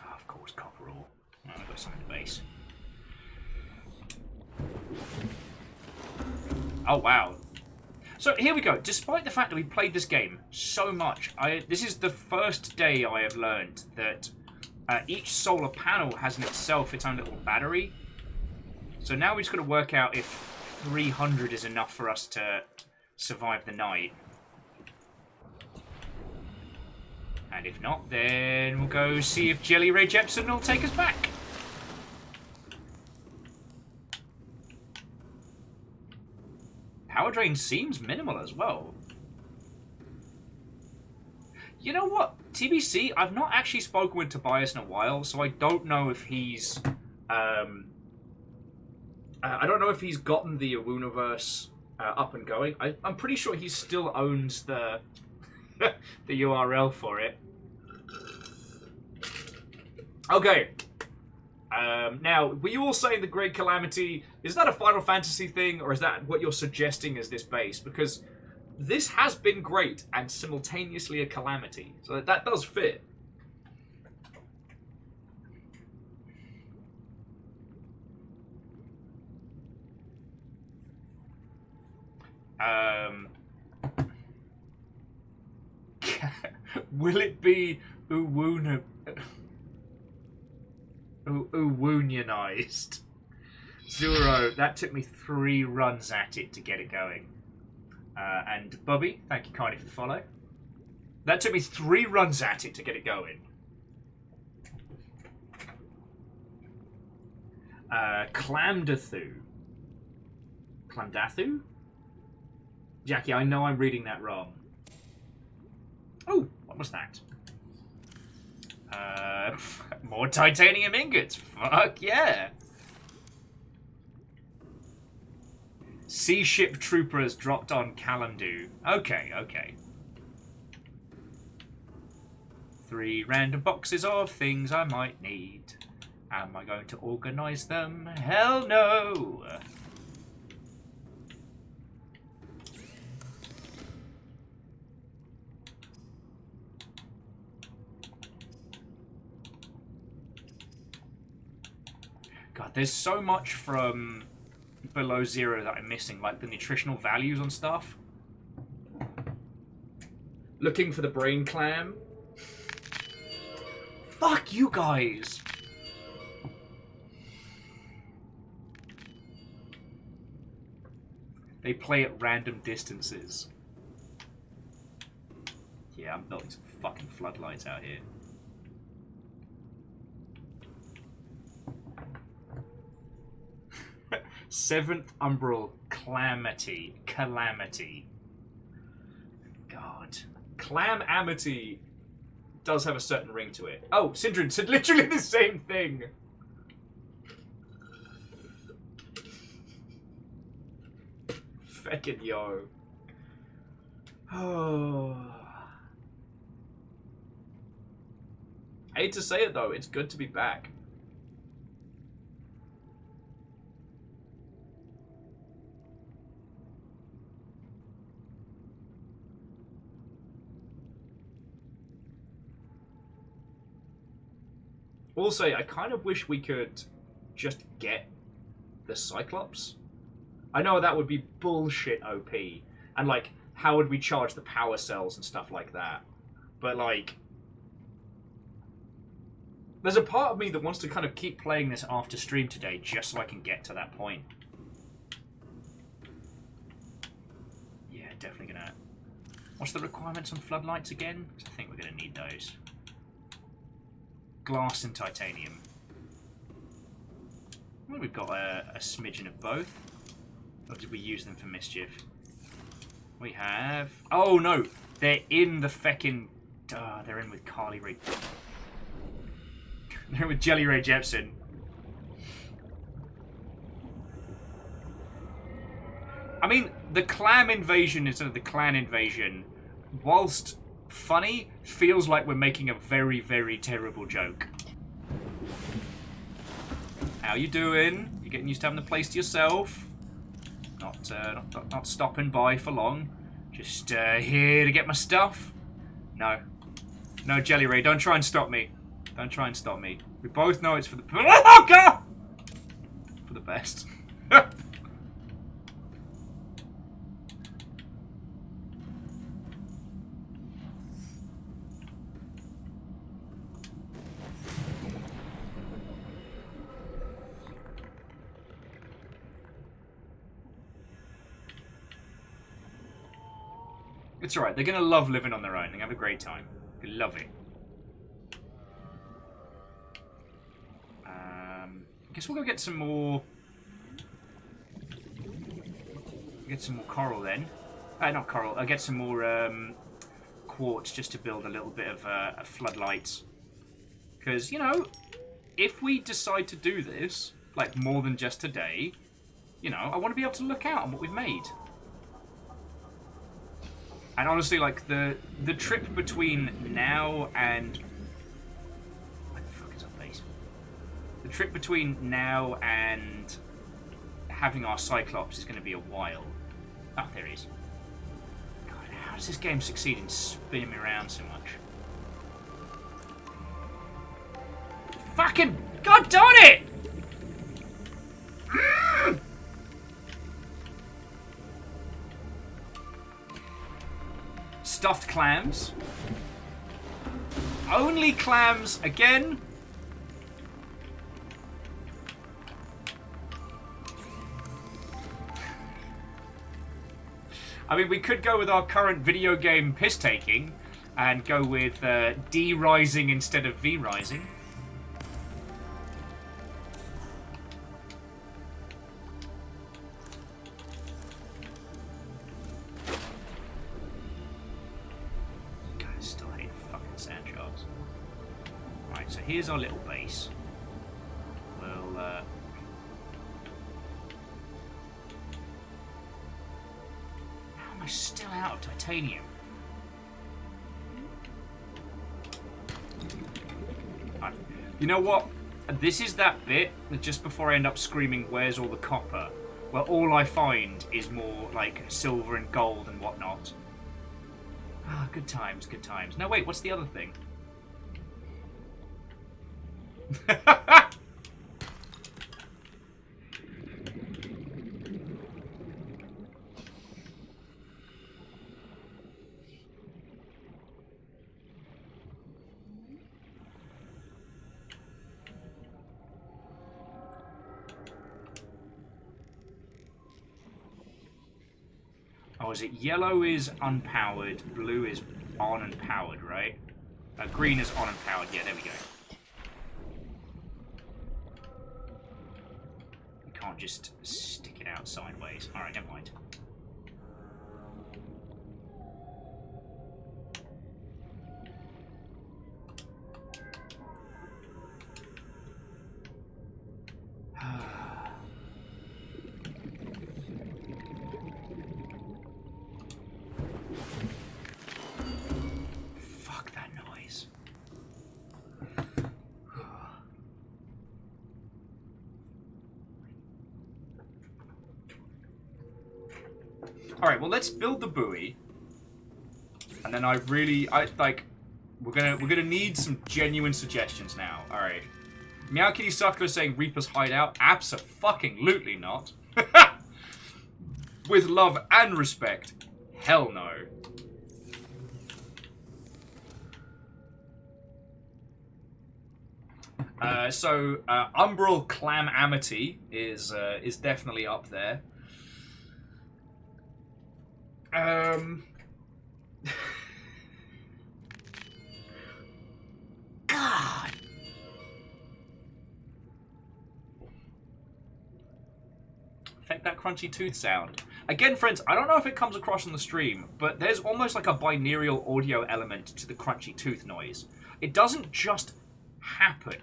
Oh, of course, copper ore. Oh, I've got some in the base. Oh, wow. So here we go. Despite the fact that we played this game so much, this is the first day I have learned that each solar panel has in itself its own little battery. So now we're just going to work out if 300 is enough for us to survive the night. And if not, then we'll go see if Jelly Ray Jepson will take us back. Power drain seems minimal as well. You know what? TBC, I've not actually spoken with Tobias in a while, so I don't know if he's... I don't know if he's gotten the Awuniverse up and going. I'm pretty sure he still owns the the URL for it. Okay. Now, were you all saying the Great Calamity, is that a Final Fantasy thing, or is that what you're suggesting as this base? Because this has been great and simultaneously a calamity, so that does fit. Will it be Uwunionized? Zero, that took me 3 runs at it to get it going. And Bubby, thank you kindly for the follow. That took me 3 runs at it to get it going. Clamdathu. Clamdathu? Jackie, I know I'm reading that wrong. Oh, what was that? More titanium ingots. Fuck yeah. Sea ship troopers dropped on Kalandu. Okay, okay. 3 random boxes of things I might need. Am I going to organize them? Hell no! God, there's so much from Below Zero that I'm missing, like the nutritional values on stuff. Looking for the brain clam. Fuck you guys! They play at random distances. Yeah, I'm building some fucking floodlights out here. Seventh Umbral Calamity. God. Clam-amity does have a certain ring to it. Oh, Syndrin said literally the same thing. Feckin' yo. Oh. I hate to say it though, it's good to be back. Also, I kind of wish we could just get the Cyclops. I know that would be bullshit OP. And, like, how would we charge the power cells and stuff like that? But, like... There's a part of me that wants to kind of keep playing this after stream today just so I can get to that point. Yeah, definitely gonna... What's the requirements on floodlights again? 'Cause I think we're gonna need those. Glass and titanium. Well, we've got a smidgen of both. Or did we use them for mischief? We have... Oh no! They're in the feckin'... they're in with Carly Ray... They're in with Jelly Ray Jepsen. I mean, the clam invasion instead of the clan invasion, whilst funny, feels like we're making a very, very terrible joke. How you doing? You getting used to having the place to yourself? Not stopping by for long. Just here to get my stuff? No. No, Jelly Ray, don't try and stop me. Don't try and stop me. We both know it's for the... Oh, God! For the best. It's alright, they're gonna love living on their own. They have a great time. They love it. I guess we'll go get some more... Get some more coral then. Not coral, I'll get some more quartz just to build a little bit of floodlights. Because, you know, if we decide to do this, like, more than just today, you know, I want to be able to look out on what we've made. And honestly, like, the trip between now and... Where the fuck is our base? The trip between now and having our Cyclops is going to be a while. Ah, there he is. God, how does this game succeed in spinning me around so much? Fucking... God darn it! Stuffed clams. Only clams again. I mean, we could go with our current video game piss-taking and go with D-rising instead of V-rising. Here's our little base. We'll, how am I still out of titanium? You know what? This is that bit that just before I end up screaming, where's all the copper? Where all I find is more, like, silver and gold and whatnot. Ah, good times, good times. No, wait, what's the other thing? Oh, is it yellow is unpowered, blue is on and powered, right? Green is on and powered. Yeah, there we go. Can't just stick it out sideways. Alright, never mind. Fuck that noise. Alright, well, let's build the buoy. And then we're gonna need some genuine suggestions now. Alright. Meow Kitty Sucker is saying Reaper's hideout. Abso-fucking-lutely not. With love and respect. Hell no. Umbral Clam Amity is definitely up there. God. Affect that crunchy tooth sound. Again, friends, I don't know if it comes across on the stream, but there's almost like a binaural audio element to the crunchy tooth noise. It doesn't just happen.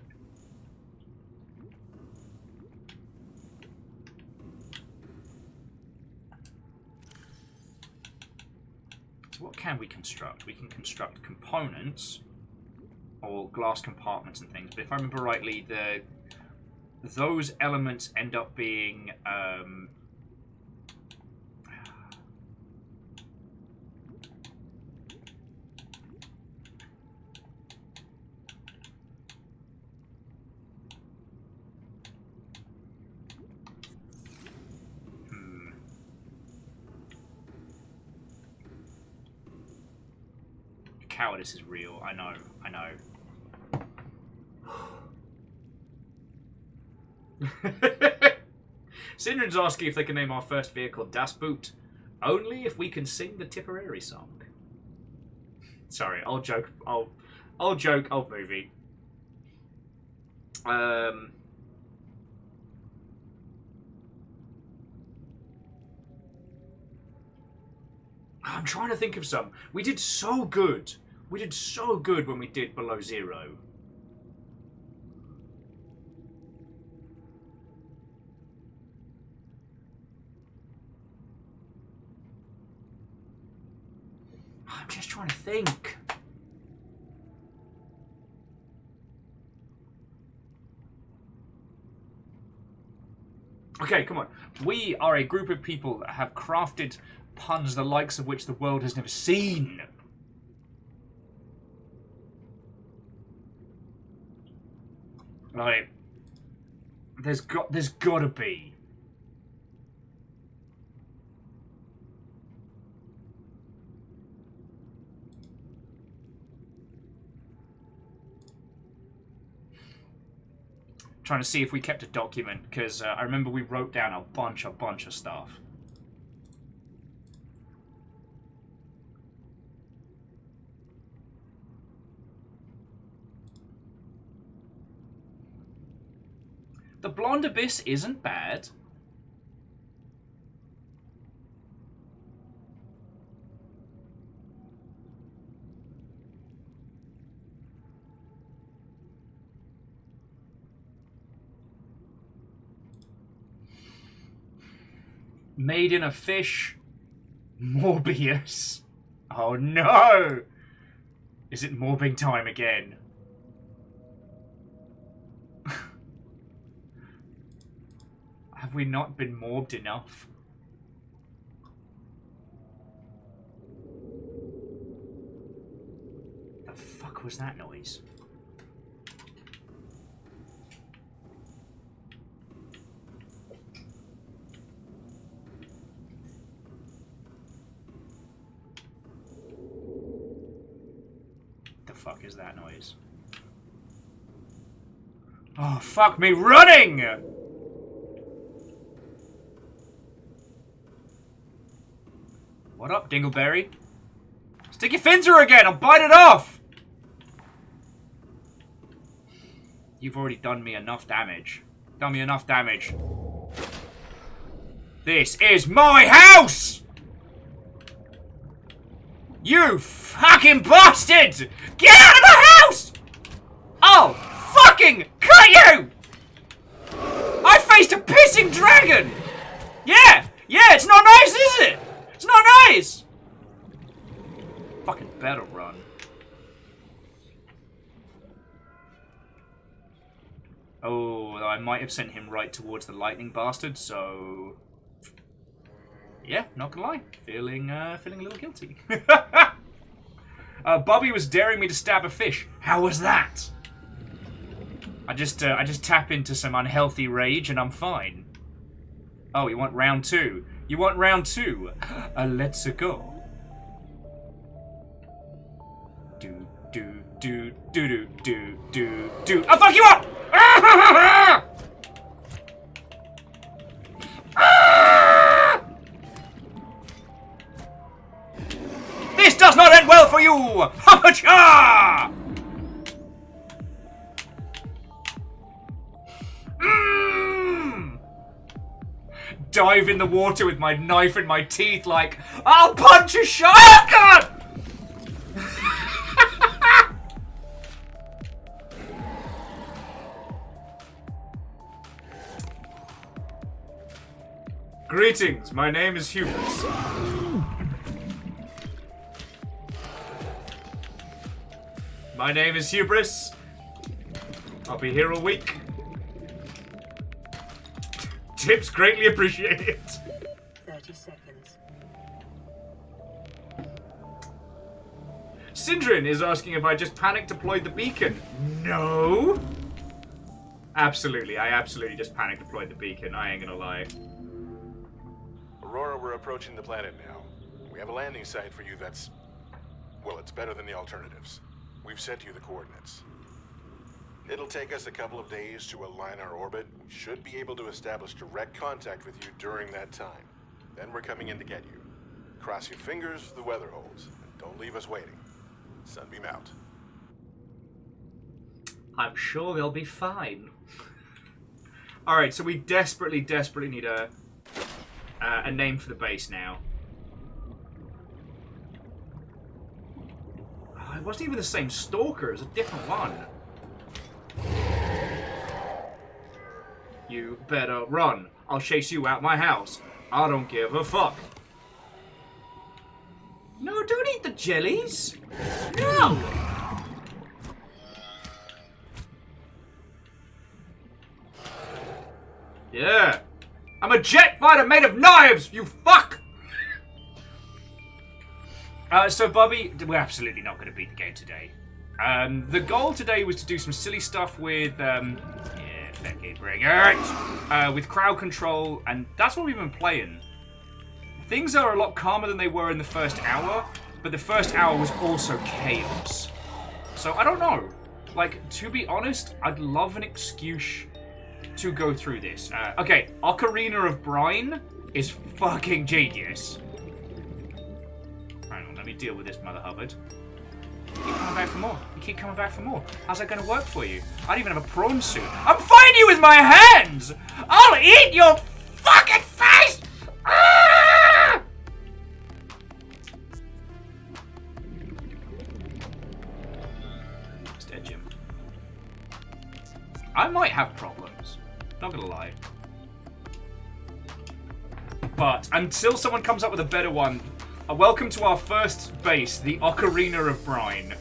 So what can we construct? We can construct components or glass compartments and things, but if I remember rightly, those elements end up being cowardice is real. I know. Syndren's asking if they can name our first vehicle Das Boot. Only if we can sing the Tipperary song. Sorry, I'll joke. I'll joke. Old movie. I'm trying to think of some. We did so good. We did so good when we did Below Zero. I'm just trying to think. Okay, come on. We are a group of people that have crafted puns the likes of which the world has never seen. Like, there's gotta be. Trying to see if we kept a document, because I remember we wrote down a bunch of stuff. The Blonde Abyss isn't bad. Made in a fish. Morbius. Oh no! Is it morbing time again? Have we not been morbed enough? The fuck was that noise? The fuck is that noise? Oh, fuck me running! What up, Dingleberry? Stick your fins through again! I'll bite it off! You've already done me enough damage. Done me enough damage. This is my house! You fucking bastard! Get out of the house! I'll fucking cut you! I faced a pissing dragon! Yeah! Yeah, it's not nice, is it? It's not nice! Fucking battle run. Oh, I might have sent him right towards the lightning bastard, so... Yeah, not gonna lie. Feeling a little guilty. Bobby was daring me to stab a fish. How was that? I just tap into some unhealthy rage and I'm fine. Oh, you want round two? You want round two? Let's go. Do. I'll fuck you up! This does not end well for you! Ha-ha-cha! Dive in the water with my knife in my teeth like, I'll punch a shark! Oh, God! Greetings, my name is Hubris. My name is Hubris. I'll be here a week. Tips greatly appreciated. 30 seconds. Sindrin is asking if I just panic deployed the beacon. No. Absolutely, I absolutely just panic deployed the beacon. I ain't gonna lie. Aurora, we're approaching the planet now. We have a landing site for you that's... well, it's better than the alternatives. We've sent you the coordinates. It'll take us a couple of days to align our orbit. We should be able to establish direct contact with you during that time. Then we're coming in to get you. Cross your fingers for the weather holds. And don't leave us waiting. Sunbeam out. I'm sure they'll be fine. Alright, so we desperately need a name for the base now. wasn't even the same stalker. It was a different one. You better run. I'll chase you out my house. I don't give a fuck. No, don't eat the jellies. No! Yeah. I'm a jet fighter made of knives, you fuck! So, Bobby, we're absolutely not going to beat the game today. The goal today was to do some silly stuff with, yeah, Becky, bring it! With crowd control, and that's what we've been playing. Things are a lot calmer than they were in the first hour, but the first hour was also chaos. So, I don't know. Like, to be honest, I'd love an excuse to go through this. Okay, Ocarina of Brine is fucking genius. Hang on, let me deal with this, Mother Hubbard. You keep coming back for more. You keep coming back for more. How's that going to work for you? I don't even have a prawn suit. I'm fighting you with my hands! I'll eat your fucking face! Ah! It's dead, Jim. I might have problems. Not gonna lie. But until someone comes up with a better one, welcome to our first base, the Ocarina of Brine.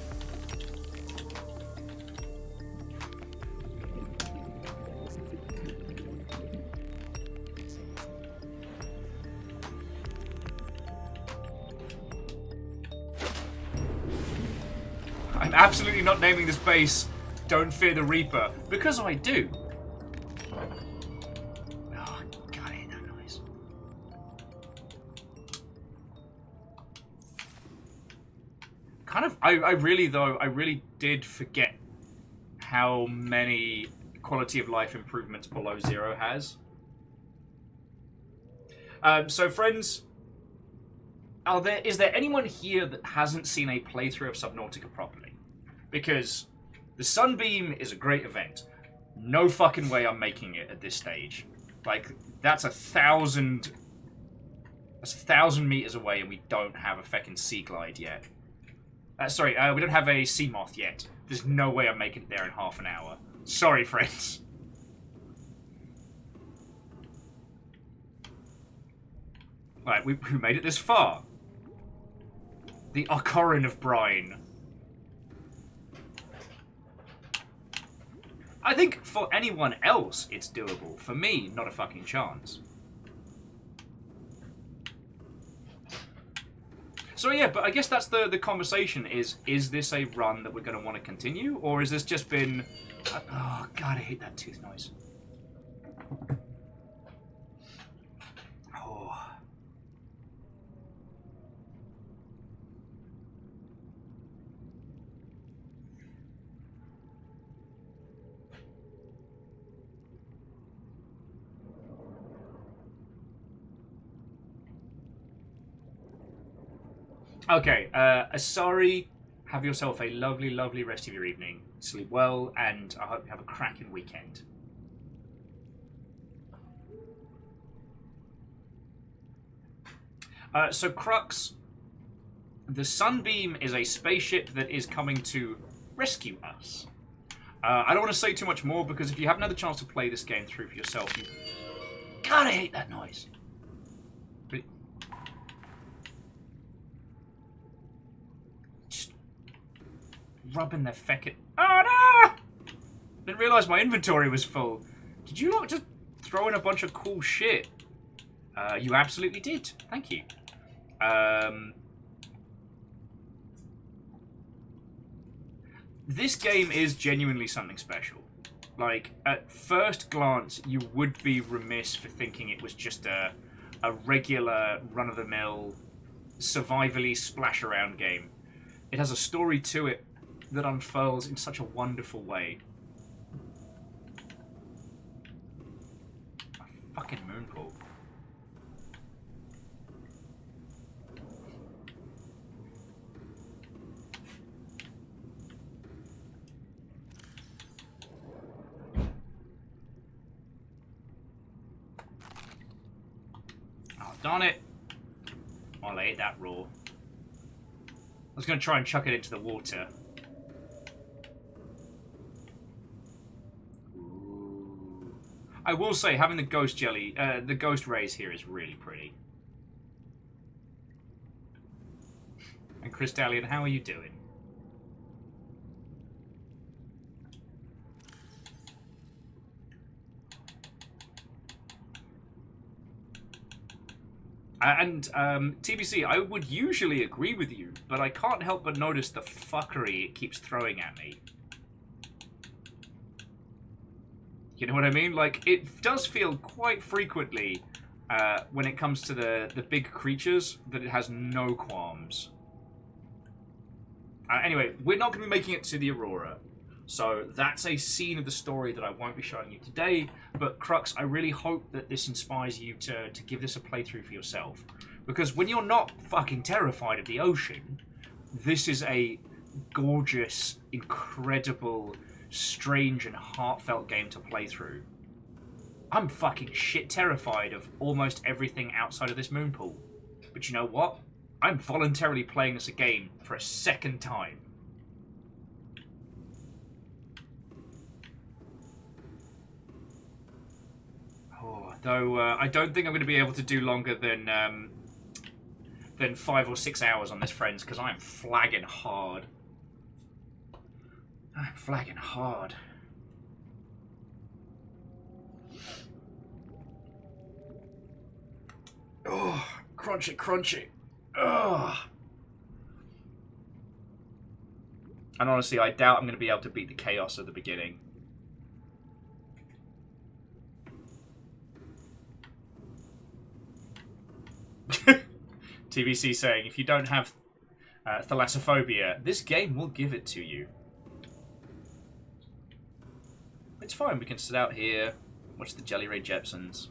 I'm absolutely not naming this base Don't Fear the Reaper, because I do. Oh, God, I hate that noise. Kind of, I really did forget how many quality of life improvements Below Zero has. So friends, is there anyone here that hasn't seen a playthrough of Subnautica properly? Because the Sunbeam is a great event. No fucking way I'm making it at this stage. Like, that's 1,000 meters away and we don't have a feckin' sea glide yet. Sorry, we don't have a sea moth yet. There's no way I'm making it there in half an hour. Sorry, friends. Right, we made it this far. The Ocarina of Brine. I think for anyone else, it's doable. For me, not a fucking chance. So yeah, but I guess that's the conversation is this a run that we're going to want to continue? Or has this just been... oh, God, I hate that tooth noise. Oh. Okay, sorry. Have yourself a lovely, lovely rest of your evening. Sleep well, and I hope you have a cracking weekend. So Crux, the Sunbeam is a spaceship that is coming to rescue us. I don't want to say too much more, because if you haven't had the chance to play this game through for yourself, you... God, I hate that noise. But... rubbing their feckin'... oh no! Didn't realise my inventory was full. Did you not just throw in a bunch of cool shit? You absolutely did. Thank you. This game is genuinely something special. Like, at first glance, you would be remiss for thinking it was just a regular, run-of-the-mill, survivally splash-around game. It has a story to it that unfurls in such a wonderful way. A fucking moonpool. Oh, darn it. Well, I ate that raw. I was going to try and chuck it into the water. I will say, having the ghost jelly, the ghost rays here is really pretty. And Crystallian, how are you doing? And TBC, I would usually agree with you, but I can't help but notice the fuckery it keeps throwing at me. You know what I mean? Like, it does feel quite frequently, when it comes to the big creatures, that it has no qualms. Anyway, we're not going to be making it to the Aurora. So that's a scene of the story that I won't be showing you today. But Crux, I really hope that this inspires you to give this a playthrough for yourself. Because when you're not fucking terrified of the ocean, this is a gorgeous, incredible, strange and heartfelt game to play through. I'm fucking shit terrified of almost everything outside of this moon pool. But you know what? I'm voluntarily playing this game for a second time. Though I don't think I'm going to be able to do longer than 5 or 6 hours on this, friends, because I'm flagging hard. I'm flagging hard. Oh, crunch it, crunch it. Ugh. And honestly, I doubt I'm going to be able to beat the chaos at the beginning. TBC saying, if you don't have thalassophobia, this game will give it to you. It's fine, we can sit out here, watch the Jelly Ray Jepsons.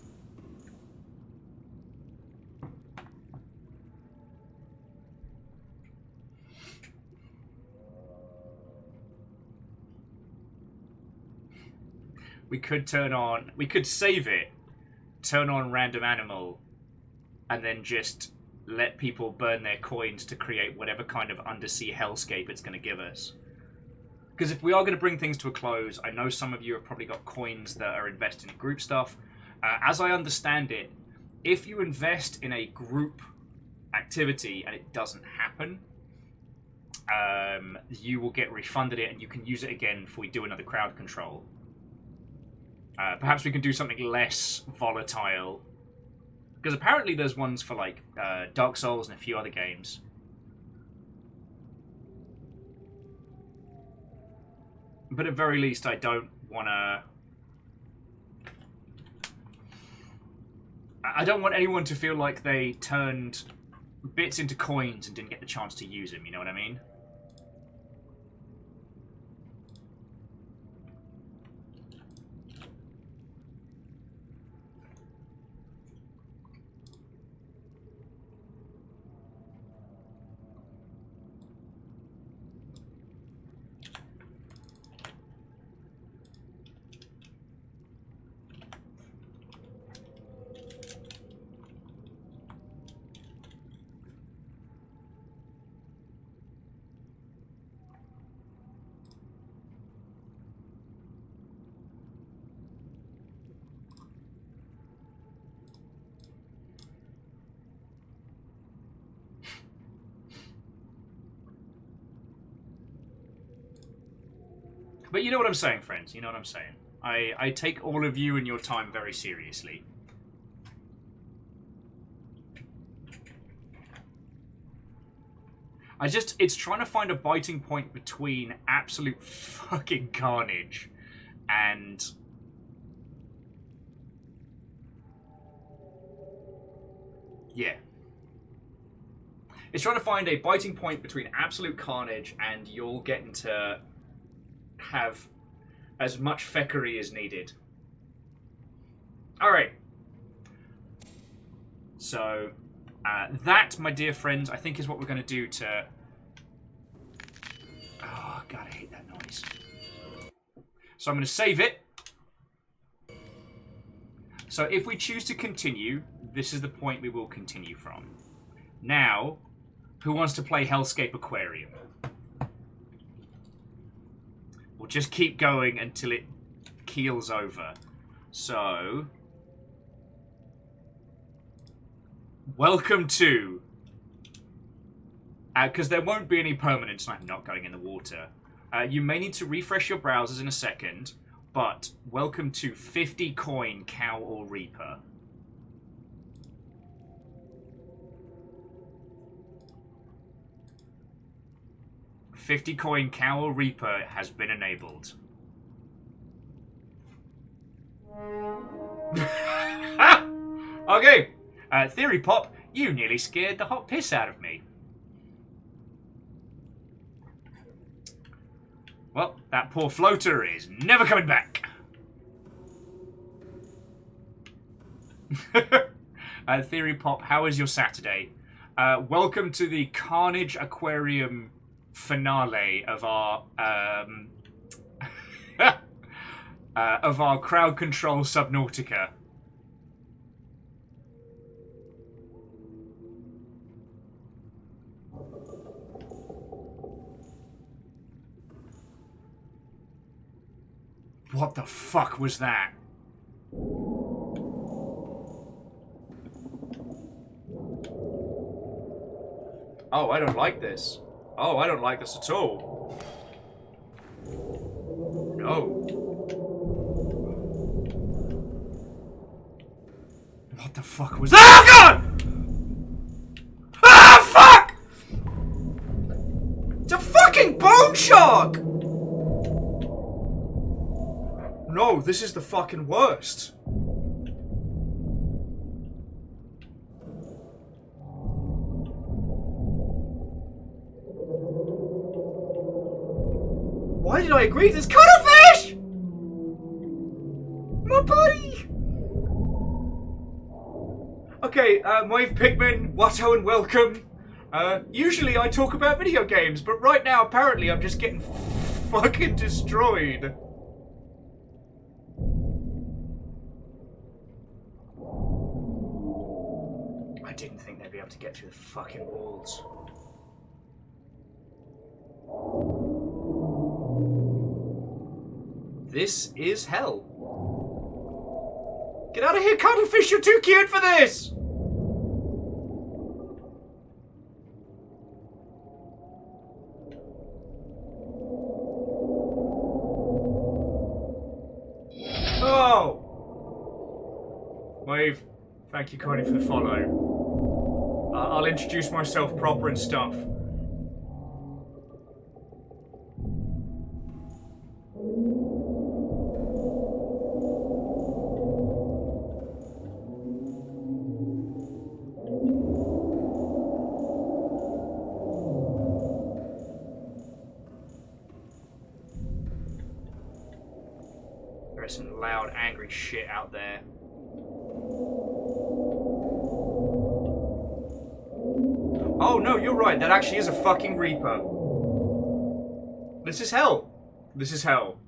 We could save it, turn on random animal, and then just let people burn their coins to create whatever kind of undersea hellscape it's going to give us. Because if we are going to bring things to a close, I know some of you have probably got coins that are invested in group stuff. As I understand it, if you invest in a group activity and it doesn't happen, you will get refunded it and you can use it again if we do another crowd control. Perhaps we can do something less volatile. Because apparently there's ones for, like, Dark Souls and a few other games. But at very least, I don't want to... I don't want anyone to feel like they turned bits into coins and didn't get the chance to use them, you know what I mean? But you know what I'm saying, friends. You know what I'm saying. I take all of you and your time very seriously. It's trying to find a biting point between absolute fucking carnage and... yeah. It's trying to find a biting point between absolute carnage and you're getting to have as much feckery as needed. Alright. So, that, my dear friends, I think is what we're going to do to... oh, God, I hate that noise. So I'm going to save it. So if we choose to continue, this is the point we will continue from. Now, who wants to play Hellscape Aquarium? We'll just keep going until it keels over. So, welcome to... Because there won't be any permanent sniping not going in the water. You may need to refresh your browsers in a second, but welcome to 50 coin Cow or Reaper. $50 coin Cow or Reaper has been enabled. Okay, Theory Pop, you nearly scared the hot piss out of me. Well, that poor floater is never coming back. Theory Pop, how is your Saturday? Welcome to the Carnage Aquarium finale of our crowd control Subnautica. What the fuck was that? Oh, I don't like this. Oh, I don't like this at all. No. What the fuck was that? Oh, God! Ah, fuck! It's a fucking bone shark! No, this is the fucking worst. Why did I agree to this cuttlefish? My buddy! Okay, Wave Pigman, Watto and welcome. Usually I talk about video games, but right now apparently I'm just getting fucking destroyed. I didn't think they'd be able to get through the fucking walls. This is hell. Get out of here, cuttlefish! You're too cute for this! Oh! Wave, thank you kindly for the follow. I'll introduce myself proper and stuff. There's some loud, angry shit out there. Oh no, you're right. That actually is a fucking Reaper. This is hell. This is hell.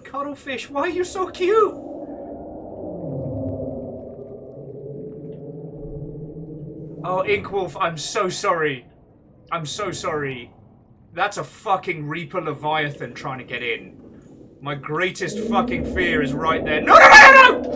Cuttlefish, why are you so cute? Oh, Inkwolf, I'm so sorry. I'm so sorry. That's a fucking Reaper Leviathan trying to get in. My greatest fucking fear is right there. No, no, no, no, no!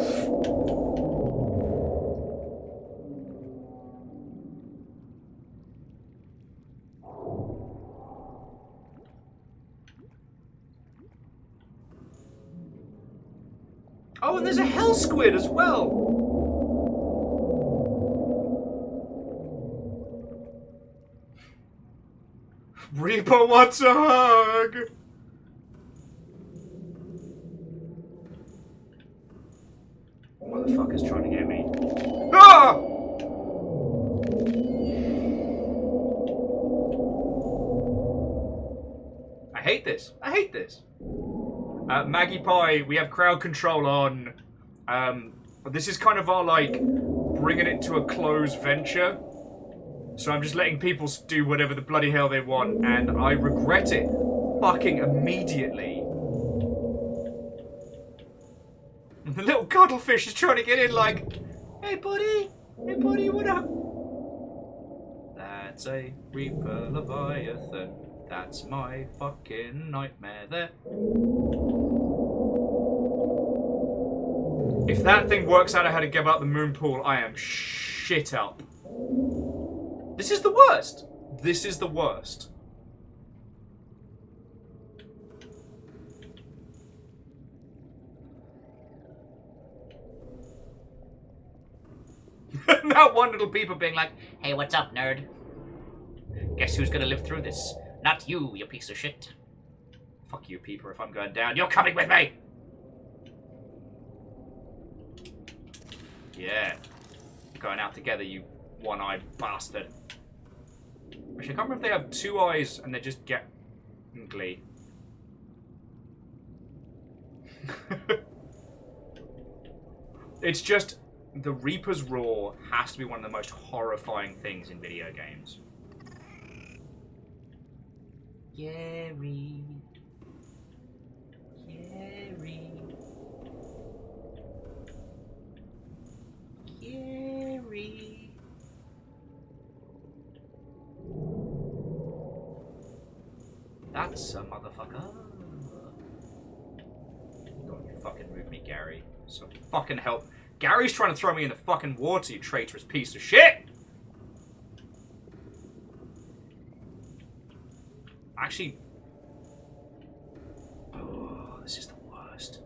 Oh, and there's a hell squid as well. Reaper wants a hug. Motherfucker's trying to get me. Ah! I hate this. I hate this. Maggie Pie, we have crowd control on. This is kind of our, like, bringing it to a close venture. So I'm just letting people do whatever the bloody hell they want, and I regret it fucking immediately. The little cuttlefish is trying to get in like, hey buddy, what up? That's a Reaper Leviathan. That's my fucking nightmare there. If that thing works out how to give up the moon pool, I am shit up. This is the worst. This is the worst. Not one little peeper being like, hey, what's up, nerd? Guess who's gonna live through this? Not you, you piece of shit. Fuck you, peeper. If I'm going down, you're coming with me! Yeah. We're going out together, you one-eyed bastard. Actually, I can't remember if they have two eyes and they just get glee. It's just... The Reaper's roar has to be one of the most horrifying things in video games. Gary. Gary. Gary. That's a motherfucker. Don't you fucking move me, Gary. So fucking help. Gary's trying to throw me in the fucking water, you traitorous piece of shit! Actually... Oh, this is the worst.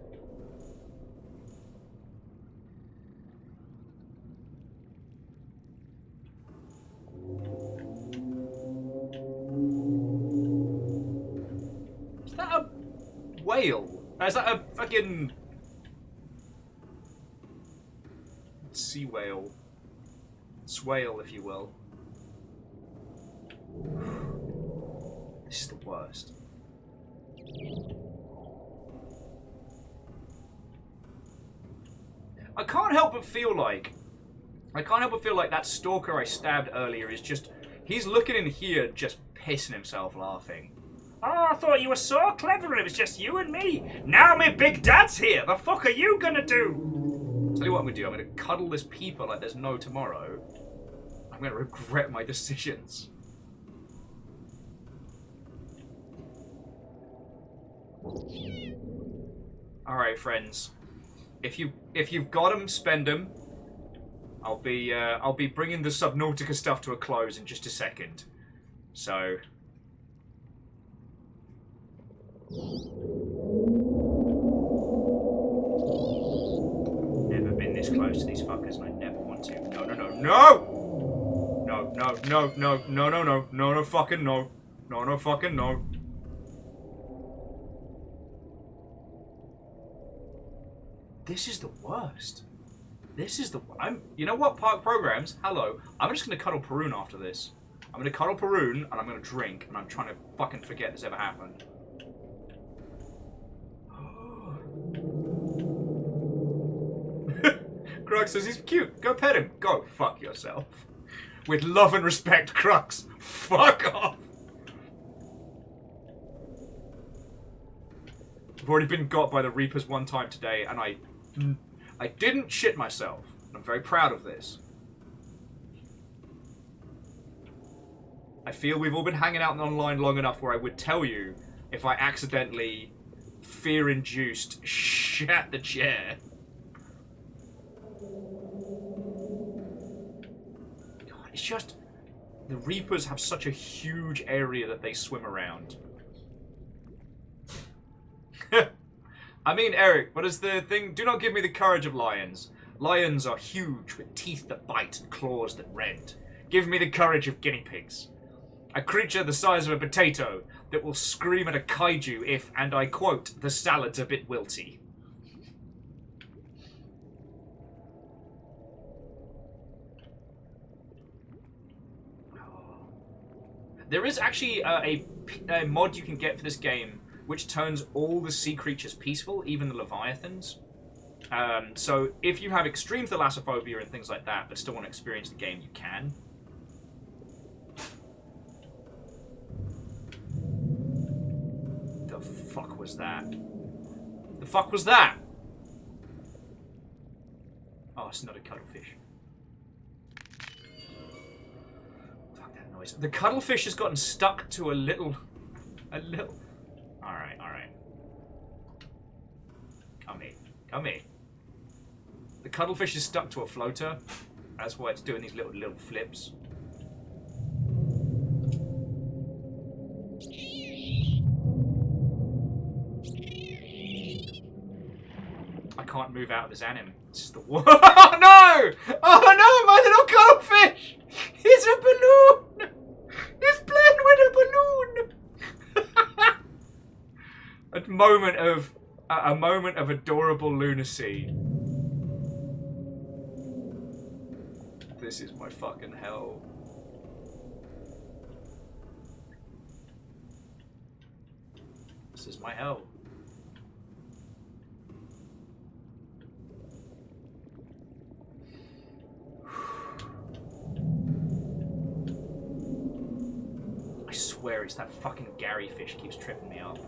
Is that a whale? Is that a fucking... sea whale. Swale, if you will. This is the worst. I can't help but feel like that stalker I stabbed earlier is just... He's looking in here just pissing himself laughing. Oh, I thought you were so clever and it was just you and me. Now my big dad's here. The fuck are you gonna do? Tell you what I'm gonna do. I'm gonna cuddle this peeper like there's no tomorrow. I'm gonna regret my decisions. All right, friends. If you've got them, spend them. I'll be bringing the Subnautica stuff to a close in just a second. So. Never been this close to these fuckers, and I never want to. No, no, no, no! No, no, no, no, no, no, no, no, no, fucking no. No, no, fucking no. This is the worst. This is the... You know what, Park Programs? Hello. I'm just going to cuddle Perun after this. I'm going to cuddle Perun, and I'm going to drink, and I'm trying to fucking forget this ever happened. Crux says he's cute. Go pet him. Go fuck yourself. With love and respect, Crux. Fuck off. I've already been got by the Reapers one time today, and I didn't shit myself. I'm very proud of this. I feel we've all been hanging out online long enough where I would tell you if I accidentally, fear-induced, shat the chair. God, it's just... The Reapers have such a huge area that they swim around. I mean, Eric, what is the thing? Do not give me the courage of lions. Lions are huge with teeth that bite and claws that rend. Give me the courage of guinea pigs. A creature the size of a potato that will scream at a kaiju if, and I quote, the salad's a bit wilty. There is actually a mod you can get for this game which turns all the sea creatures peaceful, even the leviathans. So if you have extreme thalassophobia and things like that, but still want to experience the game, you can. The fuck was that? The fuck was that? Oh, it's not a cuttlefish. Fuck that. noise. The cuttlefish has gotten stuck to a little. Alright, alright. Come here. Come here. The cuttlefish is stuck to a floater. That's why it's doing these little flips. I can't move out of this anim. It's just the wall. Oh no! Oh no, my little cuttlefish! It's a balloon! It's playing with a balloon! A moment of adorable lunacy. This is my fucking hell. This is my hell. I swear it's that fucking Gary fish keeps tripping me up.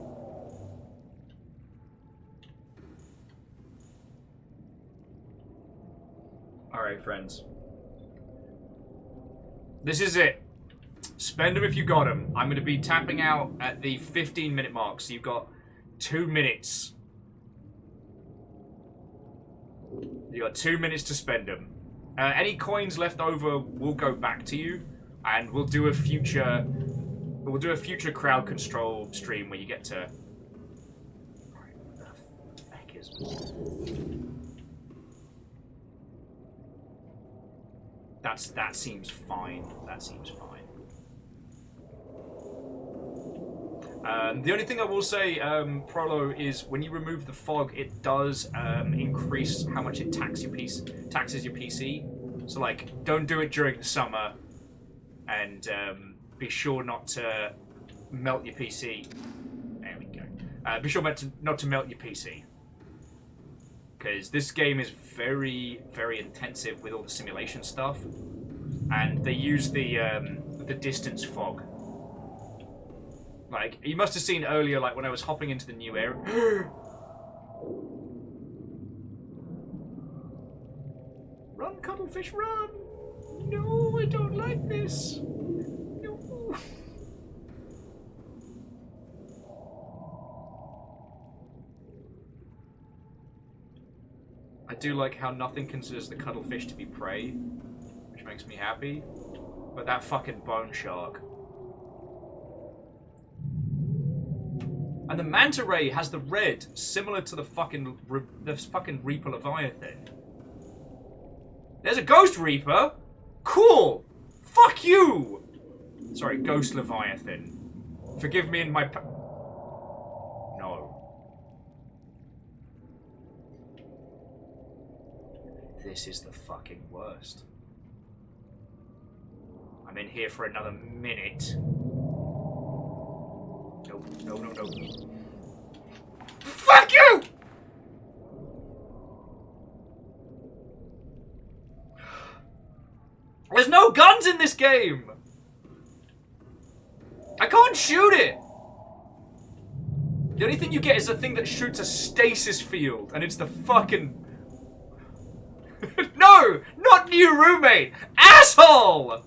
Alright, friends. This is it. Spend them if you got them. I'm going to be tapping out at the 15-minute mark, so you've got 2 minutes. You got 2 minutes to spend them. Any coins left over will go back to you, and we'll do a future crowd control stream where you get to. What the heck is? That seems fine. That seems fine. The only thing I will say, Prolo, is when you remove the fog, it does increase how much it taxes your PC. So, like, don't do it during the summer, and be sure not to melt your PC. There we go. Be sure not to melt your PC. Because this game is very, very intensive with all the simulation stuff, and they use the distance fog. Like, you must have seen earlier, like when I was hopping into the new area. Run, cuttlefish, run! No, I don't like this. No. I do like how nothing considers the cuttlefish to be prey, which makes me happy. But that fucking bone shark. And the manta ray has the red, similar to the fucking Reaper Leviathan. There's a ghost Reaper. Cool. Fuck you. Sorry, ghost Leviathan. Forgive me and my. No. This is the fucking worst. I'm in here for another minute. No, no, no, no. Fuck you! There's no guns in this game! I can't shoot it! The only thing you get is a thing that shoots a stasis field, and it's the fucking... No! Not new roommate! Asshole!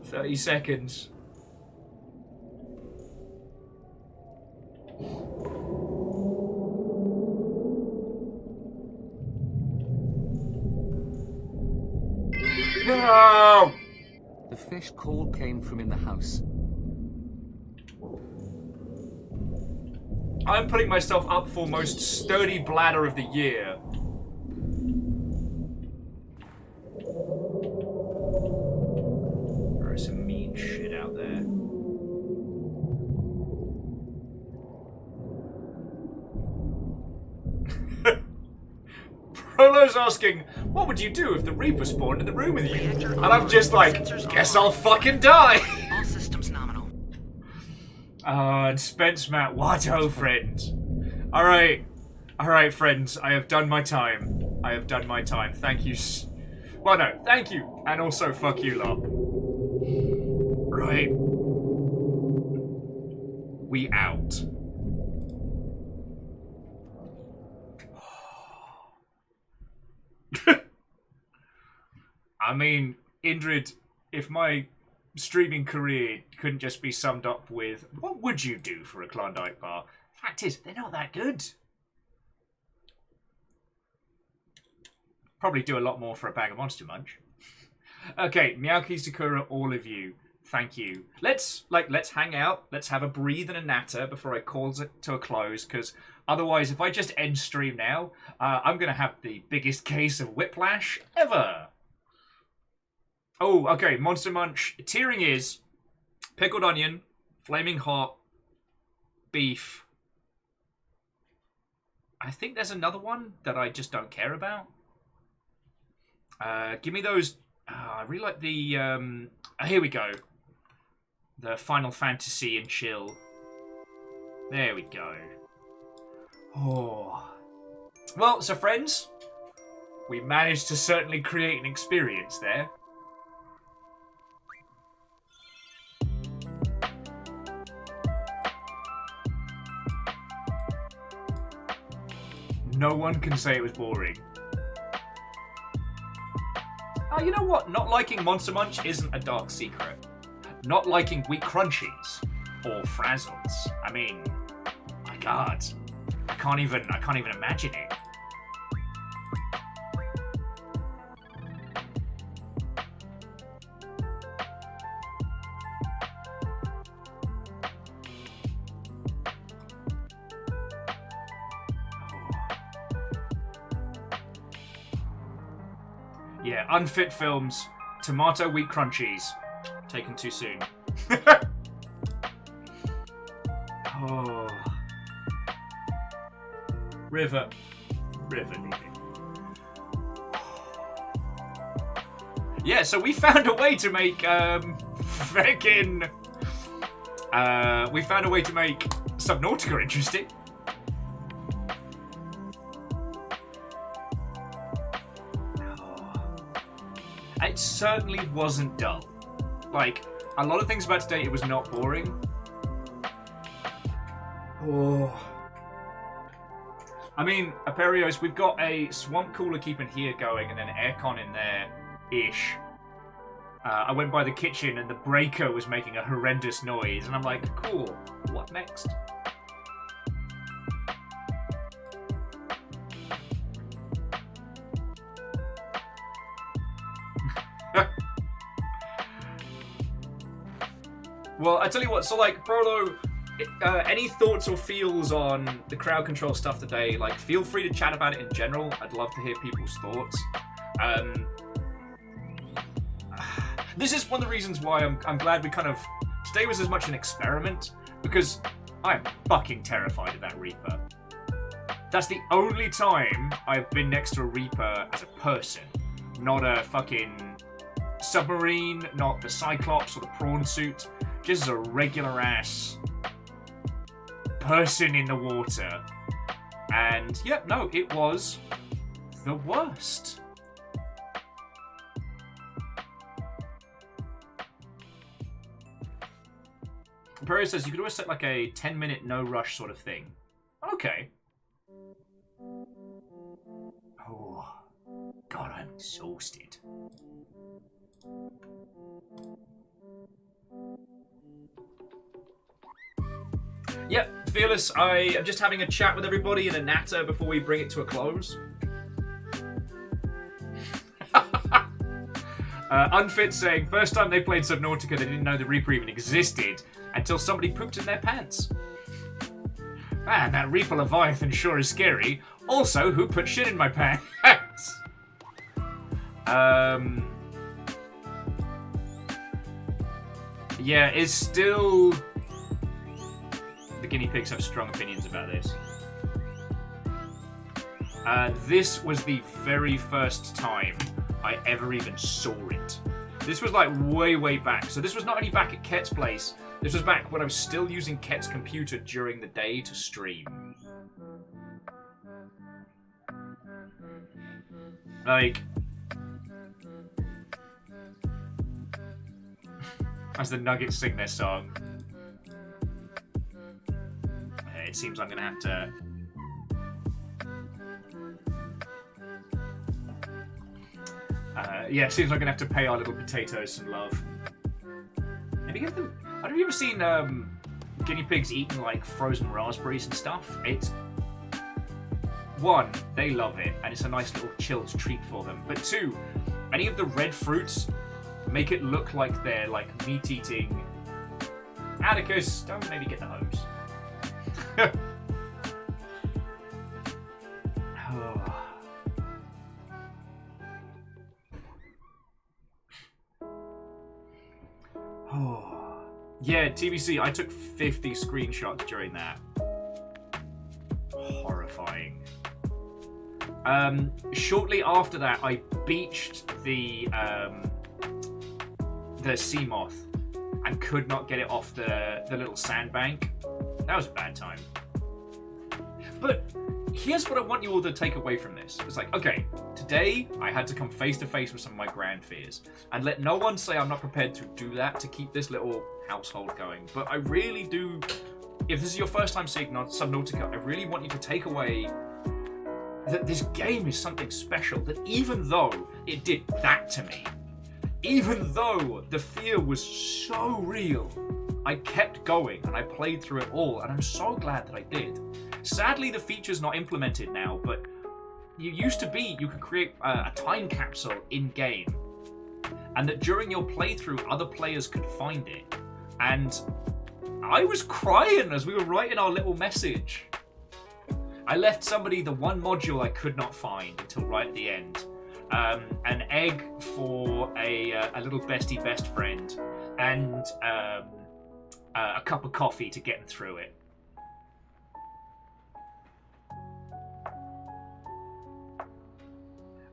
30 seconds. No! The fish call came from in the house. I'm putting myself up for most sturdy bladder of the year. There is some mean shit out there. Prolo's asking, what would you do if the Reaper spawned in the room with you? And I'm just like, guess I'll fucking die! All systems nominal. And Spence Matt, what oh friend. Alright. Alright friends, I have done my time. I have done my time. Thank you. Well no, thank you. And also fuck you lot. Right. We out. I mean, Indrid, if my streaming career couldn't just be summed up with, what would you do for a Klondike bar? Fact is, they're not that good. Probably do a lot more for a bag of Monster Munch. Okay, Meowki, Sakura, all of you, thank you. Let's hang out. Let's have a breathe and a natter before I call it to a close, because otherwise, if I just end stream now, I'm going to have the biggest case of whiplash ever. Oh, okay, Monster Munch. Tiering is pickled onion, flaming hot, beef. I think there's another one that I just don't care about. Give me those. I really like the. Here we go. The Final Fantasy and chill. There we go. Oh. Well, so friends, we managed to certainly create an experience there. No one can say it was boring. Oh, you know what? Not liking Monster Munch isn't a dark secret. Not liking Wheat Crunchies or Frazzles. I mean, my God, I can't even imagine it. Yeah, unfit films, tomato wheat crunchies, taken too soon. Oh, river, Lily. Yeah, so we found a way to make freaking. We found a way to make Subnautica interesting. It certainly wasn't dull. Like, a lot of things about today, it was not boring. Oh. I mean, Aperios, we've got a swamp cooler keeping here going and then aircon in there-ish. I went by the kitchen and the breaker was making a horrendous noise, and I'm like, cool, what next? Well, I tell you what, so like, Prolo, any thoughts or feels on the crowd control stuff today? Like, feel free to chat about it in general. I'd love to hear people's thoughts. This is one of the reasons why I'm glad we kind of... Today was as much an experiment, because I'm fucking terrified of that Reaper. That's the only time I've been next to a Reaper as a person, not a fucking submarine, not the Cyclops or the prawn suit. Just as a regular ass person in the water. And yeah, no, it was the worst. Perry says you could always set like a 10-minute no rush sort of thing. Okay. Oh, God, I'm exhausted. Yep, Fearless, I am just having a chat with everybody in a natter before we bring it to a close. Unfit saying, first time they played Subnautica, they didn't know the Reaper even existed until somebody pooped in their pants. Man, that Reaper Leviathan sure is scary. Also, who put shit in my pants? Yeah, it's still... The guinea pigs have strong opinions about this. This was the very first time I ever even saw it. This was like way, way back. So this was not only back at Ket's place, this was back when I was still using Ket's computer during the day to stream. Like... As the Nuggets sing their song. It seems I'm going to have to... Yeah, seems like I'm gonna have to pay our little potatoes some love. Maybe give them. Have you ever seen guinea pigs eating like frozen raspberries and stuff? It's one, they love it, and it's a nice little chilled treat for them. But two, any of the red fruits make it look like they're like meat-eating. Atticus, don't maybe get the hose. Yeah, TBC, I took 50 screenshots during that. Horrifying. Shortly after that, I beached the sea moth and could not get it off the little sandbank. That was a bad time. But here's what I want you all to take away from this. It's like, okay, today I had to come face to face with some of my grand fears. And let no one say I'm not prepared to do that to keep this little household going. But I really do, if this is your first time seeing Subnautica, I really want you to take away that this game is something special. That even though it did that to me, even though the fear was so real, I kept going and I played through it all, and I'm so glad that I did. Sadly, the feature's not implemented now, but you used to be, you could create a time capsule in-game, and that during your playthrough, other players could find it. And I was crying as we were writing our little message. I left somebody the one module I could not find until right at the end. An egg for a little bestie best friend, and a cup of coffee to get them through it.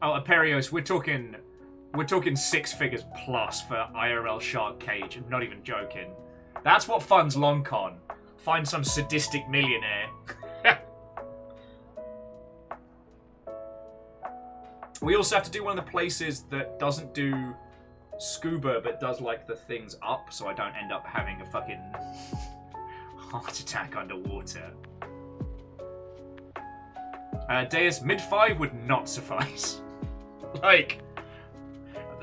Oh, Aperios, we're talking 6 figures plus for IRL Shark Cage. I'm not even joking. That's what funds LongCon. Find some sadistic millionaire. We also have to do one of the places that doesn't do scuba, but does like the things up, so I don't end up having a fucking heart attack underwater. Deus, mid-5 would not suffice. Like,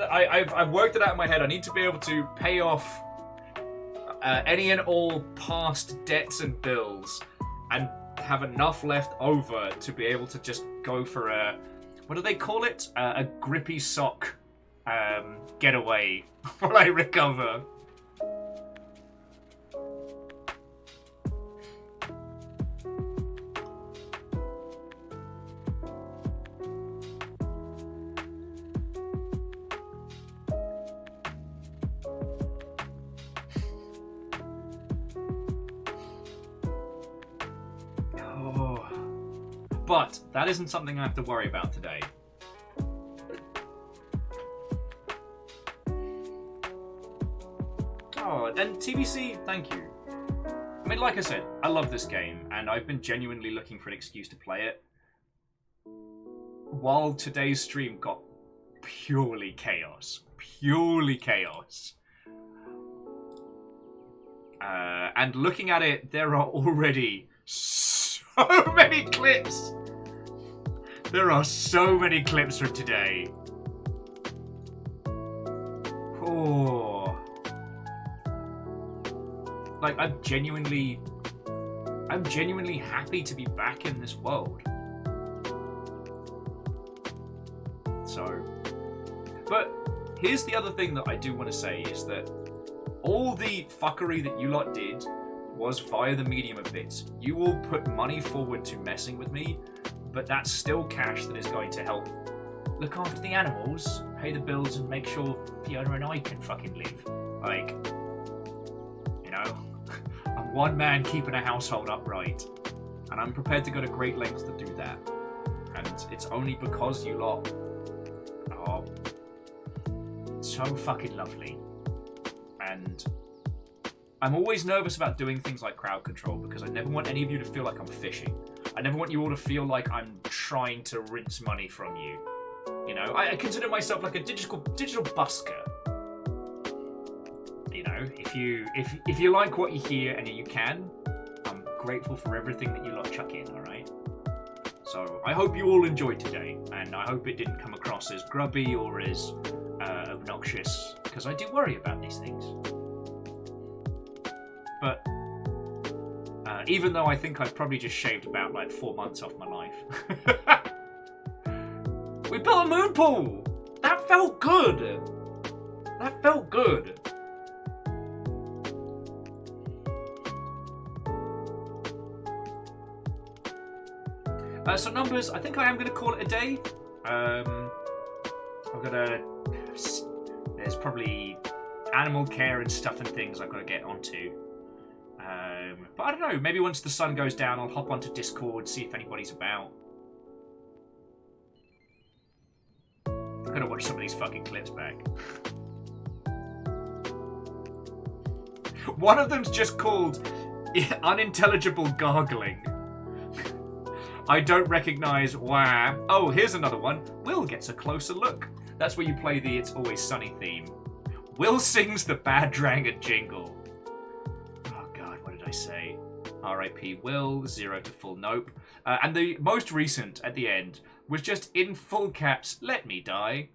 I've worked it out in my head. I need to be able to pay off any and all past debts and bills, and have enough left over to be able to just go for a, what do they call it? A grippy sock getaway while I recover. But that isn't something I have to worry about today. Oh, and TBC, thank you. I mean, like I said, I love this game, and I've been genuinely looking for an excuse to play it. While today's stream got purely chaos. Purely chaos. And looking at it, there are already so many clips. There are so many clips from today. Oh. Like, I'm genuinely happy to be back in this world. So, but here's the other thing that I do want to say is that all the fuckery that you lot did was via the medium of bits. You all put money forward to messing with me, but that's still cash that is going to help look after the animals, pay the bills, and make sure Fiona and I can fucking live. Like, you know, I'm one man keeping a household upright, and I'm prepared to go to great lengths to do that. And it's only because you lot are so fucking lovely. And I'm always nervous about doing things like crowd control because I never want any of you to feel like I'm fishing. I never want you all to feel like I'm trying to rinse money from you. You know, I consider myself like a digital busker. You know, if you like what you hear and you can, I'm grateful for everything that you lot chuck in. All right. So I hope you all enjoyed today, and I hope it didn't come across as grubby or as obnoxious, because I do worry about these things. But even though I think I've probably just shaved about like 4 months off my life. We built a moon pool! That felt good! That felt good! So numbers, I think I am going to call it a day. There's probably animal care and stuff and things I've got to get onto. But I don't know, maybe once the sun goes down, I'll hop onto Discord, see if anybody's about. I'm gonna watch some of these fucking clips back. One of them's just called Unintelligible Gargling. I don't recognise why. Oh, here's another one. Will gets a closer look. That's where you play the It's Always Sunny theme. Will sings the Bad Dragon jingle. Oh god, what did I say? R.I.P. Will, 0 to full nope. And the most recent, at the end, was just in full caps, let me die.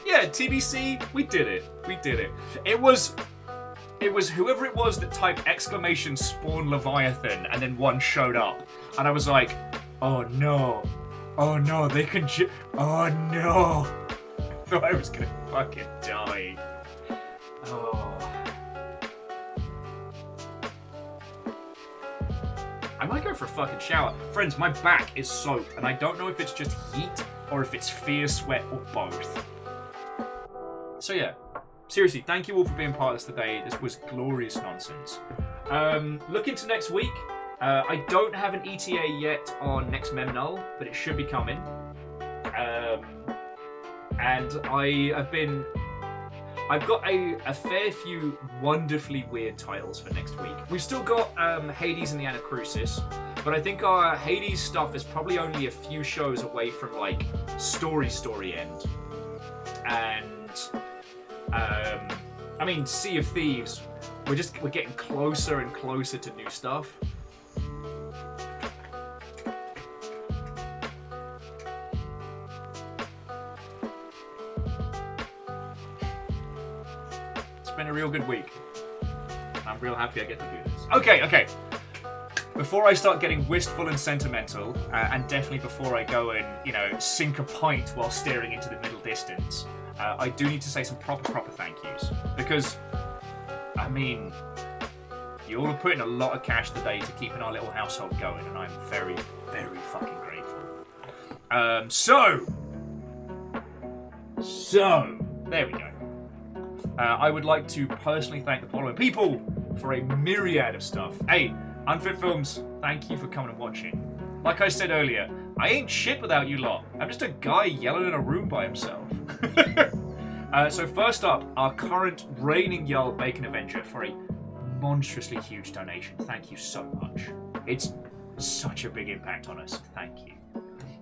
Yeah, TBC, we did it. We did it. It was whoever it was that typed exclamation spawn Leviathan and then one showed up. And I was like, oh no. Oh no, they can oh no. I thought I was gonna fucking die. Oh. I might go for a fucking shower. Friends, my back is soaked and I don't know if it's just heat or if it's fear, sweat, or both. So yeah, seriously, thank you all for being part of this today. This was glorious nonsense. Look into next week. I don't have an ETA yet on Next Memnull, but it should be coming. And I've got a fair few wonderfully weird titles for next week. We've still got Hades and the Anacrusis, but I think our Hades stuff is probably only a few shows away from like story end. And I mean, Sea of Thieves, we're getting closer and closer to new stuff. It's been a real good week. I'm real happy I get to do this. Okay. Before I start getting wistful and sentimental, and definitely before I go and, sink a pint while staring into the middle distance, I do need to say some proper thank yous. Because, I mean, you all are putting a lot of cash today to keeping our little household going, and I'm very, very fucking grateful. So, there we go. I would like to personally thank the following people for a myriad of stuff. Hey, Unfit Films, thank you for coming and watching. Like I said earlier, I ain't shit without you lot. I'm just a guy yelling in a room by himself. So first up, our current reigning Jarl Bacon Avenger for a monstrously huge donation. Thank you so much. It's such a big impact on us. Thank you.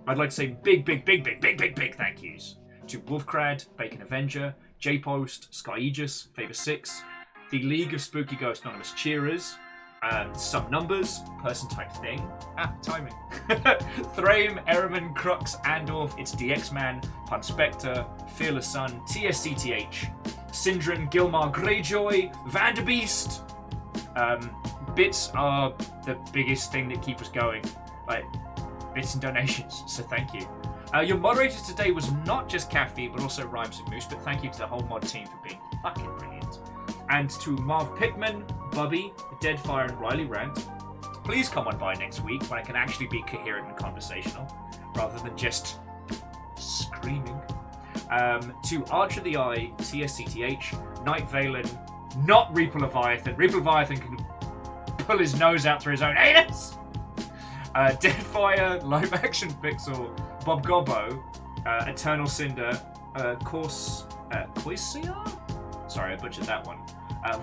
I'd like to say big thank yous to Wolfcrad, Bacon Avenger, J-Post, Sky Aegis, Favor 6, the League of Spooky Ghost Anonymous Cheerers, some numbers, person type thing. Timing. Thrame, Ehrman, Crux, Andorf, It's DX Man, Pun Spectre, Fearless Sun, TSCTH, Syndron, Gilmar, Greyjoy, Vanderbeest. Bits are the biggest thing that keep us going. Like, bits and donations, so thank you. Your moderators today was not just Caffeine, but also Rhymes and Moose, but thank you to the whole mod team for being fucking brilliant. And to Marv Pickman, Bubby, Deadfire, and Riley Rant, please come on by next week when I can actually be coherent and conversational, rather than just screaming. To Archer the Eye, TSCTH, Night Valen, not Reaper Leviathan. Reaper Leviathan can pull his nose out through his own anus. Deadfire, Live Action Pixel, Bob Gobbo, Eternal Cinder, Coisia? Sorry, I butchered that one.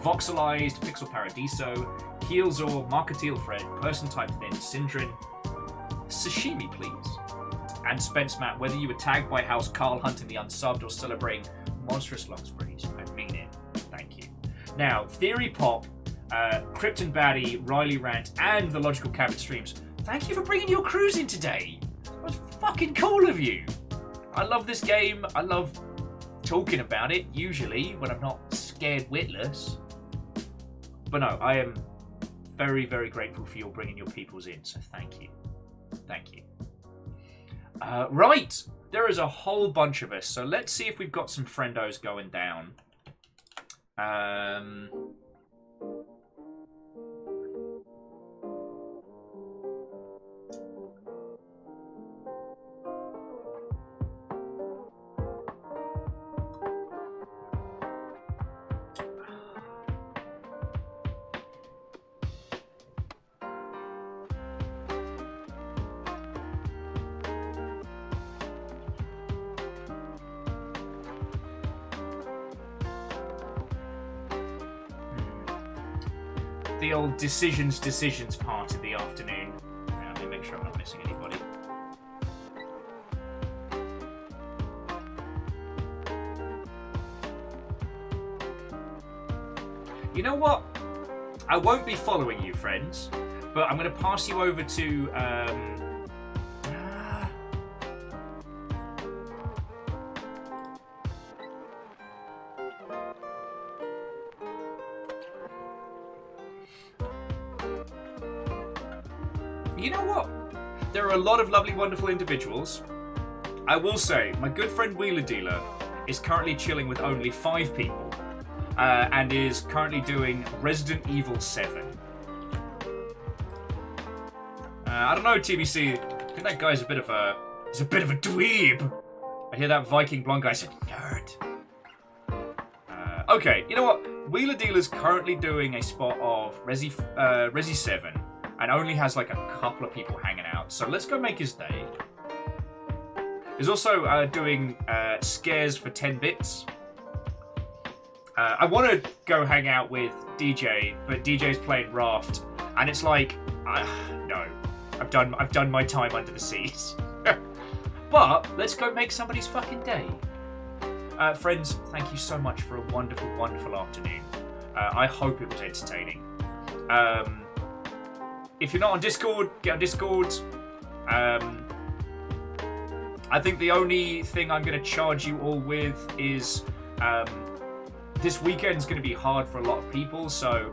Voxelized, Pixel Paradiso, Keelzor, Marketeal Fred, Person Type Thin, Syndrin, Sashimi Please, And Spence Matt, whether you were tagged by House Carl hunting the unsubbed or celebrating monstrous long sprees, I mean it. Thank you. Now, Theory Pop, Krypton Baddie, Riley Rant, and the Logical Cabin streams, thank you for bringing your crews in today. That was fucking cool of you. I love this game. I love talking about it, usually, when I'm not scared witless. But no, I am very, very grateful for your bringing your peoples in, so thank you. Thank you. Right, there is a whole bunch of us, so let's see if we've got some friendos going down. The old decisions part of the afternoon. Let me make sure I'm not missing anybody. You know what? I won't be following you, friends, but I'm going to pass you over to... You know what? There are a lot of lovely, wonderful individuals. I will say, my good friend Wheeler Dealer is currently chilling with only 5 people and is currently doing Resident Evil 7. I don't know, TBC. I think that guy's a bit of a dweeb. I hear that Viking blonde guy said nerd. Okay, you know what? Wheeler Dealer's currently doing a spot of Resi 7. And only has like a couple of people hanging out. So let's go make his day. He's also doing scares for 10 bits. I want to go hang out with DJ, but DJ's playing Raft, and it's like, no, I've done my time under the seas. But let's go make somebody's fucking day. Friends, thank you so much for a wonderful, wonderful afternoon. I hope it was entertaining. If you're not on Discord, get on Discord. I think the only thing I'm going to charge you all with is this weekend's going to be hard for a lot of people, so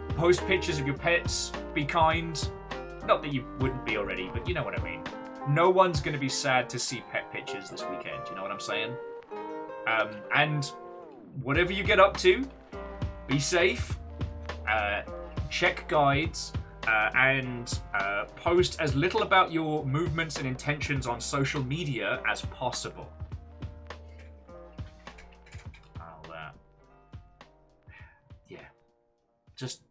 post pictures of your pets, be kind. Not that you wouldn't be already, but you know what I mean. No one's going to be sad to see pet pictures this weekend, you know what I'm saying? And whatever you get up to, be safe, check guides, and post as little about your movements and intentions on social media as possible. Yeah. Just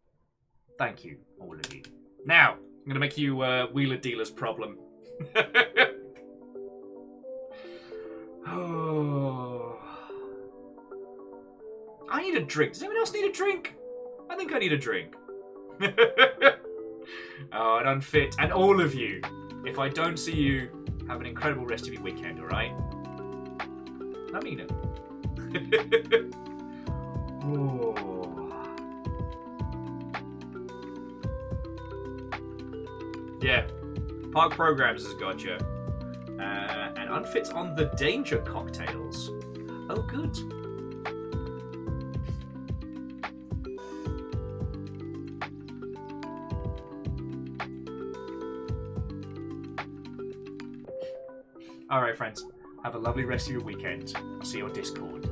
thank you, all of you. Now, I'm going to make you Wheeler Dealer's problem. Oh. I need a drink. Does anyone else need a drink? I think I need a drink. Oh, and Unfit, and all of you. If I don't see you, have an incredible rest of your weekend, alright? I mean it. Oh. Yeah. Park Programs has got you. And Unfit's on the Danger cocktails. Oh, good. Alright, friends. Have a lovely rest of your weekend. I'll see you on Discord.